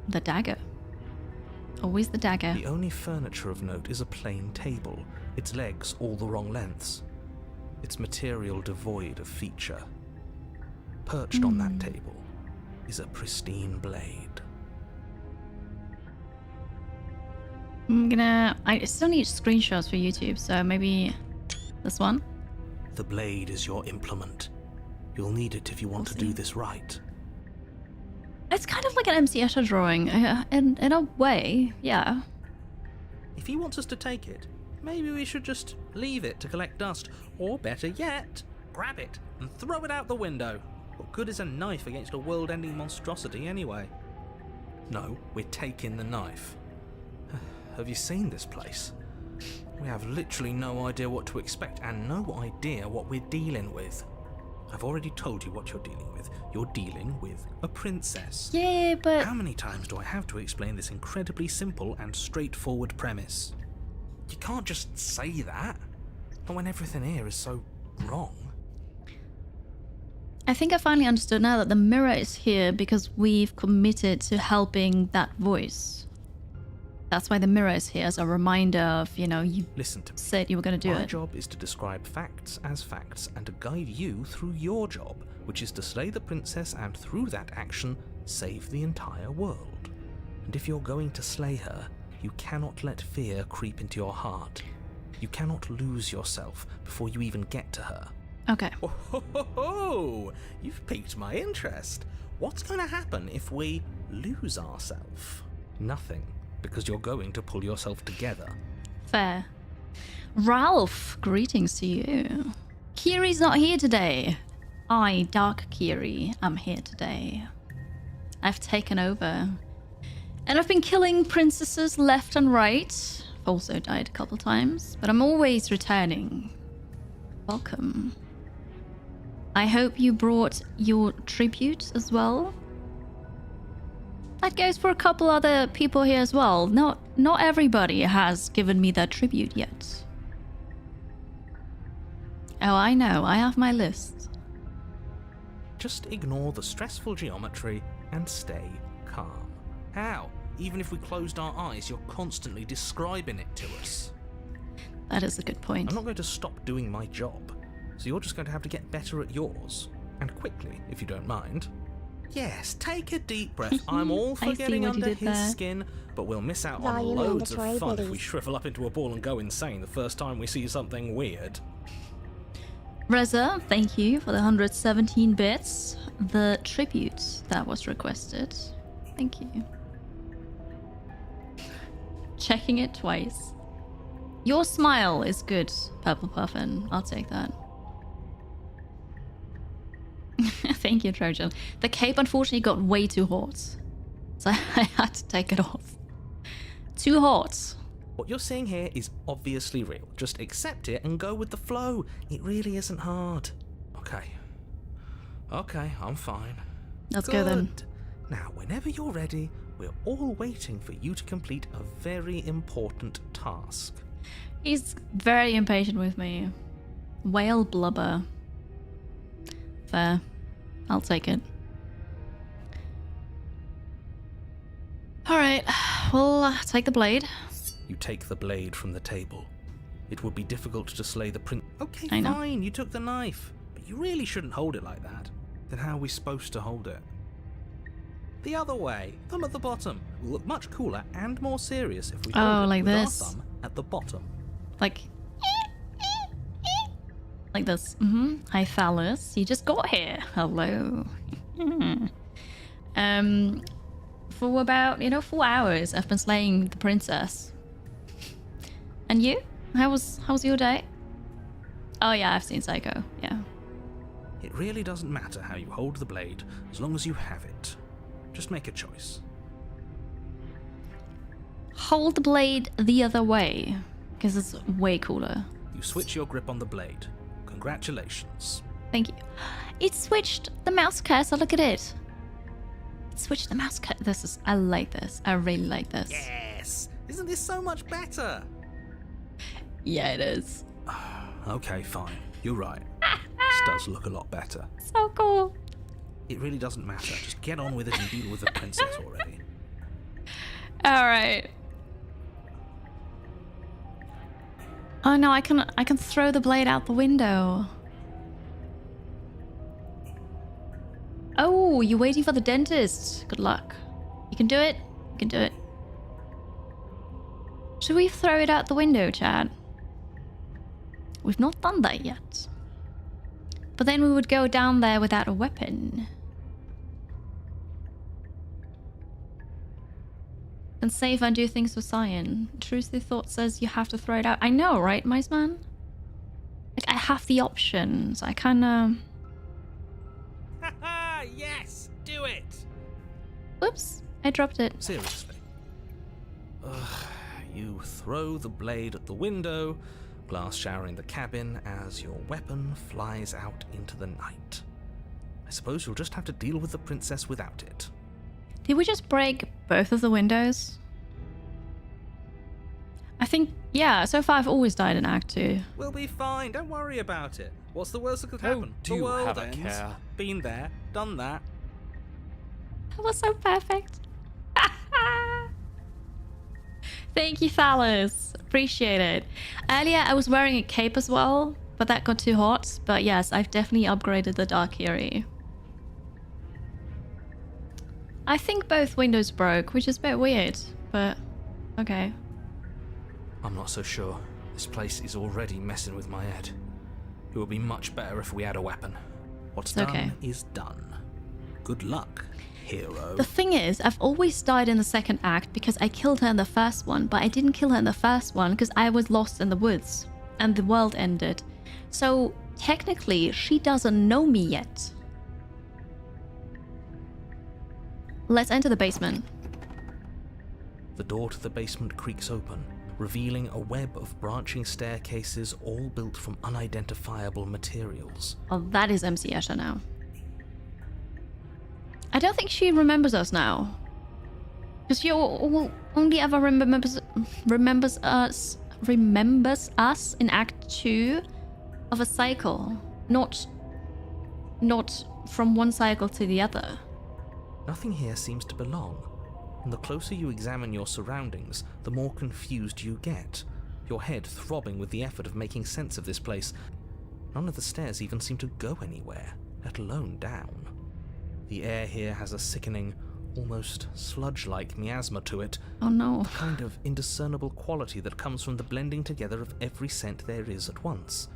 The dagger. Always the dagger. The only furniture of note is a plain table, its legs all the wrong lengths, its material devoid of feature. Perched on that table is a pristine blade. I still need screenshots for YouTube, so maybe this one. The blade is your implement. You'll need it if you want to do this right. It's kind of like an MC Escher drawing, in a way, yeah. If he wants us to take it, maybe we should just leave it to collect dust. Or better yet, grab it and throw it out the window. What good is a knife against a world-ending monstrosity anyway? No, we're taking the knife. Have you seen this place? We have literally no idea what to expect and no idea what we're dealing with. I've already told you what you're dealing with. You're dealing with a princess. Yeah, but... How many times do I have to explain this incredibly simple and straightforward premise? You can't just say that. Not when everything here is so wrong. I think I finally understood now that the mirror is here because we've committed to helping that voice. That's why the mirror is here, as a reminder of, you Listen to me. said you were going to do it. My job is to describe facts as facts and to guide you through your job, which is to slay the princess and through that action, save the entire world. And if you're going to slay her, you cannot let fear creep into your heart. You cannot lose yourself before you even get to her. Okay. Oh, ho, ho, ho. You've piqued my interest. What's going to happen if we lose ourselves? Nothing, because you're going to pull yourself together. Fair. Ralph, greetings to you. Kiri's not here today. I, Dark Kiri, am here today. I've taken over. And I've been killing princesses left and right. I've also died a couple times, but I'm always returning. Welcome. I hope you brought your tribute as well. That goes for a couple other people here as well. Not everybody has given me their tribute yet. Oh, I know. I have my list. Just ignore the stressful geometry and stay calm. How? Even if we closed our eyes, you're constantly describing it to us. That is a good point. I'm not going to stop doing my job, so you're just going to have to get better at yours. And quickly, if you don't mind. Yes, take a deep breath. I'm all for getting under his skin, but we'll miss out on loads of fun if we shrivel up into a ball and go insane the first time we see something weird. Reza, thank you for the 117 bits. The tribute that was requested. Thank you. checking it twice. Your smile is good, Purple Puffin. I'll take that. Thank you, Trojan. The cape unfortunately got way too hot, so I had to take it off. Too hot. What you're seeing here is obviously real. Just accept it and go with the flow. It really isn't hard. Okay, I'm fine. Let's go then. Now, whenever you're ready, we're all waiting for you to complete a very important task. He's very impatient with me. Whale blubber. Fair. I'll take it. Alright, we'll take the blade. You take the blade from the table. It would be difficult to slay the prince. Okay, I know. fine, you took the knife. But you really shouldn't hold it like that. Then how are we supposed to hold it? The other way. Thumb at the bottom. Will look much cooler and more serious if we hold it like with this. our thumb at the bottom. Like this. Hi, phallus. You just got here. Hello. For about, 4 hours, I've been slaying the princess. And you? How was your day? Oh yeah, I've seen Psycho. Yeah. It really doesn't matter how you hold the blade, as long as you have it. Just make a choice. Hold the blade the other way, because it's way cooler. You switch your grip on the blade. Congratulations. Thank you. It switched the mouse cursor. Look at it. It switched the mouse cursor. I like this. I really like this. Yes! Isn't this so much better? Yeah, it is. Okay, fine. You're right. This does look a lot better. So cool. It really doesn't matter. Just get on with it and deal with the princess already. Alright. Oh no, I can throw the blade out the window. Oh, you're waiting for the dentist. Good luck. You can do it. You can do it. Should we throw it out the window, Chad? We've not done that yet. But then we would go down there without a weapon. And save and do things for Cyan. Truthfully thought says you have to throw it out. I know, right, Mice Man? Like, I have the option, so I kinda... Haha, yes! Do it! Whoops, I dropped it. Seriously. You throw the blade at the window, glass showering the cabin as your weapon flies out into the night. I suppose you'll just have to deal with the princess without it. Did we just break both of the windows? I think, yeah, so far I've always died in Act 2. We'll be fine, don't worry about it. What's the worst that could Oh, happen? do The you world have a ends. care? Been there, done that. That was so perfect. Thank you, Phallus. Appreciate it. Earlier I was wearing a cape as well, but that got too hot. But yes, I've definitely upgraded the Dark Kiri. I think both windows broke, which is a bit weird, but okay. I'm not so sure. This place is already messing with my head. It would be much better if we had a weapon. What's It's done okay. is done. Good luck, hero. The thing is, I've always died in the second act because I killed her in the first one, but I didn't kill her in the first one because I was lost in the woods and the world ended. So technically, she doesn't know me yet. Let's enter the basement. The door to the basement creaks open, revealing a web of branching staircases all built from unidentifiable materials. Oh, that is MC Escher now. I don't think she remembers us now. Because she only ever remembers us in Act 2 of a cycle, not from one cycle to the other. Nothing here seems to belong, and the closer you examine your surroundings, the more confused you get, your head throbbing with the effort of making sense of this place. None of the stairs even seem to go anywhere, let alone down. The air here has a sickening, almost sludge-like miasma to it. Oh no. The kind of indiscernible quality that comes from the blending together of every scent there is at once.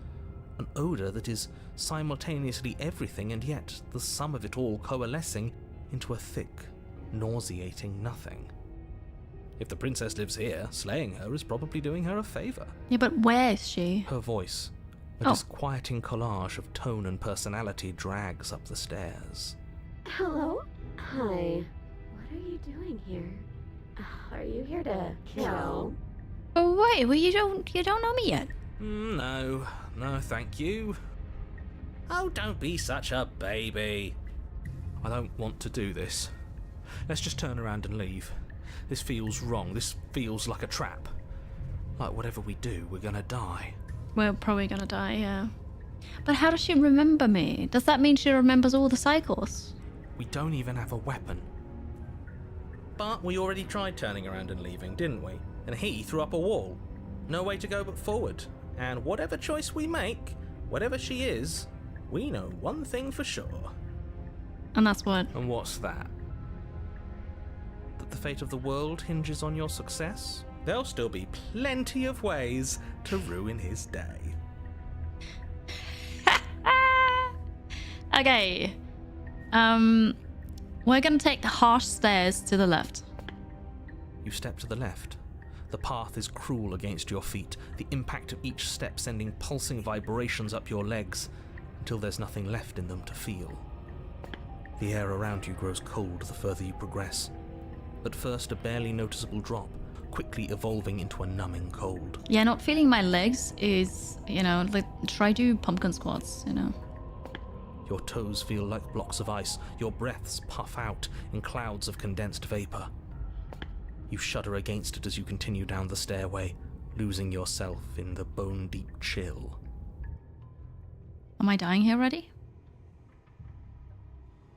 An odour that is simultaneously everything and yet the sum of it all coalescing into a thick, nauseating nothing. If the princess lives here, slaying her is probably doing her a favour. Yeah, but where is she? Her voice, a disquieting collage of tone and personality, drags up the stairs. Hello? Hi. What are you doing here? Are you here to kill? Oh wait, well you don't know me yet. No, thank you. Oh, don't be such a baby. I don't want to do this. Let's just turn around and leave. This feels wrong. This feels like a trap. Like whatever we do, we're gonna die. We're probably gonna die, yeah. But how does she remember me? Does that mean she remembers all the cycles? We don't even have a weapon. But we already tried turning around and leaving, didn't we? And he threw up a wall. No way to go but forward. And whatever choice we make, whatever she is, we know one thing for sure. And that's what? And what's that? That the fate of the world hinges on your success? There'll still be plenty of ways to ruin his day. Okay. We're gonna take the harsh stairs to the left. You step to the left. The path is cruel against your feet, the impact of each step sending pulsing vibrations up your legs until there's nothing left in them to feel. The air around you grows cold the further you progress. At first a barely noticeable drop, quickly evolving into a numbing cold. Yeah, not feeling my legs is, like try do pumpkin squats, Your toes feel like blocks of ice, your breaths puff out in clouds of condensed vapor. You shudder against it as you continue down the stairway, losing yourself in the bone-deep chill. Am I dying here already?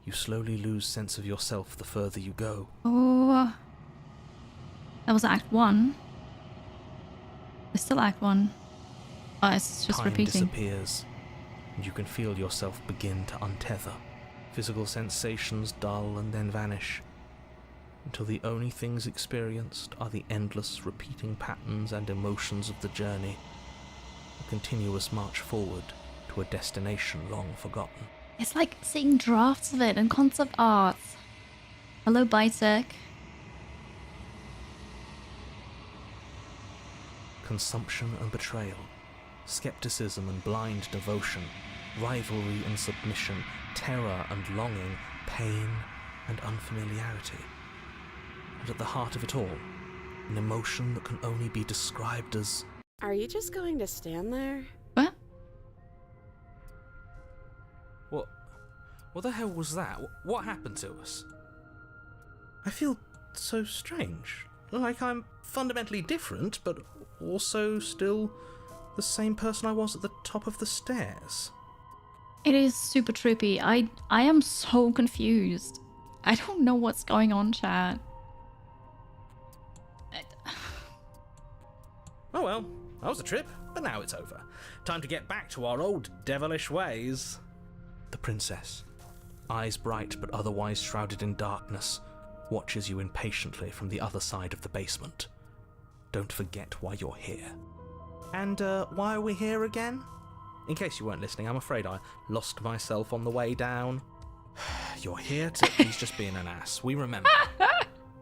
You slowly lose sense of yourself the further you go. Oh, that was Act 1. It's still Act 1. Oh, it's just Time repeating. disappears, and you can feel yourself begin to untether. Physical sensations dull and then vanish, until the only things experienced are the endless repeating patterns and emotions of the journey, a continuous march forward to a destination long forgotten. It's like seeing drafts of it in concept art. Hello, Bitek. Consumption and betrayal, skepticism and blind devotion, rivalry and submission, terror and longing, pain and unfamiliarity. And at the heart of it all, an emotion that can only be described as... Are you just going to stand there? What? What the hell was that? What happened to us? I feel so strange. Like I'm fundamentally different, but also still the same person I was at the top of the stairs. It is super trippy. I am so confused. I don't know what's going on, chat. Oh well, that was a trip, but now it's over. Time to get back to our old devilish ways. The princess, eyes bright but otherwise shrouded in darkness, watches you impatiently from the other side of the basement. Don't forget why you're here. And why are we here again? In case you weren't listening, I'm afraid I lost myself on the way down. You're here to... He's just being an ass. We remember.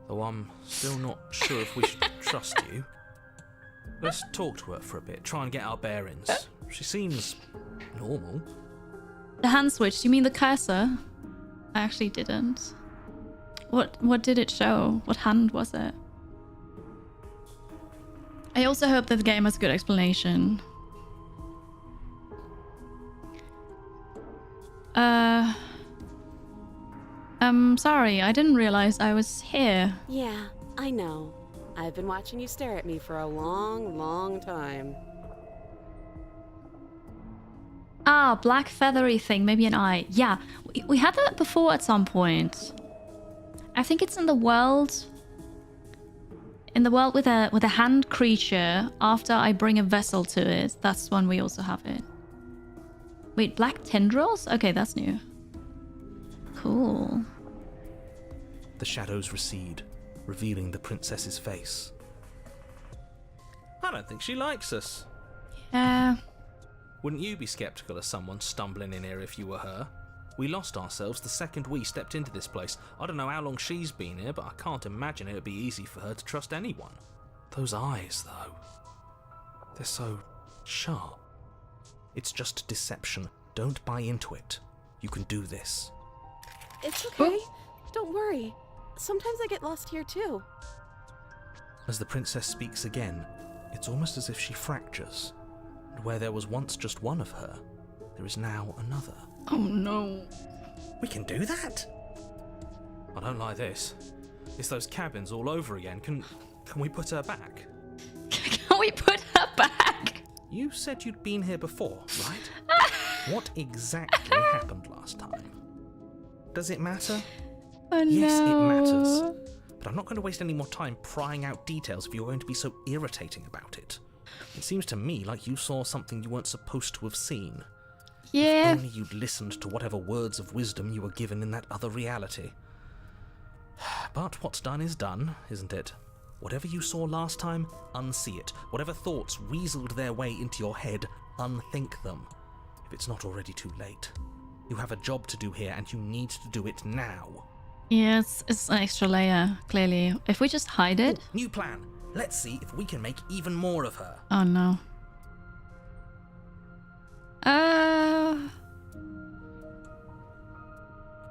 Though I'm still not sure if we should trust you. Let's talk to her for a bit, try and get our bearings. She seems normal. The hand switch, do you mean the cursor? I actually didn't. What did it show? What hand was it? I also hope that the game has a good explanation. Sorry, I didn't realize I was here. Yeah, I know. I've been watching you stare at me for a long, long time. Ah, black feathery thing, maybe an eye. Yeah, we had that before at some point. I think it's in the world... In the world with a hand creature, after I bring a vessel to it, that's when we also have it. Wait, black tendrils? Okay, that's new. Cool. The shadows recede, revealing the princess's face. I don't think she likes us. Yeah. Wouldn't you be skeptical of someone stumbling in here if you were her? We lost ourselves the second we stepped into this place. I don't know how long she's been here, but I can't imagine it would be easy for her to trust anyone. Those eyes, though. They're so sharp. It's just deception. Don't buy into it. You can do this. It's okay. Don't worry. Sometimes I get lost here too. As the princess speaks again, it's almost as if she fractures. And where there was once just one of her, there is now another. Oh no. We can do that? I don't like this. It's those cabins all over again. Can we put her back? Can we put her back? You said you'd been here before, right? What exactly happened last time? Does it matter? Oh, yes, no. it matters. But I'm not going to waste any more time prying out details if you're going to be so irritating about it. It seems to me like you saw something you weren't supposed to have seen. Yeah. If only you'd listened to whatever words of wisdom you were given in that other reality. But what's done is done, isn't it? Whatever you saw last time, unsee it. Whatever thoughts weaseled their way into your head, unthink them. If it's not already too late. You have a job to do here, and you need to do it now. Yeah, it's an extra layer, clearly. If we just hide it... Ooh, new plan. Let's see if we can make even more of her. Oh no.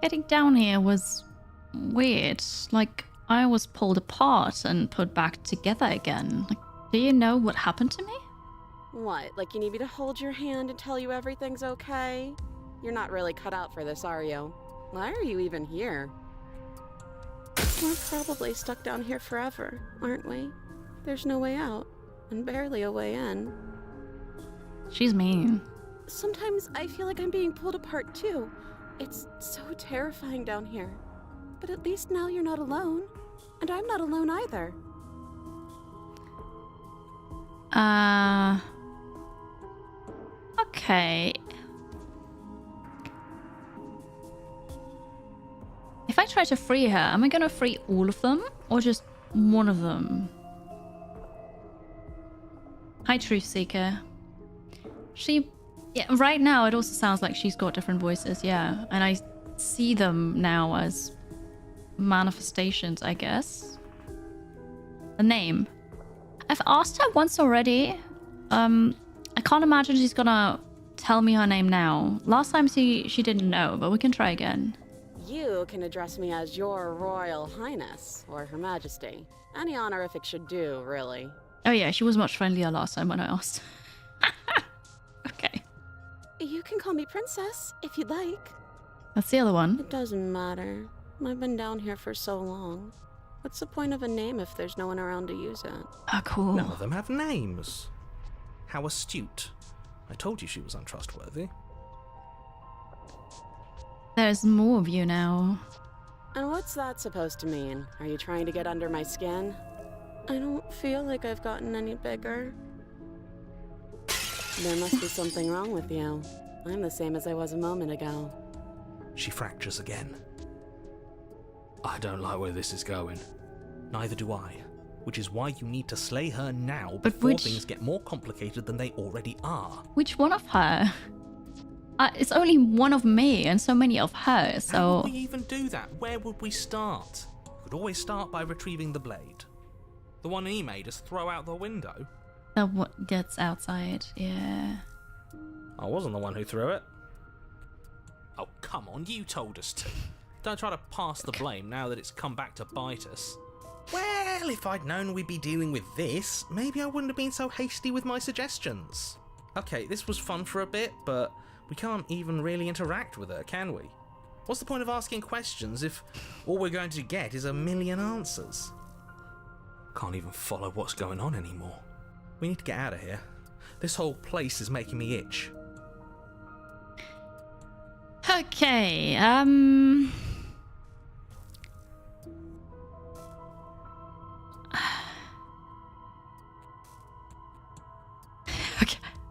Getting down here was weird. Like, I was pulled apart and put back together again. Like, do you know what happened to me? What, like you need me to hold your hand and tell you everything's okay? You're not really cut out for this, are you? Why are you even here? We're probably stuck down here forever, aren't we? There's no way out, and barely a way in. She's mean. Sometimes I feel like I'm being pulled apart too. It's so terrifying down here. But at least now you're not alone. And I'm not alone either. Okay. If I try to free her, am I gonna free all of them? Or just one of them? Hi, Truth Seeker. Yeah, right now it also sounds like she's got different voices, yeah. And I see them now as manifestations, I guess. The name. I've asked her once already. I can't imagine she's gonna tell me her name now. Last time she didn't know, but we can try again. You can address me as Your Royal Highness, or Her Majesty. Any honorific should do, really. Oh yeah, she was much friendlier last time when I asked. Okay. You can call me Princess, if you'd like. That's the other one. It doesn't matter. I've been down here for so long. What's the point of a name if there's no one around to use it? Ah, cool. None of them have names. How astute. I told you she was untrustworthy. There's more of you now. And what's that supposed to mean? Are you trying to get under my skin? I don't feel like I've gotten any bigger. There must be something wrong with you. I'm the same as I was a moment ago. She fractures again. I don't like where this is going. Neither do I. Which is why you need to slay her now before things get more complicated than they already are. Which one of her? It's only one of me and so many of her, so... How would we even do that? Where would we start? We could always start by retrieving the blade. The one he made us throw out the window. The what gets outside, yeah. I wasn't the one who threw it. Oh, come on, you told us to. Don't try to pass the blame now that it's come back to bite us. Well, if I'd known we'd be dealing with this, maybe I wouldn't have been so hasty with my suggestions. Okay, this was fun for a bit, but we can't even really interact with her, can we? What's the point of asking questions if all we're going to get is a million answers? Can't even follow what's going on anymore. We need to get out of here. This whole place is making me itch. Okay,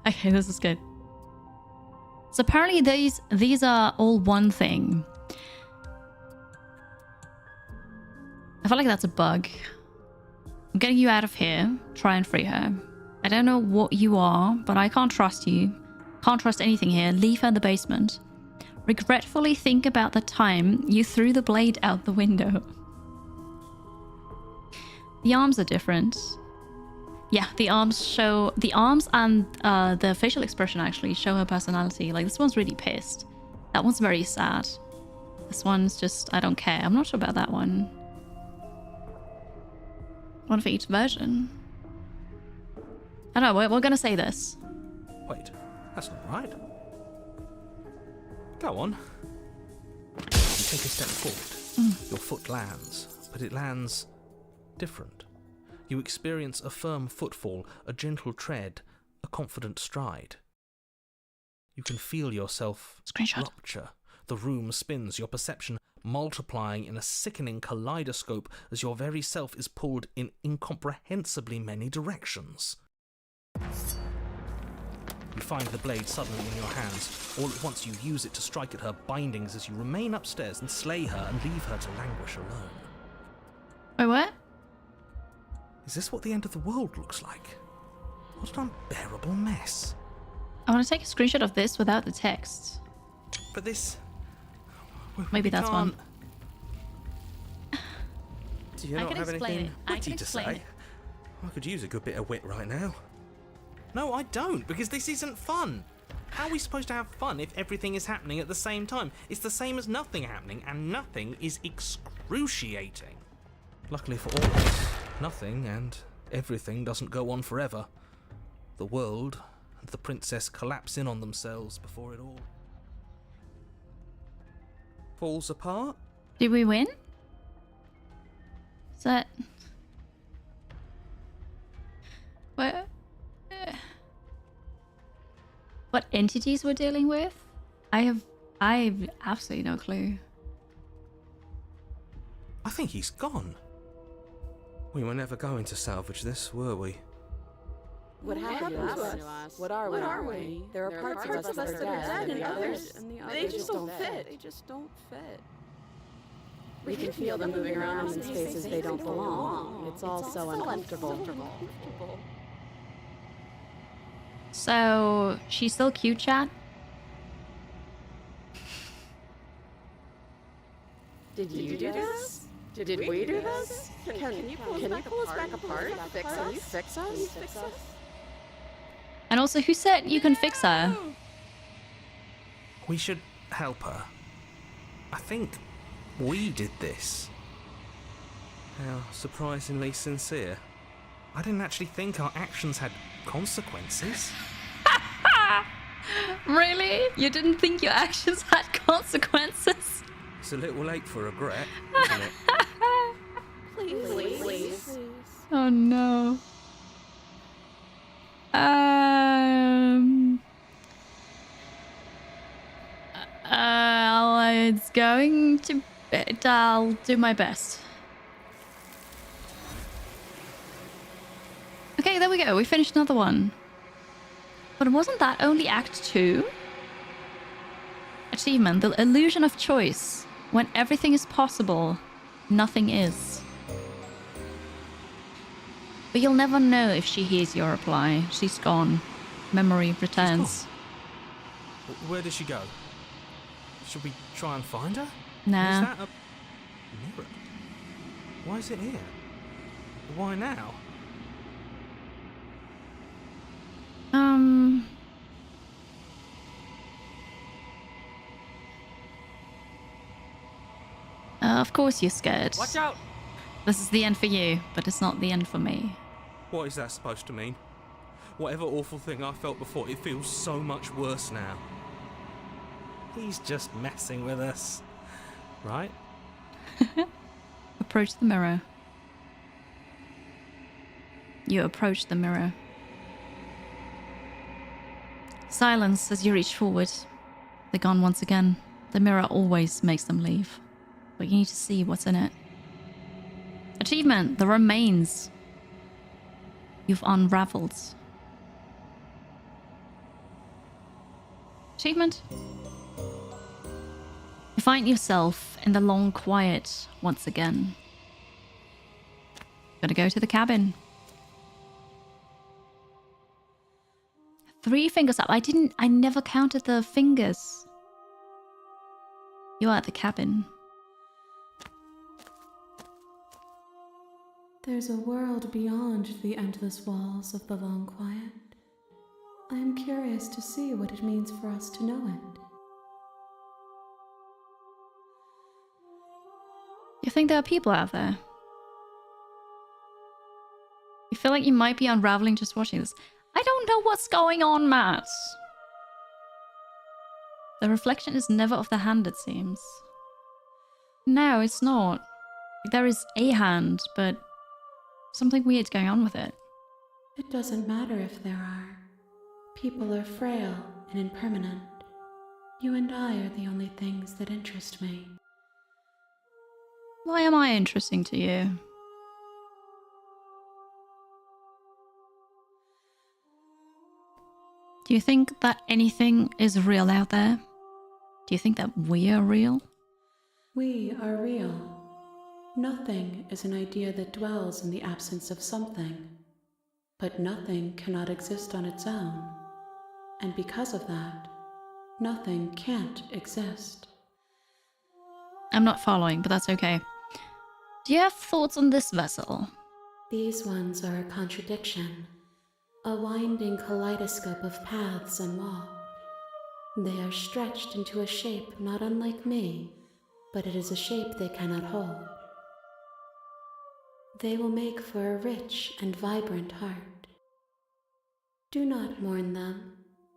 Okay, this is good. So apparently these are all one thing. I feel like that's a bug. I'm getting you out of here. Try and free her. I don't know what you are, but I can't trust you. Can't trust anything here. Leave her in the basement. Regretfully think about the time you threw the blade out the window. The arms are different. Yeah, the arms and the facial expression actually show her personality. Like, this one's really pissed. That one's very sad. This one's just, I don't care. I'm not sure about that one. One for each version. I don't know, we're gonna say this. Wait, that's not right. Go on. You take a step forward. Your foot lands, but it lands different. You experience a firm footfall, a gentle tread, a confident stride. You can feel yourself rupture. The room spins, your perception multiplying in a sickening kaleidoscope as your very self is pulled in incomprehensibly many directions. You find the blade suddenly in your hands. All at once you use it to strike at her bindings as you remain upstairs and slay her and leave her to languish alone. Wait, what? Is this what the end of the world looks like? What an unbearable mess. I want to take a screenshot of this without the text. But this... Maybe that's one. Do you not have anything witty to say? I could use a good bit of wit right now. No, I don't, because this isn't fun. How are we supposed to have fun if everything is happening at the same time? It's the same as nothing happening, and nothing is excruciating. Luckily for all of us, nothing and everything doesn't go on forever. The world and the princess collapse in on themselves before it all falls apart. Did we win? Is that... What entities we're dealing with? I have absolutely no clue. I think he's gone. We were never going to salvage this, were we? What happened to us? What are we? There are parts of us that are dead, and the others, they just don't fit. They just don't fit. We can feel them moving around in spaces they don't belong. It's all so uncomfortable. So, she's still cute, chat? Did you do this? Did we do this? Can you pull us back apart? Can you fix us? And also, who said you can fix her? We should help her. I think we did this. How surprisingly sincere. I didn't actually think our actions had consequences. Really? You didn't think your actions had consequences? It's a little late for regret, isn't it? Please. Oh no. It's going to... I'll do my best. Okay, there we go. We finished another one. But wasn't that only Act 2? Achievement. The illusion of choice. When everything is possible, nothing is. But you'll never know if she hears your reply. She's gone. Memory returns. Where did she go? Should we try and find her? Nah. Is that a mirror? Why is it here? Why now? Of course you're scared. Watch out! This is the end for you, but it's not the end for me. What is that supposed to mean? Whatever awful thing I felt before, it feels so much worse now. He's just messing with us. Right? Approach the mirror. You approach the mirror. Silence as you reach forward. They're gone once again. The mirror always makes them leave. But you need to see what's in it. Achievement, the remains. You've unraveled. Achievement. You find yourself in the long quiet once again. Gotta go to the cabin. 3 fingers up. I never counted the fingers. You are at the cabin. There's a world beyond the endless walls of the long quiet. I am curious to see what it means for us to know it. You think there are people out there? You feel like you might be unraveling just watching this. I don't know what's going on, Matt. The reflection is never of the hand, it seems. No, it's not. There is a hand, but something weird's going on with it. It doesn't matter if there are. People are frail and impermanent. You and I are the only things that interest me. Why am I interesting to you? Do you think that anything is real out there? Do you think that we are real? We are real. Nothing is an idea that dwells in the absence of something. But nothing cannot exist on its own. And because of that, nothing can't exist. I'm not following, but that's okay. Do you have thoughts on this vessel? These ones are a contradiction. A winding kaleidoscope of paths unwalked. They are stretched into a shape not unlike me, but it is a shape they cannot hold. They will make for a rich and vibrant heart. Do not mourn them,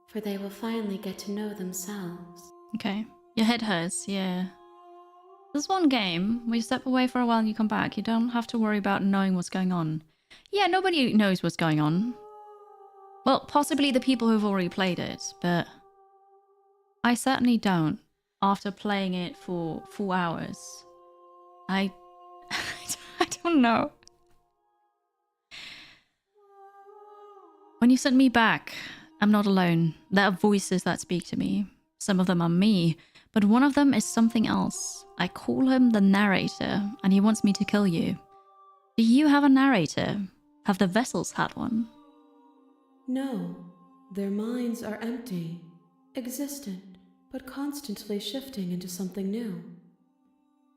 for they will finally get to know themselves. Okay. Your head hurts, yeah. There's one game where you step away for a while and you come back. You don't have to worry about knowing what's going on. Yeah, nobody knows what's going on. Well, possibly the people who've already played it, but I certainly don't after playing it for 4 hours. I don't know. When you sent me back, I'm not alone. There are voices that speak to me. Some of them are me, but one of them is something else. I call him the narrator, and he wants me to kill you. Do you have a narrator? Have the vessels had one? No, their minds are empty, existent, but constantly shifting into something new.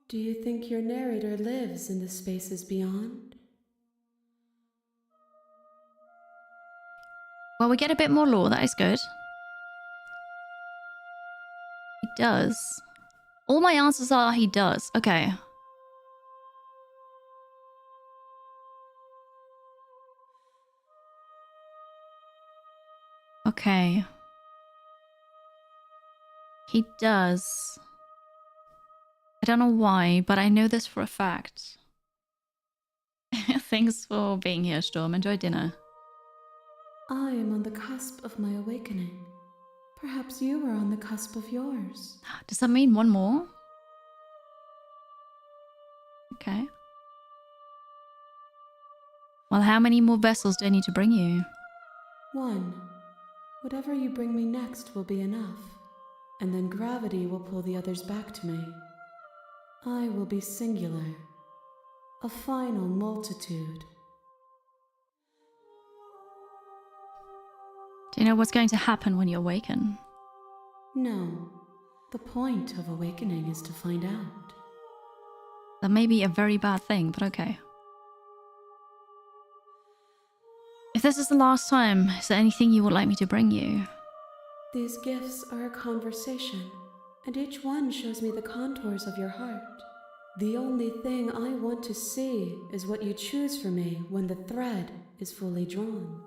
Do you think your narrator lives in the spaces beyond? Well, we get a bit more lore, that is good. He does. All my answers are he does. Okay. Okay. He does. I don't know why, but I know this for a fact. Thanks for being here, Storm. Enjoy dinner. I am on the cusp of my awakening. Perhaps you are on the cusp of yours. Does that mean one more? Okay. Well, how many more vessels do I need to bring you? One. Whatever you bring me next will be enough, and then gravity will pull the others back to me. I will be singular, a final multitude. Do you know what's going to happen when you awaken? No. The point of awakening is to find out. That may be a very bad thing, but okay. If this is the last time, is there anything you would like me to bring you? These gifts are a conversation, and each one shows me the contours of your heart. The only thing I want to see is what you choose for me when the thread is fully drawn.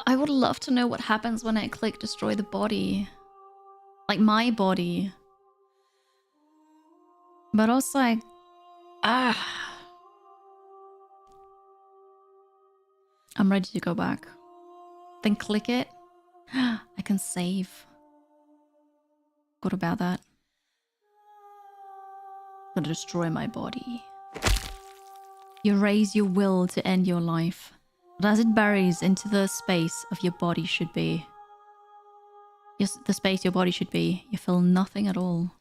I would love to know what happens when I click destroy the body. Like my body. But also like... I'm ready to go back. Then click it. I can save. What about that? Gonna destroy my body. You raise your will to end your life. But as it buries into the space of your body should be. Yes, the space your body should be. You feel nothing at all.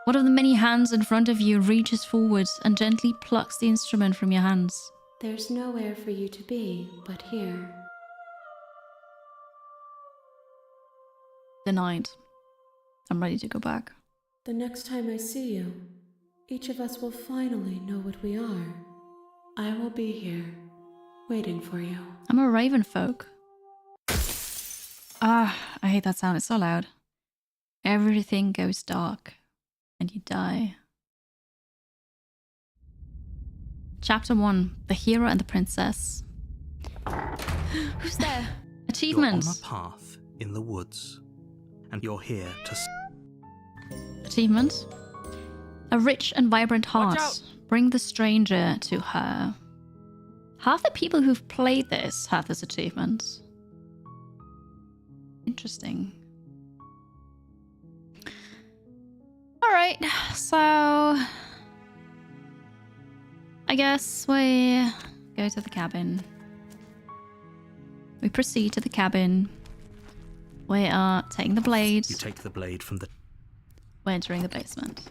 One of the many hands in front of you reaches forward and gently plucks the instrument from your hands. There's nowhere for you to be but here. Denied. I'm ready to go back. The next time I see you, each of us will finally know what we are. I will be here, waiting for you. I'm a raven folk. Ah, I hate that sound. It's so loud. Everything goes dark, and you die. Chapter 1. The Hero and the Princess. Who's there? Achievement. You're on a path in the woods, and you're here to... Achievement. A rich and vibrant heart. Watch out. Bring the stranger to her. Half the people who've played this have this achievement. Interesting. Alright, so... I guess we go to the cabin. We proceed to the cabin. We are taking the blade. You take the blade from the... We're entering the basement.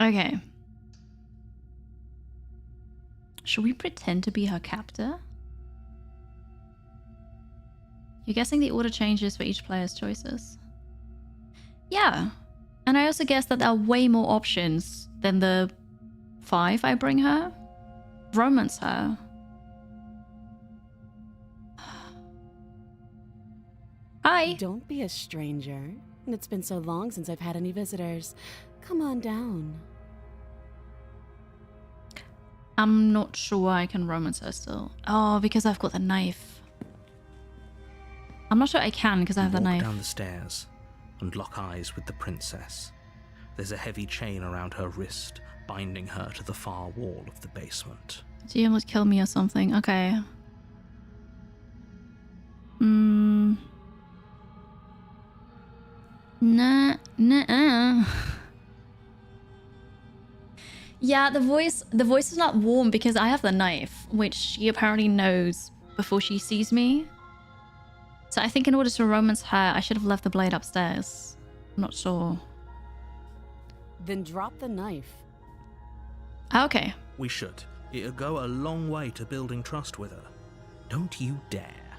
Okay. Should we pretend to be her captor? You're guessing the order changes for each player's choices. Yeah. And I also guess that there are way more options than the 5 I bring her. Romance her. Hi. Don't be a stranger. It's been so long since I've had any visitors. Come on down. I'm not sure I can romance her still. Oh, because I've got the knife. I'm not sure I can because I have the knife. Walk down the stairs and lock eyes with the princess. There's a heavy chain around her wrist, binding her to the far wall of the basement. She almost killed me or something. Okay. Nah. Yeah, the voice is not warm because I have the knife, which she apparently knows before she sees me. So I think in order to romance her, I should have left the blade upstairs. I'm not sure. Then drop the knife. Okay. We should. It'll go a long way to building trust with her. Don't you dare.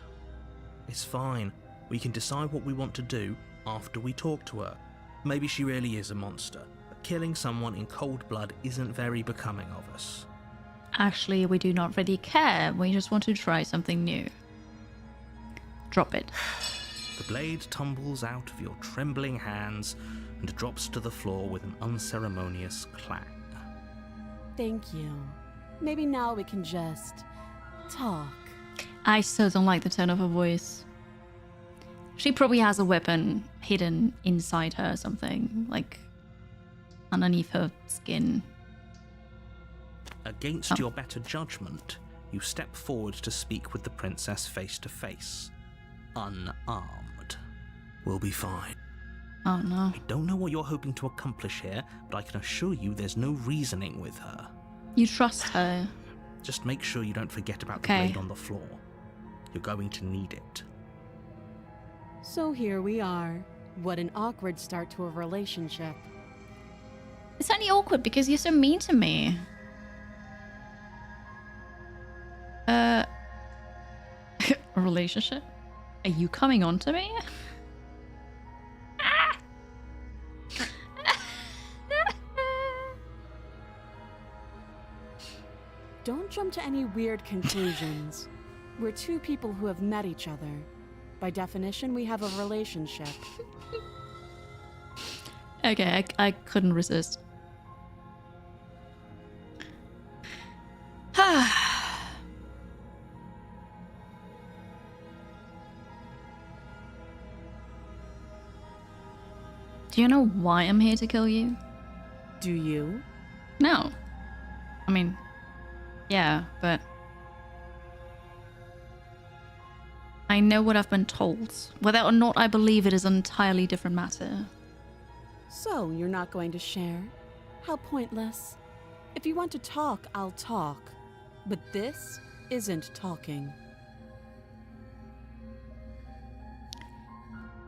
It's fine. We can decide what we want to do after we talk to her. Maybe she really is a monster. But killing someone in cold blood isn't very becoming of us. Actually, we do not really care. We just want to try something new. Drop it. The blade tumbles out of your trembling hands and drops to the floor with an unceremonious clang. Thank you. Maybe now we can just talk. I still don't like the tone of her voice. She probably has a weapon hidden inside her or something, like underneath her skin. Against your better judgment, you step forward to speak with the princess face to face. Unarmed. We'll be fine. Oh no. I don't know what you're hoping to accomplish here, but I can assure you there's no reasoning with her. You trust her. Just make sure you don't forget about the blade on the floor. You're going to need it. So here we are. What an awkward start to a relationship. It's only awkward because you're so mean to me. A relationship? Are you coming on to me? Don't jump to any weird conclusions. We're two people who have met each other. By definition, we have a relationship. Okay, I couldn't resist. Do you know why I'm here to kill you? Do you? No. I mean, yeah, but I know what I've been told. Whether or not I believe it is an entirely different matter. So, you're not going to share? How pointless. If you want to talk, I'll talk. But this isn't talking.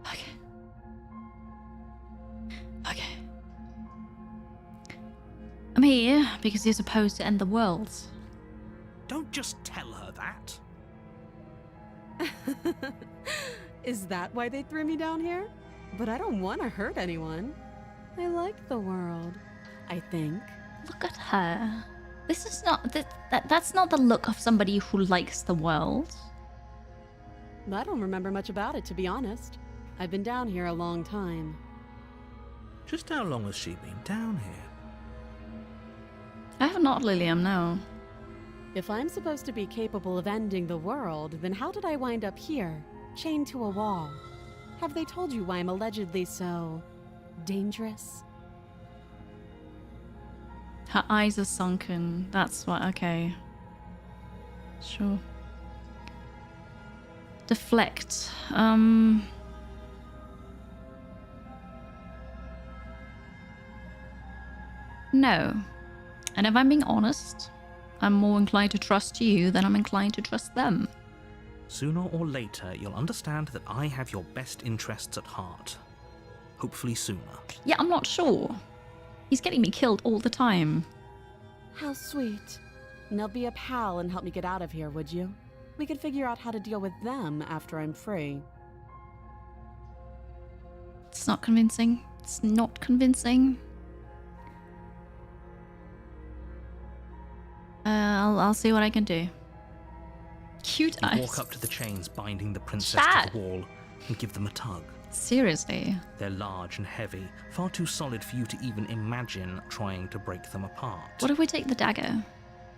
Okay. I'm here because you're supposed to end the world. Don't just tell her that. Is that why they threw me down here? But I don't want to hurt anyone. I like the world, I think. Look at her. This is not... That's not the look of somebody who likes the world. I don't remember much about it, to be honest. I've been down here a long time. Just how long has she been down here? I have not, Lilium, no. If I'm supposed to be capable of ending the world, then how did I wind up here, chained to a wall? Have they told you why I'm allegedly so... dangerous? Her eyes are sunken. That's what... Okay. Sure. Deflect. No. And if I'm being honest, I'm more inclined to trust you than I'm inclined to trust them. Sooner or later, you'll understand that I have your best interests at heart. Hopefully sooner. Yeah, I'm not sure. He's getting me killed all the time. How sweet. Now be a pal and help me get out of here, would you? We could figure out how to deal with them after I'm free. It's not convincing. It's not convincing. I'll see what I can do. Cute You eyes. walk up to the chains binding the princess to the wall and give them a tug. Seriously? They're large and heavy, far too solid for you to even imagine trying to break them apart. What if we take the dagger?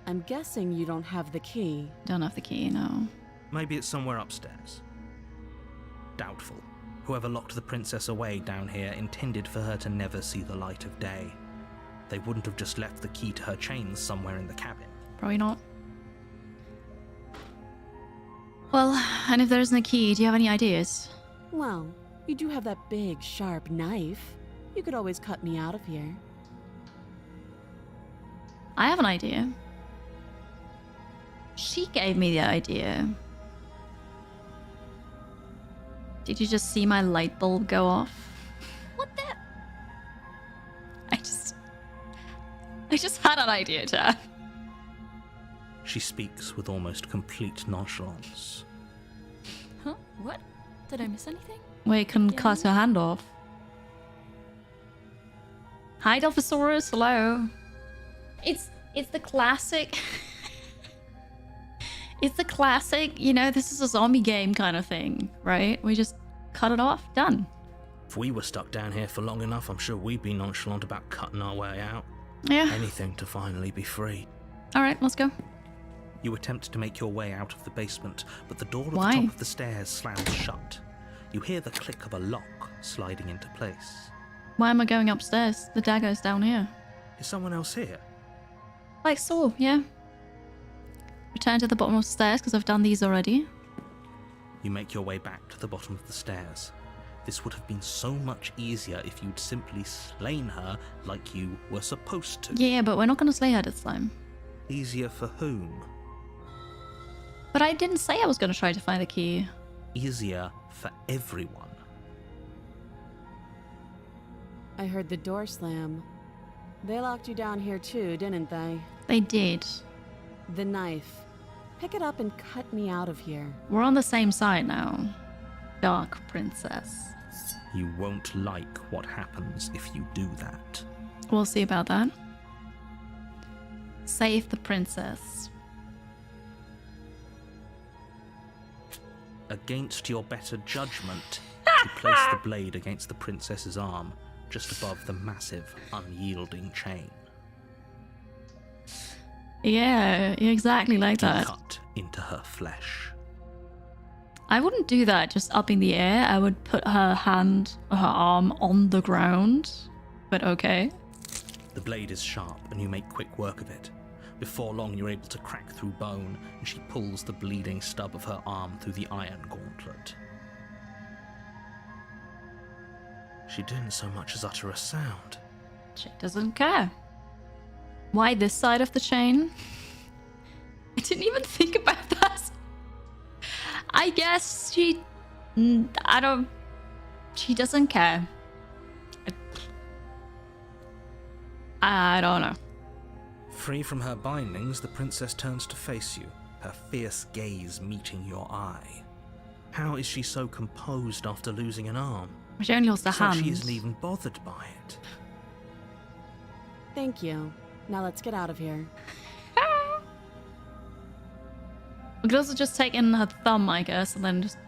I'm guessing you don't have the key. Don't have the key, no. Maybe it's somewhere upstairs. Doubtful. Whoever locked the princess away down here intended for her to never see the light of day. They wouldn't have just left the key to her chains somewhere in the cabin. Probably not. Well, and if there isn't a key, do you have any ideas? Well, you do have that big, sharp knife. You could always cut me out of here. I have an idea. She gave me the idea. Did you just see my light bulb go off? What the? I just had an idea, Dad. She speaks with almost complete nonchalance. Huh? What? Did I miss anything? We can cut her hand off. Hi, Dilphosaurus. Hello. It's the classic. It's the classic, you know, this is a zombie game kind of thing, right? We just cut it off. Done. If we were stuck down here for long enough, I'm sure we'd be nonchalant about cutting our way out. Yeah. Anything to finally be free. All right, let's go. You attempt to make your way out of the basement, but the door at Why? the top of the stairs slams shut. You hear the click of a lock sliding into place. Why am I going upstairs? The dagger's down here. Is someone else here? Like so, yeah. Return to the bottom of the stairs because I've done these already. You make your way back to the bottom of the stairs. This would have been so much easier if you'd simply slain her like you were supposed to. Yeah, but we're not going to slay her this time. Easier for whom? But I didn't say I was going to try to find the key. Easier for everyone. I heard the door slam. They locked you down here too, didn't they? They did. The knife. Pick it up and cut me out of here. We're on the same side now. Dark Princess. You won't like what happens if you do that. We'll see about that. Save the princess. Against your better judgment, you place the blade against the princess's arm, just above the massive, unyielding chain. Yeah, exactly like You that. cut into her flesh. I wouldn't do that just up in the air. I would put her hand or her arm on the ground. But okay. The blade is sharp and you make quick work of it. Before long you're able to crack through bone and she pulls the bleeding stub of her arm through the iron gauntlet. She didn't so much as utter a sound. She doesn't care. Why this side of the chain? I didn't even think about that. I guess she doesn't care. I don't know. Free from her bindings, the princess turns to face you, her fierce gaze meeting your eye. How is she so composed after losing an arm? She only lost a It's like hand. she isn't even bothered by it. Thank you. Now let's get out of here. We could also just take in her thumb, I guess, and then just,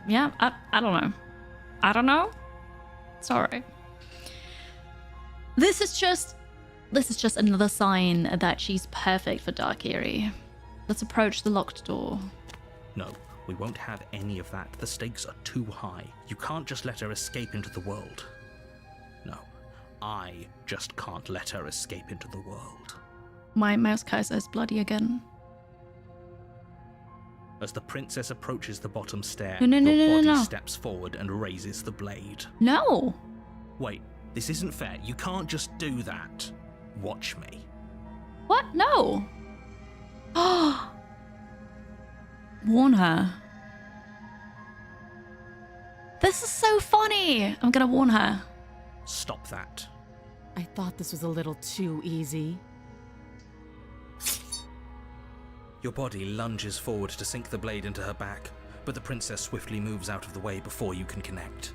yeah, I don't know. I don't know. Sorry. This is just another sign that she's perfect for Dark Kiri. Let's approach the locked door. No, we won't have any of that. The stakes are too high. You can't just let her escape into the world. No, I just can't let her escape into the world. My mouse cursor is bloody again. As the princess approaches the bottom stair, No. your body steps forward and raises the blade. No! Wait, this isn't fair. You can't just do that. Watch me. What? No! Oh! Warn her. This is so funny! I'm gonna warn her. Stop that. I thought this was a little too easy. Your body lunges forward to sink the blade into her back, but the princess swiftly moves out of the way before you can connect.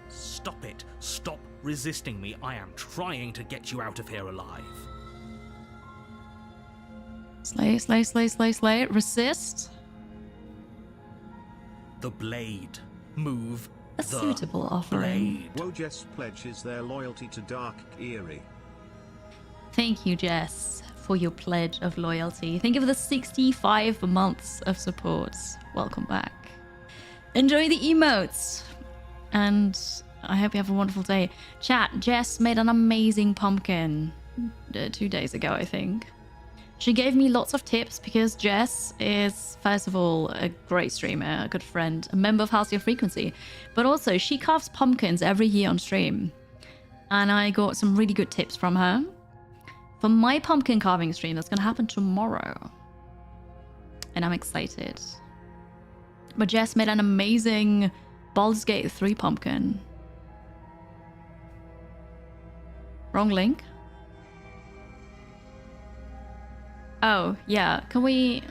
Stop it! Stop resisting me! I am trying to get you out of here alive. Slay, slay, slay, slay, slay. Resist. The blade. Move A the suitable offering. blade. Wojess pledges their loyalty to Dark Kiri. Thank you, Jess, for your pledge of loyalty. Thank you for the 65 months of support. Welcome back. Enjoy the emotes. And I hope you have a wonderful day. Chat, Jess made an amazing pumpkin 2 days ago, I think. She gave me lots of tips because Jess is, first of all, a great streamer, a good friend, a member of Halcyon Frequency, but also she carves pumpkins every year on stream. And I got some really good tips from her for my pumpkin carving stream that's going to happen tomorrow. And I'm excited. But Jess made an amazing Baldur's Gate 3 pumpkin. Wrong link. Oh, yeah. Can we...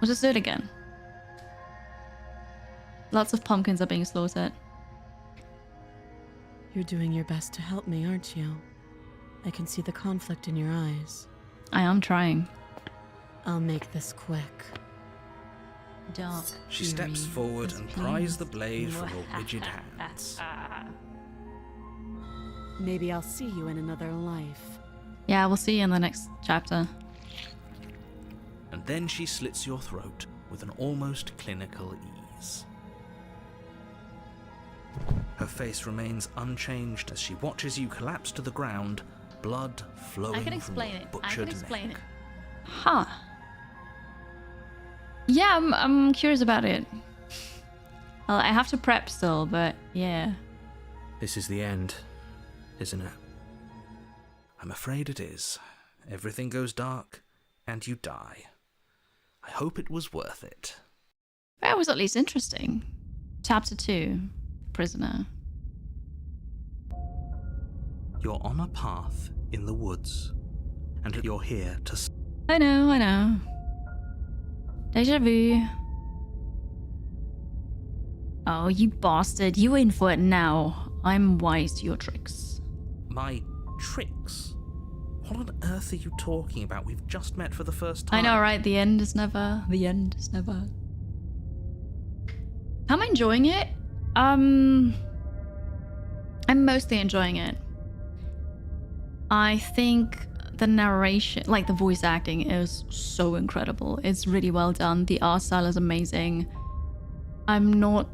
We'll just do it again. Lots of pumpkins are being slaughtered. You're doing your best to help me, aren't you? I can see the conflict in your eyes. I am trying. I'll make this quick. Dark She steps forward and pries the blade from your rigid hands. Maybe I'll see you in another life. Yeah, we'll see you in the next chapter. And then she slits your throat with an almost clinical ease. Her face remains unchanged as she watches you collapse to the ground, blood flowing from your butchered neck. Huh. Yeah, I'm curious about it. Well, I have to prep still, but yeah. This is the end, isn't it? I'm afraid it is. Everything goes dark, and you die. I hope it was worth it. That was at least interesting. Chapter 2, Prisoner. You're on a path in the woods, and you're here to... I know. Deja vu. Oh, you bastard. You in for it now. I'm wise to your tricks. My tricks? What on earth are you talking about? We've just met for the first time. I know, right? The end is never. The end is never. I'm enjoying it. I'm mostly enjoying it. I think the narration, like the voice acting, is so incredible. It's really well done. The art style is amazing. I'm not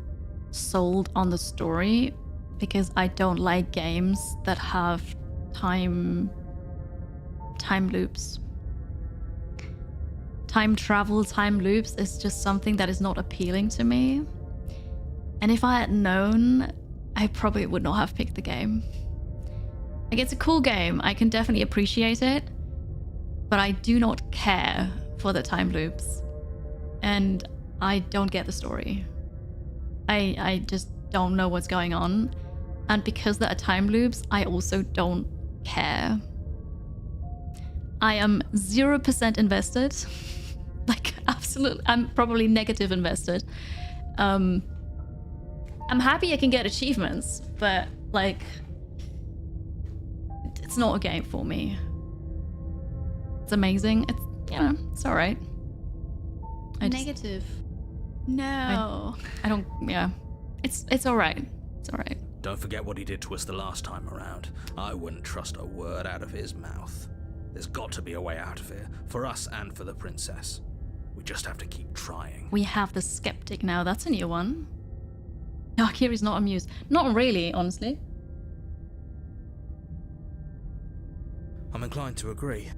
sold on the story because I don't like games that have time loops. Time travel, time loops is just something that is not appealing to me. And if I had known, I probably would not have picked the game. Like, it's a cool game. I can definitely appreciate it, but I do not care for the time loops. And I don't get the story. I just don't know what's going on. And because there are time loops, I also don't care. I am 0% invested. Like, absolutely, I'm probably negative invested. I'm happy I can get achievements, but like, it's not a game for me. It's amazing. It's, you know, it's all right. Negative. No. I don't. Yeah, it's all right. It's all right. Don't forget what he did to us the last time around. I wouldn't trust a word out of his mouth. There's got to be a way out of here, for us and for the princess. We just have to keep trying. We have the skeptic now. That's a new one. Dark Kiri's not amused. Not really, honestly. I'm inclined to agree.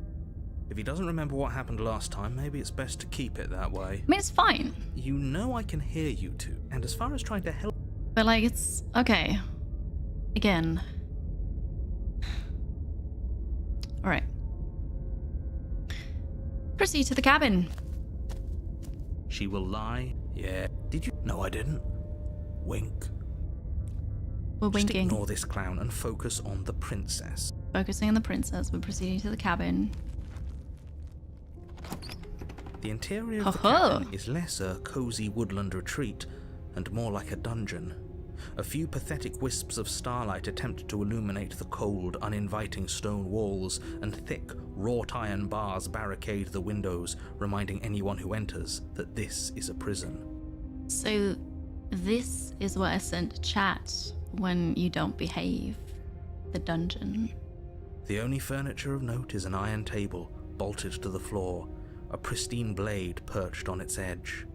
If he doesn't remember what happened last time, maybe it's best to keep it that way. I mean, it's fine. You know I can hear you two, and as far as trying to help... But like, it's okay. Again. All right. Proceed to the cabin. She will lie. Yeah. Did you? No, I didn't. Wink. We're Just winking. ignore this clown and focus on the princess. Focusing on the princess, we're proceeding to the cabin. The interior of the cabin is less a cozy woodland retreat and more like a dungeon. A few pathetic wisps of starlight attempt to illuminate the cold, uninviting stone walls, and thick, wrought iron bars barricade the windows, reminding anyone who enters that this is a prison. So, this is where I sent chat when you don't behave. The dungeon. The only furniture of note is an iron table, bolted to the floor, a pristine blade perched on its edge.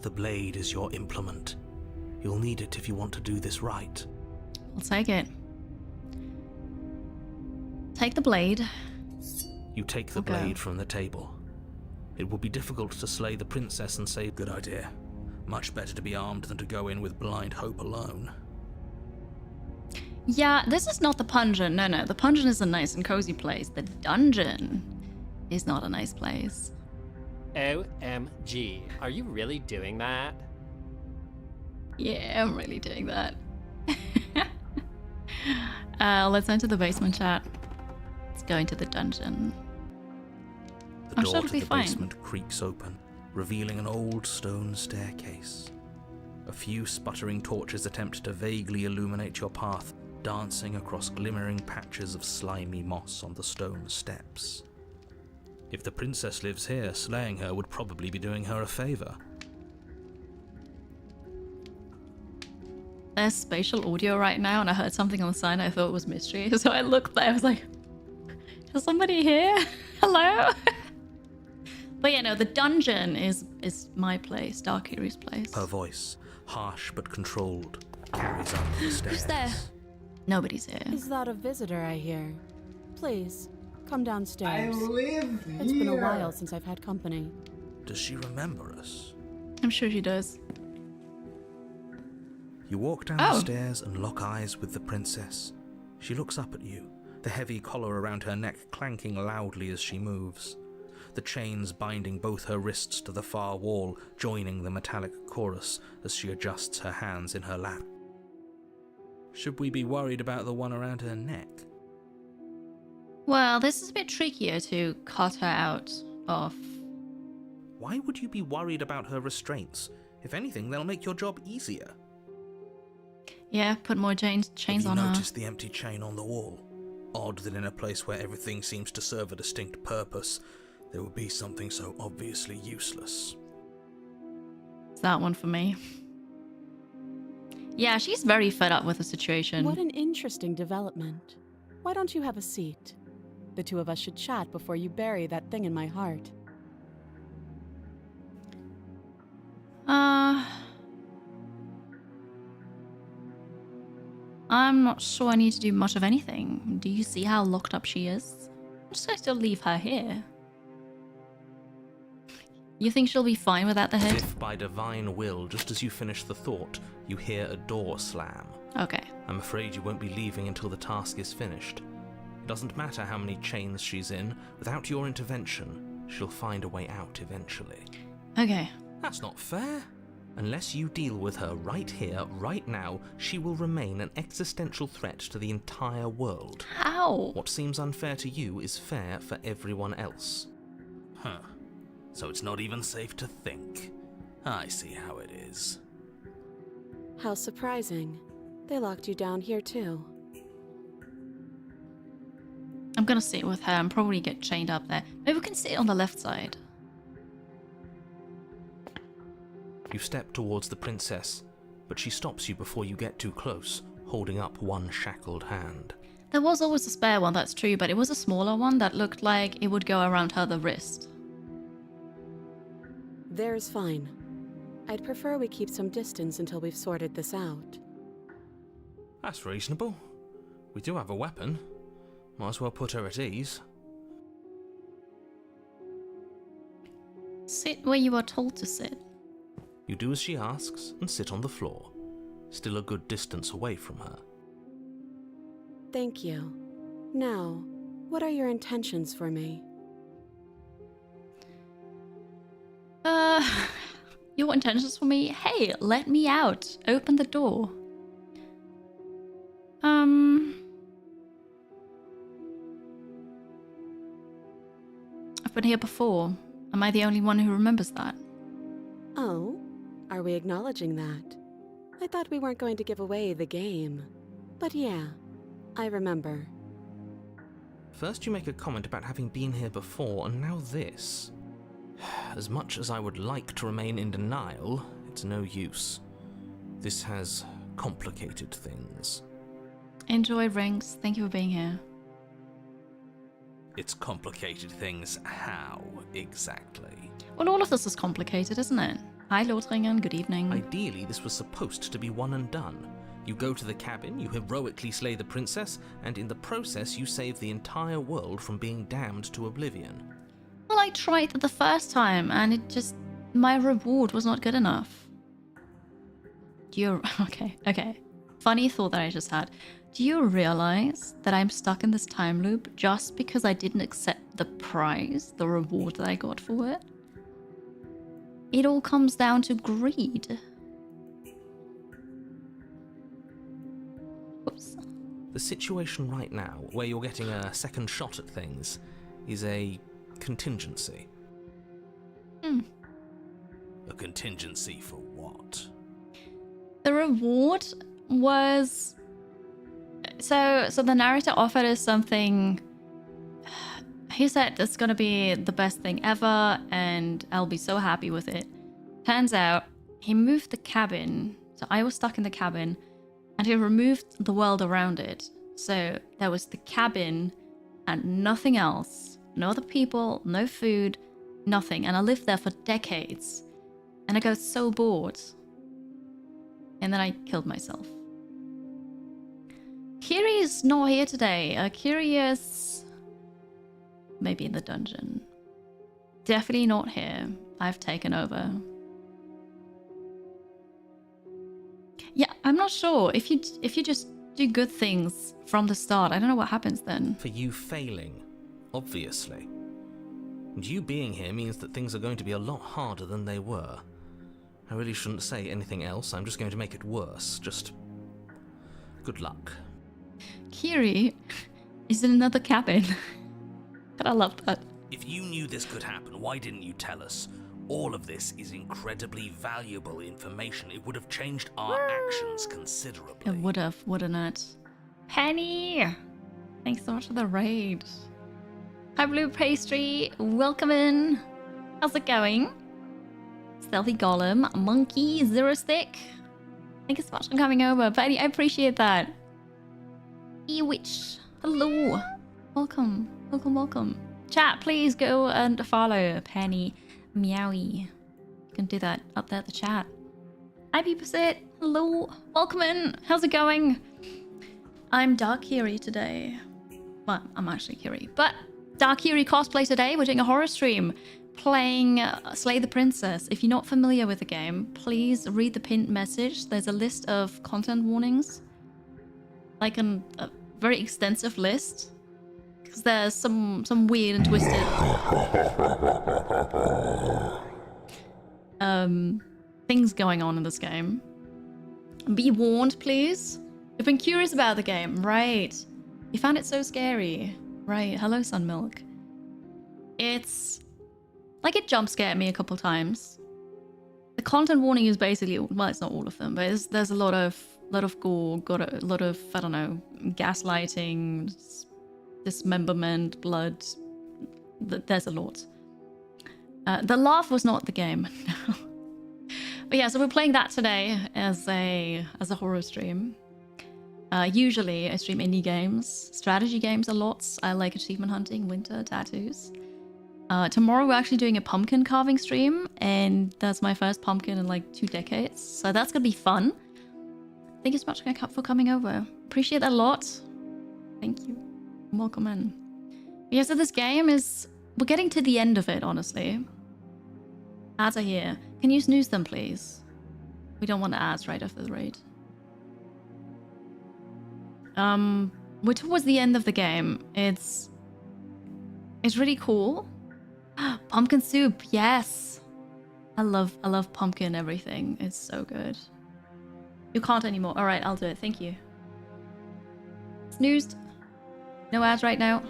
The blade is your implement. You'll need it if you want to do this right. I'll take it. Take the blade. You take the blade from the table. It will be difficult to slay the princess and say, good idea. Much better to be armed than to go in with blind hope alone. Yeah, this is not the pungeon. No, the pungeon is a nice and cozy place. The dungeon is not a nice place. OMG, are you really doing that? Yeah, I'm really doing that. Let's enter the basement chat. Let's go into the dungeon. The door to the basement creaks open, revealing an old stone staircase. A few sputtering torches attempt to vaguely illuminate your path, dancing across glimmering patches of slimy moss on the stone steps. If the princess lives here, slaying her would probably be doing her a favor. There's spatial audio right now, and I heard something on the side. I thought it was mystery, so I looked there. I was like, "Is somebody here? Hello?" But yeah, no, the dungeon is my place, Dark Kiri's place. Her voice, harsh but controlled, carries up the stairs. Who's there? Nobody's here. Is that a visitor I hear? Please, come downstairs. I live here. It's been a while since I've had company. Does she remember us? I'm sure she does. You walk down the stairs and lock eyes with the princess. She looks up at you, the heavy collar around her neck clanking loudly as she moves. The chains binding both her wrists to the far wall, joining the metallic chorus as she adjusts her hands in her lap. Should we be worried about the one around her neck? Well, this is a bit trickier to cut her out of. Why would you be worried about her restraints? If anything, they'll make your job easier. Yeah, put more chains on her. Have you noticed the empty chain on the wall? Odd that in a place where everything seems to serve a distinct purpose, there would be something so obviously useless. It's that one for me. Yeah, she's very fed up with the situation. What an interesting development. Why don't you have a seat? The two of us should chat before you bury that thing in my heart. I'm not sure I need to do much of anything. Do you see how locked up she is? I'm just going to leave her here. You think she'll be fine without the head? As if by divine will, just as you finish the thought, you hear a door slam. Okay. I'm afraid you won't be leaving until the task is finished. It doesn't matter how many chains she's in, without your intervention, she'll find a way out eventually. Okay. That's not fair. Unless you deal with her right here, right now, she will remain an existential threat to the entire world. How? What seems unfair to you is fair for everyone else. Huh. So it's not even safe to think. I see how it is. How surprising. They locked you down here too. I'm gonna sit with her and probably get chained up there. Maybe we can sit on the left side. You step towards the princess, but she stops you before you get too close, holding up one shackled hand. There was always a spare one, that's true, but it was a smaller one that looked like it would go around her the wrist. There's fine. I'd prefer we keep some distance until we've sorted this out. That's reasonable. We do have a weapon. Might as well put her at ease. Sit where you are told to sit. You do as she asks and sit on the floor, still a good distance away from her. Thank you. Now, what are your intentions for me? Your intentions for me? Hey, let me out. Open the door. I've been here before. Am I the only one who remembers that? Oh? Are we acknowledging that? I thought we weren't going to give away the game. But yeah, I remember. First you make a comment about having been here before, and now this. As much as I would like to remain in denial, it's no use. This has complicated things. Enjoy, Rinks. Thank you for being here. It's complicated things how, exactly? Well, all of this is complicated, isn't it? Hi, Lothringen. Good evening. Ideally, this was supposed to be one and done. You go to the cabin, you heroically slay the princess, and in the process you save the entire world from being damned to oblivion. Well, I tried the first time, and it just... my reward was not good enough. Okay. Funny thought that I just had. Do you realize that I'm stuck in this time loop just because I didn't accept the prize, the reward that I got for it? It all comes down to greed. Whoops. The situation right now, where you're getting a second shot at things, is a contingency. A contingency for what? The reward was... So the narrator offered us something... He said it's gonna be the best thing ever and I'll be so happy with it. Turns out, he moved the cabin, so I was stuck in the cabin, and he removed the world around it. So there was the cabin and nothing else. No other people, no food, nothing. And I lived there for decades. And I got so bored. And then I killed myself. Kiri is not here today. Kiri is maybe in the dungeon. Definitely not here. I've taken over. Yeah, I'm not sure. If you just do good things from the start, I don't know what happens then. For you failing, obviously. And you being here means that things are going to be a lot harder than they were. I really shouldn't say anything else. I'm just going to make it worse. Just good luck. Kiri is in another cabin. And I love that. If you knew this could happen, why didn't you tell us? All of this is incredibly valuable information. It would have changed our actions considerably. It would have, wouldn't it? Penny! Thanks so much for the raid. Hi, Blue Pastry. Welcome in. How's it going? Stealthy Golem, Monkey, Zero Stick. Thank you so much for coming over. Penny, I appreciate that. E-Witch, hello. Welcome, welcome, welcome. Chat, please go and follow Penny Meowie. You can do that up there at the chat. Hi, Peepersit. Hello. Welcome in. How's it going? I'm Dark Kiri today. Well, I'm actually Kiri, but Dark Kiri cosplay today. We're doing a horror stream playing Slay the Princess. If you're not familiar with the game, please read the pinned message. There's a list of content warnings. Like a very extensive list. Because there's some weird and twisted things going on in this game. Be warned, please. You've been curious about the game, right? You found it so scary. Right, hello Sunmilk. It's... like it jump scared me a couple times. The content warning is basically, well, it's not all of them, but there's a lot of gore, got a lot of, I don't know, gaslighting, dismemberment, blood. There's a lot. The laugh was not the game. But yeah, so we're playing that today as a horror stream. Usually I stream indie games, strategy games a lot. I like achievement hunting, winter, tattoos. Tomorrow we're actually doing a pumpkin carving stream, and that's my first pumpkin in like 2 decades. So that's gonna be fun. Thank you so much for coming over. Appreciate that a lot. Thank you. Welcome in. Yeah, so this game is... We're getting to the end of it, honestly. Ads are here. Can you snooze them, please? We don't want ads right after the raid. We're towards the end of the game. It's really cool. Pumpkin soup, yes. I love pumpkin everything. It's so good. You can't anymore. All right, I'll do it. Thank you. Snoozed. No ads right now.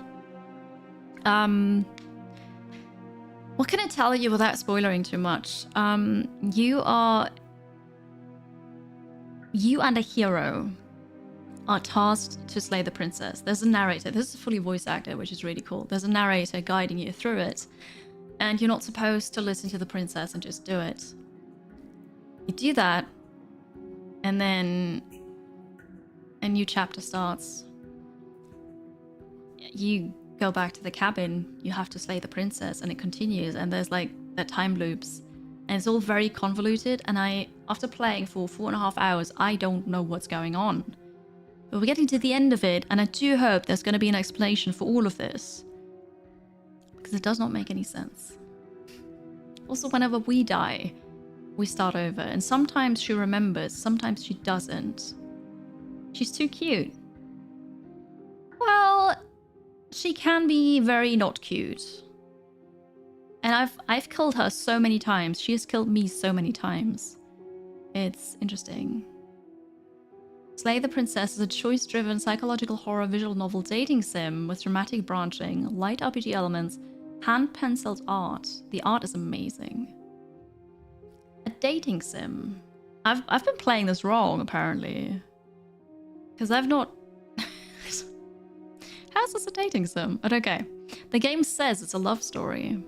What can I tell you without spoiling too much? You and a hero are tasked to slay the princess. There's a narrator. This is fully voice acted, which is really cool. There's a narrator guiding you through it. And you're not supposed to listen to the princess and just do it. You do that, and then a new chapter starts. You go back to the cabin, you have to slay the princess, and it continues, and there's like the time loops. And it's all very convoluted, and after playing for 4.5 hours, I don't know what's going on. But we're getting to the end of it, and I do hope there's going to be an explanation for all of this. Because it does not make any sense. Also, whenever we die, we start over. And sometimes she remembers, sometimes she doesn't. She's too cute. Well, she can be very not cute. And I've killed her so many times. She has killed me so many times. It's interesting. Slay the Princess is a choice-driven psychological horror visual novel dating sim with dramatic branching, light RPG elements, hand-penciled art. The art is amazing. A dating sim. I've been playing this wrong, apparently. Because I've not... How's this a dating sim? But okay. The game says it's a love story.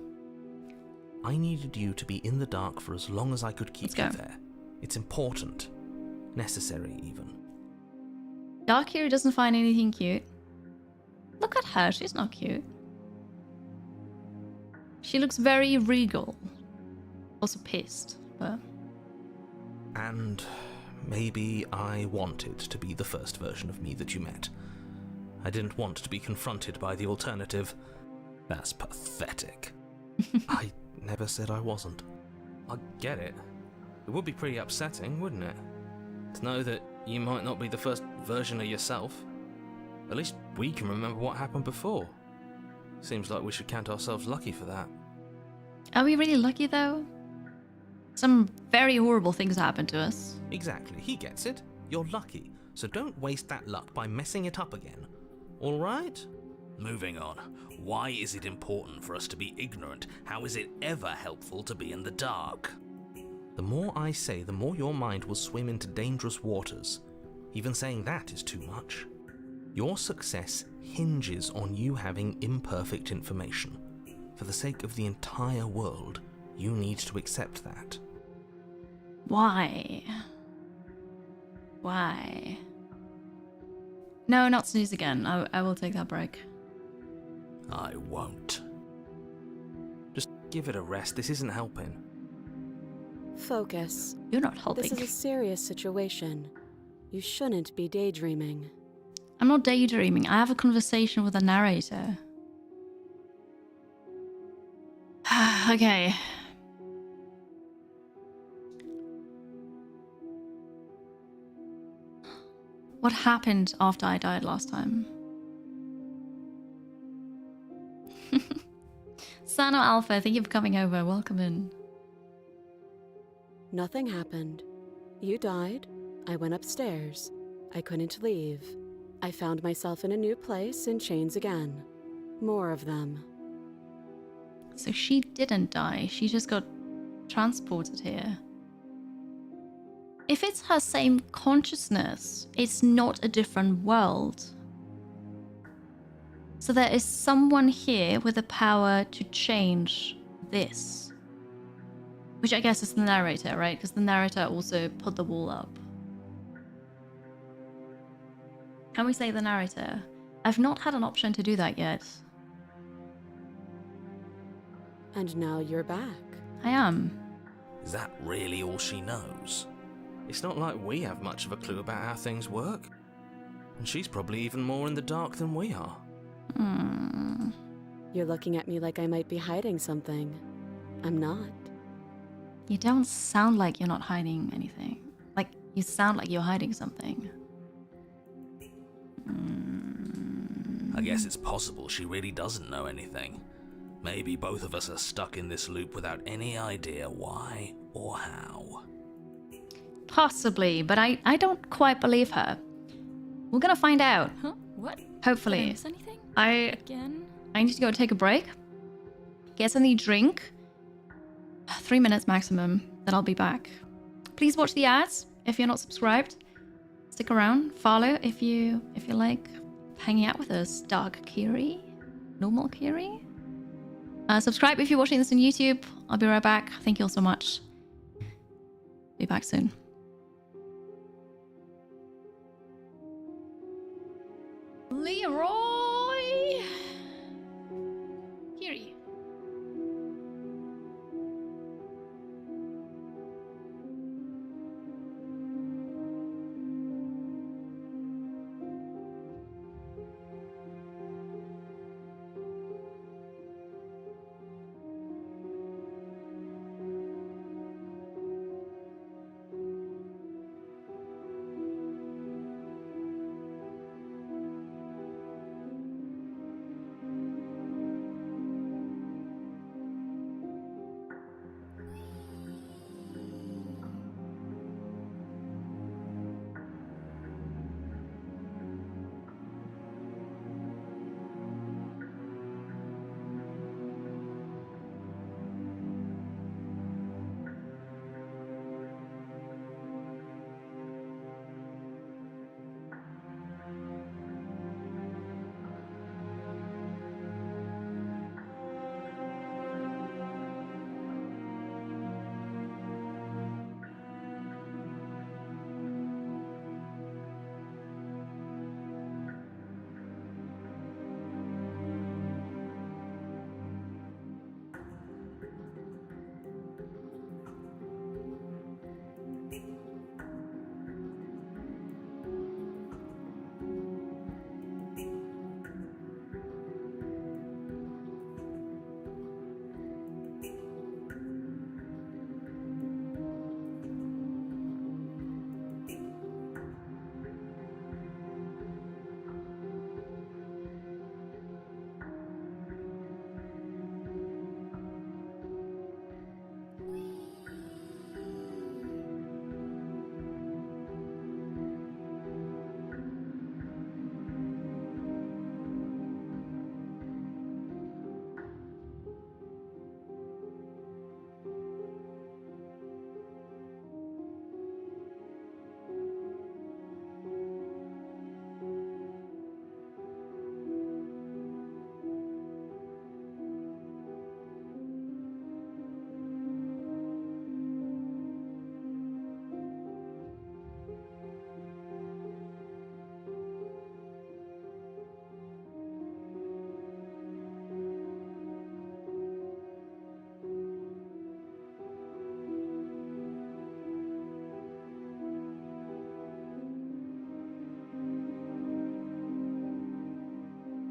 I needed you to be in the dark for as long as I could keep you there. It's important. Necessary, even. Dark Kiri doesn't find anything cute. Look at her, she's not cute. She looks very regal. Also pissed, but... And maybe I wanted to be the first version of me that you met. I didn't want to be confronted by the alternative. That's pathetic. I never said I wasn't. I get it. It would be pretty upsetting, wouldn't it? To know that you might not be the first version of yourself. At least we can remember what happened before. Seems like we should count ourselves lucky for that. Are we really lucky, though? Some very horrible things happened to us. Exactly, he gets it. You're lucky, so don't waste that luck by messing it up again. All right? Moving on. Why is it important for us to be ignorant? How is it ever helpful to be in the dark? The more I say, the more your mind will swim into dangerous waters. Even saying that is too much. Your success hinges on you having imperfect information. For the sake of the entire world, you need to accept that. Why? Why? No, not snooze again. I will take that break. I won't. Just give it a rest. This isn't helping. Focus. You're not helping. This is a serious situation. You shouldn't be daydreaming. I'm not daydreaming. I have a conversation with a narrator. Okay. What happened after I died last time? Sano Alpha, thank you for coming over. Welcome in. Nothing happened. You died. I went upstairs. I couldn't leave. I found myself in a new place in chains again. More of them. So she didn't die. She just got transported here. If it's her same consciousness, it's not a different world. So there is someone here with the power to change this. Which I guess is the narrator, right? Because the narrator also put the wall up. Can we say the narrator? I've not had an option to do that yet. And now you're back. I am. Is that really all she knows? It's not like we have much of a clue about how things work. And she's probably even more in the dark than we are. You're looking at me like I might be hiding something. I'm not. You don't sound like you're not hiding anything. Like, you sound like you're hiding something. I guess it's possible she really doesn't know anything. Maybe both of us are stuck in this loop without any idea why or how. Possibly, but I don't quite believe her. We're gonna find out. Huh? What? Hopefully. Did I miss anything? Again? I I need to go take a break. Get something to drink. 3 minutes maximum, then I'll be back. Please watch the ads if you're not subscribed. Stick around, follow if you like hanging out with us. Dark Kiri, normal Kiri. Subscribe if you're watching this on YouTube. I'll be right back. Thank you all so much. Be back soon. Leroy Kiri.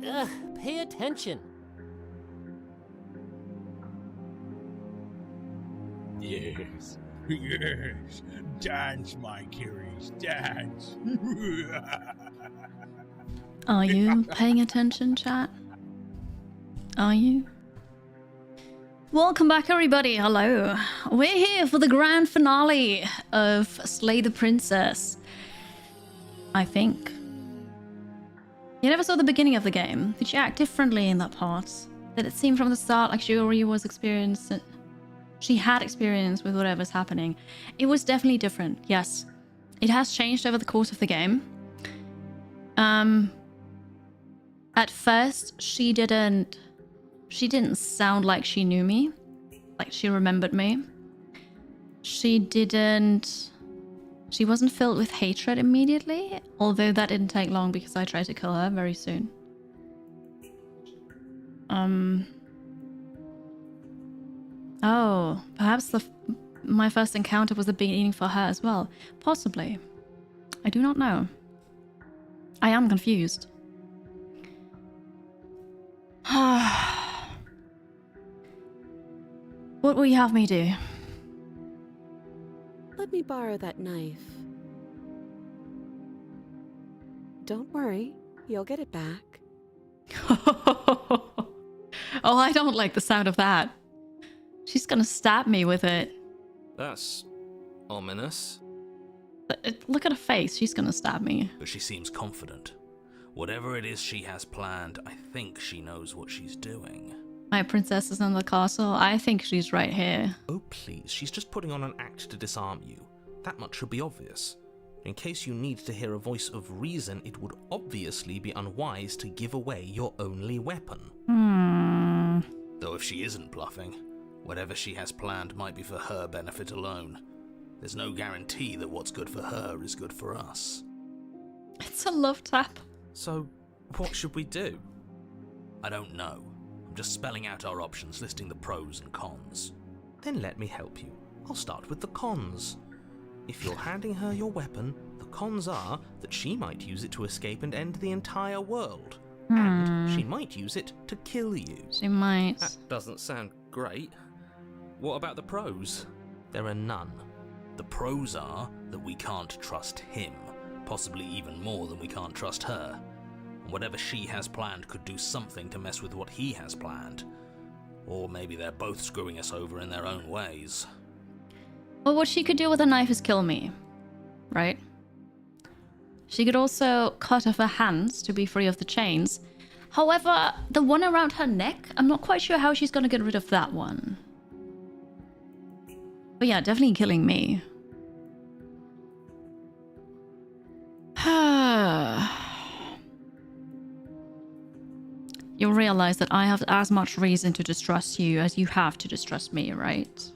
Ugh, pay attention. Yes, yes. Dance, my Kiris, dance. Are you paying attention, chat? Are you? Welcome back, everybody. Hello. We're here for the grand finale of Slay the Princess. I think. You never saw the beginning of the game. Did you act differently in that part? Did it seem from the start like she already was experienced? She had experience with whatever's happening. It was definitely different, yes. It has changed over the course of the game. At first, she didn't sound like she knew me. Like she remembered me. She wasn't filled with hatred immediately, although that didn't take long because I tried to kill her very soon. Oh, perhaps my first encounter was the beginning for her as well. Possibly. I do not know. I am confused. What will you have me do? Let me borrow that knife. Don't worry, you'll get it back. Oh, I don't like the sound of that. She's gonna stab me with it. That's ominous. Look at her face. She's gonna stab me. But she seems confident. Whatever it is she has planned, I think she knows what she's doing. My princess is in the castle. I think she's right here. Oh, please. She's just putting on an act to disarm you. That much should be obvious. In case you need to hear a voice of reason, it would obviously be unwise to give away your only weapon. Though if she isn't bluffing, whatever she has planned might be for her benefit alone. There's no guarantee that what's good for her is good for us. It's a love tap. So, what should we do? I don't know. I'm just spelling out our options, listing the pros and cons. Then let me help you. I'll start with the cons. If you're handing her your weapon, the cons are that she might use it to escape and end the entire world. And she might use it to kill you. She might. That doesn't sound great. What about the pros? There are none. The pros are that we can't trust him, possibly even more than we can't trust her. And whatever she has planned could do something to mess with what he has planned. Or maybe they're both screwing us over in their own ways. Well, what she could do with a knife is kill me, right? She could also cut off her hands to be free of the chains. However, the one around her neck, I'm not quite sure how she's gonna get rid of that one. But yeah, definitely killing me. You'll realize that I have as much reason to distrust you as you have to distrust me, right?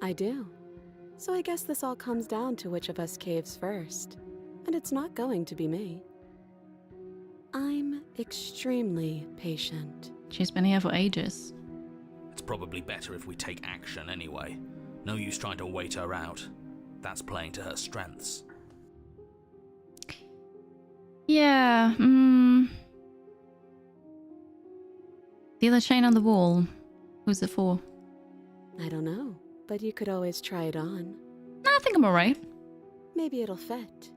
I do. So I guess this all comes down to which of us caves first. And it's not going to be me. I'm extremely patient. She's been here for ages. It's probably better if we take action anyway. No use trying to wait her out. That's playing to her strengths. Yeah, The other chain on the wall. Who's it for? I don't know, but you could always try it on. I think I'm alright. Maybe it'll fit.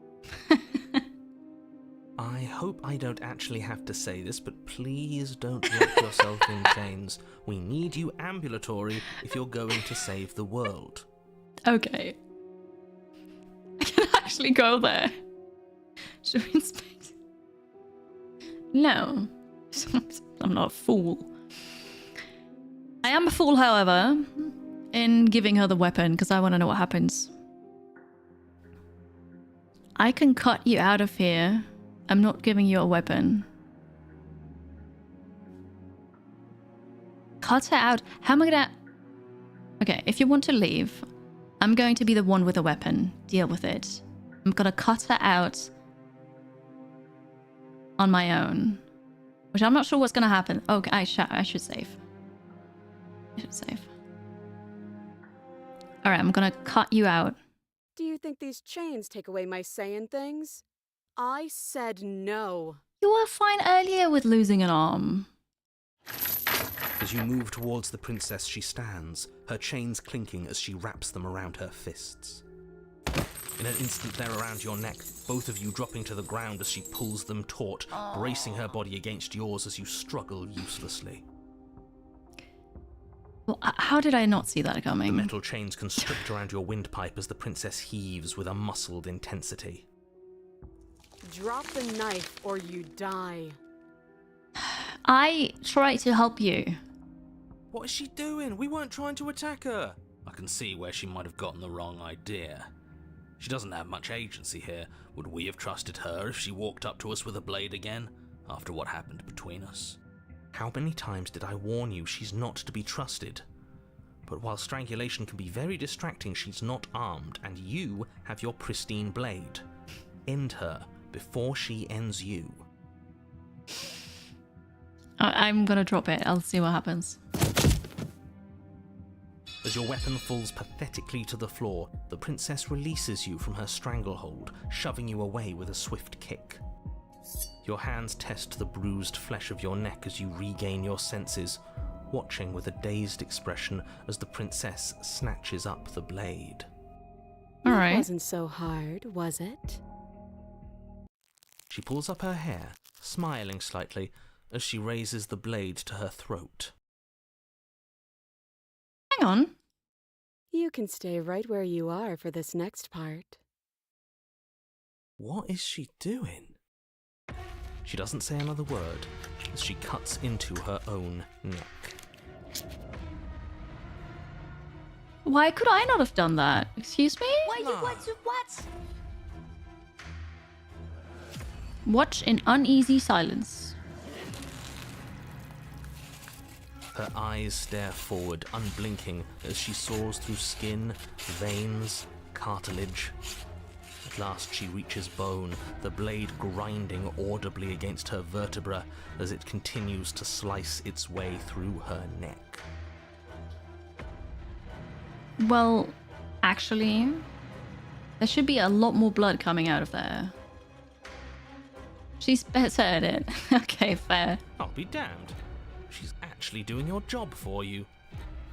I hope I don't actually have to say this, but please don't lock yourself in chains. We need you ambulatory if you're going to save the world. Okay. I can actually go there. Should we inspect? No. I'm not a fool. I am a fool, however, in giving her the weapon, because I want to know what happens. I can cut you out of here. I'm not giving you a weapon. Cut her out. How am I gonna... Okay, if you want to leave, I'm going to be the one with a weapon. Deal with it. I'm gonna cut her out on my own. Which I'm not sure what's gonna happen. Okay, I should save. I should save. Alright, I'm gonna cut you out. Do you think these chains take away my saying things? I said no. You were fine earlier with losing an arm. As you move towards the princess, she stands, her chains clinking as she wraps them around her fists. In an instant, they're around your neck, both of you dropping to the ground as she pulls them taut, bracing her body against yours as you struggle uselessly. Well, how did I not see that coming? The metal chains constrict around your windpipe as the princess heaves with a muscled intensity. Drop the knife or you die. I tried to help you. What is she doing? We weren't trying to attack her. I I can see where she might have gotten the wrong idea. She doesn't have much agency here. Would we have trusted her if she walked up to us with a blade again, after what happened between us? How many times did I warn you she's not to be trusted? But while strangulation can be very distracting, she's not armed, and you have your pristine blade. End her before she ends you. I'm gonna drop it. I'll see what happens. As your weapon falls pathetically to the floor, the princess releases you from her stranglehold, shoving you away with a swift kick. Your hands test the bruised flesh of your neck as you regain your senses, watching with a dazed expression as the princess snatches up the blade. All right. It wasn't so hard, was it? She pulls up her hair, smiling slightly, as she raises the blade to her throat. Hang on. You can stay right where you are for this next part. What is she doing? She doesn't say another word as she cuts into her own neck. Why could I not have done that? Excuse me? What? Watch in uneasy silence. Her eyes stare forward, unblinking, as she saws through skin, veins, cartilage. At last she reaches bone, the blade grinding audibly against her vertebra as it continues to slice its way through her neck. Well, actually, there should be a lot more blood coming out of there. She's better at it. Okay, fair. I'll be damned. She's actually doing your job for you.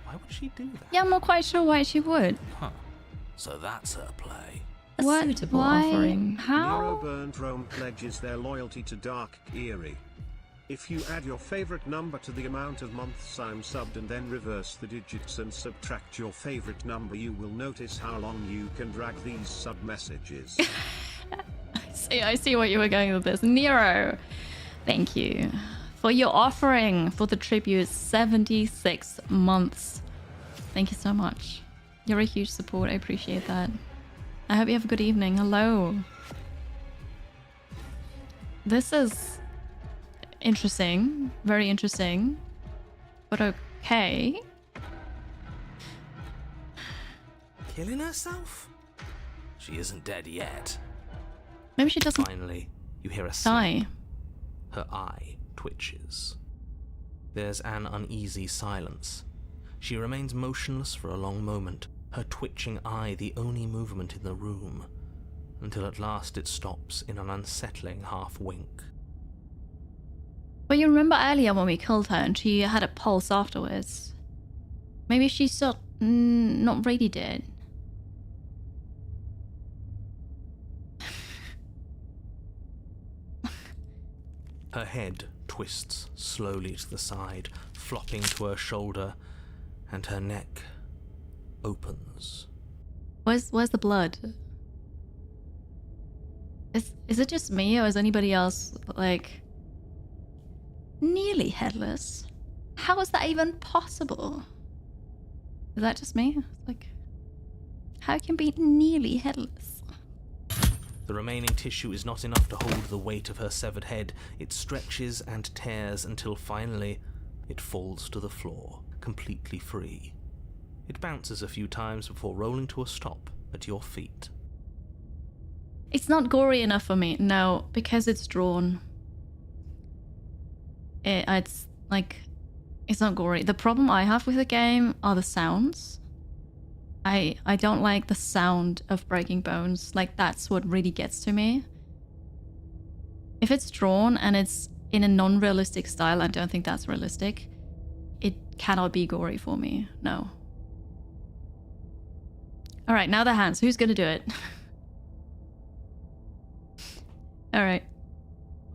Why would she do that? Yeah, I'm not quite sure why she would. Huh. So that's her play. A What? suitable Why? offering. Nero How? Burnt Rome pledges their loyalty to Dark Kiri. If you add your favorite number to the amount of months I'm subbed and then reverse the digits and subtract your favorite number, you will notice how long you can drag these sub messages. I see what you were going with this. Nero, thank you for your offering for the tribute 76 months. Thank you so much. You're a huge support. I appreciate that. I hope you have a good evening. Hello. This is interesting. Very interesting. But okay. Killing herself? She isn't dead yet. Maybe she doesn't Finally, you hear a die. snap. Her eye twitches. There's an uneasy silence. She remains motionless for a long moment, her twitching eye the only movement in the room, until at last it stops in an unsettling half-wink. But you remember earlier when we killed her and she had a pulse afterwards? Maybe she's still not really dead. Her head twists slowly to the side, flopping to her shoulder, and her neck opens. Where's the blood? Is it just me or is anybody else like nearly headless? How is that even possible? Is that just me? Like, how can be nearly headless? The remaining tissue is not enough to hold the weight of her severed head. It stretches and tears until finally it falls to the floor, completely free. It bounces a few times before rolling to a stop at your feet. It's not gory enough for me, no, because it's drawn. It's not gory. The problem I have with the game are the sounds. I don't like the sound of breaking bones. Like, that's what really gets to me. If it's drawn and it's in a non-realistic style, I don't think that's realistic. It cannot be gory for me, no. All right, now the hands. Who's gonna do it? All right.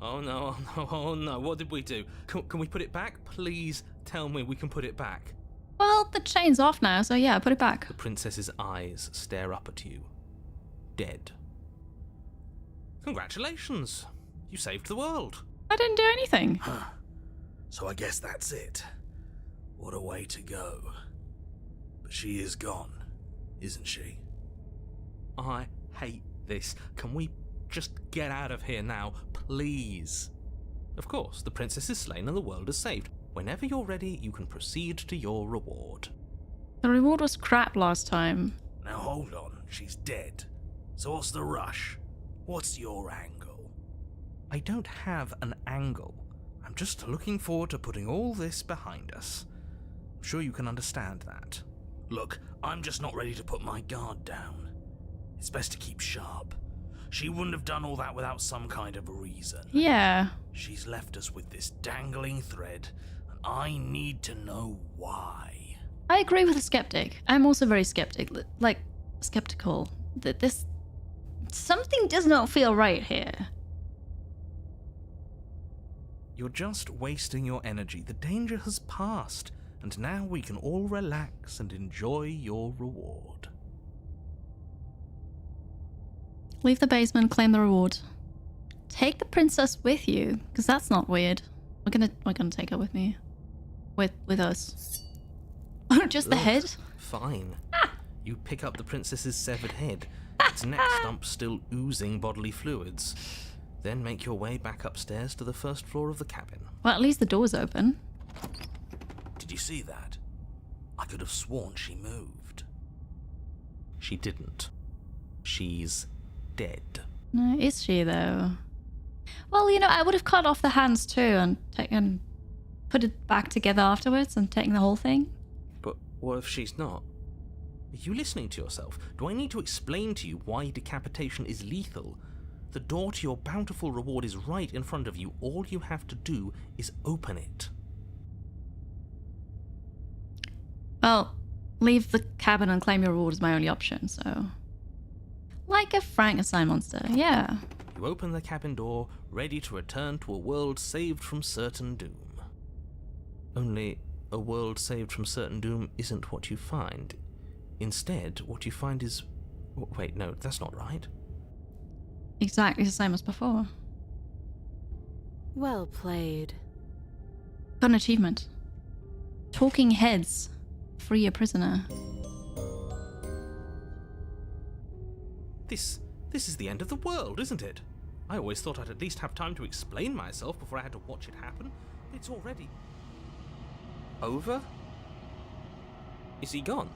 Oh no, oh no, oh no, what did we do? Can we put it back? Please tell me we can put it back. Well, the chain's off now, so yeah, put it back. The princess's eyes stare up at you. Dead. Congratulations! You saved the world. I didn't do anything. So I guess that's it. What a way to go. But She is gone, isn't she? I hate this. Can we just get out of here now, please? Of course, the princess is slain and the world is saved. Whenever you're ready, you can proceed to your reward. The reward was crap last time. Now hold on, she's dead. So what's the rush? What's your angle? I don't have an angle. I'm just looking forward to putting all this behind us. I'm sure you can understand that. Look, I'm just not ready to put my guard down. It's best to keep sharp. She wouldn't have done all that without some kind of a reason. Yeah. She's left us with this dangling thread, and I need to know why. I agree with the skeptic. I'm also very skeptical that this... Something does not feel right here. You're just wasting your energy. The danger has passed, and now we can all relax and enjoy your reward. Leave the basement, claim the reward. Take the princess with you, because that's not weird. We're gonna take her with me. With us. Just the head? Fine. You pick up the princess's severed head, its neck stump still oozing bodily fluids. Then make your way back upstairs to the first floor of the cabin. Well, at least the door's open. Did you see that? I could have sworn she moved. She didn't. She's dead. No, is she though? Well, you know, I would have cut off the hands too and put it back together afterwards and taken the whole thing. But what if she's not? Are you listening to yourself? Do I need to explain to you why decapitation is lethal? The door to your bountiful reward is right in front of you. All you have to do is open it. Well, leave the cabin and claim your reward is my only option, so... Like a Frankenstein monster, yeah. You open the cabin door, ready to return to a world saved from certain doom. Only, a world saved from certain doom isn't what you find. Instead, what you find is... Wait, no, that's not right. Exactly the same as before. Well played. Got an achievement. Talking heads. Free a prisoner. This is the end of the world, isn't it? I always thought I'd at least have time to explain myself before I had to watch it happen. It's already... over? Is he gone?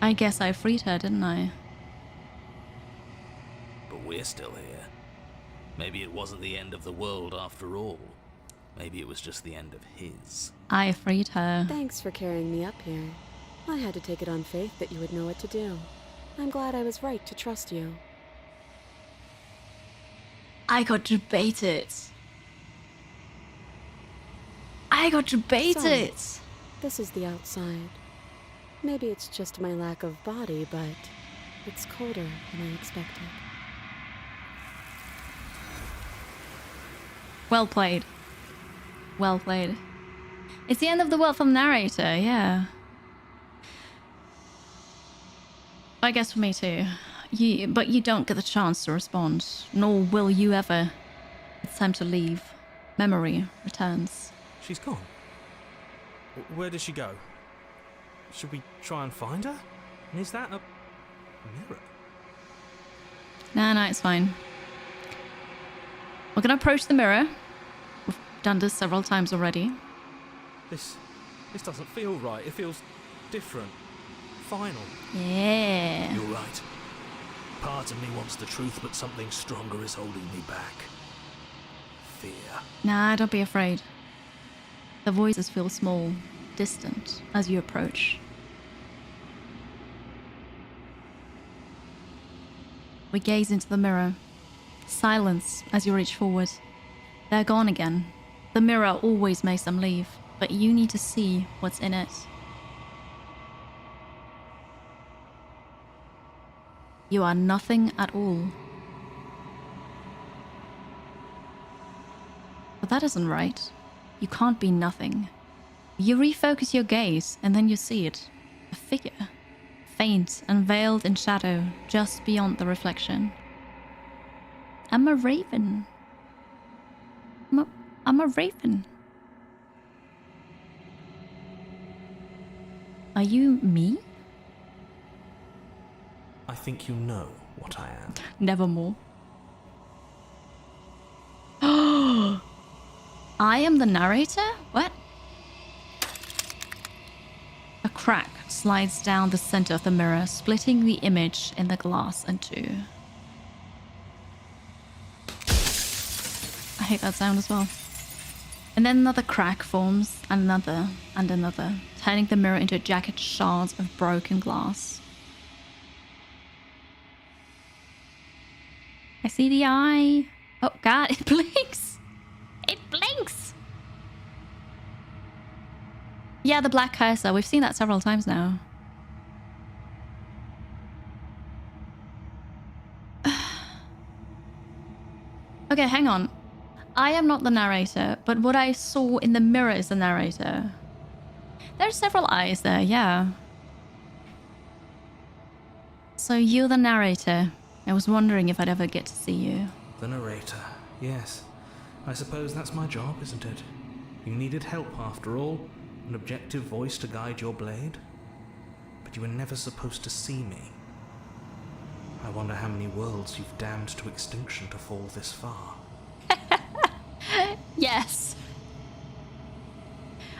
I guess I freed her, didn't I? But we're still here. Maybe it wasn't the end of the world after all. Maybe it was just the end of his. I freed her. Thanks for carrying me up here. I had to take it on faith that you would know what to do. I'm glad I was right to trust you. I got to bait it. So, this is the outside. Maybe it's just my lack of body, but it's colder than I expected. Well played. Well played. It's the end of the world from narrator, yeah. I guess for me too. But you don't get the chance to respond, nor will you ever. It's time to leave. Memory returns. She's gone. Where did she go? Should we try and find her? And is that a mirror? No, it's fine. We're gonna approach the mirror. We've done this several times already. This doesn't feel right. It feels different. Final. Yeah. You're right. Part of me wants the truth, but something stronger is holding me back. Fear. Nah, don't be afraid. The voices feel small, distant, as you approach. We gaze into the mirror. Silence as you reach forward. They're gone again. The mirror always makes them leave, but you need to see what's in it. You are nothing at all. But that isn't right. You can't be nothing. You refocus your gaze and then you see it. A figure. Faint and veiled in shadow just beyond the reflection. I'm a raven. I'm a raven. Are you me? I think you know what I am. Nevermore. I am the narrator? What? A crack slides down the center of the mirror, splitting the image in the glass in two. I hate that sound as well. And then another crack forms, and another, turning the mirror into jagged shards of broken glass. I see the eye. Oh god, it blinks! It blinks! Yeah, the black cursor. We've seen that several times now. Okay, hang on. I am not the narrator, but what I saw in the mirror is the narrator. There's several eyes there, yeah. So you're the narrator. I was wondering if I'd ever get to see you. The narrator, yes. I suppose that's my job, isn't it? You needed help after all, an objective voice to guide your blade. But you were never supposed to see me. I wonder how many worlds you've damned to extinction to fall this far. Yes.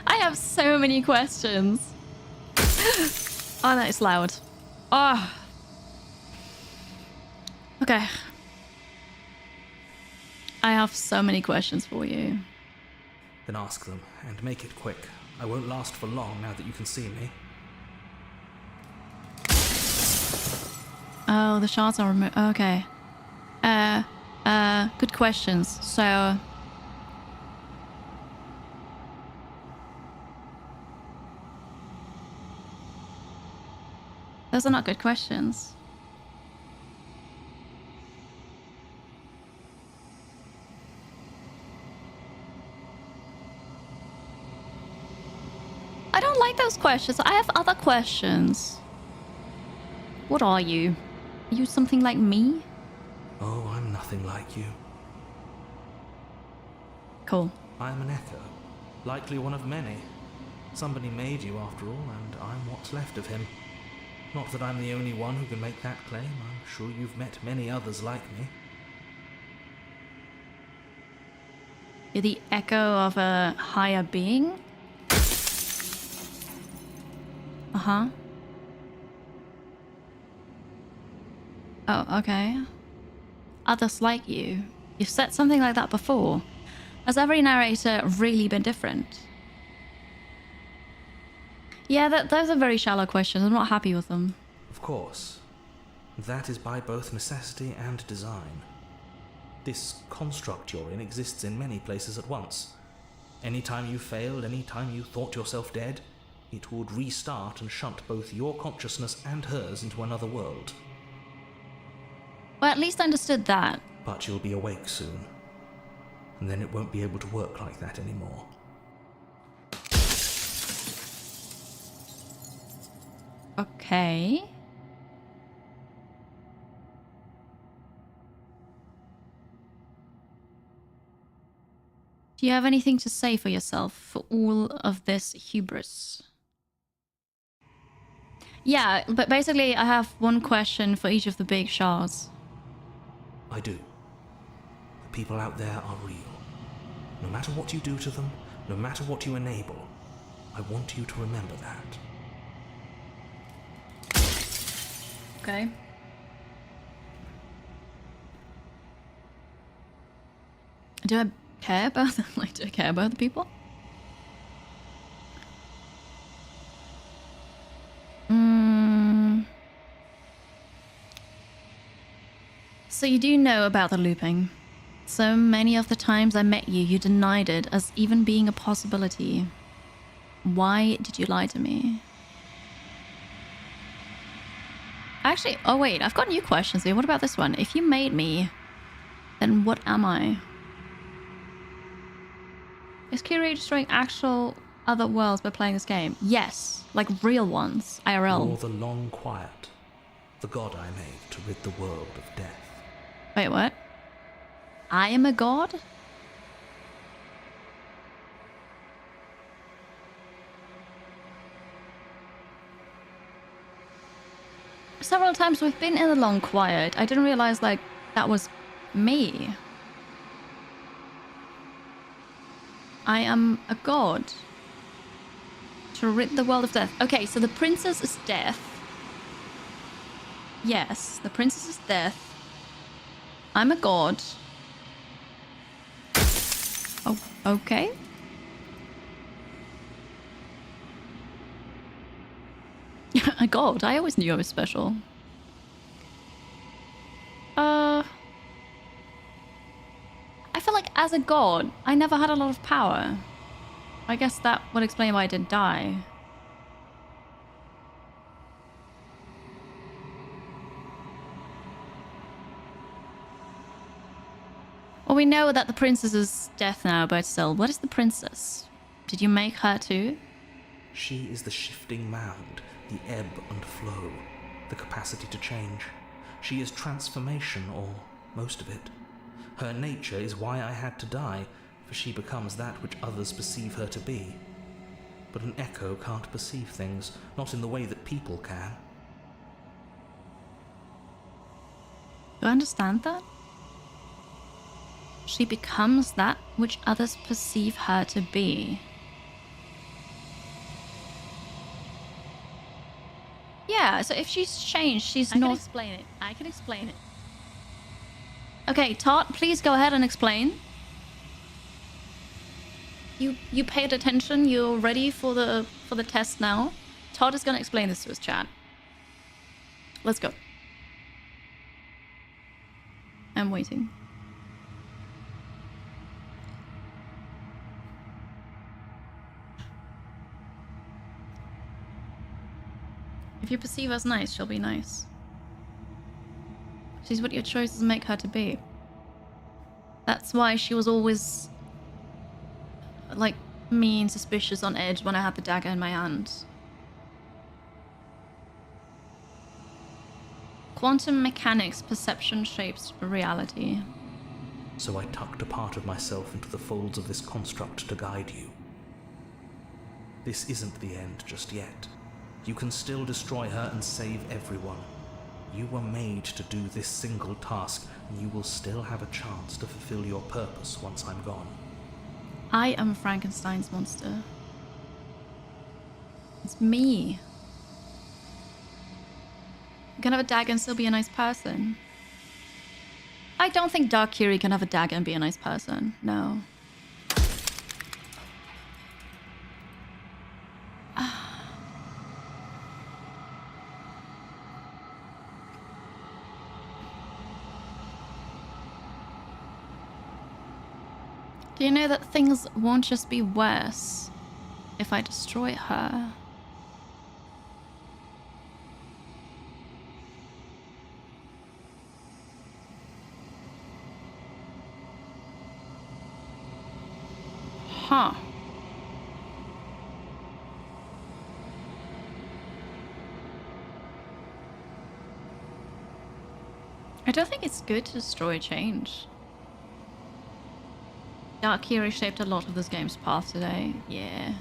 I have so many questions. Oh, that is loud. Oh. Okay. I have so many questions for you. Then ask them, and make it quick. I won't last for long now that you can see me. Oh, the shards are removed. Okay. Good questions. So... those are not good questions. I don't like those questions. I have other questions. What are you? Are you something like me? Oh, I'm nothing like you. Cool. I'm an echo. Likely one of many. Somebody made you after all, and I'm what's left of him. Not that I'm the only one who can make that claim. I'm sure you've met many others like me. You're the echo of a higher being? Uh-huh. Oh, okay. Others like you. You've said something like that before. Has every narrator really been different? Yeah, those are very shallow questions. I'm not happy with them. Of course. That is by both necessity and design. This construct you're in exists in many places at once. Anytime you failed, anytime you thought yourself dead, it would restart and shunt both your consciousness and hers into another world. Well, at least I understood that. But you'll be awake soon. And then it won't be able to work like that anymore. Okay. Do you have anything to say for yourself for all of this hubris? Yeah, but basically I have one question for each of the big shards. I do. The people out there are real. No matter what you do to them, no matter what you enable, I want you to remember that. Okay. Do I care about them? Like, do I care about the people? So you do know about the looping. So many of the times I met you, you denied it as even being a possibility. Why did you lie to me? Actually, oh wait, I've got new questions here. What about this one? If you made me, then what am I? Is Kiri destroying actual other worlds by playing this game? Yes, like real ones, IRL. Or the long quiet, the god I made to rid the world of death. Wait, what? I am a god? several times we've been in the long quiet. I didn't realize, like, that was me. I am a god. To rid the world of death. Okay, so the princess is death. Yes, the princess is death. I'm a god. Oh, okay. A god. I always knew I was special. I feel like as a god, I never had a lot of power. I guess that would explain why I didn't die. Well, we know that the princess is death now, but still, what is the princess? Did you make her too? She is the shifting mound, the ebb and flow, the capacity to change. She is transformation, or most of it. Her nature is why I had to die, for she becomes that which others perceive her to be. But an echo can't perceive things, not in the way that people can. Do I understand that? She becomes that which others perceive her to be. Yeah, so if she's changed, she's not... I can explain it. I can explain it. Okay, Todd, please go ahead and explain. You paid attention. You're ready for the test now. Todd is gonna explain this to his chat. Let's go. I'm waiting. If you perceive her as nice, she'll be nice. She's what your choices make her to be. That's why she was always, like, mean, suspicious, on edge when I had the dagger in my hand. Quantum mechanics, perception shapes reality. So I tucked a part of myself into the folds of this construct to guide you. This isn't the end just yet. You can still destroy her and save everyone. You were made to do this single task, and you will still have a chance to fulfill your purpose once I'm gone. I am Frankenstein's monster. It's me. You can have a dagger and still be a nice person. I don't think Dark Kiri can have a dagger and be a nice person. No. Do you know that things won't just be worse if I destroy her? Huh. I don't think it's good to destroy change. Dark Kiri shaped a lot of this game's path today. Yeah.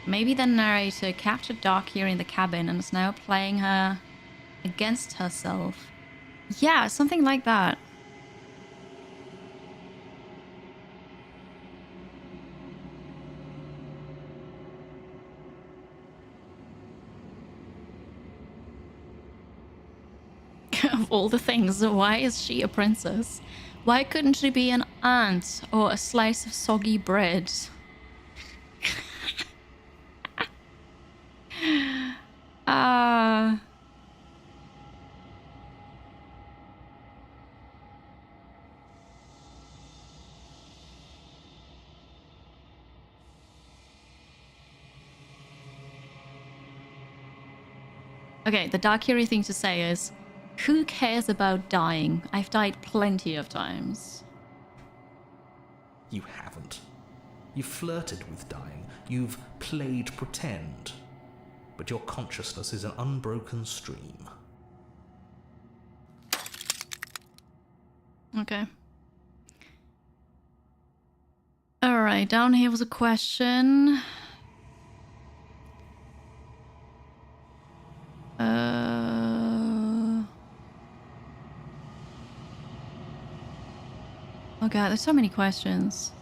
Maybe the narrator captured Dark Kiri in the cabin and is now playing her against herself. Yeah, something like that. Of all the things, why is she a princess? Why couldn't she be an ant or a slice of soggy bread? Okay, the Dark Kiri thing to say is, who cares about dying? I've died plenty of times. You haven't. You've flirted with dying. You've played pretend. But your consciousness is an unbroken stream. Okay. Alright, down here was a question. Oh god, there's so many questions.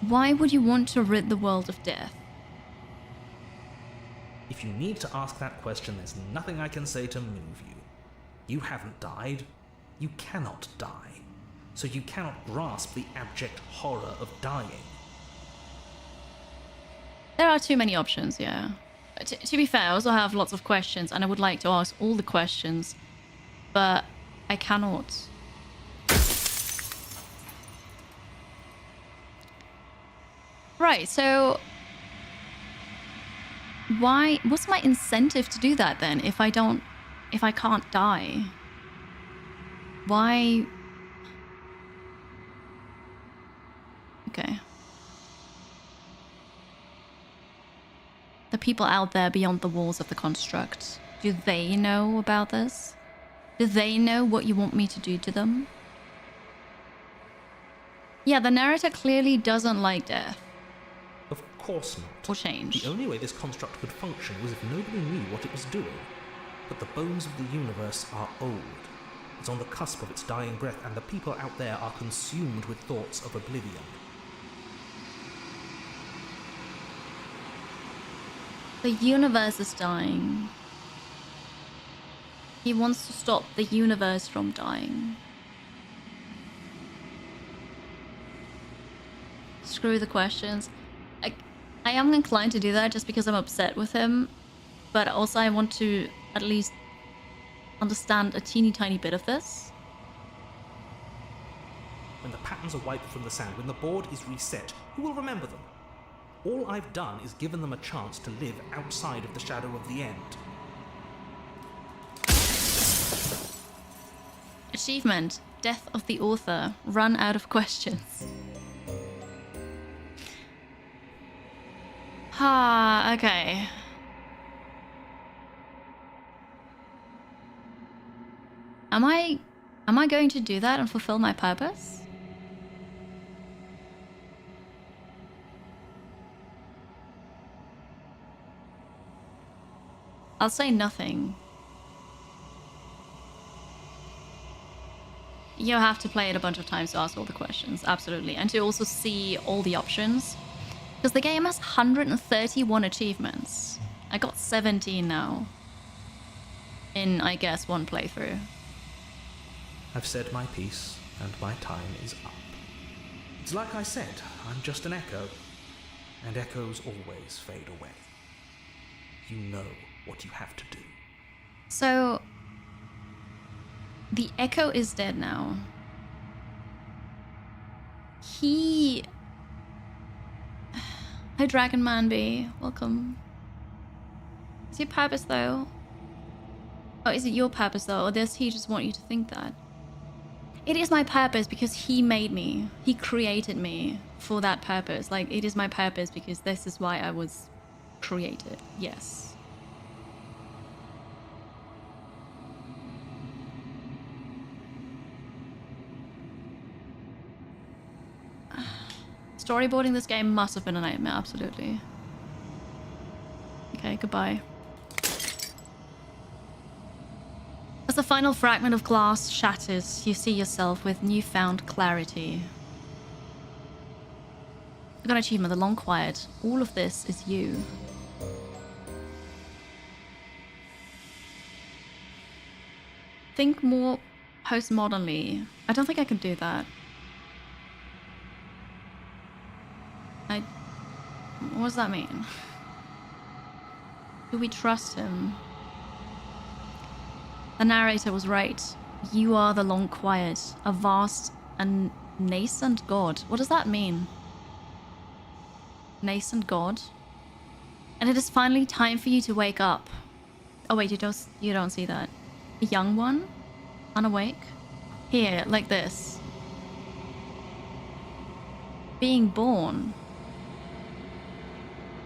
Why would you want to rid the world of death? If you need to ask that question, there's nothing I can say to move you. You haven't died. You cannot die. So you cannot grasp the abject horror of dying. There are too many options, yeah. To be fair, I also have lots of questions, and I would like to ask all the questions, but I cannot. Right, so what's my incentive to do that then if I can't die? Why? Okay. The people out there beyond the walls of the construct, do they know about this? Do they know what you want me to do to them? Yeah, the narrator clearly doesn't like death. Of course not. Or change. The only way this construct could function was if nobody knew what it was doing. But the bones of the universe are old. It's on the cusp of its dying breath, and the people out there are consumed with thoughts of oblivion. The universe is dying. He wants to stop the universe from dying. Screw the questions. I am inclined to do that just because I'm upset with him, but also I want to at least understand a teeny tiny bit of this. When the patterns are wiped from the sand, when the board is reset, who will remember them? All I've done is given them a chance to live outside of the shadow of the end. Achievement: Death of the author. Run out of questions. Ah, okay. Am I going to do that and fulfill my purpose? I'll say nothing. You have to play it a bunch of times to ask all the questions, absolutely. And to also see all the options. Because the game has 131 achievements. I got 17 now. In, I guess, one playthrough. I've said my piece, and my time is up. It's like I said, I'm just an echo. And echoes always fade away. You know what you have to do. So, the echo is dead now. Hi, Dragon Man B. Welcome. Is your purpose though? Oh, is it your purpose though? Or does he just want you to think that? It is my purpose because he made me. He created me for that purpose. Like, it is my purpose because this is why I was created. Yes. Storyboarding this game must have been a nightmare, absolutely. Okay, goodbye. As the final fragment of glass shatters, you see yourself with newfound clarity. I got an achievement, The Long Quiet. All of this is you. Think more postmodernly. I don't think I can do that. What does that mean? Do we trust him? The narrator was right. You are the Long Quiet, a vast and nascent god. What does that mean? Nascent god? And it is finally time for you to wake up. Oh wait, you don't see that. A young one? Unawake? Here, like this. Being born.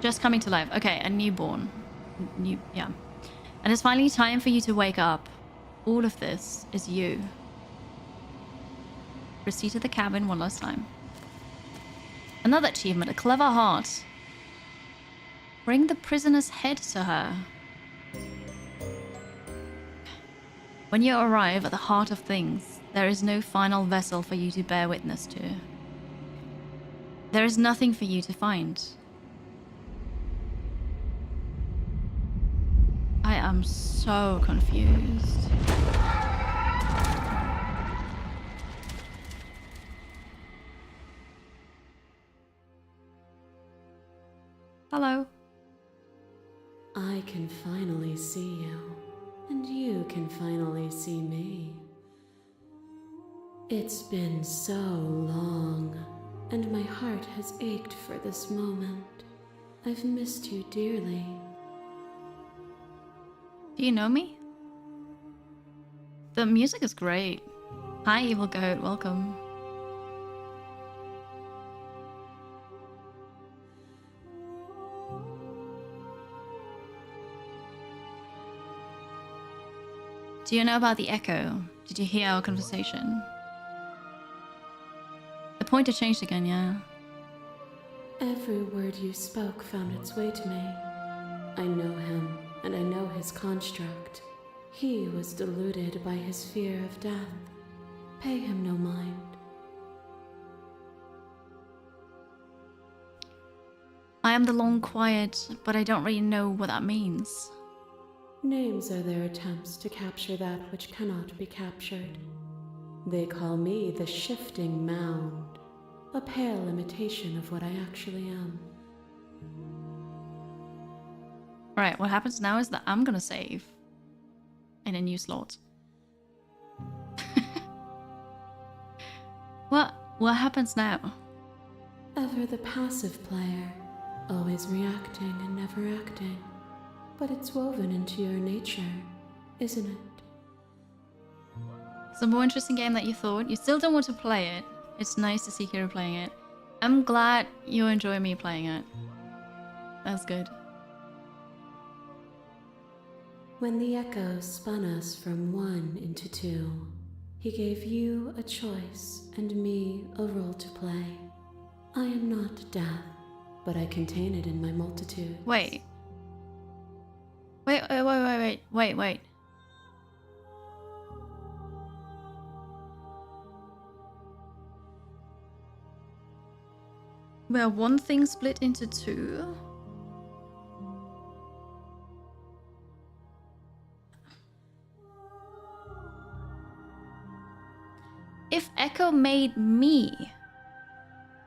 Just coming to life. Okay, a newborn. Yeah. And it's finally time for you to wake up. All of this is you. Proceed to the cabin one last time. Another achievement, a clever heart. Bring the prisoner's head to her. When you arrive at the heart of things, There is no final vessel for you to bear witness to. There is nothing for you to find. I am so confused. Hello. I can finally see you, and you can finally see me. It's been so long, and my heart has ached for this moment. I've missed you dearly. Do you know me? The music is great. Hi, Evil Goat, welcome. Do you know about the echo? Did you hear our conversation? The pointer changed again, yeah. Every word you spoke found its way to me. I know him, and I know his construct. He was deluded by his fear of death. Pay him no mind. I am the long quiet, but I don't really know what that means. Names are their attempts to capture that which cannot be captured. They call me the shifting mound, a pale imitation of what I actually am. Right, what happens now is that I'm gonna save in a new slot. What happens now? Ever the passive player, always reacting and never acting. But it's woven into your nature, isn't it? It's a more interesting game than you thought. You still don't want to play it. It's nice to see Kira playing it. I'm glad you enjoy me playing it. That's good. When the echo spun us from one into two, he gave you a choice and me a role to play. I am not death, but I contain it in my multitude. Wait. Wait. Where one thing split into two? If Echo made me,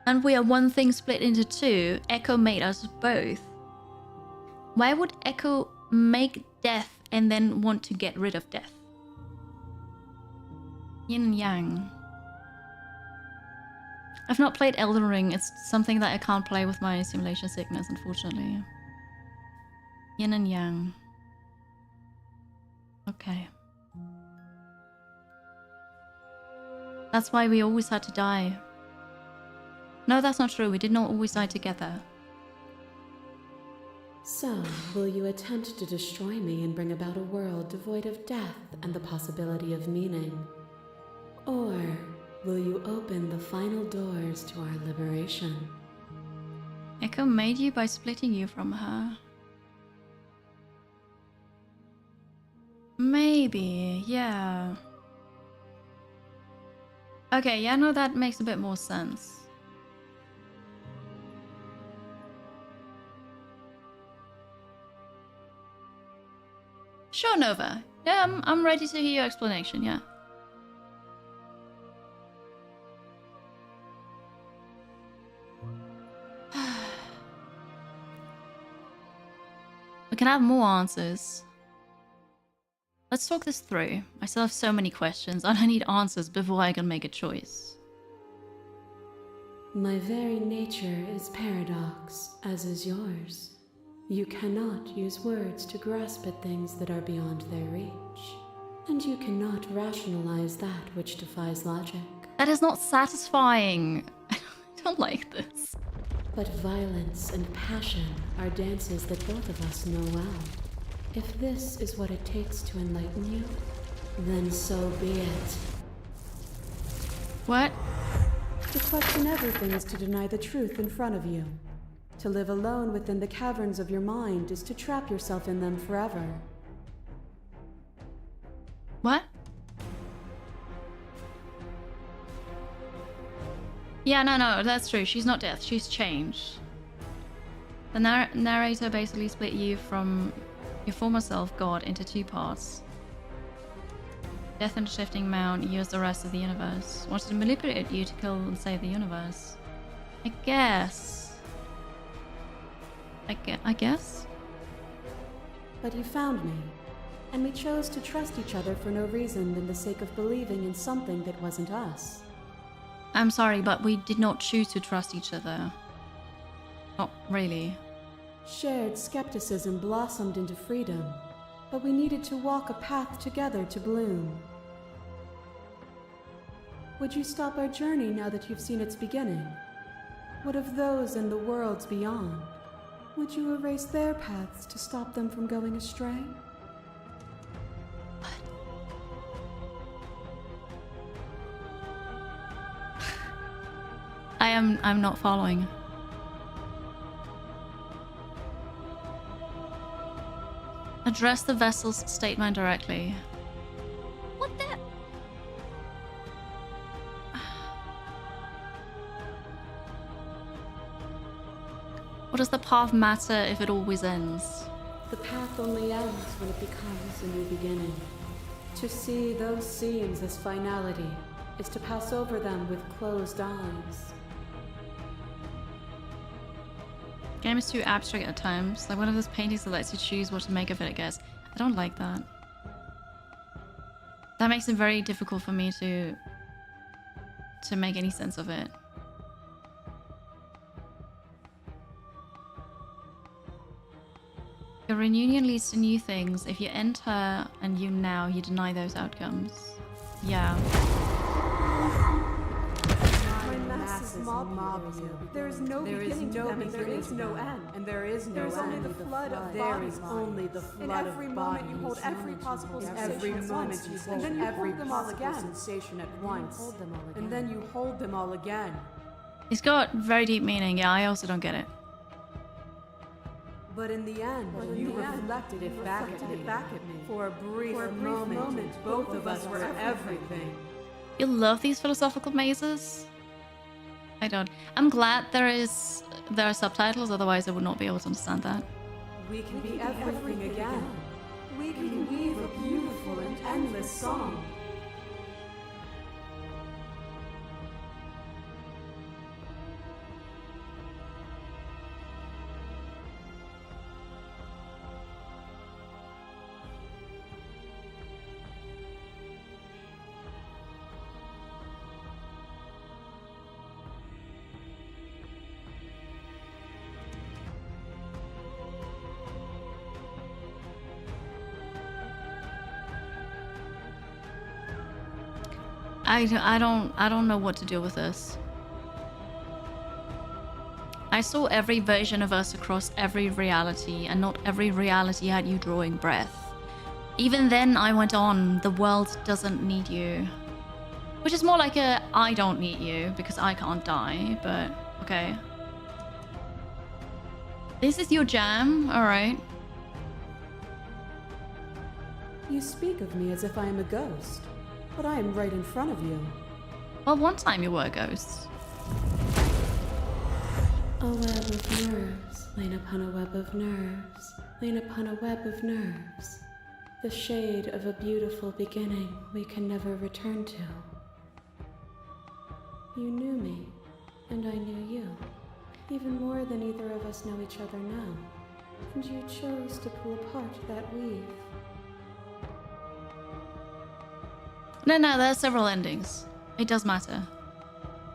and we are one thing split into two, Echo made us both. Why would Echo make death and then want to get rid of death? Yin and Yang. I've not played Elden Ring. It's something that I can't play with my simulation sickness, unfortunately. Yin and Yang. Okay. That's why we always had to die. No, that's not true. We did not always die together. So, will you attempt to destroy me and bring about a world devoid of death and the possibility of meaning? Or will you open the final doors to our liberation? Echo made you by splitting you from her. Maybe, yeah. Okay, yeah, no, that makes a bit more sense. Sure, Nova. Yeah, I'm ready to hear your explanation, yeah. We can have more answers. Let's talk this through. I still have so many questions and I need answers before I can make a choice. My very nature is paradox, as is yours. You cannot use words to grasp at things that are beyond their reach. And you cannot rationalize that which defies logic. That is not satisfying. I don't like this. But violence and passion are dances that both of us know well. If this is what it takes to enlighten you, then so be it. What? To question everything is to deny the truth in front of you. To live alone within the caverns of your mind is to trap yourself in them forever. What? Yeah, no, that's true. She's not death. She's changed. The narrator basically split you from your former self, God, into two parts. Death and Shifting Mount, you as the rest of the universe. Wanted to manipulate you to kill and save the universe. I guess. I guess? But you found me, and we chose to trust each other for no reason than the sake of believing in something that wasn't us. I'm sorry, but we did not choose to trust each other. Not really. Shared skepticism blossomed into freedom, but we needed to walk a path together to bloom. Would you stop our journey now that you've seen its beginning? What of those in the worlds beyond? Would you erase their paths to stop them from going astray? I'm not following. Address the vessel's statement directly. What the? What does the path matter if it always ends? The path only ends when it becomes a new beginning. To see those seams as finality is to pass over them with closed eyes. Game is too abstract at times. Like one of those paintings that lets you choose what to make of it, I guess. I don't like that. That makes it very difficult for me to make any sense of it. Your reunion leads to new things. If you end her and you now, you deny those outcomes. Yeah. Mob you. There is no beginning to them, and there is no end. And there is no end. There is only the flood of bodies. There is only the flood of bodies. In every moment you hold every possible sensation at once. And then you hold them all again. Sensation at once. And then you hold them all again. It's got very deep meaning. Yeah, I also don't get it. But in the end, you reflected it back at me. For a brief moment, both of us were everything. You love these philosophical mazes? I don't. I'm glad there are subtitles, otherwise I would not be able to understand that. We can be everything again. We can weave a beautiful and endless song. I don't know what to do with this. I saw every version of us across every reality, and not every reality had you drawing breath. Even then I went on, the world doesn't need you. Which is more like a, I don't need you because I can't die, but okay. This is your jam, alright. You speak of me as if I am a ghost. But I am right in front of you. Well, one time you were a ghost. A web of nerves, lain upon a web of nerves, lain upon a web of nerves. The shade of a beautiful beginning we can never return to. You knew me, and I knew you. Even more than either of us know each other now. And you chose to pull apart that weave. No, there are several endings. It does matter.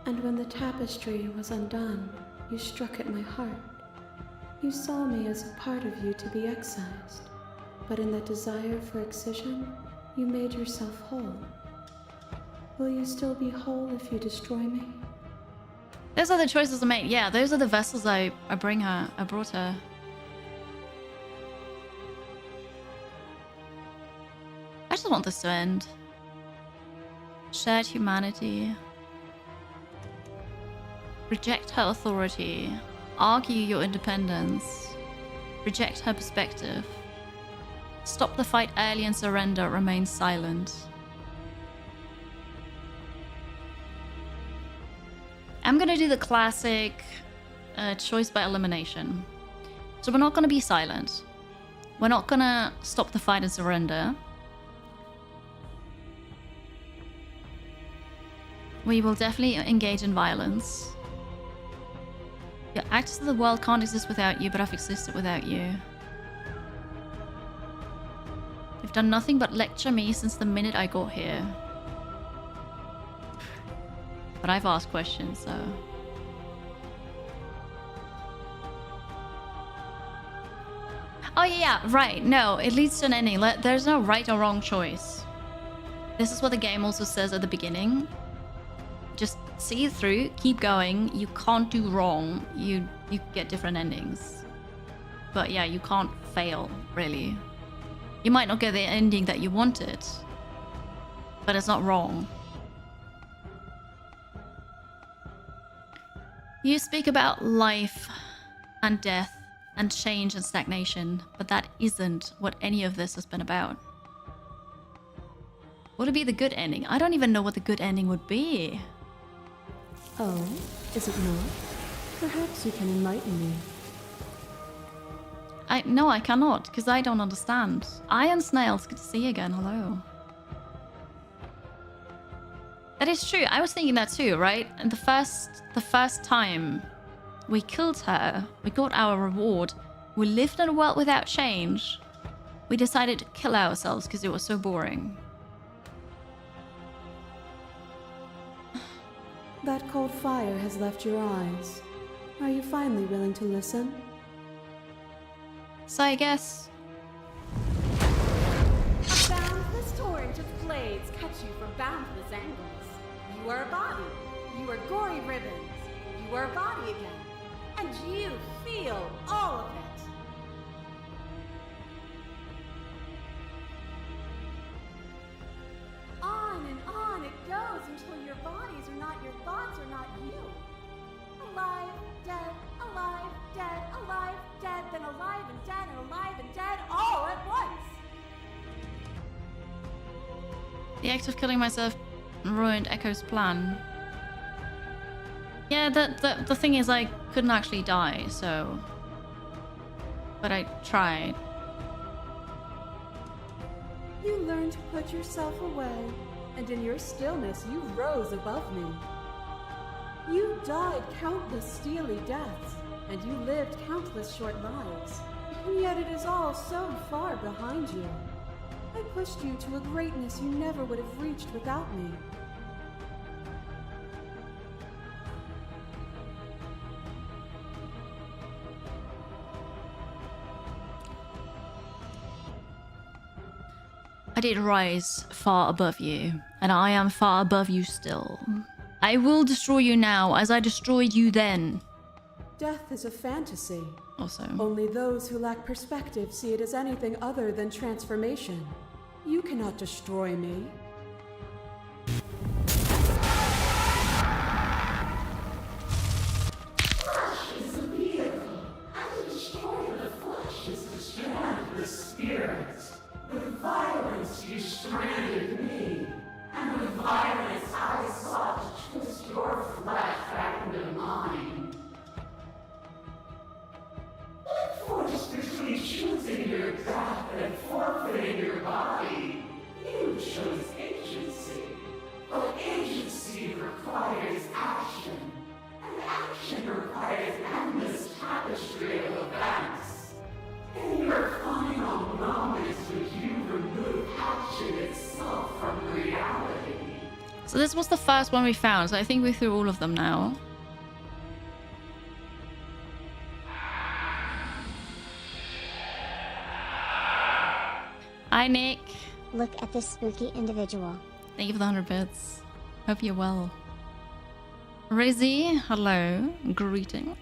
And when the tapestry was undone, you struck at my heart. You saw me as a part of you to be excised, but in that desire for excision, you made yourself whole. Will you still be whole if you destroy me? Those are the choices I made. Yeah, those are the vessels I brought her. I just want this to end. Shared humanity. Reject her authority. Argue your independence. Reject her perspective. Stop the fight early and surrender. Remain silent. I'm gonna do the classic choice by elimination. So we're not gonna be silent. We're not gonna stop the fight and surrender. We will definitely engage in violence. Your actors of the world can't exist without you, but I've existed without you. You've done nothing but lecture me since the minute I got here. But I've asked questions, so... Oh yeah, right, no, it leads to an ending. There's no right or wrong choice. This is what the game also says at the beginning. Just see it through, keep going, you can't do wrong, you get different endings. But yeah, you can't fail, really. You might not get the ending that you wanted, but it's not wrong. You speak about life and death and change and stagnation, but that isn't what any of this has been about. What would be the good ending? I don't even know what the good ending would be. Oh, is it not? Perhaps you can enlighten me. No, I cannot, because I don't understand. Iron snails, good to see you again, hello. That is true, I was thinking that too, right? And the first time we killed her, we got our reward, we lived in a world without change, we decided to kill ourselves because it was so boring. That cold fire has left your eyes. Are you finally willing to listen? So I guess... A boundless torrent of blades cut you from boundless angles. You are a body. You are gory ribbons. You are a body again. And you feel all of it. On it goes until your bodies are not your thoughts or not you. Alive, dead, alive, dead, then alive and dead, all at once. The act of killing myself ruined Echo's plan. Yeah, the thing is I couldn't actually die, so... But I tried. You learned to put yourself away, and in your stillness you rose above me. You died countless steely deaths, and you lived countless short lives, and yet it is all so far behind you. I pushed you to a greatness you never would have reached without me. I did rise far above you, and I am far above you still. I will destroy you now, as I destroyed you then. Death is a fantasy. Also. Only those who lack perspective see it as anything other than transformation. You cannot destroy me. Flesh is a vehicle, and to destroy the flesh is to strand the spirit. With violence you stranded me, and with violence I sought to twist your flesh back into mine. What forced between choosing your death and forfeiting your body? You chose agency, but agency requires action, and action requires an endless tapestry of events. In your final moments would you remove action itself from reality? So this was the first one we found, so I think we threw all of them now. Hi, Nick. Look at this spooky individual. Thank you for the 100 bits. Hope you're well. Rizzy, hello. Greetings.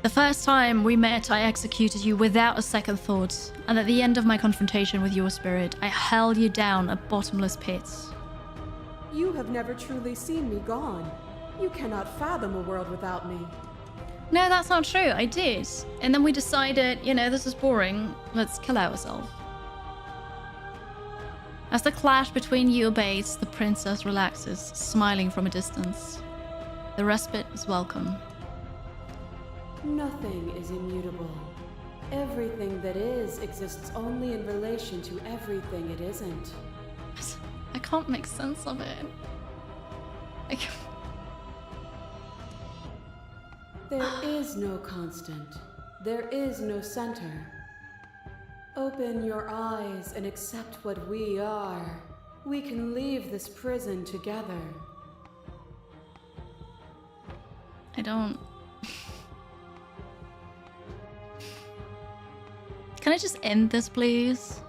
The first time we met, I executed you without a second thought, and at the end of my confrontation with your spirit, I held you down a bottomless pit. You have never truly seen me gone. You cannot fathom a world without me. No, that's not true. I did. And then we decided, you know, this is boring. Let's kill ourselves. As the clash between you abates, the princess relaxes, smiling from a distance. The respite is welcome. Nothing is immutable. Everything that is exists only in relation to everything it isn't. I can't make sense of it. There is no constant. There is no center. Open your eyes and accept what we are. We can leave this prison together. I don't... Can I just end this, please?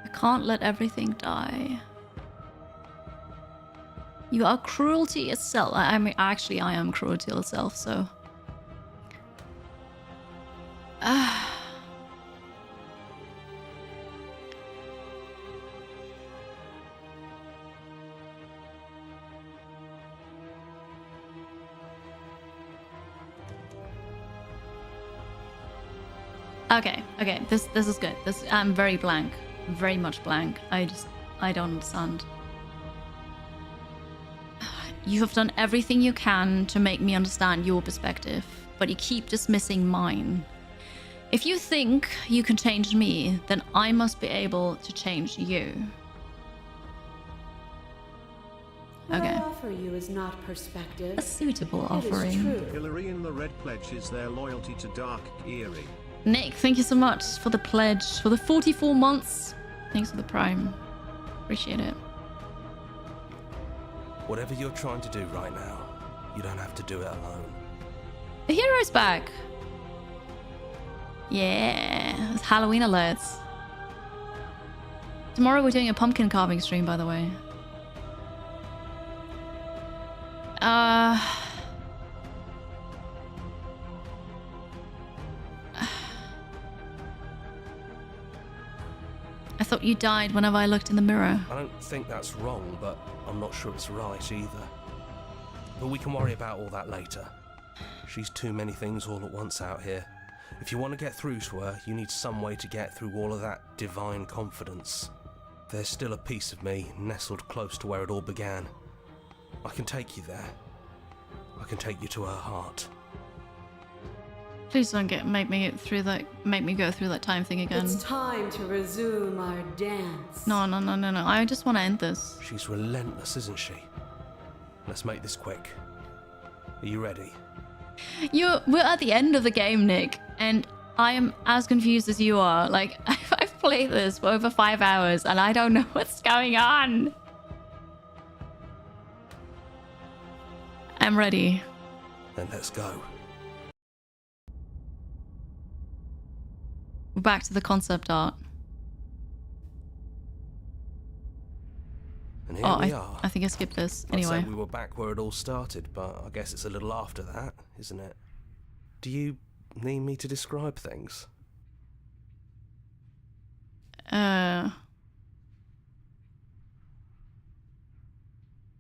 I can't let everything die. You are cruelty itself. I mean, actually, I am cruelty itself, so... Okay, this is good. I'm very blank. Very much blank. I don't understand. You have done everything you can to make me understand your perspective, but you keep dismissing mine. If you think you can change me, then I must be able to change you. What I offer you is not perspective. A suitable offering. Hillary in the Red pledges their loyalty to Dark Kiri. Nick, thank you so much for the pledge, for the 44 months. Thanks for the prime. Appreciate it. Whatever you're trying to do right now, you don't have to do it alone. The hero's back. Yeah, it's Halloween alerts. Tomorrow we're doing a pumpkin carving stream, by the way. I thought you died whenever I looked in the mirror. I don't think that's wrong, but I'm not sure it's right either. But we can worry about all that later. She's too many things all at once out here. If you want to get through to her, you need some way to get through all of that divine confidence. There's still a piece of me nestled close to where it all began. I can take you there. I can take you to her heart. Please don't make me go through that time thing again. It's time to resume our dance. No. I just want to end this. She's relentless, isn't she? Let's make this quick. Are you ready? We're at the end of the game, Nick, and I am as confused as you are. Like, I've played this for over 5 hours, and I don't know what's going on. I'm ready. Then let's go. We're back to the concept art. And here we are. I think I skipped this. I'd Anyway. say we were back where it all started, but I guess it's a little after that, isn't it? Do you need me to describe things?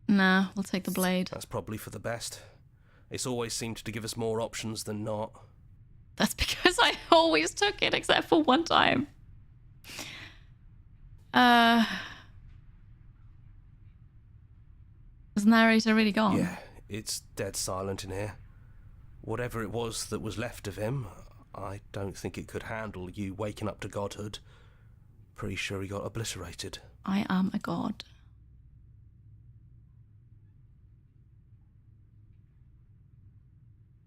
Nah, we'll take the blade. That's probably for the best. It's always seemed to give us more options than not. That's because I always took it, except for one time. Is the narrator really gone? Yeah, it's dead silent in here. Whatever it was that was left of him, I don't think it could handle you waking up to godhood. Pretty sure he got obliterated. I am a god.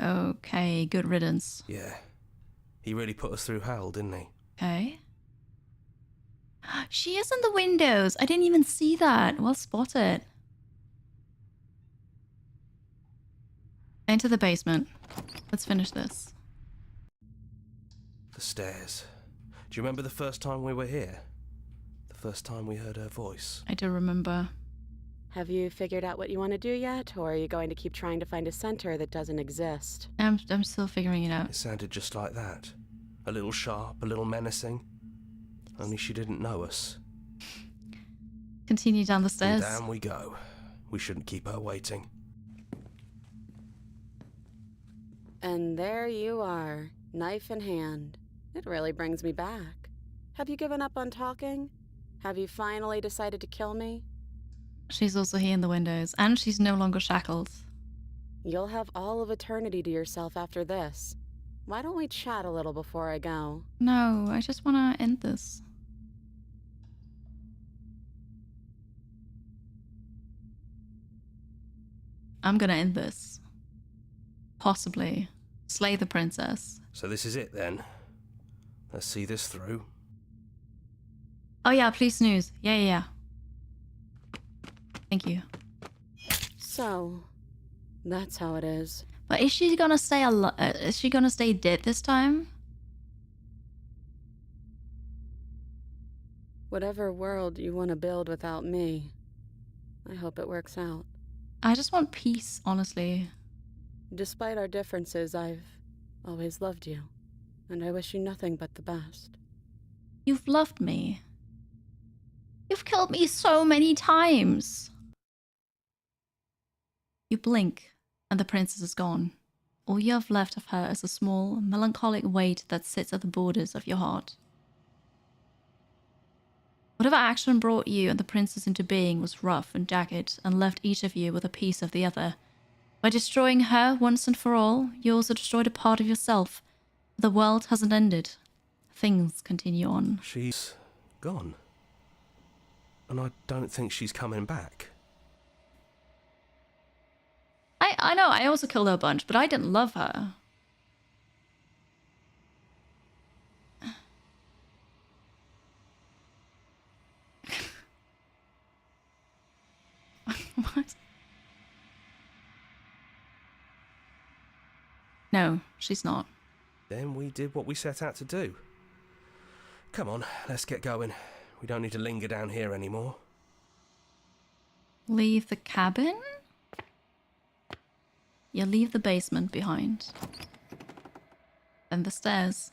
Okay, good riddance. Yeah. He really put us through hell, didn't he? Okay. She is in the windows. I didn't even see that. Well spotted. Enter the basement. Let's finish this. The stairs. Do you remember the first time we were here? The first time we heard her voice? I do remember. Have you figured out what you want to do yet, or are you going to keep trying to find a center that doesn't exist? I'm still figuring it out. It sounded just like that. A little sharp, a little menacing. Only she didn't know us. Continue down the stairs. And down we go. We shouldn't keep her waiting. And there you are, knife in hand. It really brings me back. Have you given up on talking? Have you finally decided to kill me? She's also here in the windows, and she's no longer shackled. You'll have all of eternity to yourself after this. Why don't we chat a little before I go? No, I just want to end this. I'm gonna end this. Possibly. Slay the princess. So this is it then. Let's see this through. Oh yeah, please snooze. Yeah. Thank you. So, that's how it is. But is she gonna stay is she gonna stay dead this time? Whatever world you want to build without me, I hope it works out. I just want peace, honestly. Despite our differences, I've always loved you, and I wish you nothing but the best. You've loved me. You've killed me so many times. You blink, and the princess is gone. All you have left of her is a small, melancholic weight that sits at the borders of your heart. Whatever action brought you and the princess into being was rough and jagged and left each of you with a piece of the other. By destroying her once and for all, you also destroyed a part of yourself. The world hasn't ended. Things continue on. She's gone. And I don't think she's coming back. I know, I also killed her a bunch, but I didn't love her. What? No, she's not. Then we did what we set out to do. Come on, let's get going. We don't need to linger down here anymore. Leave the cabin? You leave the basement behind. Then the stairs.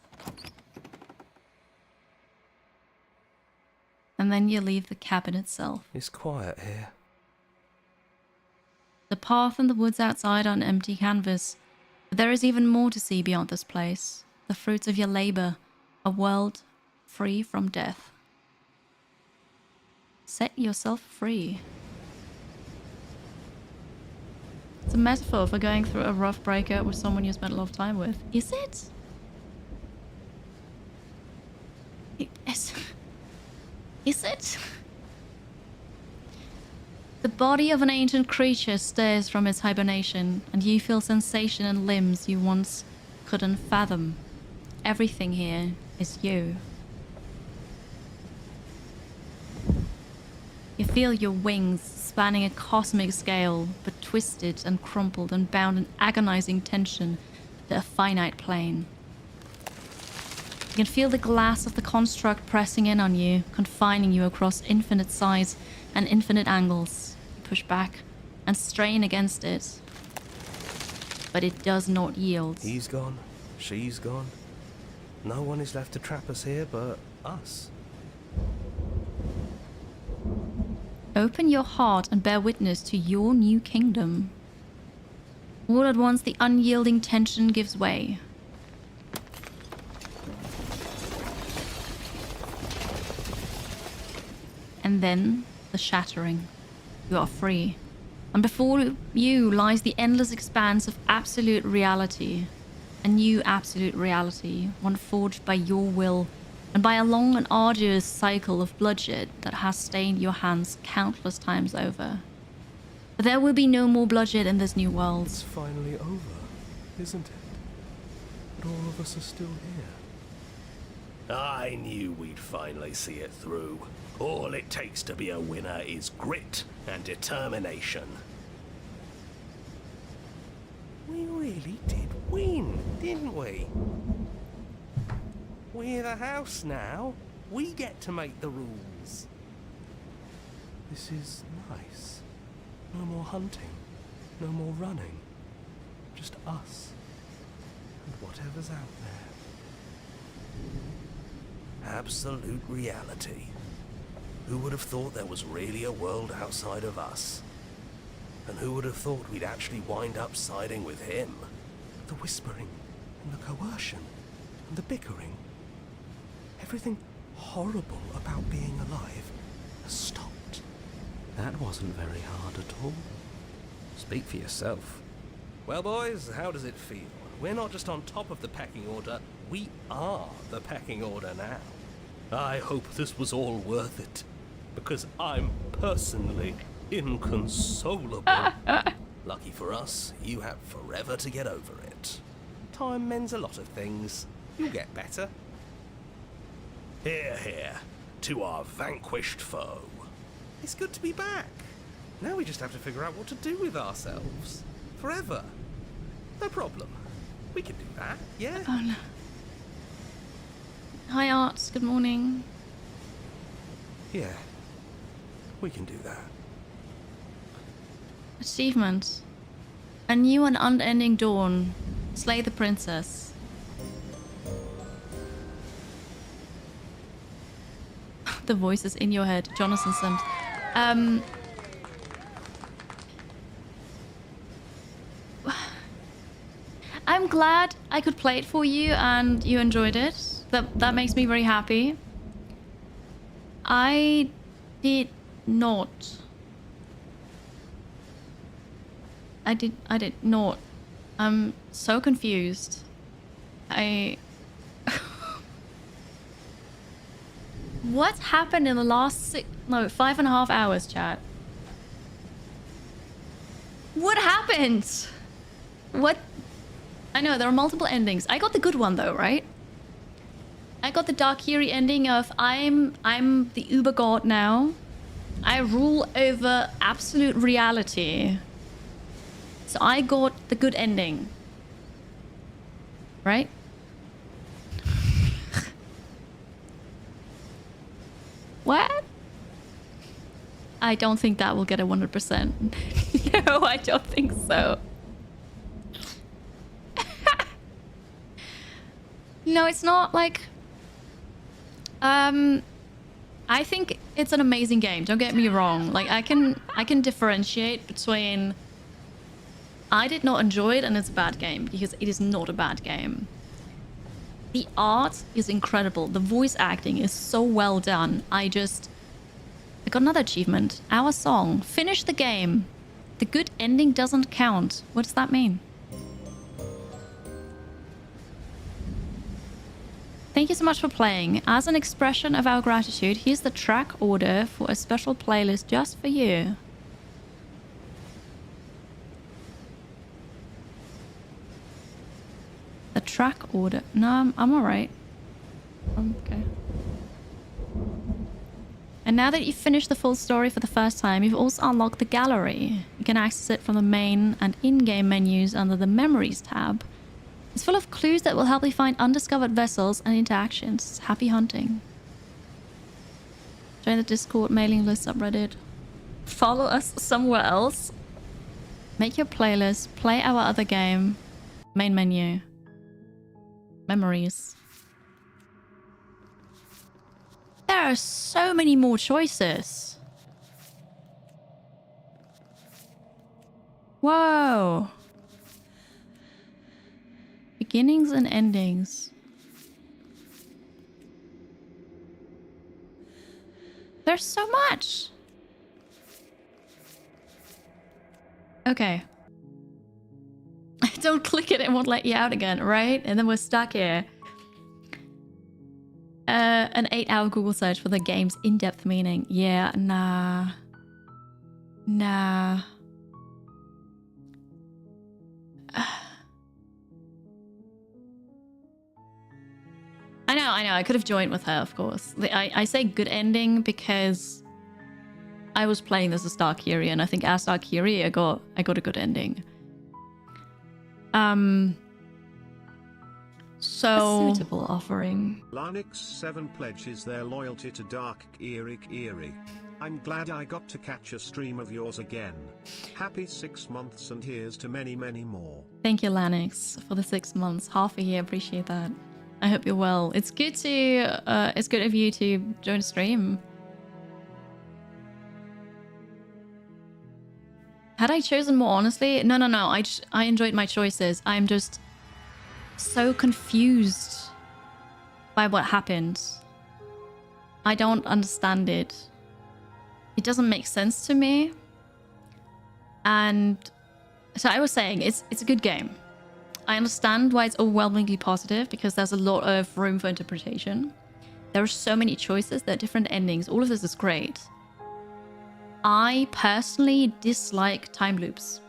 And then you leave the cabin itself. It's quiet here. The path and the woods outside are an empty canvas. But there is even more to see beyond this place. The fruits of your labor. A world free from death. Set yourself free. It's a metaphor for going through a rough breakup with someone you spent a lot of time with. Is it? Is it? The body of an ancient creature stirs from its hibernation, and you feel sensation in limbs you once couldn't fathom. Everything here is you. You feel your wings spanning a cosmic scale, but twisted and crumpled and bound in agonizing tension to a finite plane. You can feel the glass of the construct pressing in on you, confining you across infinite sides and infinite angles. You push back and strain against it, but it does not yield. He's gone. She's gone. No one is left to trap us here but us. Open your heart and bear witness to your new kingdom. All at once, the unyielding tension gives way. And then, the shattering. You are free. And before you lies the endless expanse of absolute reality. A new absolute reality, one forged by your will, and by a long and arduous cycle of bloodshed that has stained your hands countless times over. But there will be no more bloodshed in this new world. It's finally over, isn't it? But all of us are still here. I knew we'd finally see it through. All it takes to be a winner is grit and determination. We really did win, didn't we? We're the house now. We get to make the rules. This is nice. No more hunting. No more running. Just us. And whatever's out there. Absolute reality. Who would have thought there was really a world outside of us? And who would have thought we'd actually wind up siding with him? The whispering, and the coercion, and the bickering. Everything horrible about being alive has stopped. That wasn't very hard at all. Speak for yourself. Well, boys, how does it feel? We're not just on top of the pecking order, we are the pecking order now. I hope this was all worth it, because I'm personally inconsolable. Lucky for us, you have forever to get over it. Time mends a lot of things. You'll get better. Here, here, to our vanquished foe. It's good to be back. Now we just have to figure out what to do with ourselves. Forever. No problem. We can do that, yeah? Oh no. Hi Arts, good morning. Yeah. We can do that. Achievement. A new and unending dawn. Slay the princess. The voices in your head. Jonathan Sims. I'm glad I could play it for you and you enjoyed it. That makes me very happy. I did not. I did not. I'm so confused. What happened in the last 5.5 hours, chat? What happened? What? I know there are multiple endings. I got the good one though, right? I got the Dark Kiri ending of I'm the Uber God now. I rule over absolute reality. So I got the good ending. Right? What? I don't think that will get a 100%. No, I don't think so. No, it's not like... I think it's an amazing game, don't get me wrong. Like, I can differentiate between... I did not enjoy it and it's a bad game, because it is not a bad game. The art is incredible. The voice acting is so well done. I got another achievement. Our song. Finish the game. The good ending doesn't count. What does that mean? Thank you so much for playing. As an expression of our gratitude, here's the track order for a special playlist just for you. The track order. No, I'm alright. Okay. And now that you've finished the full story for the first time, you've also unlocked the gallery. You can access it from the main and in-game menus under the Memories tab. It's full of clues that will help you find undiscovered vessels and interactions. Happy hunting. Join the Discord mailing list subreddit. Follow us somewhere else. Make your playlist. Play our other game. Main menu. Memories. There are so many more choices. Whoa. Beginnings and endings. There's so much. Okay. Don't click it, it won't let you out again, right? And then we're stuck here. An 8-hour Google search for the game's in-depth meaning. Yeah, nah. Nah. I know. I could have joined with her, of course. I say good ending because I was playing this as Dark Kiri, and I think as Dark Kiri, I got a good ending. So a suitable offering. Lanix 7 pledges their loyalty to Dark Kiri. I'm glad I got to catch a stream of yours again. Happy 6 months and here's to many, many more. Thank you, Lanix, for the 6 months. Half a year, appreciate that. I hope you're well. It's good of you to join the stream. Had I chosen more honestly? No. I enjoyed my choices. I'm just so confused by what happened. I don't understand it. It doesn't make sense to me. And so I was saying, it's a good game. I understand why it's overwhelmingly positive, because there's a lot of room for interpretation. There are so many choices, there are different endings. All of this is great. I personally dislike time loops.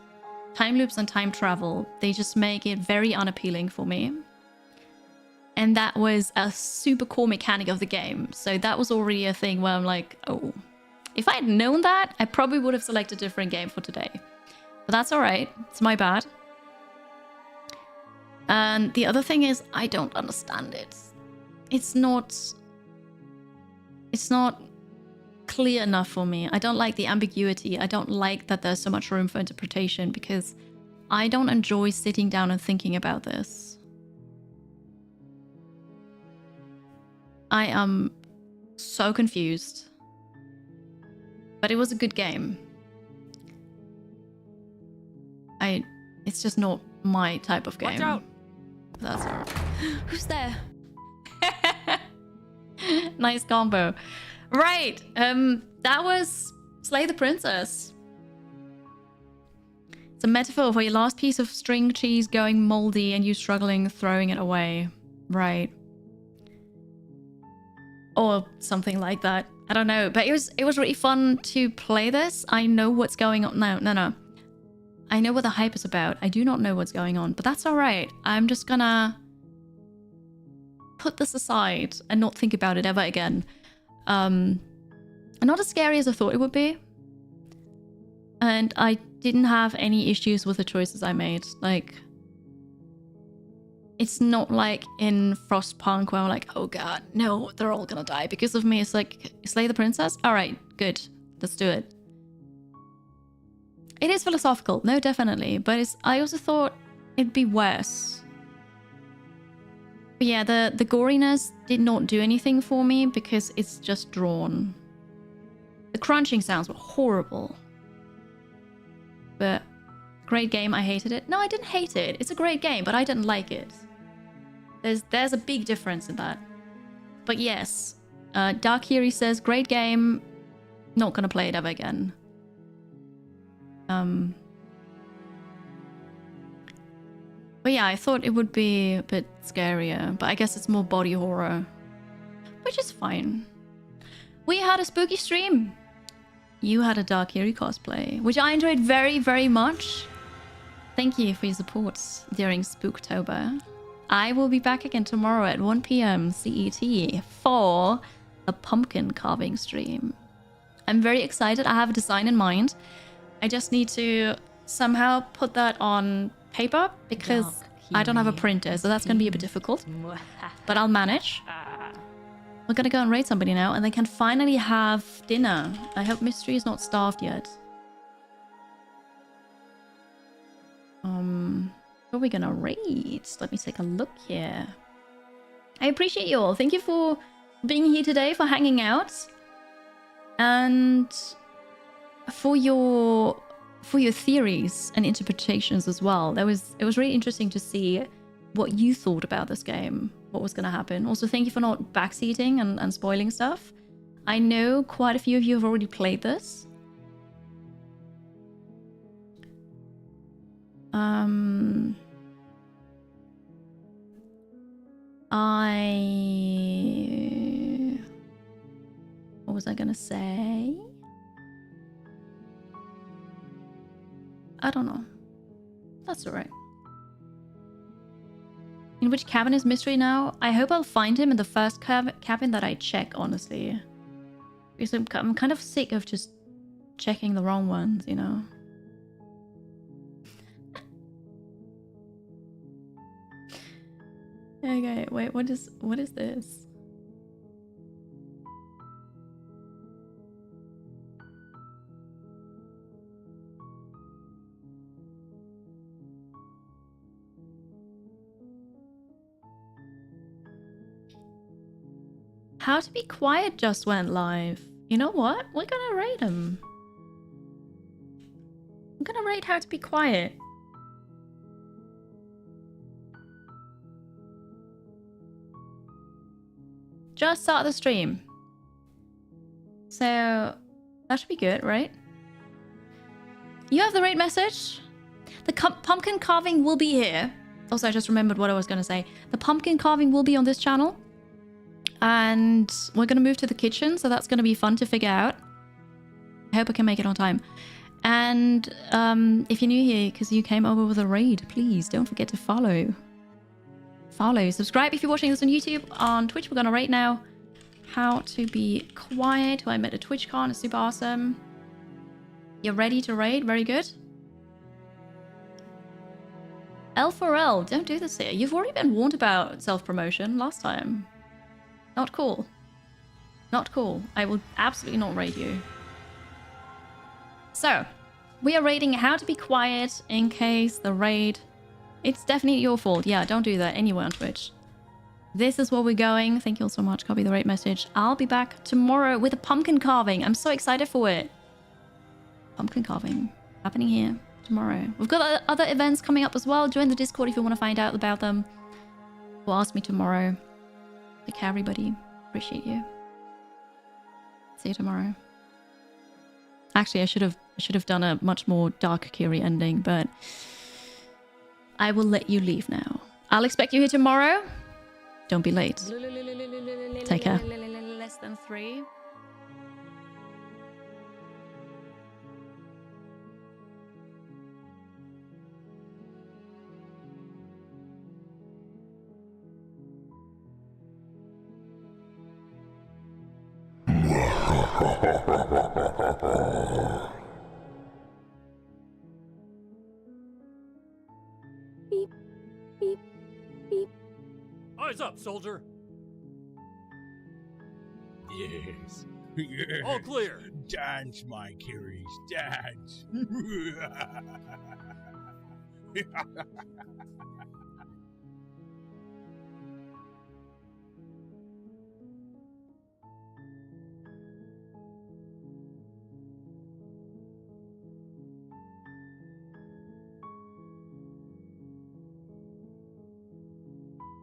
Time loops and time travel, they just make it very unappealing for me. And that was a super core mechanic of the game. So that was already a thing where I'm like, oh, if I had known that, I probably would have selected a different game for today. But that's all right. It's my bad. And the other thing is, I don't understand it. It's not clear enough for me. I don't like the ambiguity. I don't like that there's so much room for interpretation, because I don't enjoy sitting down and thinking about this. I am so confused. But it was a good game. It's just not my type of game. Watch out! But that's alright. Who's there? Nice combo. Right. That was Slay the Princess. It's a metaphor for your last piece of string cheese going moldy and you struggling throwing it away. Right. Or something like that. I don't know. But it was really fun to play this. I know what's going on. No. I know what the hype is about. I do not know what's going on, but that's all right. I'm just gonna put this aside and not think about it ever again. Not as scary as I thought it would be. And I didn't have any issues with the choices I made. Like, it's not like in Frostpunk where I'm like, oh god, no, they're all gonna die because of me. It's like, slay the princess? All right, good. Let's do it. It is philosophical, no, definitely. But I also thought it'd be worse. But yeah, the goriness did not do anything for me because it's just drawn. The crunching sounds were horrible. But great game, I hated it. No, I didn't hate it. It's a great game, but I didn't like it. There's a big difference in that. But yes, Dark Kiri says, great game, not gonna play it ever again. But yeah, I thought it would be a bit scarier, but I guess it's more body horror, which is fine. We had a spooky stream. You had a Dark Kiri cosplay, which I enjoyed very, very much. Thank you for your support during Spooktober. I will be back again tomorrow at 1 PM CET for a pumpkin carving stream. I'm very excited. I have a design in mind. I just need to somehow put that on paper because I don't have a printer, so that's going to be a bit difficult. But I'll manage. We're going to go and raid somebody now, and they can finally have dinner. I hope Mystery is not starved yet. Who are we going to raid? Let me take a look here. I appreciate you all. Thank you for being here today, for hanging out. And for your theories and interpretations as well. It was really interesting to see what you thought about this game, what was going to happen. Also, thank you for not backseating and spoiling stuff. I know quite a few of you have already played this. What was I going to say? I don't know. That's alright. In which cabin is Mystery now? I hope I'll find him in the first cabin that I check, honestly. Because I'm kind of sick of just checking the wrong ones, you know? Okay, wait, what is this? How to Be Quiet just went live. You know what? We're gonna raid him. I'm gonna rate How to Be Quiet? Just start the stream. So that should be good, right? You have the right message. The pumpkin carving will be here. Also, I just remembered what I was going to say. The pumpkin carving will be on this channel. And we're going to move to the kitchen, so that's going to be fun to figure out. I hope I can make it on time. And if you're new here, because you came over with a raid, please don't forget to follow. Follow. Subscribe if you're watching this on YouTube. On Twitch, we're going to rate now. How to Be Quiet, who I met at TwitchCon. It's super awesome. You're ready to raid? Very good. L4L, don't do this here. You've already been warned about self-promotion last time. Not cool. Not cool. I will absolutely not raid you. So, we are raiding How to Be Quiet in case the raid... It's definitely your fault. Yeah, don't do that anywhere on Twitch. This is where we're going. Thank you all so much. Copy the raid message. I'll be back tomorrow with a pumpkin carving. I'm so excited for it. Pumpkin carving happening here tomorrow. We've got other events coming up as well. Join the Discord if you want to find out about them. Or ask me tomorrow. Take care, everybody. Appreciate you. See you tomorrow. Actually, I should have done a much more Dark Kiri ending, but I will let you leave now. I'll expect you here tomorrow. Don't be late. Take care. Less than 3. Beep, beep, beep. Eyes up, soldier. Yes. Yes. All clear. Dance, my Kiris, dance.